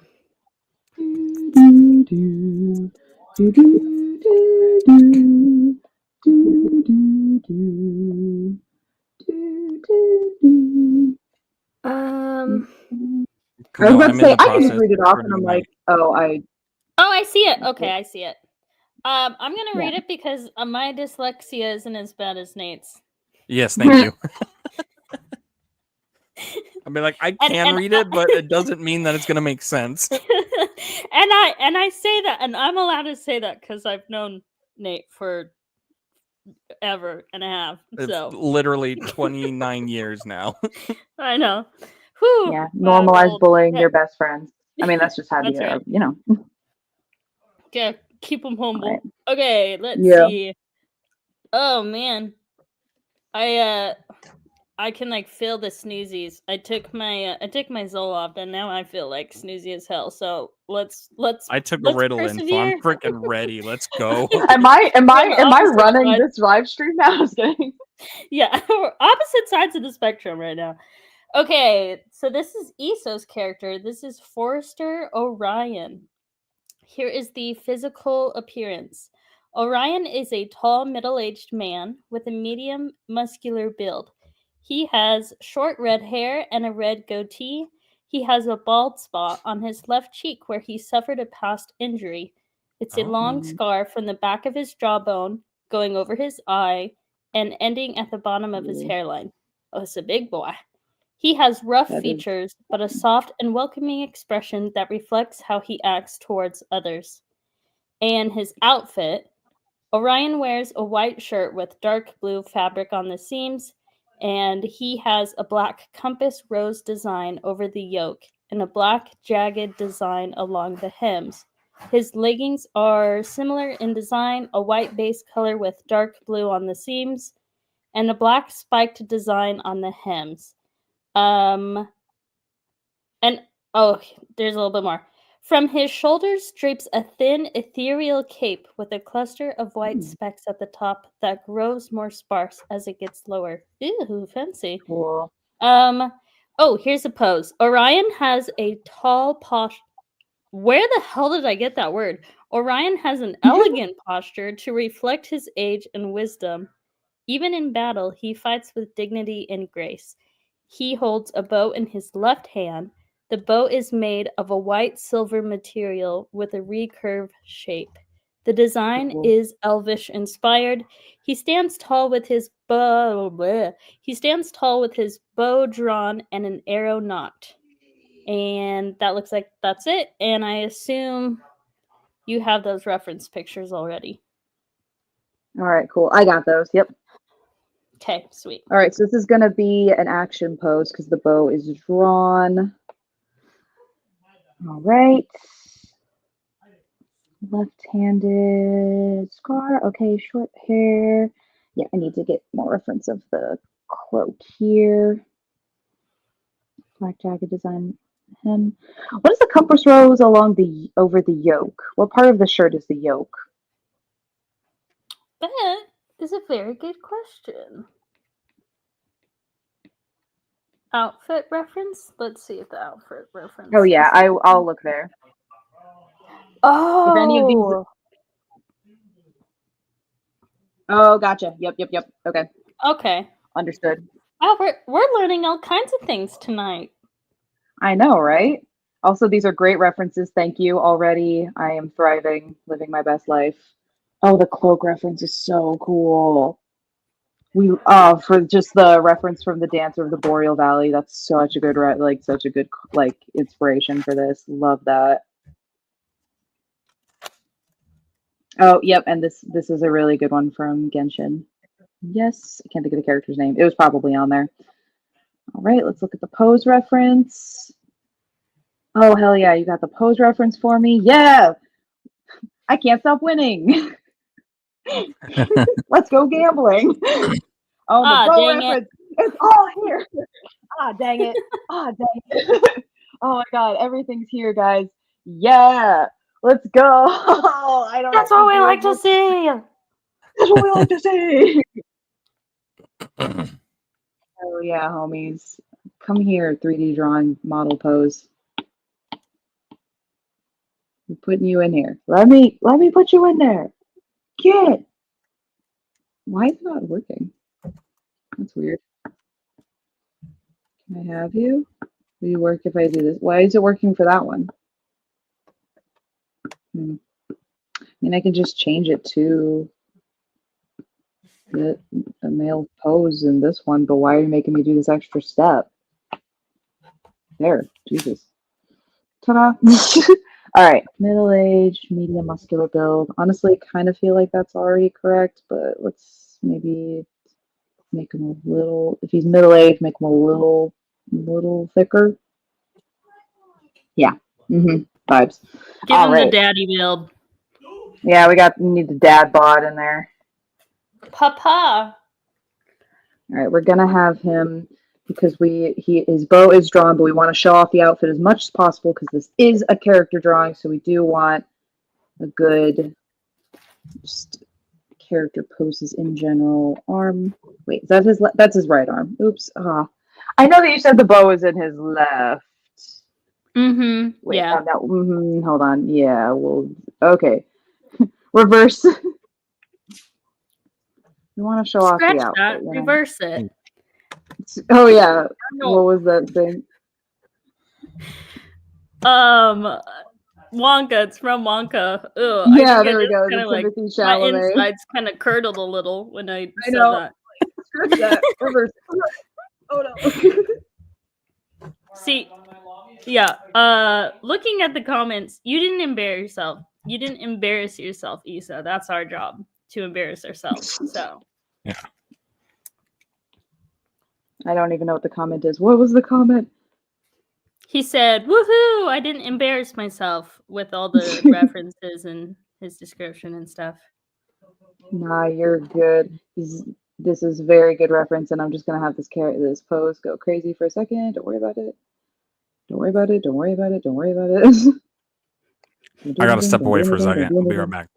I was about to I'm in say the I can just process read it of off, and printing I'm them like, out. oh, I Oh, I see it. Okay, I see it. I'm gonna Yeah. read it because my dyslexia isn't as bad as Nate's. Yes, thank you. I'll be like, I And- can and read it, but it doesn't mean that it's gonna make sense. and I say that, and I'm allowed to say that because I've known Nate for ever and a half. It's So literally 29 years now. I know. Whew, yeah, wow, normalize old. bullying Yeah. your best friends. I mean, that's just how That's right. you know. Okay, keep them humble. Right. Okay, let's Yeah. see. Oh man, I can like feel the snoozies. I took my Zoloft and now I feel like snoozy as hell. So let's. I took a let's Ritalin, so I'm persevere. freaking ready. Let's go. Am I opposite running side. this live stream now? I was kidding. Yeah, we're opposite sides of the spectrum right now. Okay, so this is Iso's character. This is Forrester Orion. Here is the physical appearance. Orion is a tall, middle-aged man with a medium muscular build. He has short red hair and a red goatee. He has a bald spot on his left cheek where he suffered a past injury. It's a long scar from the back of his jawbone, going over his eye, and ending at the bottom of his hairline. Oh, it's a big boy. He has rough That is- features, but a soft and welcoming expression that reflects how he acts towards others. And his outfit, Orion wears a white shirt with dark blue fabric on the seams, and he has a black compass rose design over the yoke and a black jagged design along the hems. His leggings are similar in design, a white base color with dark blue on the seams, and a black spiked design on the hems. And oh, there's a little bit more. From his shoulders drapes a thin, ethereal cape with a cluster of white specks at the top that grows more sparse as it gets lower. Ooh, fancy. Cool. Oh, here's a pose. Orion has a tall posture. Where the hell did I get that word? Orion has an elegant posture to reflect his age and wisdom. Even in battle, he fights with dignity and grace. He holds a bow in his left hand. The bow is made of a white silver material with a recurve shape. The design Cool. is elvish inspired. He stands tall with his bow. He stands tall with his bow drawn and an arrow nocked. And that looks like that's it. And I assume you have those reference pictures already. All right, cool. I got those. Yep. Okay, sweet. All right, so this is going to be an action pose because the bow is drawn. All right. Left-handed scar. Okay, short hair. Yeah, I need to get more reference of the cloak here. Black jagged design. Hem. What is the compass rose over the yoke? What part of the shirt is the yoke? That is a very good question. Outfit reference? Let's see if the outfit reference. Oh yeah, I'll look there. Oh. If any of these. Oh, gotcha. Yep. Okay, Okay. understood. Wow, we're learning all kinds of things tonight. I know, right? Also, these are great references. Thank you already. I am thriving, living my best life. Oh, the cloak reference is so cool. We for just the reference from the Dancer of the Boreal Valley. That's such a good such a good inspiration for this. Love that. Oh, yep, and this is a really good one from Genshin. Yes, I can't think of the character's name. It was probably on there. All right, let's look at the pose reference. Oh, hell yeah, you got the pose reference for me? Yeah! I can't stop winning. Let's go gambling. Oh, the bow reference. It's all here. Dang it. Dang it. Oh my god, everything's here, guys. Yeah. Let's go. That's what we like to see. That's what we like to see. Oh yeah, homies. Come here, 3D drawing model pose. I'm putting you in here. Let me put you in there. Get. Why is it not working? That's weird. Can I have you? Will you work if I do this? Why is it working for that one? I mean, I can just change it to a male pose in this one, but why are you making me do this extra step? There, Jesus. Ta-da! All right, middle-aged, medium muscular build. Honestly, kind of feel like that's already correct, but let's maybe make him a little. If he's middle-aged, make him a little thicker. Yeah. Vibes. Give him the daddy build. Yeah, we need the dad bod in there. Papa. All right, we're gonna have him because his bow is drawn, but we want to show off the outfit as much as possible because this is a character drawing, so we do want a good just character poses in general. Arm. Wait, is that that's his right arm. Oops. I know that you said the bow is in his left. Wait, yeah. Hold on. Yeah. Well. Okay. Reverse. You want to show off the outfit. That. Reverse it. Oh yeah. What was that thing? Wonka. It's from Wonka. Ugh, yeah, there we go. My insides kind of curdled a little when I said that. Scratch that. Reverse. Oh no. See, yeah. Looking at the comments, you didn't embarrass yourself. You didn't embarrass yourself, Issa. That's our job, to embarrass ourselves. So. Yeah. I don't even know what the comment is. What was the comment? He said, "Woohoo! I didn't embarrass myself," with all the references and his description and stuff. Nah, you're good. This is very good reference, and I'm just gonna have this pose go crazy for a second. Don't worry about it. Don't worry about it. Don't worry about it. Don't worry about it. I gotta step away for a second. I'll be right back.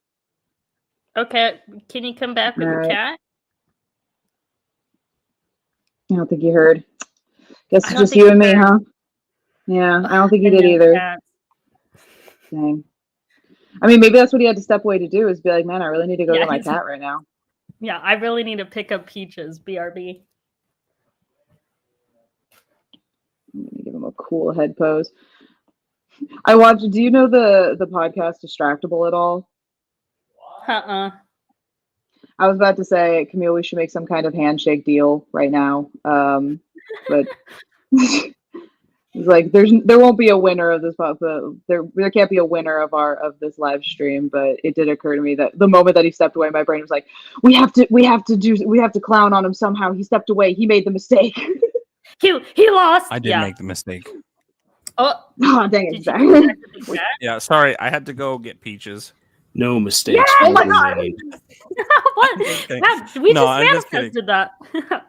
Okay, can you come back with your cat? I don't think you heard. Guess it's just you and me, huh? Yeah, I don't think you did either. Dang. I mean, maybe that's what he had to step away to do, is be like, man, I really need to go get my cat right now. Yeah, I really need to pick up Peaches, BRB. I'm going to give him a cool head pose. I watched, do you know the podcast Distractable at all? I was about to say, Camille, we should make some kind of handshake deal right now. But it's like there won't be a winner of this, there can't be a winner of this live stream. But it did occur to me that the moment that he stepped away, my brain was like, we have to clown on him somehow. He stepped away. He made the mistake. he lost. I did make the mistake. Oh dang it! Yeah, sorry. I had to go get Peaches. No mistakes. Yeah, oh my god! What? God, we just manifested that.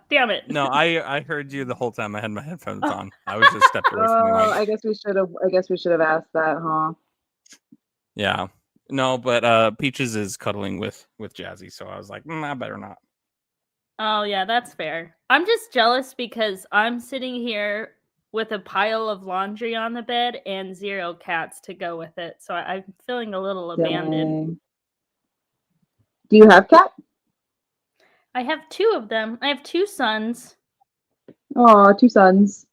Damn it! No, I heard you the whole time. I had my headphones on. I was just stepped away from the mic. I guess we should have asked that, huh? Yeah. No, but Peaches is cuddling with Jazzy, so I was like, I better not. Oh yeah, that's fair. I'm just jealous because I'm sitting here with a pile of laundry on the bed and 0 cats to go with it. So I'm feeling a little abandoned. Do you have cat? I have 2 of them. I have 2 sons. Oh, 2 sons.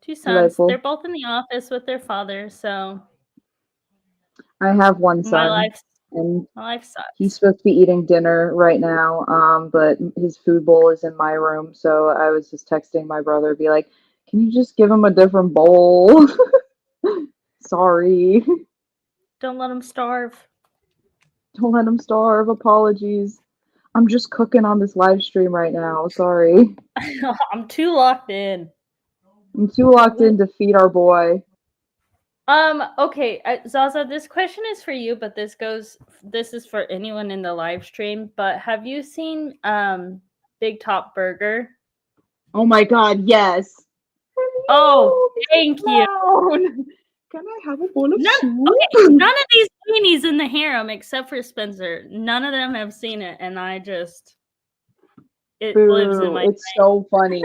2 sons. Delightful. They're both in the office with their father, so I have 1 son. And My life sucks. he's supposed to be eating dinner right now, but his food bowl is in my room. So I was just texting my brother, be like, "Can you just give him a different bowl?" Sorry. Don't let him starve. Don't let him starve. Apologies. I'm just cooking on this live stream right now. Sorry. I'm too locked in. I'm too locked in to feed our boy. Okay, Zaza, this question is for you, but this is for anyone in the live stream. But have you seen Big Top Burger? Oh my god, yes. Oh, thank you. Can I have a bowl of soup? Okay, none of these weenies in the harem except for Spencer. None of them have seen it, and it lives in my It's so funny.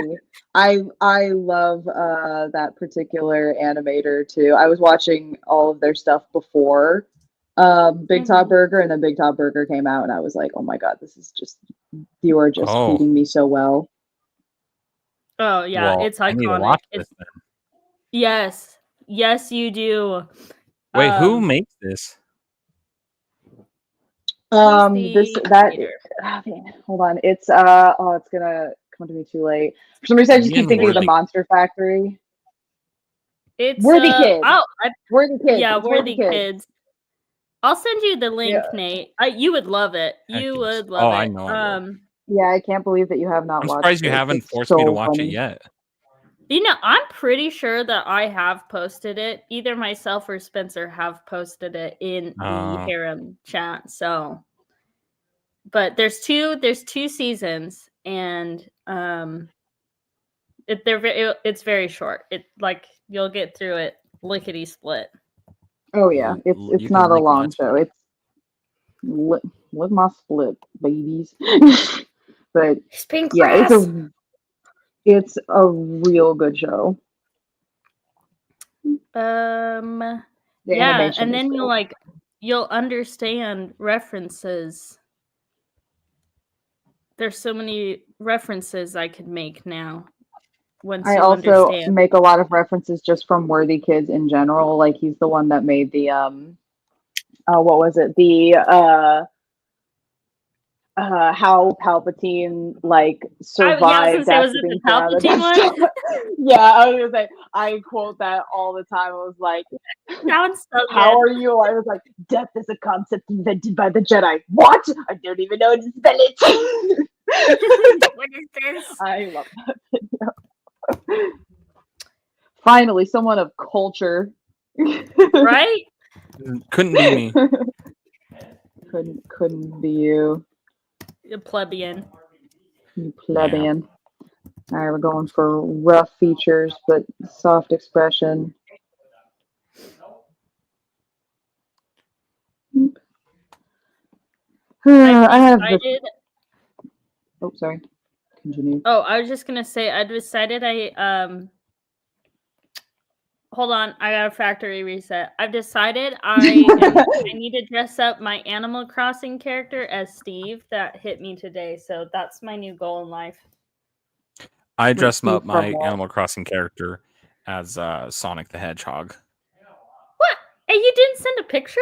I love that particular animator too. I was watching all of their stuff before Big Top Burger, and then Big Top Burger came out, and I was like, oh my god, you are just feeding me so well. Oh yeah, well, it's iconic. I need to watch this then. Yes, you do. Wait, who makes this? Hold on. It's it's gonna come to me too late. For some reason, I just keep thinking of the Monster Factory. It's Worthy Kids. Worthy Kids. Yeah, Worthy Kids. I'll send you the link, Nate. You would love it. You would love it. I know. Yeah, I can't believe that you have not watched it. I'm surprised you haven't forced me to watch it yet. You know, I'm pretty sure that I have posted it. Either myself or Spencer have posted it in the harem chat. So, but there's two seasons, and it's very short. It you'll get through it lickety split. Oh yeah, it's not a long show. It's lick my split, babies. But yeah, it's a real good show. Yeah, and then you'll understand references. There's so many references I could make now. I also make a lot of references just from Worthy Kids in general. Like he's the one that made the what was it? The how Palpatine survived after being thrown out of the Yeah, I was gonna say I quote that all the time. I was like, sounds so how are you? I was like, death is a concept invented by the Jedi. What? I don't even know how to spell it. What is this? I love that video. Finally, someone of culture. Right? Couldn't be me. Couldn't be you. You plebeian. You plebeian. All right, we're going for rough features, but soft expression. I have the... Oh, sorry. Continue. Oh, I was just gonna say I decided hold on, I got a factory reset. I've decided I need to dress up my Animal Crossing character as Steve. That hit me today, so that's my new goal in life. I dressed up my Animal Crossing character as Sonic the Hedgehog. What? And you didn't send a picture?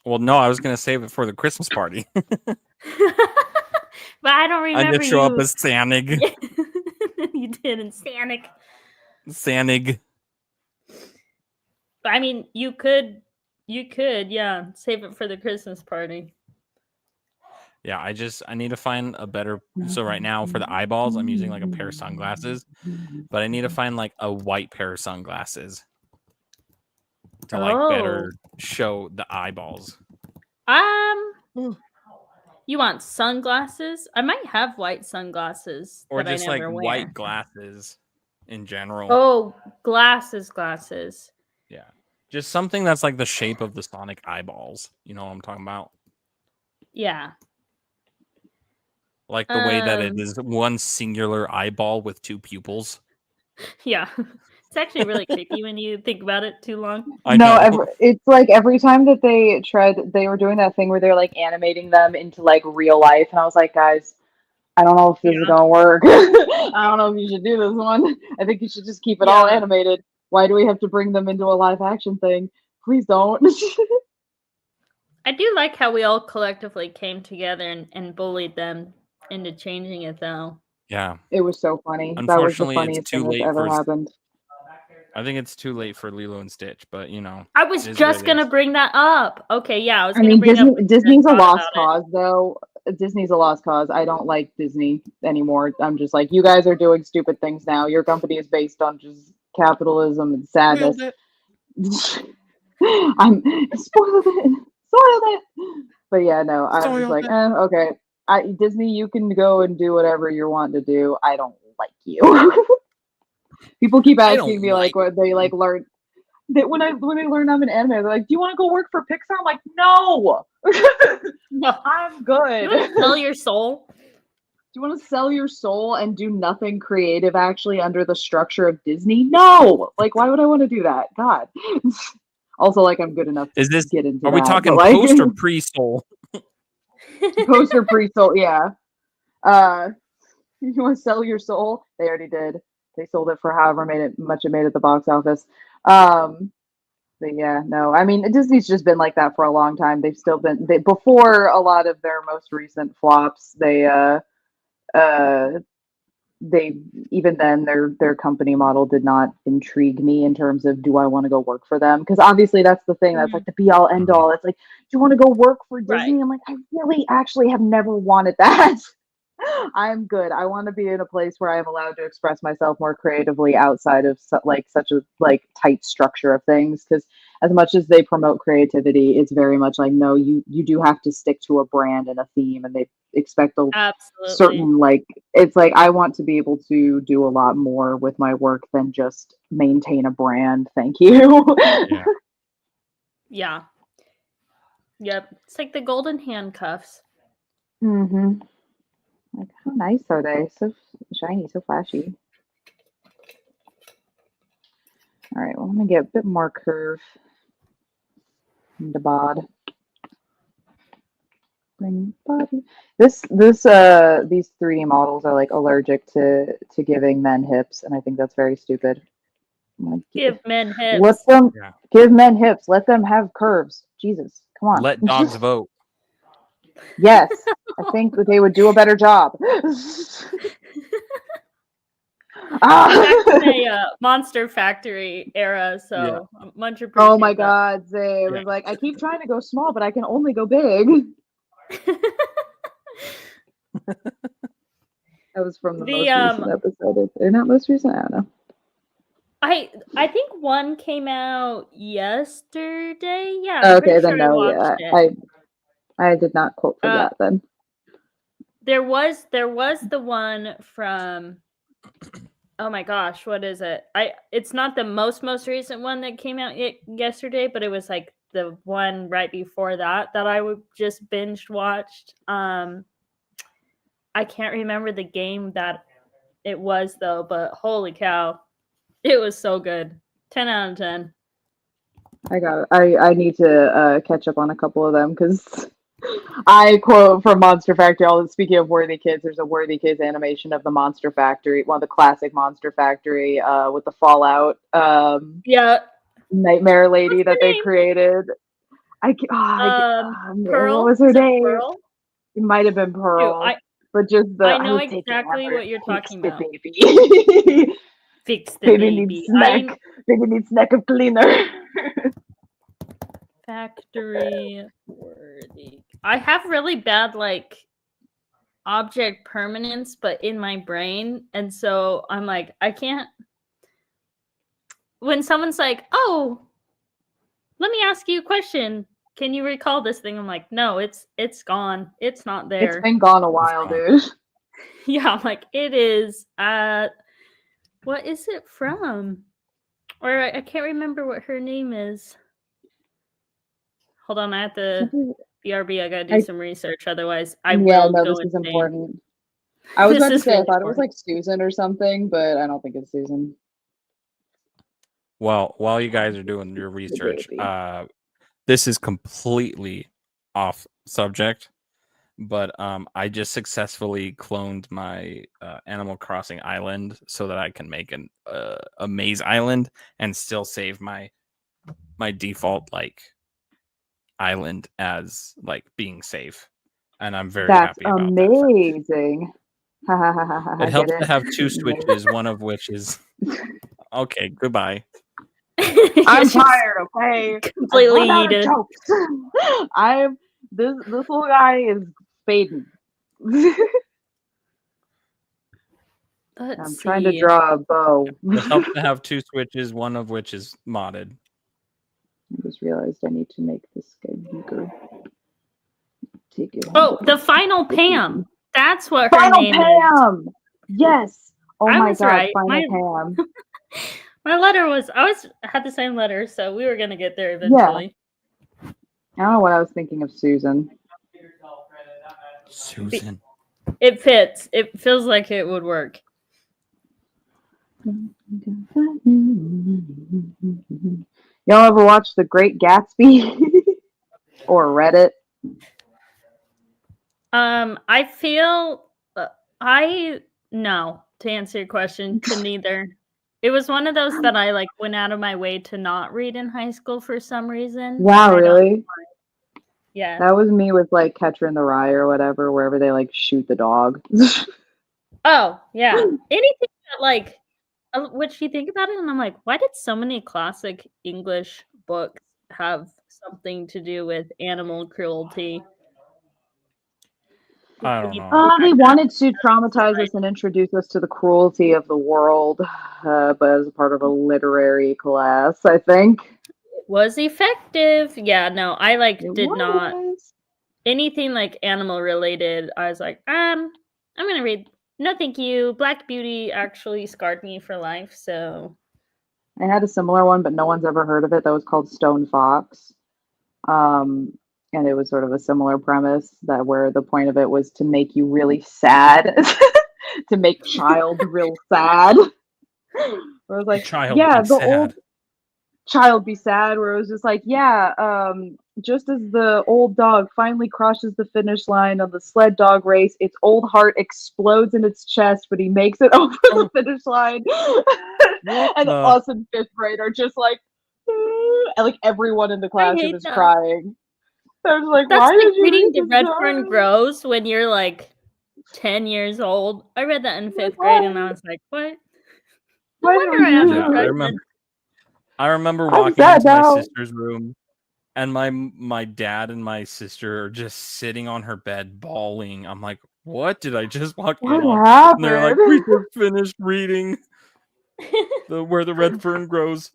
Well, no, I was going to save it for the Christmas party. But I don't remember. I did show up as Sanig. You didn't, Sanig. Sanig. I mean, you could, yeah, save it for the Christmas party. Yeah, I need to find a better. So right now for the eyeballs, I'm using like a pair of sunglasses, but I need to find like a white pair of sunglasses to better show the eyeballs. You want sunglasses? I might have white sunglasses, or that just I never like wear. white glasses in general. Oh, glasses. Yeah, just something that's like the shape of the Sonic eyeballs. You know what I'm talking about? Yeah. Like the way that it is one singular eyeball with two pupils. Yeah. It's actually really creepy when you think about it too long. It's like every time that they were doing that thing where they're like animating them into like real life, and I was like, guys, I don't know if this is gonna work. I don't know if you should do this one. I think you should just keep it all animated. Why do we have to bring them into a live action thing? Please don't. I do like how we all collectively came together and bullied them into changing it, though. Yeah. It was so funny. That was the Unfortunately, it's funniest too thing that's late ever for. happened. I think it's too late for Lilo and Stitch, but I was it is just what it gonna is. bring that up. Okay, yeah, I was I gonna mean, bring up what you Disney's a thought lost about it. cause, though. Disney's a lost cause. I don't like Disney anymore. I'm just like, you guys are doing stupid things now. Your company is based on just capitalism and sadness. I'm spoiled it. But yeah, no, I'm just like, okay. Disney, you can go and do whatever you're wanting to do. I don't like you. People keep asking me like what they like learn. That when they learn I'm an anime, they're like, "Do you want to go work for Pixar?" I'm like, "No, No, I'm good." you want to sell your soul? Do you want to sell your soul and do nothing creative actually under the structure of Disney? No. Like, why would I want to do that? God. Also, like, I'm good enough to get into that. Are we talking like, post or pre-soul? Post or pre-soul? Yeah. You want to sell your soul? They already did. They sold it for however much it made at the box office. But yeah, no. I mean, Disney's just been like that for a long time. They've still been before a lot of their most recent flops. They even then their company model did not intrigue me in terms of do I want to go work for them? Because obviously that's the thing. That's like the be all end all. It's like, do you want to go work for Disney? I'm like, I really actually have never wanted that. I'm good. I want to be in a place where I am allowed to express myself more creatively outside of such a tight structure of things. Because as much as they promote creativity, it's very much like, no, you do have to stick to a brand and a theme, and they expect a certain it's like I want to be able to do a lot more with my work than just maintain a brand. Thank you. Yeah. Yep. It's like the golden handcuffs. Mm-hmm. Like, how nice are they? So shiny, so flashy. All right, well, I'm gonna get a bit more curve in the bod. Bring body. These 3D models are like allergic to giving men hips, and I think that's very stupid. Give men hips. Give men hips. Let them have curves. Jesus, come on. Let dogs vote. Yes, I think they would do a better job. Back in the Monster Factory era, so much appreciated. Oh my God, Zay! It was like, I keep trying to go small, but I can only go big. That was from the most recent episode. They're not most recent. I don't know. I think one came out yesterday. Yeah. Okay, then no. Yeah, I did not quote for that then. There was the one from. Oh my gosh, what is it? It's not the most recent one that came out yesterday, but it was like the one right before that I just binge watched. I can't remember the game that it was though, but holy cow, it was so good. 10 out of 10. I got it. I need to catch up on a couple of them because I quote from Monster Factory. Speaking of Worthy Kids, there's a Worthy Kids animation of the Monster Factory, one of the classic Monster Factory with the Fallout nightmare lady that they created. Pearl? What was her name? Pearl? It might have been Pearl. But just I know exactly what you're talking about. Baby. Fix the baby. Needs snack. Baby needs snack of cleaner. Factory worthy. I have really bad object permanence, but in my brain, and so I'm like, I can't. When someone's like, "Oh, let me ask you a question. Can you recall this thing?" I'm like, "No, it's gone. It's not there. It's been gone a while, dude." Yeah, I'm like, it is. What is it from? Or I can't remember what her name is. Hold on, I have to BRB. I gotta do some research, otherwise I will go this is insane. Important. I was about to say, I thought it was like Susan or something, but I don't think it's Susan. Well, while you guys are doing your research, this is completely off subject, but I just successfully cloned my Animal Crossing island so that I can make a maze island and still save my default island as like being safe, and I'm very That's happy about amazing. that. It helps to have two switches, one of which is okay. Goodbye. I'm tired. Okay, Completely I've run out of heated. jokes. This little guy is fading. I'm trying to draw a bow. It helps to have two switches, one of which is modded. I just realized I need to make this guy bigger. Take it. Oh, the final Pam. That's what her Final name Pam. is. Yes. Oh I my was god, right. Final Pam. My letter was had the same letter, so we were gonna get there eventually. I don't know what I was thinking of Susan. Susan. It fits. It feels like it would work. Y'all ever watch The Great Gatsby? Or read it? I feel no, to answer your question, to neither. It was one of those that I like went out of my way to not read in high school for some reason. Wow, really? Yeah. That was me with like Catcher in the Rye or whatever, wherever they like shoot the dog. Oh, yeah. Anything that like which you think about it and I'm like, why did so many classic English books have something to do with animal cruelty? I don't know. They wanted to traumatize us and introduce us to the cruelty of the world, but as a part of a literary class, I think. It was effective. Yeah, no, I not was. Anything like animal related. I was like, I'm gonna read. No, thank you. Black Beauty actually scarred me for life. So I had a similar one, but no one's ever heard of it. That was called Stone Fox. And it was sort of a similar premise that where the point of it was to make you really sad, to make child real sad. Where it was like, old child be sad. Where it was just like, just as the old dog finally crosses the finish line of the sled dog race, its old heart explodes in its chest, but he makes it over the finish line. And us in 5th grade are just like, and like everyone in the classroom is crying. I was like, that's why like did you reading read The Redfern Grows when you're like 10 years old. I read that in 5th grade and I was like, what? No wonder I have I remember walking into my sister's room and my dad and my sister are just sitting on her bed bawling. I'm like, what did I just walk in on? Happened? And they're like, we just finished reading Where the Redfern Grows.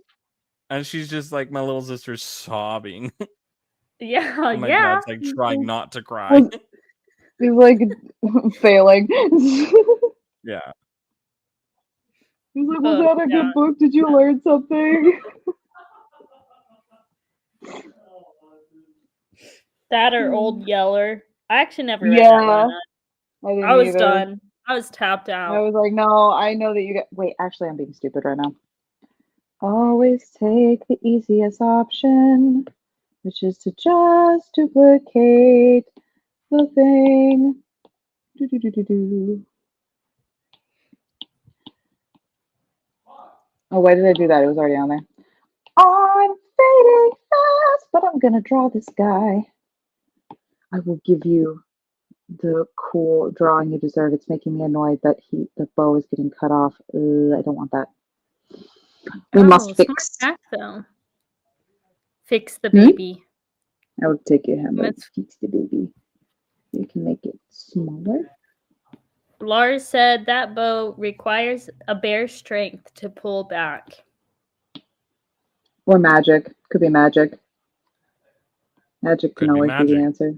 And she's just like, my little sister's sobbing. Yeah, my dad's like trying not to cry. He's like failing. Yeah. He's like, was that a good book? Did you learn something? That or Old Yeller. I actually never read that one. I was done. I was tapped out. I was like, no, I know that you get. Wait, actually, I'm being stupid right now. Always take the easiest option, which is to just duplicate the thing. Oh, why did I do that? It was already on there. I'm fading fast, but I'm gonna draw this guy. I will give you the cool drawing you deserve. It's making me annoyed that the bow is getting cut off. I don't want that. We must fix. Back, though. Fix the baby. I will take your hand. Let's fix the baby. You can make it smaller. Lars said that bow requires a bear strength to pull back. Or magic. Could be magic. Magic can always be the answer.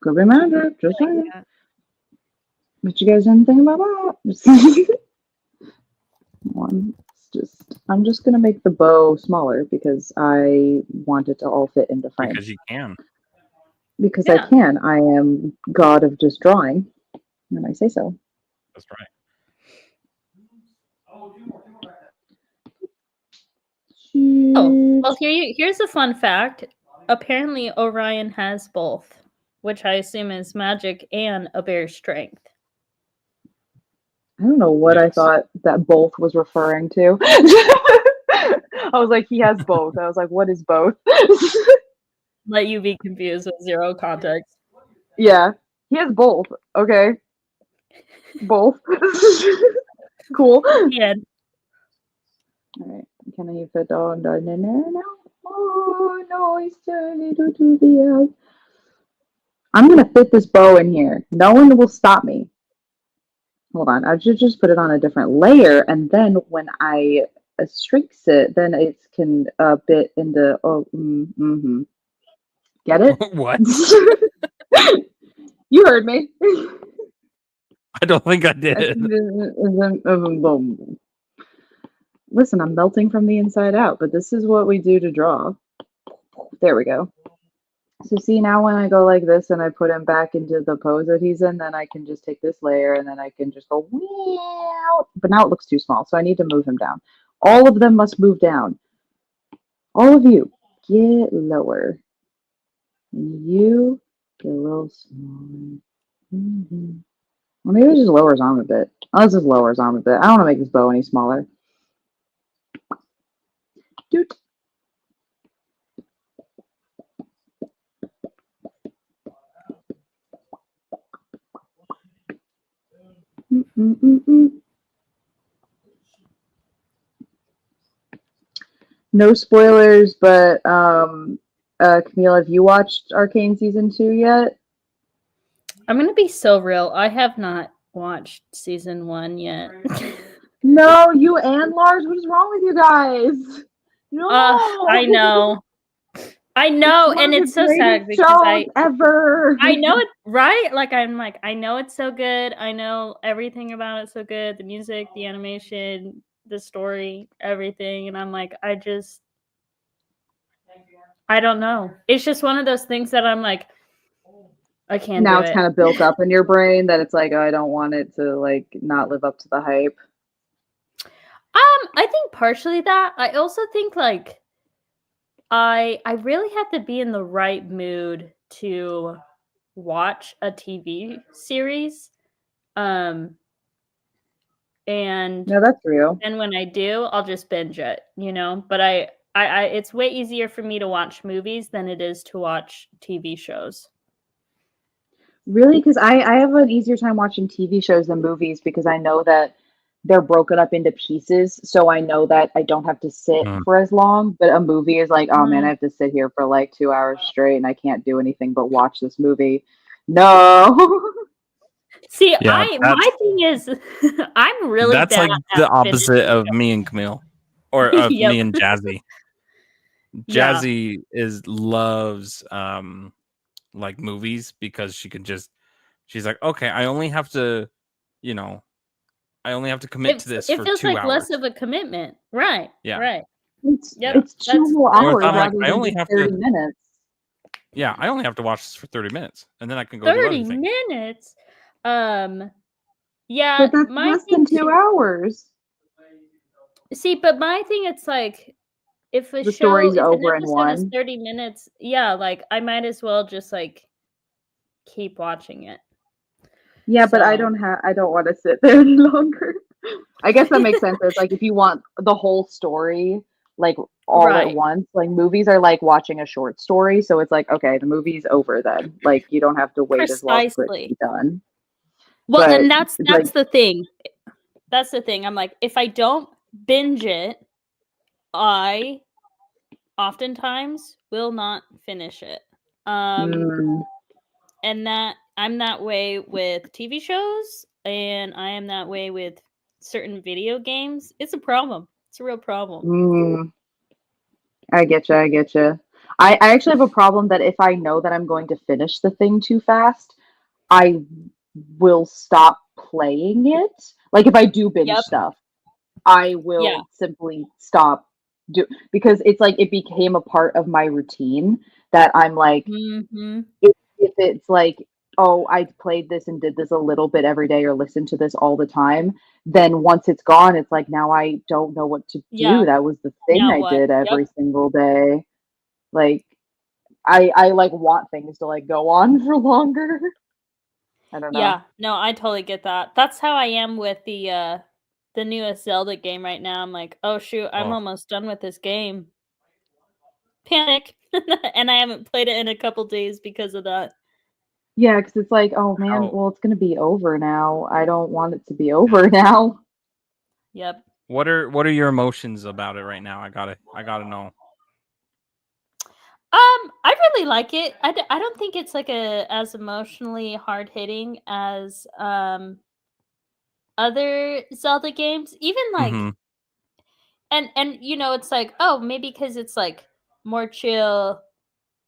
Could be magic. Just saying. But you guys didn't think about that. I'm just gonna make the bow smaller because I want it to all fit in the frame. Because you can. Because I can. I am god of just drawing. And I say so. That's right. Oh, well, here's a fun fact. Apparently, Orion has both, which I assume is magic and a bear strength. I don't know what I thought that both was referring to. I was like, he has both. I was like, what is both? let you be confused with zero context. Yeah, he has both. Okay, both. Cool. Yeah. All right, can I fit on the no? Oh no, he's turning to the out. I'm gonna fit this bow in here. No one will stop me. Hold on, I should just put it on a different layer, and then when I streaks it, then it can bit into. Oh, get it? What? You heard me. I don't think I did. Listen, I'm melting from the inside out, but this is what we do to draw. There we go. So see, now when I go like this and I put him back into the pose that he's in, then I can just take this layer and then I can just go, meow. But now it looks too small, so I need to move him down. All of them must move down. All of you, get lower. And you get a little smaller. Well, maybe just lower his arm a bit. Let's just lower his arm a bit. I don't want to make his bow any smaller. Doot. No spoilers, but Camille, have you watched Arcane season 2 yet? I'm gonna be so real. I have not watched season 1 yet. No, you and Lars. What is wrong with you guys? No, I know, and it's so sad because I know it, right? Like I know it's so good. I know everything about it so good. The music, the animation, the story, everything, and I'm like, I don't know. It's just one of those things that I'm like, I can't. Now it's kind of built up in your brain that it's like, oh, I don't want it to like not live up to the hype. I think partially that. I also think like I really have to be in the right mood to watch a TV series. And no, that's real. And when I do, I'll just binge it, you know. But I it's way easier for me to watch movies than it is to watch TV shows. Really? Because I have an easier time watching TV shows than movies because I know that they're broken up into pieces. So I know that I don't have to sit for as long. But a movie is like, oh man, I have to sit here for like 2 hours straight and I can't do anything but watch this movie. No. See, my thing is, I'm really that's bad like the opposite of me and Camille, or of me and Jazzy. Jazzy loves like movies because she's like, okay, I only have to commit to this for 2 hours. It feels like less of a commitment, right? Yeah, right. It's 2 whole hours. Like, I only have 30 minutes. Yeah, I only have to watch this for 30 minutes, and then I can go 30 do other minutes. Yeah, but that's less than 2 hours. See, but my thing, it's like if the story's show over in one is 30 minutes, yeah, like I might as well just like keep watching it. Yeah, but I don't want to sit there any longer. I guess that makes sense. It's like if you want the whole story like all at once, like movies are like watching a short story, so it's like, okay, the movie's over then. Like you don't have to wait as long for it to be done. Well, but, and that's like, the thing. That's the thing. I'm like, if I don't binge it, I oftentimes will not finish it. And that I'm that way with TV shows, and I am that way with certain video games. It's a problem. It's a real problem. I get you. I actually have a problem that if I know that I'm going to finish the thing too fast, I will stop playing it. Like if I do binge stuff, I will simply stop because it's like it became a part of my routine that I'm like, if it's like, oh, I played this and did this a little bit every day or listened to this all the time, then once it's gone, it's like now I don't know what to do. That was the thing I did every single day. Like I like want things to like go on for longer. I don't know. Yeah, no, I totally get that. That's how I am with the newest Zelda game right now. I'm like, oh shoot, I'm almost done with this game. panic, and I haven't played it in a couple days because of that. Yeah, because it's like, oh man, How, well, it's gonna be over now. I don't want it to be over now. Yep. what are your emotions about it right now? I gotta know. I really like it. I don't think it's like as emotionally hard hitting as other Zelda games. Even like, Mm-hmm. and it's like, oh, maybe because it's like more chill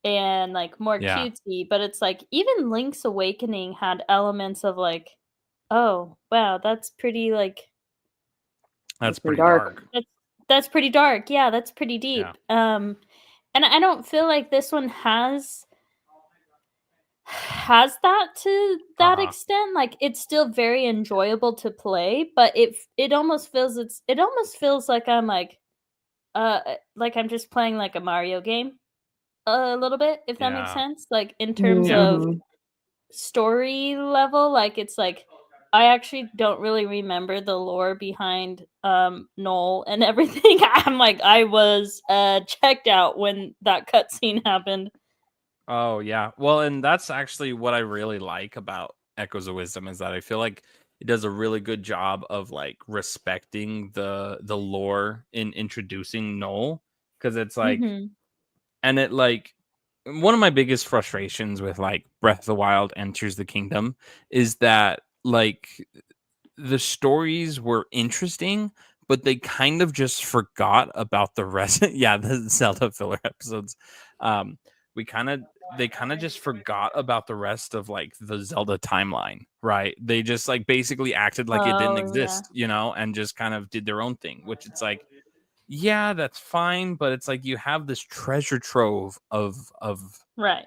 and like more Yeah, cutesy, but it's like even Link's Awakening had elements of like, oh wow, that's pretty like that's It's pretty pretty dark. dark. that's pretty dark. Yeah, that's pretty Yeah. deep. And I don't feel like this one has that to that Uh-huh. extent. Like it's still very enjoyable to play, but it almost feels like I'm like I'm just playing like a Mario game a little bit, if that makes Yeah. sense. Like in terms Yeah. of Hmm. story level, like it's like I actually don't really remember the lore behind Noel and everything. I'm like I was checked out when that cutscene happened. Oh yeah. Well, and that's actually what I really like about Echoes of Wisdom is that I feel like it does a really good job of like respecting the lore in introducing Noel, because it's like, Mhm. and it like, one of my biggest frustrations with like Breath of the Wild and Tears of the Kingdom is that like the stories were interesting, but they kind of just forgot about the rest. Yeah, the Zelda filler episodes. Um, we kind of they kind of just forgot about the rest of like the Zelda timeline, right? They just like basically acted like it didn't Oh yeah. exist, and just kind of did their own thing, which it's like, yeah, that's fine, but it's like you have this treasure trove Right.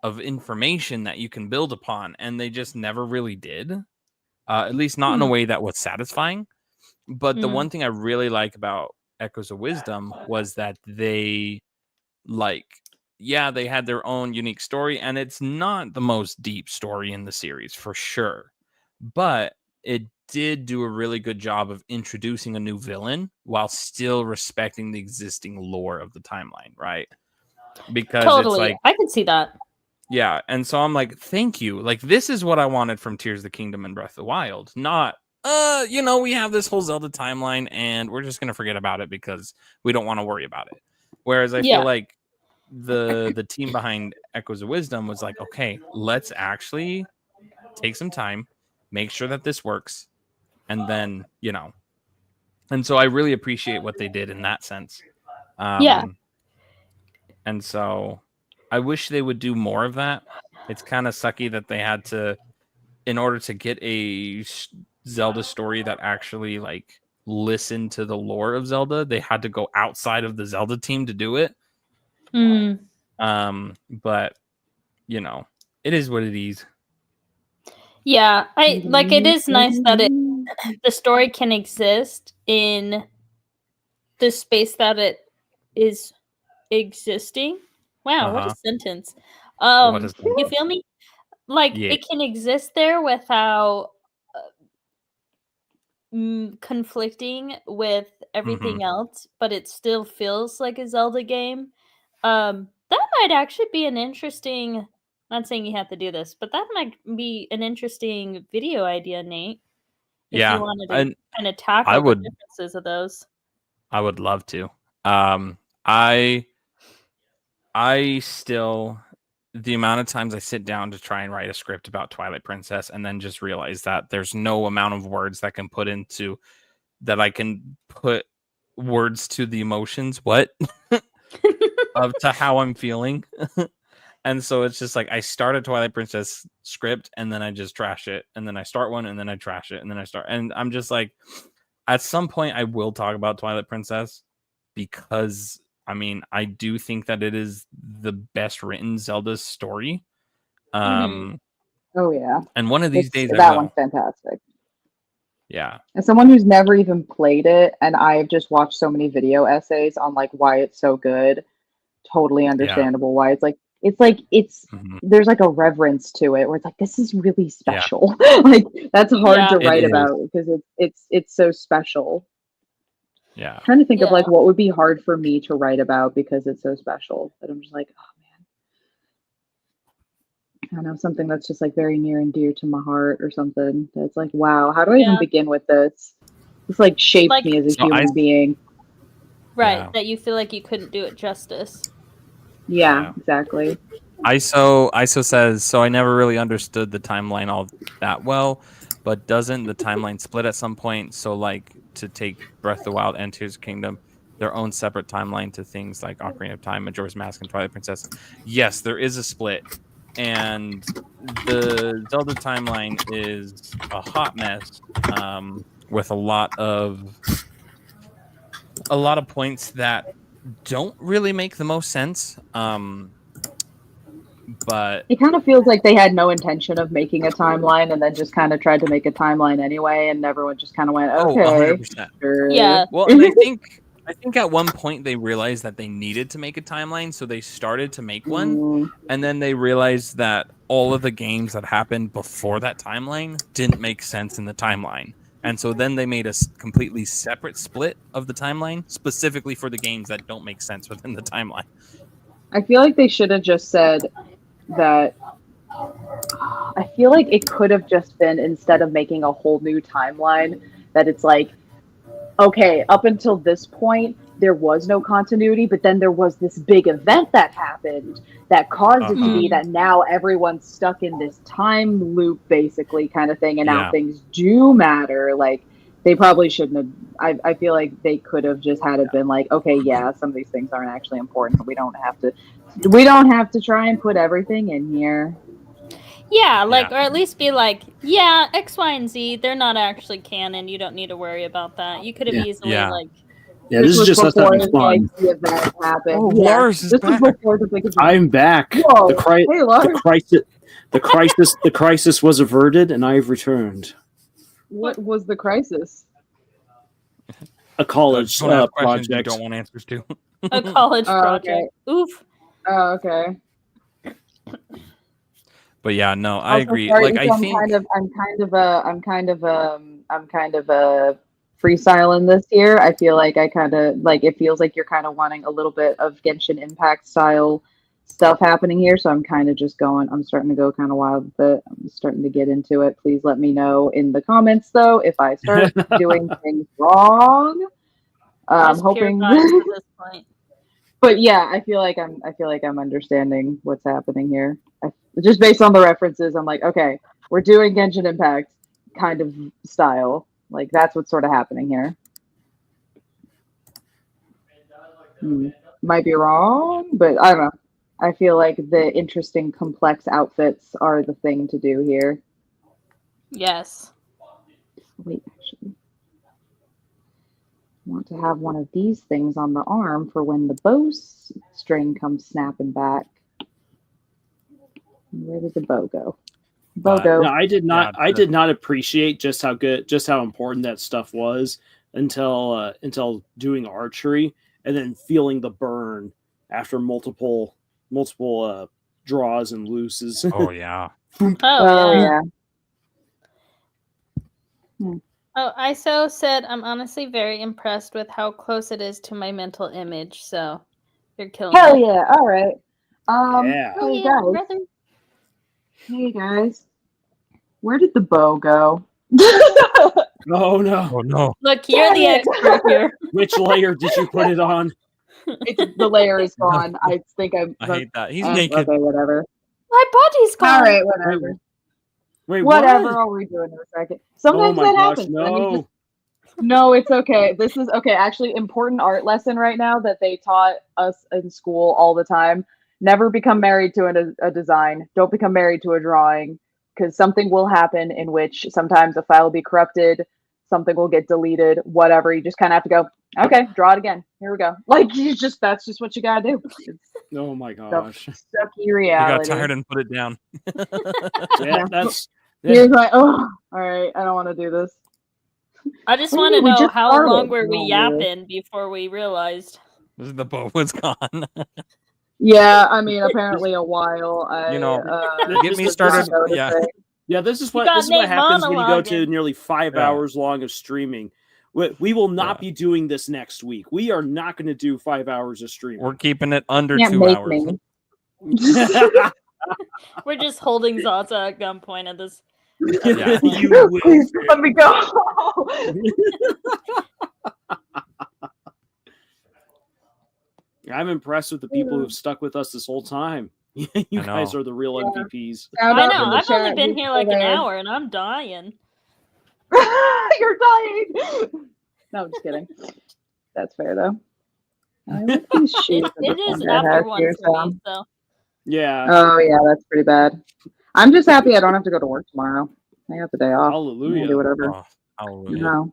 of information that you can build upon, and they just never really did. At least not in a Hmm. way that was satisfying. But the Mm. one thing I really like about Echoes of Wisdom was that they like, yeah, they had their own unique story, and it's not the most deep story in the series for sure, but it did do a really good job of introducing a new villain while still respecting the existing lore of the timeline, right? Because it's Totally. like, I could see that. yeah, and so I'm like, thank you. Like, this is what I wanted from Tears of the Kingdom and Breath of the Wild. Not, we have this whole Zelda timeline and we're just gonna forget about it because we don't want to worry about it. Whereas I feel Yeah. like the team behind Echoes of Wisdom was like, okay, let's actually take some time, make sure that this works, and then, and so I really appreciate what they did in that sense. Yeah. And so I wish they would do more of that. It's kind of sucky that they had to, in order to get a Zelda story that actually like listened to the lore of Zelda, they had to go outside of the Zelda team to do it. Mm. But it is what it is. Yeah. I like it is nice that the story can exist in the space that it is existing. Wow, what a Uh-huh. sentence. What is You feel me? Like Yeah. it can exist there without conflicting with Mm-hmm. everything else, but it still feels like a Zelda game. That might actually be an interesting. Not saying you have to do this, but that might be an interesting video idea, Nate. If you Yeah. wanted to And kind of I tackle the would differences of those. I would love to. I still, the amount of times I sit down to try and write a script about Twilight Princess and then just realize that there's no amount of words that I can put words to the emotions of to how I'm feeling. And so it's just like I start a Twilight Princess script and then I just trash it, and then I start one and then I trash it, and then I start, and I'm just like, at some point I will talk about Twilight Princess, because I mean, I do think that it is the best written Zelda story. Mhm. Oh yeah, And one of these days I that one's will. fantastic. Yeah. As someone who's never even played it, and I've just watched so many video essays on like why it's so good, totally Yeah. understandable why it's Mhm. there's like a reverence to it where it's like this is really Yeah. special. Like that's hard Yeah. to It write is. about because it's so special. Yeah. I'm trying to think of like what would be hard for me to write about because it's so special that I'm just like, oh man, I don't know, something that's just like very near and dear to my heart or something. That's like, wow, how do I even begin with this? This like shaped me as a human being. Right, that you feel like you couldn't do it justice. Yeah, exactly. ISO says, so I never really understood the timeline all that well, but doesn't the timeline split at some point? So like to take Breath of the Wild and Tears of the Kingdom, their own separate timeline to things like Ocarina of Time, Majora's Mask, and Twilight Princess. Yes, there is a split, and the Zelda timeline is a hot mess with a lot of points that don't really make the most sense. But it kind of feels like they had no intention of making a timeline and then just kind of tried to make a timeline anyway, and everyone just kind of went, okay. 100%. Sure. Yeah. Well, and I think at one point they realized that they needed to make a timeline, so they started to make one, and then they realized that all of the games that happened before that timeline didn't make sense in the timeline. And so then they made a completely separate split of the timeline specifically for the games that don't make sense within the timeline. I feel like they should have just said that. I feel like it could have just been, instead of making a whole new timeline, that it's like, okay, up until this point, there was no continuity, but then there was this big event that happened that caused it to be that now everyone's stuck in this time loop, basically, kind of thing, and now things do matter. Like, they probably shouldn't have. I feel like they could have just had it been like, okay, yeah, some of these things aren't actually important. We don't have to try and put everything in here. Yeah, like, or at least be like, yeah, X, Y, and Z, they're not actually canon. You don't need to worry about that. You could have easily like. Yeah, this is just us having fun. The event happened. Oh, Lars is back. I'm back. Whoa. Hey, Lars. The crisis was averted, and I've returned. What was the crisis? A college project. You don't want answers to. A college project. Okay. Oof. Oh, okay. But yeah, no, I agree. Sorry, like, I'm kind of a freestyling this year. I feel like it feels like you're kind of wanting a little bit of Genshin Impact style stuff happening here. So I'm kind of just I'm starting to go kind of wild with it. I'm starting to get into it. Please let me know in the comments though if I start doing things wrong. I'm hoping. At this point. But yeah, I feel like I'm understanding what's happening here. Just based on the references, I'm like, okay, we're doing Genshin Impact kind of style. Like, that's what's sort of happening here. Might be wrong, but I don't know. I feel like the interesting, complex outfits are the thing to do here. Yes. Wait, actually. I want to have one of these things on the arm for when the bow string comes snapping back. Where did the bow go? No, I did not. I did not appreciate just how important that stuff was until doing archery and then feeling the burn after multiple draws and looses. Oh yeah. Yeah. Oh, ISO said, I'm honestly very impressed with how close it is to my mental image. So you're killing Hell it. yeah! All right. Yeah. Hey guys. Hey guys. Where did the bow go? Oh no! Oh no! Look, you're the expert here. Which layer did you put it on? The layer is gone. I think I hate that. He's naked. Okay, whatever. My body's gone. All right, whatever. Wait, whatever. what? I'll redo it in a second. Sometimes oh my that gosh, happens. No. No, it's okay. This is okay. Actually, important art lesson right now that they taught us in school all the time. Never become married to a design. Don't become married to a drawing, because something will happen in which sometimes a file will be corrupted, something will get deleted, whatever. You just kind of have to go, okay, draw it again. Here we go. Like, that's just what you gotta do. Oh my gosh. Sucky reality. You got tired and put it down. Yeah, that's. You're like, oh, all right, I don't want to do this. I just want to know how long were we yapping before we realized the bow was gone. Yeah, I mean, apparently a while. Get me started. Yeah, this is what happens when you go to nearly 5 hours long of streaming. We will not be doing this next week. We are not going to do 5 hours of streaming. We're keeping it under Can't 2 make hours. me. We're just holding Zaza at gunpoint at this. Yeah. You will. Please let me go. I'm impressed with the people who've stuck with us this whole time. You guys are the real MVPs. I know. I've only been here like an hour, and I'm dying. You're dying. No, I'm just kidding. That's fair though. I like these shoes that It the is Thunder after has one here, for so. me, so. Yeah. Oh yeah, that's pretty bad. I'm just happy I don't have to go to work tomorrow. I got the day off. Hallelujah. Do whatever. Oh, hallelujah. No.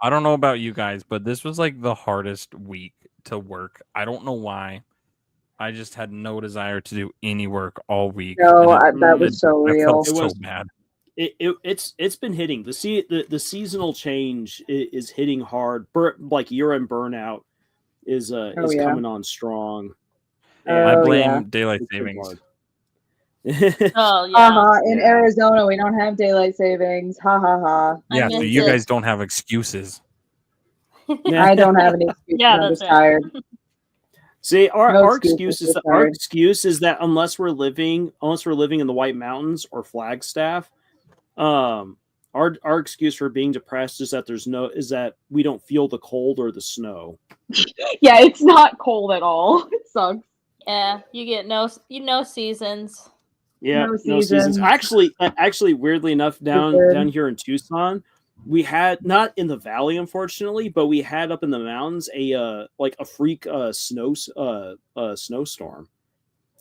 I don't know about you guys, but this was like the hardest week to work. I don't know why. I just had no desire to do any work all week. No, that was so I real. felt so bad. It's been hitting the seasonal change is hitting hard. Like year-end burnout is coming on strong. I blame daylight savings. Oh yeah. In Arizona, we don't have daylight savings. Ha ha ha. Yeah, so you guys don't have excuses. I don't have any excuses. I'm just tired. See, our excuse is that unless we're living in the White Mountains or Flagstaff, our excuse for being depressed is that we don't feel the cold or the snow. Yeah, it's not cold at all. It sucks. Yeah, you get no seasons. Yeah, no seasons. Actually, weirdly enough, down here in Tucson, we had, not in the valley, unfortunately, but we had up in the mountains a freak snowstorm.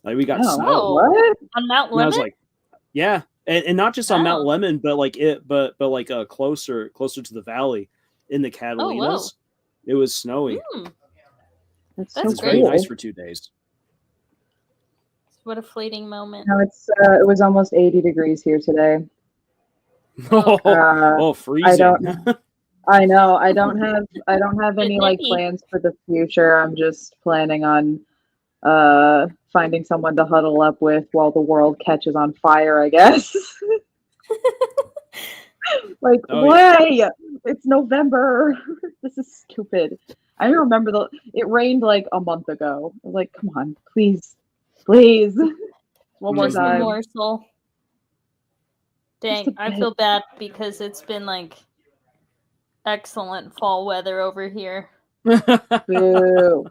Like we got snow. What? On Mount Lemon? And I was like, yeah, and not just on Mount Lemon, but closer to the valley in the Catalinas. It was snowy. That's it was very nice for 2 days. What a fleeting moment. No, it was almost 80 degrees here today. Freezing. I know. I don't have any plans for the future. I'm just planning on finding someone to huddle up with while the world catches on fire, I guess. Why? Yeah. It's November. This is stupid. I remember it rained like a month ago. I was like, come on, please. One more time. Morsel. Dang, I feel bad because it's been like excellent fall weather over here. Boo.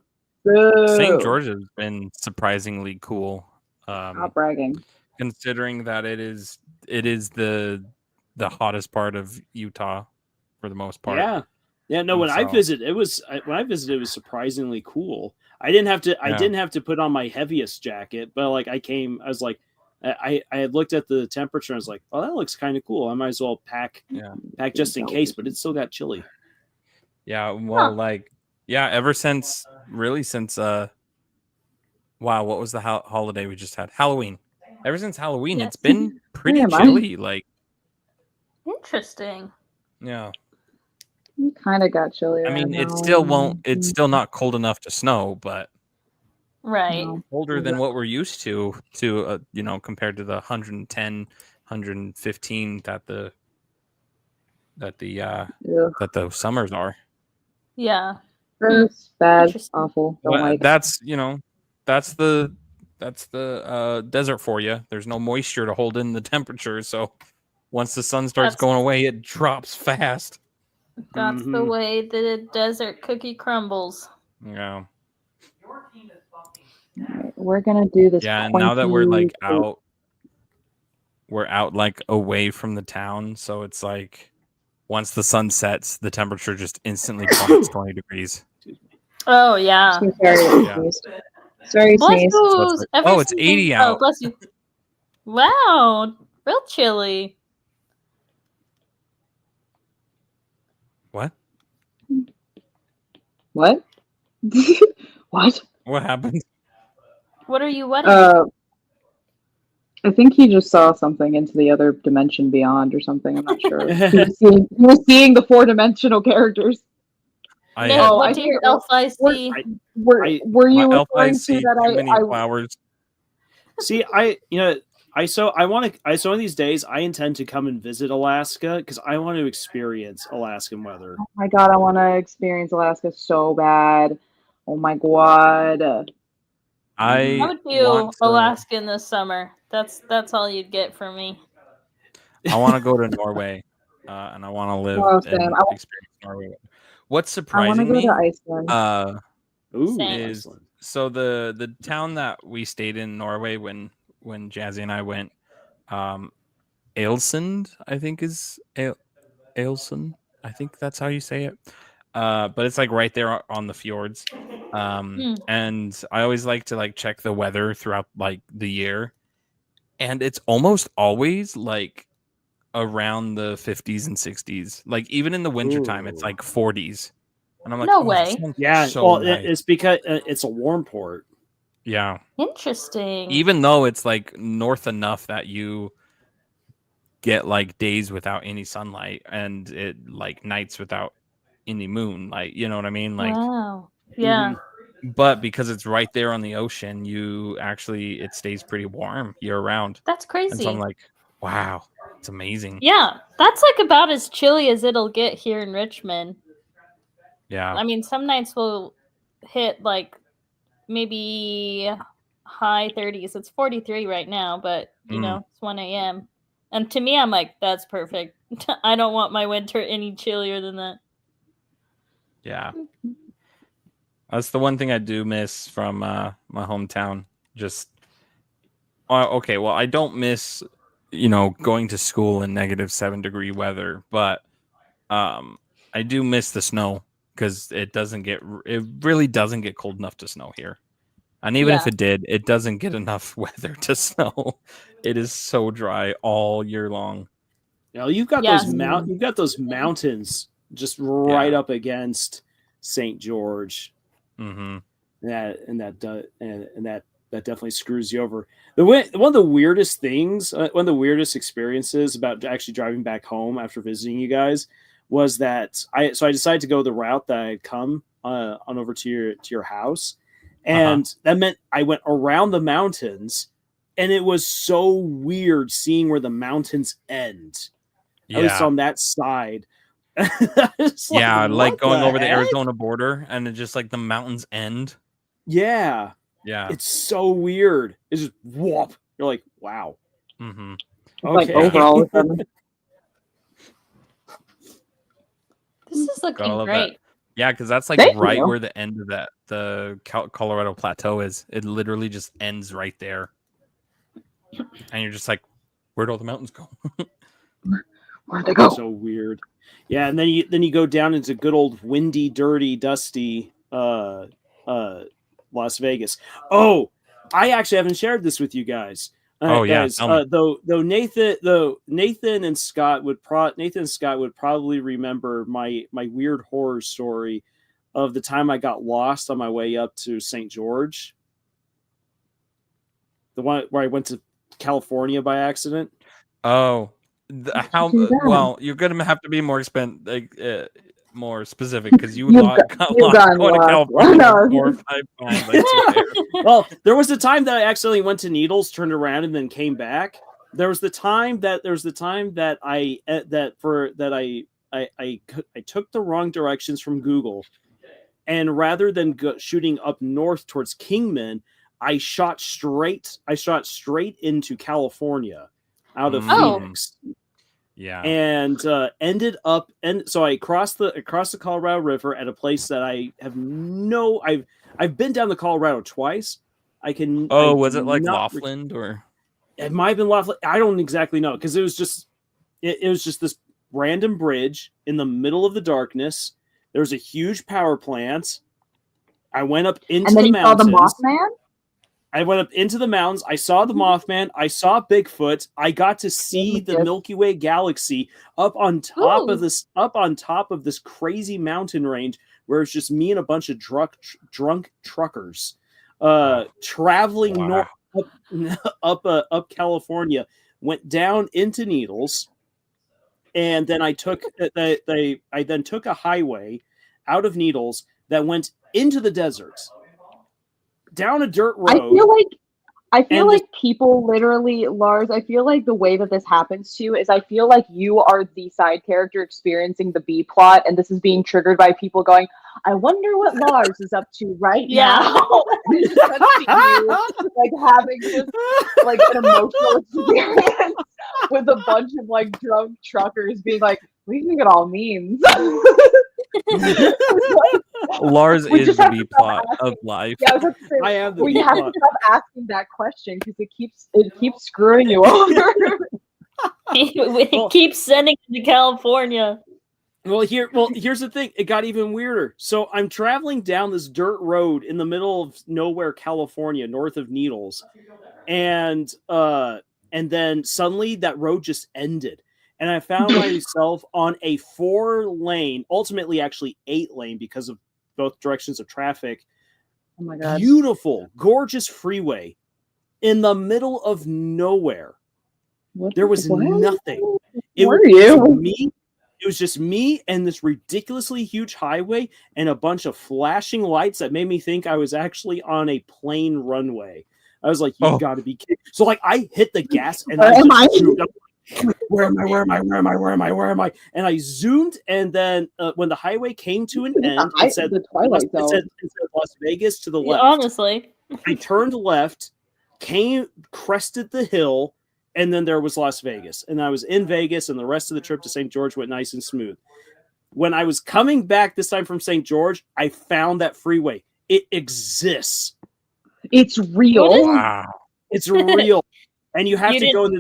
St. George has been surprisingly cool. Not bragging. Considering that it is the hottest part of Utah for the most part. Yeah. No, when I visited, it was surprisingly cool. I didn't have to put on my heaviest jacket, but I had looked at the temperature and I was like, oh, that looks kind of cool. I might as well pack just in case, but it still got chilly. Yeah, well, ever since wow, what was the holiday we just had? Halloween. Ever since Halloween, it's been pretty chilly. Interesting. Yeah. You kind of got chilly. I mean, it still won't. It's still not cold enough to snow, but right, colder than what we're used to compared to the 110, 115 that the summers are. Yeah. Gross, bad, awful. Don't like. That's the desert for you. There's no moisture to hold in the temperature, so once the sun starts going away, it drops fast. That's the way the desert cookie crumbles. Yeah. Right, we're gonna do this. Yeah, and now that we're out away from the town, so it's like once the sun sets, the temperature just instantly plummets 20 degrees. Oh yeah. Sorry, sneeze. Oh, it's 80 out. Oh, bless you. Wow, real chilly. What? What? What? What happened? What are you wedding? I think he just saw something into the other dimension beyond or something. I'm not sure. he was seeing the 4-dimensional characters. What did your elf eyes see? Were you referring to that? Too many flowers. See, So one of these days I intend to come and visit Alaska because I want to experience Alaskan weather. Oh my god, I want to experience Alaska so bad. Oh my god. I I would do want to, Alaskan this summer. That's all you'd get from me. I want to go to Norway, and I want to live Oh, same. and experience Norway. What's I want to surprising go me to Iceland. Ooh, Same. is Iceland. so the town that we stayed in Norway when Jazzy and I went, Ailsund, I think is Ailsund. I think that's how you say it. But it's like right there on the fjords. And I always like to like check the weather throughout like the year, and it's almost always like around the 50s and 60s. Like even in the wintertime, it's Ooh. like 40s. And I'm like, No oh, way. that sounds Yeah, so well, nice. it's because it's a warm port. Yeah. Interesting. Even though it's like north enough that you get like days without any sunlight and it like nights without any moon, like, you know what I mean? Like, wow. Yeah. but because it's right there on the ocean, it stays pretty warm year round. That's crazy. And so I'm like, wow, it's amazing. Yeah, that's like about as chilly as it'll get here in Richmond. Yeah. I mean, some nights will hit like maybe high 30s. It's 43 right now, but you know, it's 1 a.m. And to me, I'm like, that's perfect. I don't want my winter any chillier than that. Yeah. That's the one thing I do miss from my hometown. Just okay, well, I don't miss, going to school in -7-degree weather, but I do miss the snow because it really doesn't get cold enough to snow here. And even if it did, it doesn't get enough weather to snow. It is so dry all year long. You know, you've got those mountains just right up against St. George. Mm-hmm. That definitely screws you over. One of the weirdest things, one of the weirdest experiences about actually driving back home after visiting you guys was that I decided to go the route that I had come on over to your house, and that meant I went around the mountains, and it was so weird seeing where the mountains end. Yeah. At least on that side. Like going over the Arizona border and it just like the mountains end. Yeah. Yeah. It's so weird. It's just whoop. You're like, wow. Mm-hmm. Okay. Like over all of them. This is looking great. That. Yeah, because that's like where the end of the Colorado Plateau is. It literally just ends right there. And you're just like, where'd all the mountains go? Where'd they go? So weird. Yeah, and then you go down into good old windy, dirty, dusty Las Vegas. Oh, I actually haven't shared this with you guys. Guys, though Nathan and Scott would probably remember my weird horror story of the time I got lost on my way up to St. George. The one where I went to California by accident. Oh, well, you're gonna have to be more more specific because you got lost going to California 4 or 5 times. Well, there was a time that I accidentally went to Needles, turned around, and then came back. There was the time that I took the wrong directions from Google, and rather than shooting up north towards Kingman, I shot straight into California out of Phoenix. Yeah. And ended up, and so I crossed the Colorado River at a place that I've been down the Colorado twice. Was it like Laughlin or? It might have been Laughlin. I don't exactly know because it was just this random bridge in the middle of the darkness. There was a huge power plant. I went up into the mountains. And then you saw the Mothman? I went up into the mountains. I saw the Mothman. I saw Bigfoot. I got to see the Milky Way galaxy up on top of this crazy mountain range where it's just me and a bunch of drunk truckers traveling up California. Went down into Needles, and then I took a highway out of Needles that went into the desert. Down a dirt road. I feel like people literally, Lars, I feel like the way that this happens to you is I feel like you are the side character experiencing the B plot, and this is being triggered by people going, I wonder what Lars is up to right now. And it just cuts to you, like, having just, like, an emotional experience with a bunch of, like, drunk truckers being like, what do you think it all means? Lars is the B plot of life. Yeah, I am the you have to stop asking that question because it keeps screwing you over. It keeps sending you to California. Well, here's the thing. It got even weirder. So I'm traveling down this dirt road in the middle of nowhere, California, north of Needles, and then suddenly that road just ended. And I found myself on a 4-lane, ultimately actually 8-lane because of both directions of traffic. Oh my God. Beautiful, gorgeous freeway in the middle of nowhere. There was nothing. It was just me and this ridiculously huge highway and a bunch of flashing lights that made me think I was actually on a plane runway. I was like, you gotta be kidding. So like I hit the gas and where am I? And I zoomed, and then when the highway came to an end, it said Las Vegas to the left. Honestly, I turned left, crested the hill, and then there was Las Vegas. And I was in Vegas, and the rest of the trip to St. George went nice and smooth. When I was coming back this time from St. George, I found that freeway. It exists. It's real. Wow. It's real. And you have to go in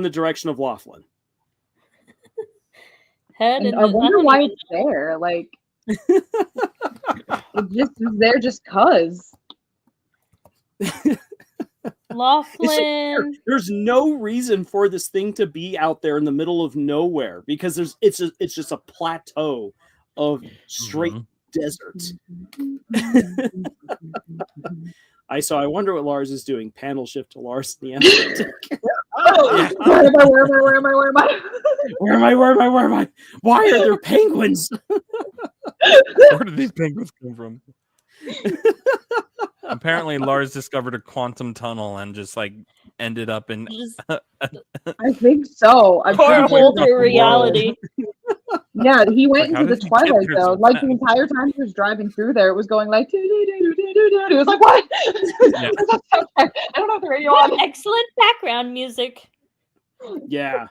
the direction of Laughlin. I wonder why it's there. Like, it just is there just cause. Laughlin. There's no reason for this thing to be out there in the middle of nowhere because it's just a plateau of straight desert. I wonder what Lars is doing. Panel shift to Lars in the Atlantic. Where am I? Where am I? Why are there penguins? Where did these penguins come from? Apparently, Lars discovered a quantum tunnel and just like ended up in. I think so. Portal to reality. Yeah, he went into the Twilight Zone. Like the entire time he was driving through there, it was going like. It was like what? Yeah. I don't know if the radio on. Excellent background music. Yeah.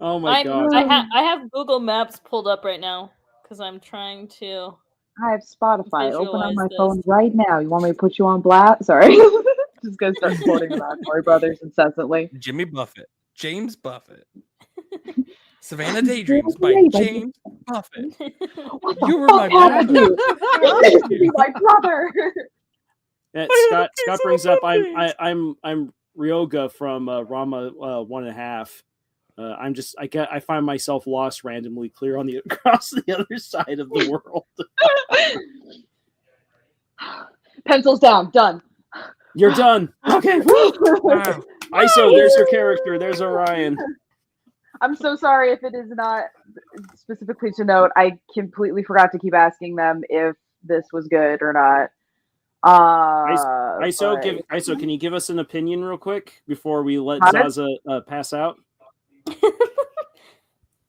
Oh my God. I have Google Maps pulled up right now because I'm trying to. I have Spotify open on my phone this. right now. You want me to put you on blast? Sorry. Just gonna start quoting the Cory Brothers incessantly. Jimmy Buffett, James Buffett, Savannah Daydreams by James Buffett. What the You were fuck my happened to you? You're my brother. Scott brings up. I'm Ryoga from Rama 1.5. I find myself lost randomly clear on across the other side of the world. Pencils down. Done. You're done. Okay. Wow. ISO, there's your character. There's Orion. I'm so sorry if it is not specifically to note. I completely forgot to keep asking them if this was good or not. ISO, can you give us an opinion real quick before we let Zaza pass out?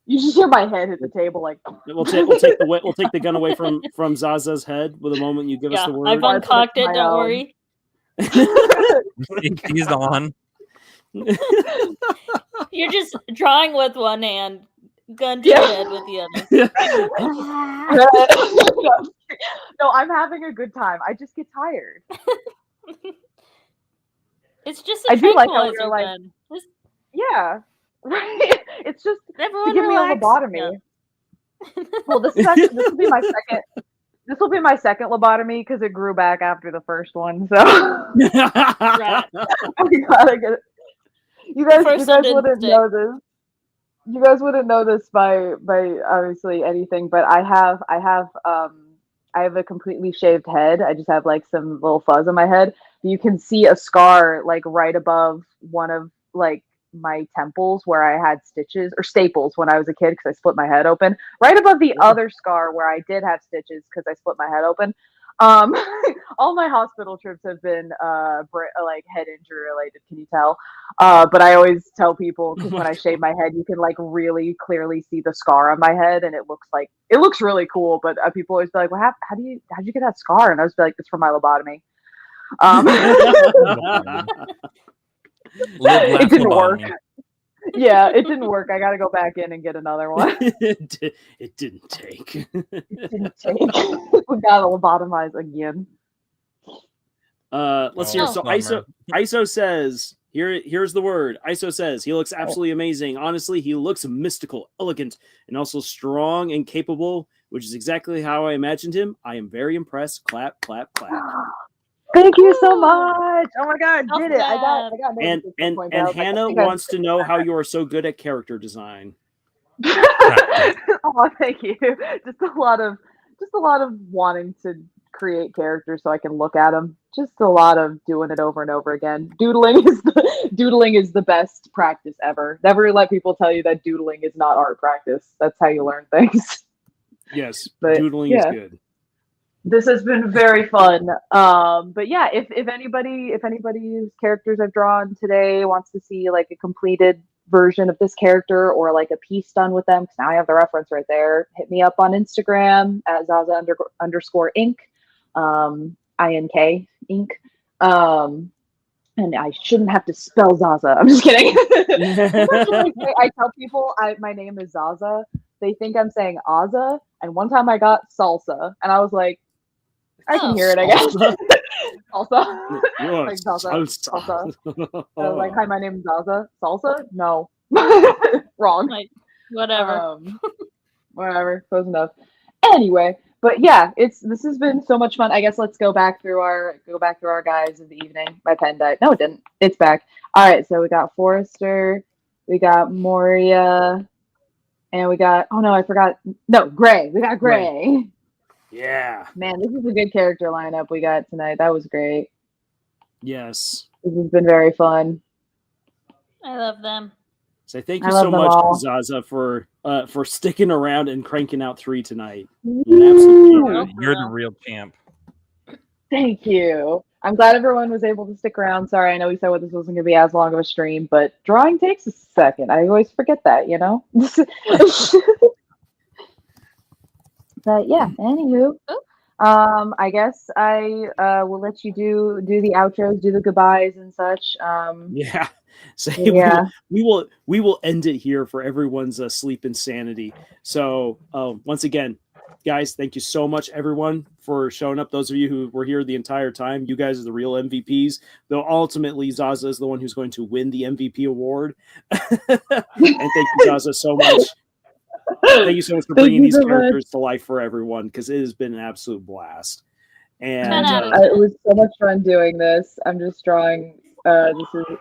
You just hear my head hit the table like. We'll take the gun away from Zaza's head with the moment you give us the word. I've uncocked it. Don't worry. He's on. You're just drawing with one hand, gun to your head with the other. No, I'm having a good time. I just get tired. It's just a I do like how tranquilizer you're like, gun. yeah, right. It's just Everyone to give me a relax. lobotomy. Yeah. Well, this will be my second. This will be my second lobotomy because it grew back after the first one. So Right. I gotta get it. You guys wouldn't know this. You guys wouldn't know this by obviously anything, but I have a completely shaved head. I just have like some little fuzz on my head. You can see a scar like right above one of like my temples where I had stitches or staples when I was a kid because I split my head open. Right above the other scar where I did have stitches because I split my head open. All my hospital trips have been like head injury related. Can you tell? But I always tell people because when I shave my head, you can like really clearly see the scar on my head, and it looks really cool. But people always be like, "Well, how'd you get that scar?" And I was like, "It's from my lobotomy." It didn't work. Yeah, it didn't work. I got to go back in and get another one. It didn't take. It didn't take. We got to lobotomize again. Let's hear. So ISO says, here's the word. ISO says he looks absolutely amazing. Honestly, he looks mystical, elegant, and also strong and capable, which is exactly how I imagined him. I am very impressed. Clap, clap, clap. Thank you so much. Oh my God, did it. I got and Hannah wants to know how you are so good at character design. Oh, thank you. Just a lot of wanting to create characters so I can look at them. Just a lot of doing it over and over again. Doodling is the best practice ever. Never let people tell you that doodling is not art practice. That's how you learn things. Yes, but doodling is good. This has been very fun. But yeah, if anybody's characters I've drawn today wants to see like a completed version of this character or like a piece done with them, because now I have the reference right there, hit me up on Instagram at Zaza _Inc. INK Inc. And I shouldn't have to spell Zaza. I'm just kidding. I tell people my name is Zaza. They think I'm saying Aza. And one time I got salsa, and I was like, I can hear it, I guess. Salsa. Like salsa. I was like, hi, my name is Zaza. Salsa? No. Wrong. Like, whatever. Whatever. Close enough. Anyway, but yeah, this has been so much fun. I guess let's go back through our guys of the evening. My pen died. No, it didn't. It's back. All right, so we got Forrester, we got Moria, and we got Gray. We got Gray. Yeah. Man, this is a good character lineup we got tonight. That was great. Yes. This has been very fun. I love them. So thank you so much, Zaza, for sticking around and cranking out 3 tonight. You're the real champ. Thank you. I'm glad everyone was able to stick around. Sorry, I know we said this wasn't going to be as long of a stream, but drawing takes a second. I always forget that, you know? But yeah, anywho, I guess I will let you do the outros, do the goodbyes and such. Yeah. So yeah. we will end it here for everyone's sleep insanity. So once again, guys, thank you so much, everyone, for showing up. Those of you who were here the entire time, you guys are the real MVPs. Though ultimately, Zaza is the one who's going to win the MVP award. And thank you, Zaza, so much. Thank you so much for bringing these characters to life for everyone, because it has been an absolute blast. And it was so much fun doing this. I'm just drawing. I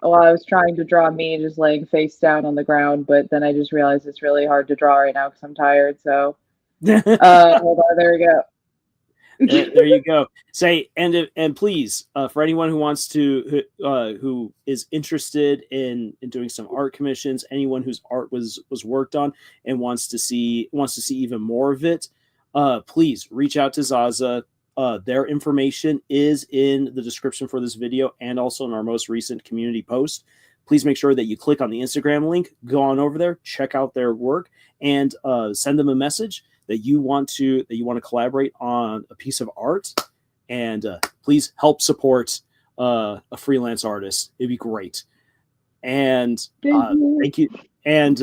was trying to draw me just laying face down on the ground, but then I just realized it's really hard to draw right now because I'm tired. So hold on, there we go. There you go. Say and please, for anyone who wants to who is interested in doing some art commissions, anyone whose art was worked on and wants to see even more of it, please reach out to Zaza. Their information is in the description for this video and also in our most recent community post. Please make sure that you click on the Instagram link, go on over there, check out their work, and send them a message that you want to collaborate on a piece of art, and please help support a freelance artist. It'd be great. And thank you. And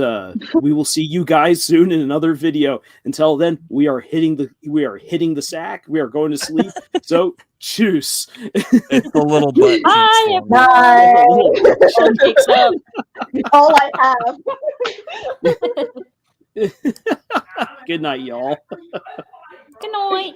we will see you guys soon in another video. Until then, we are hitting the sack. We are going to sleep. So choose. It's the little butt. Bye. All I have. Good night, y'all. Good night.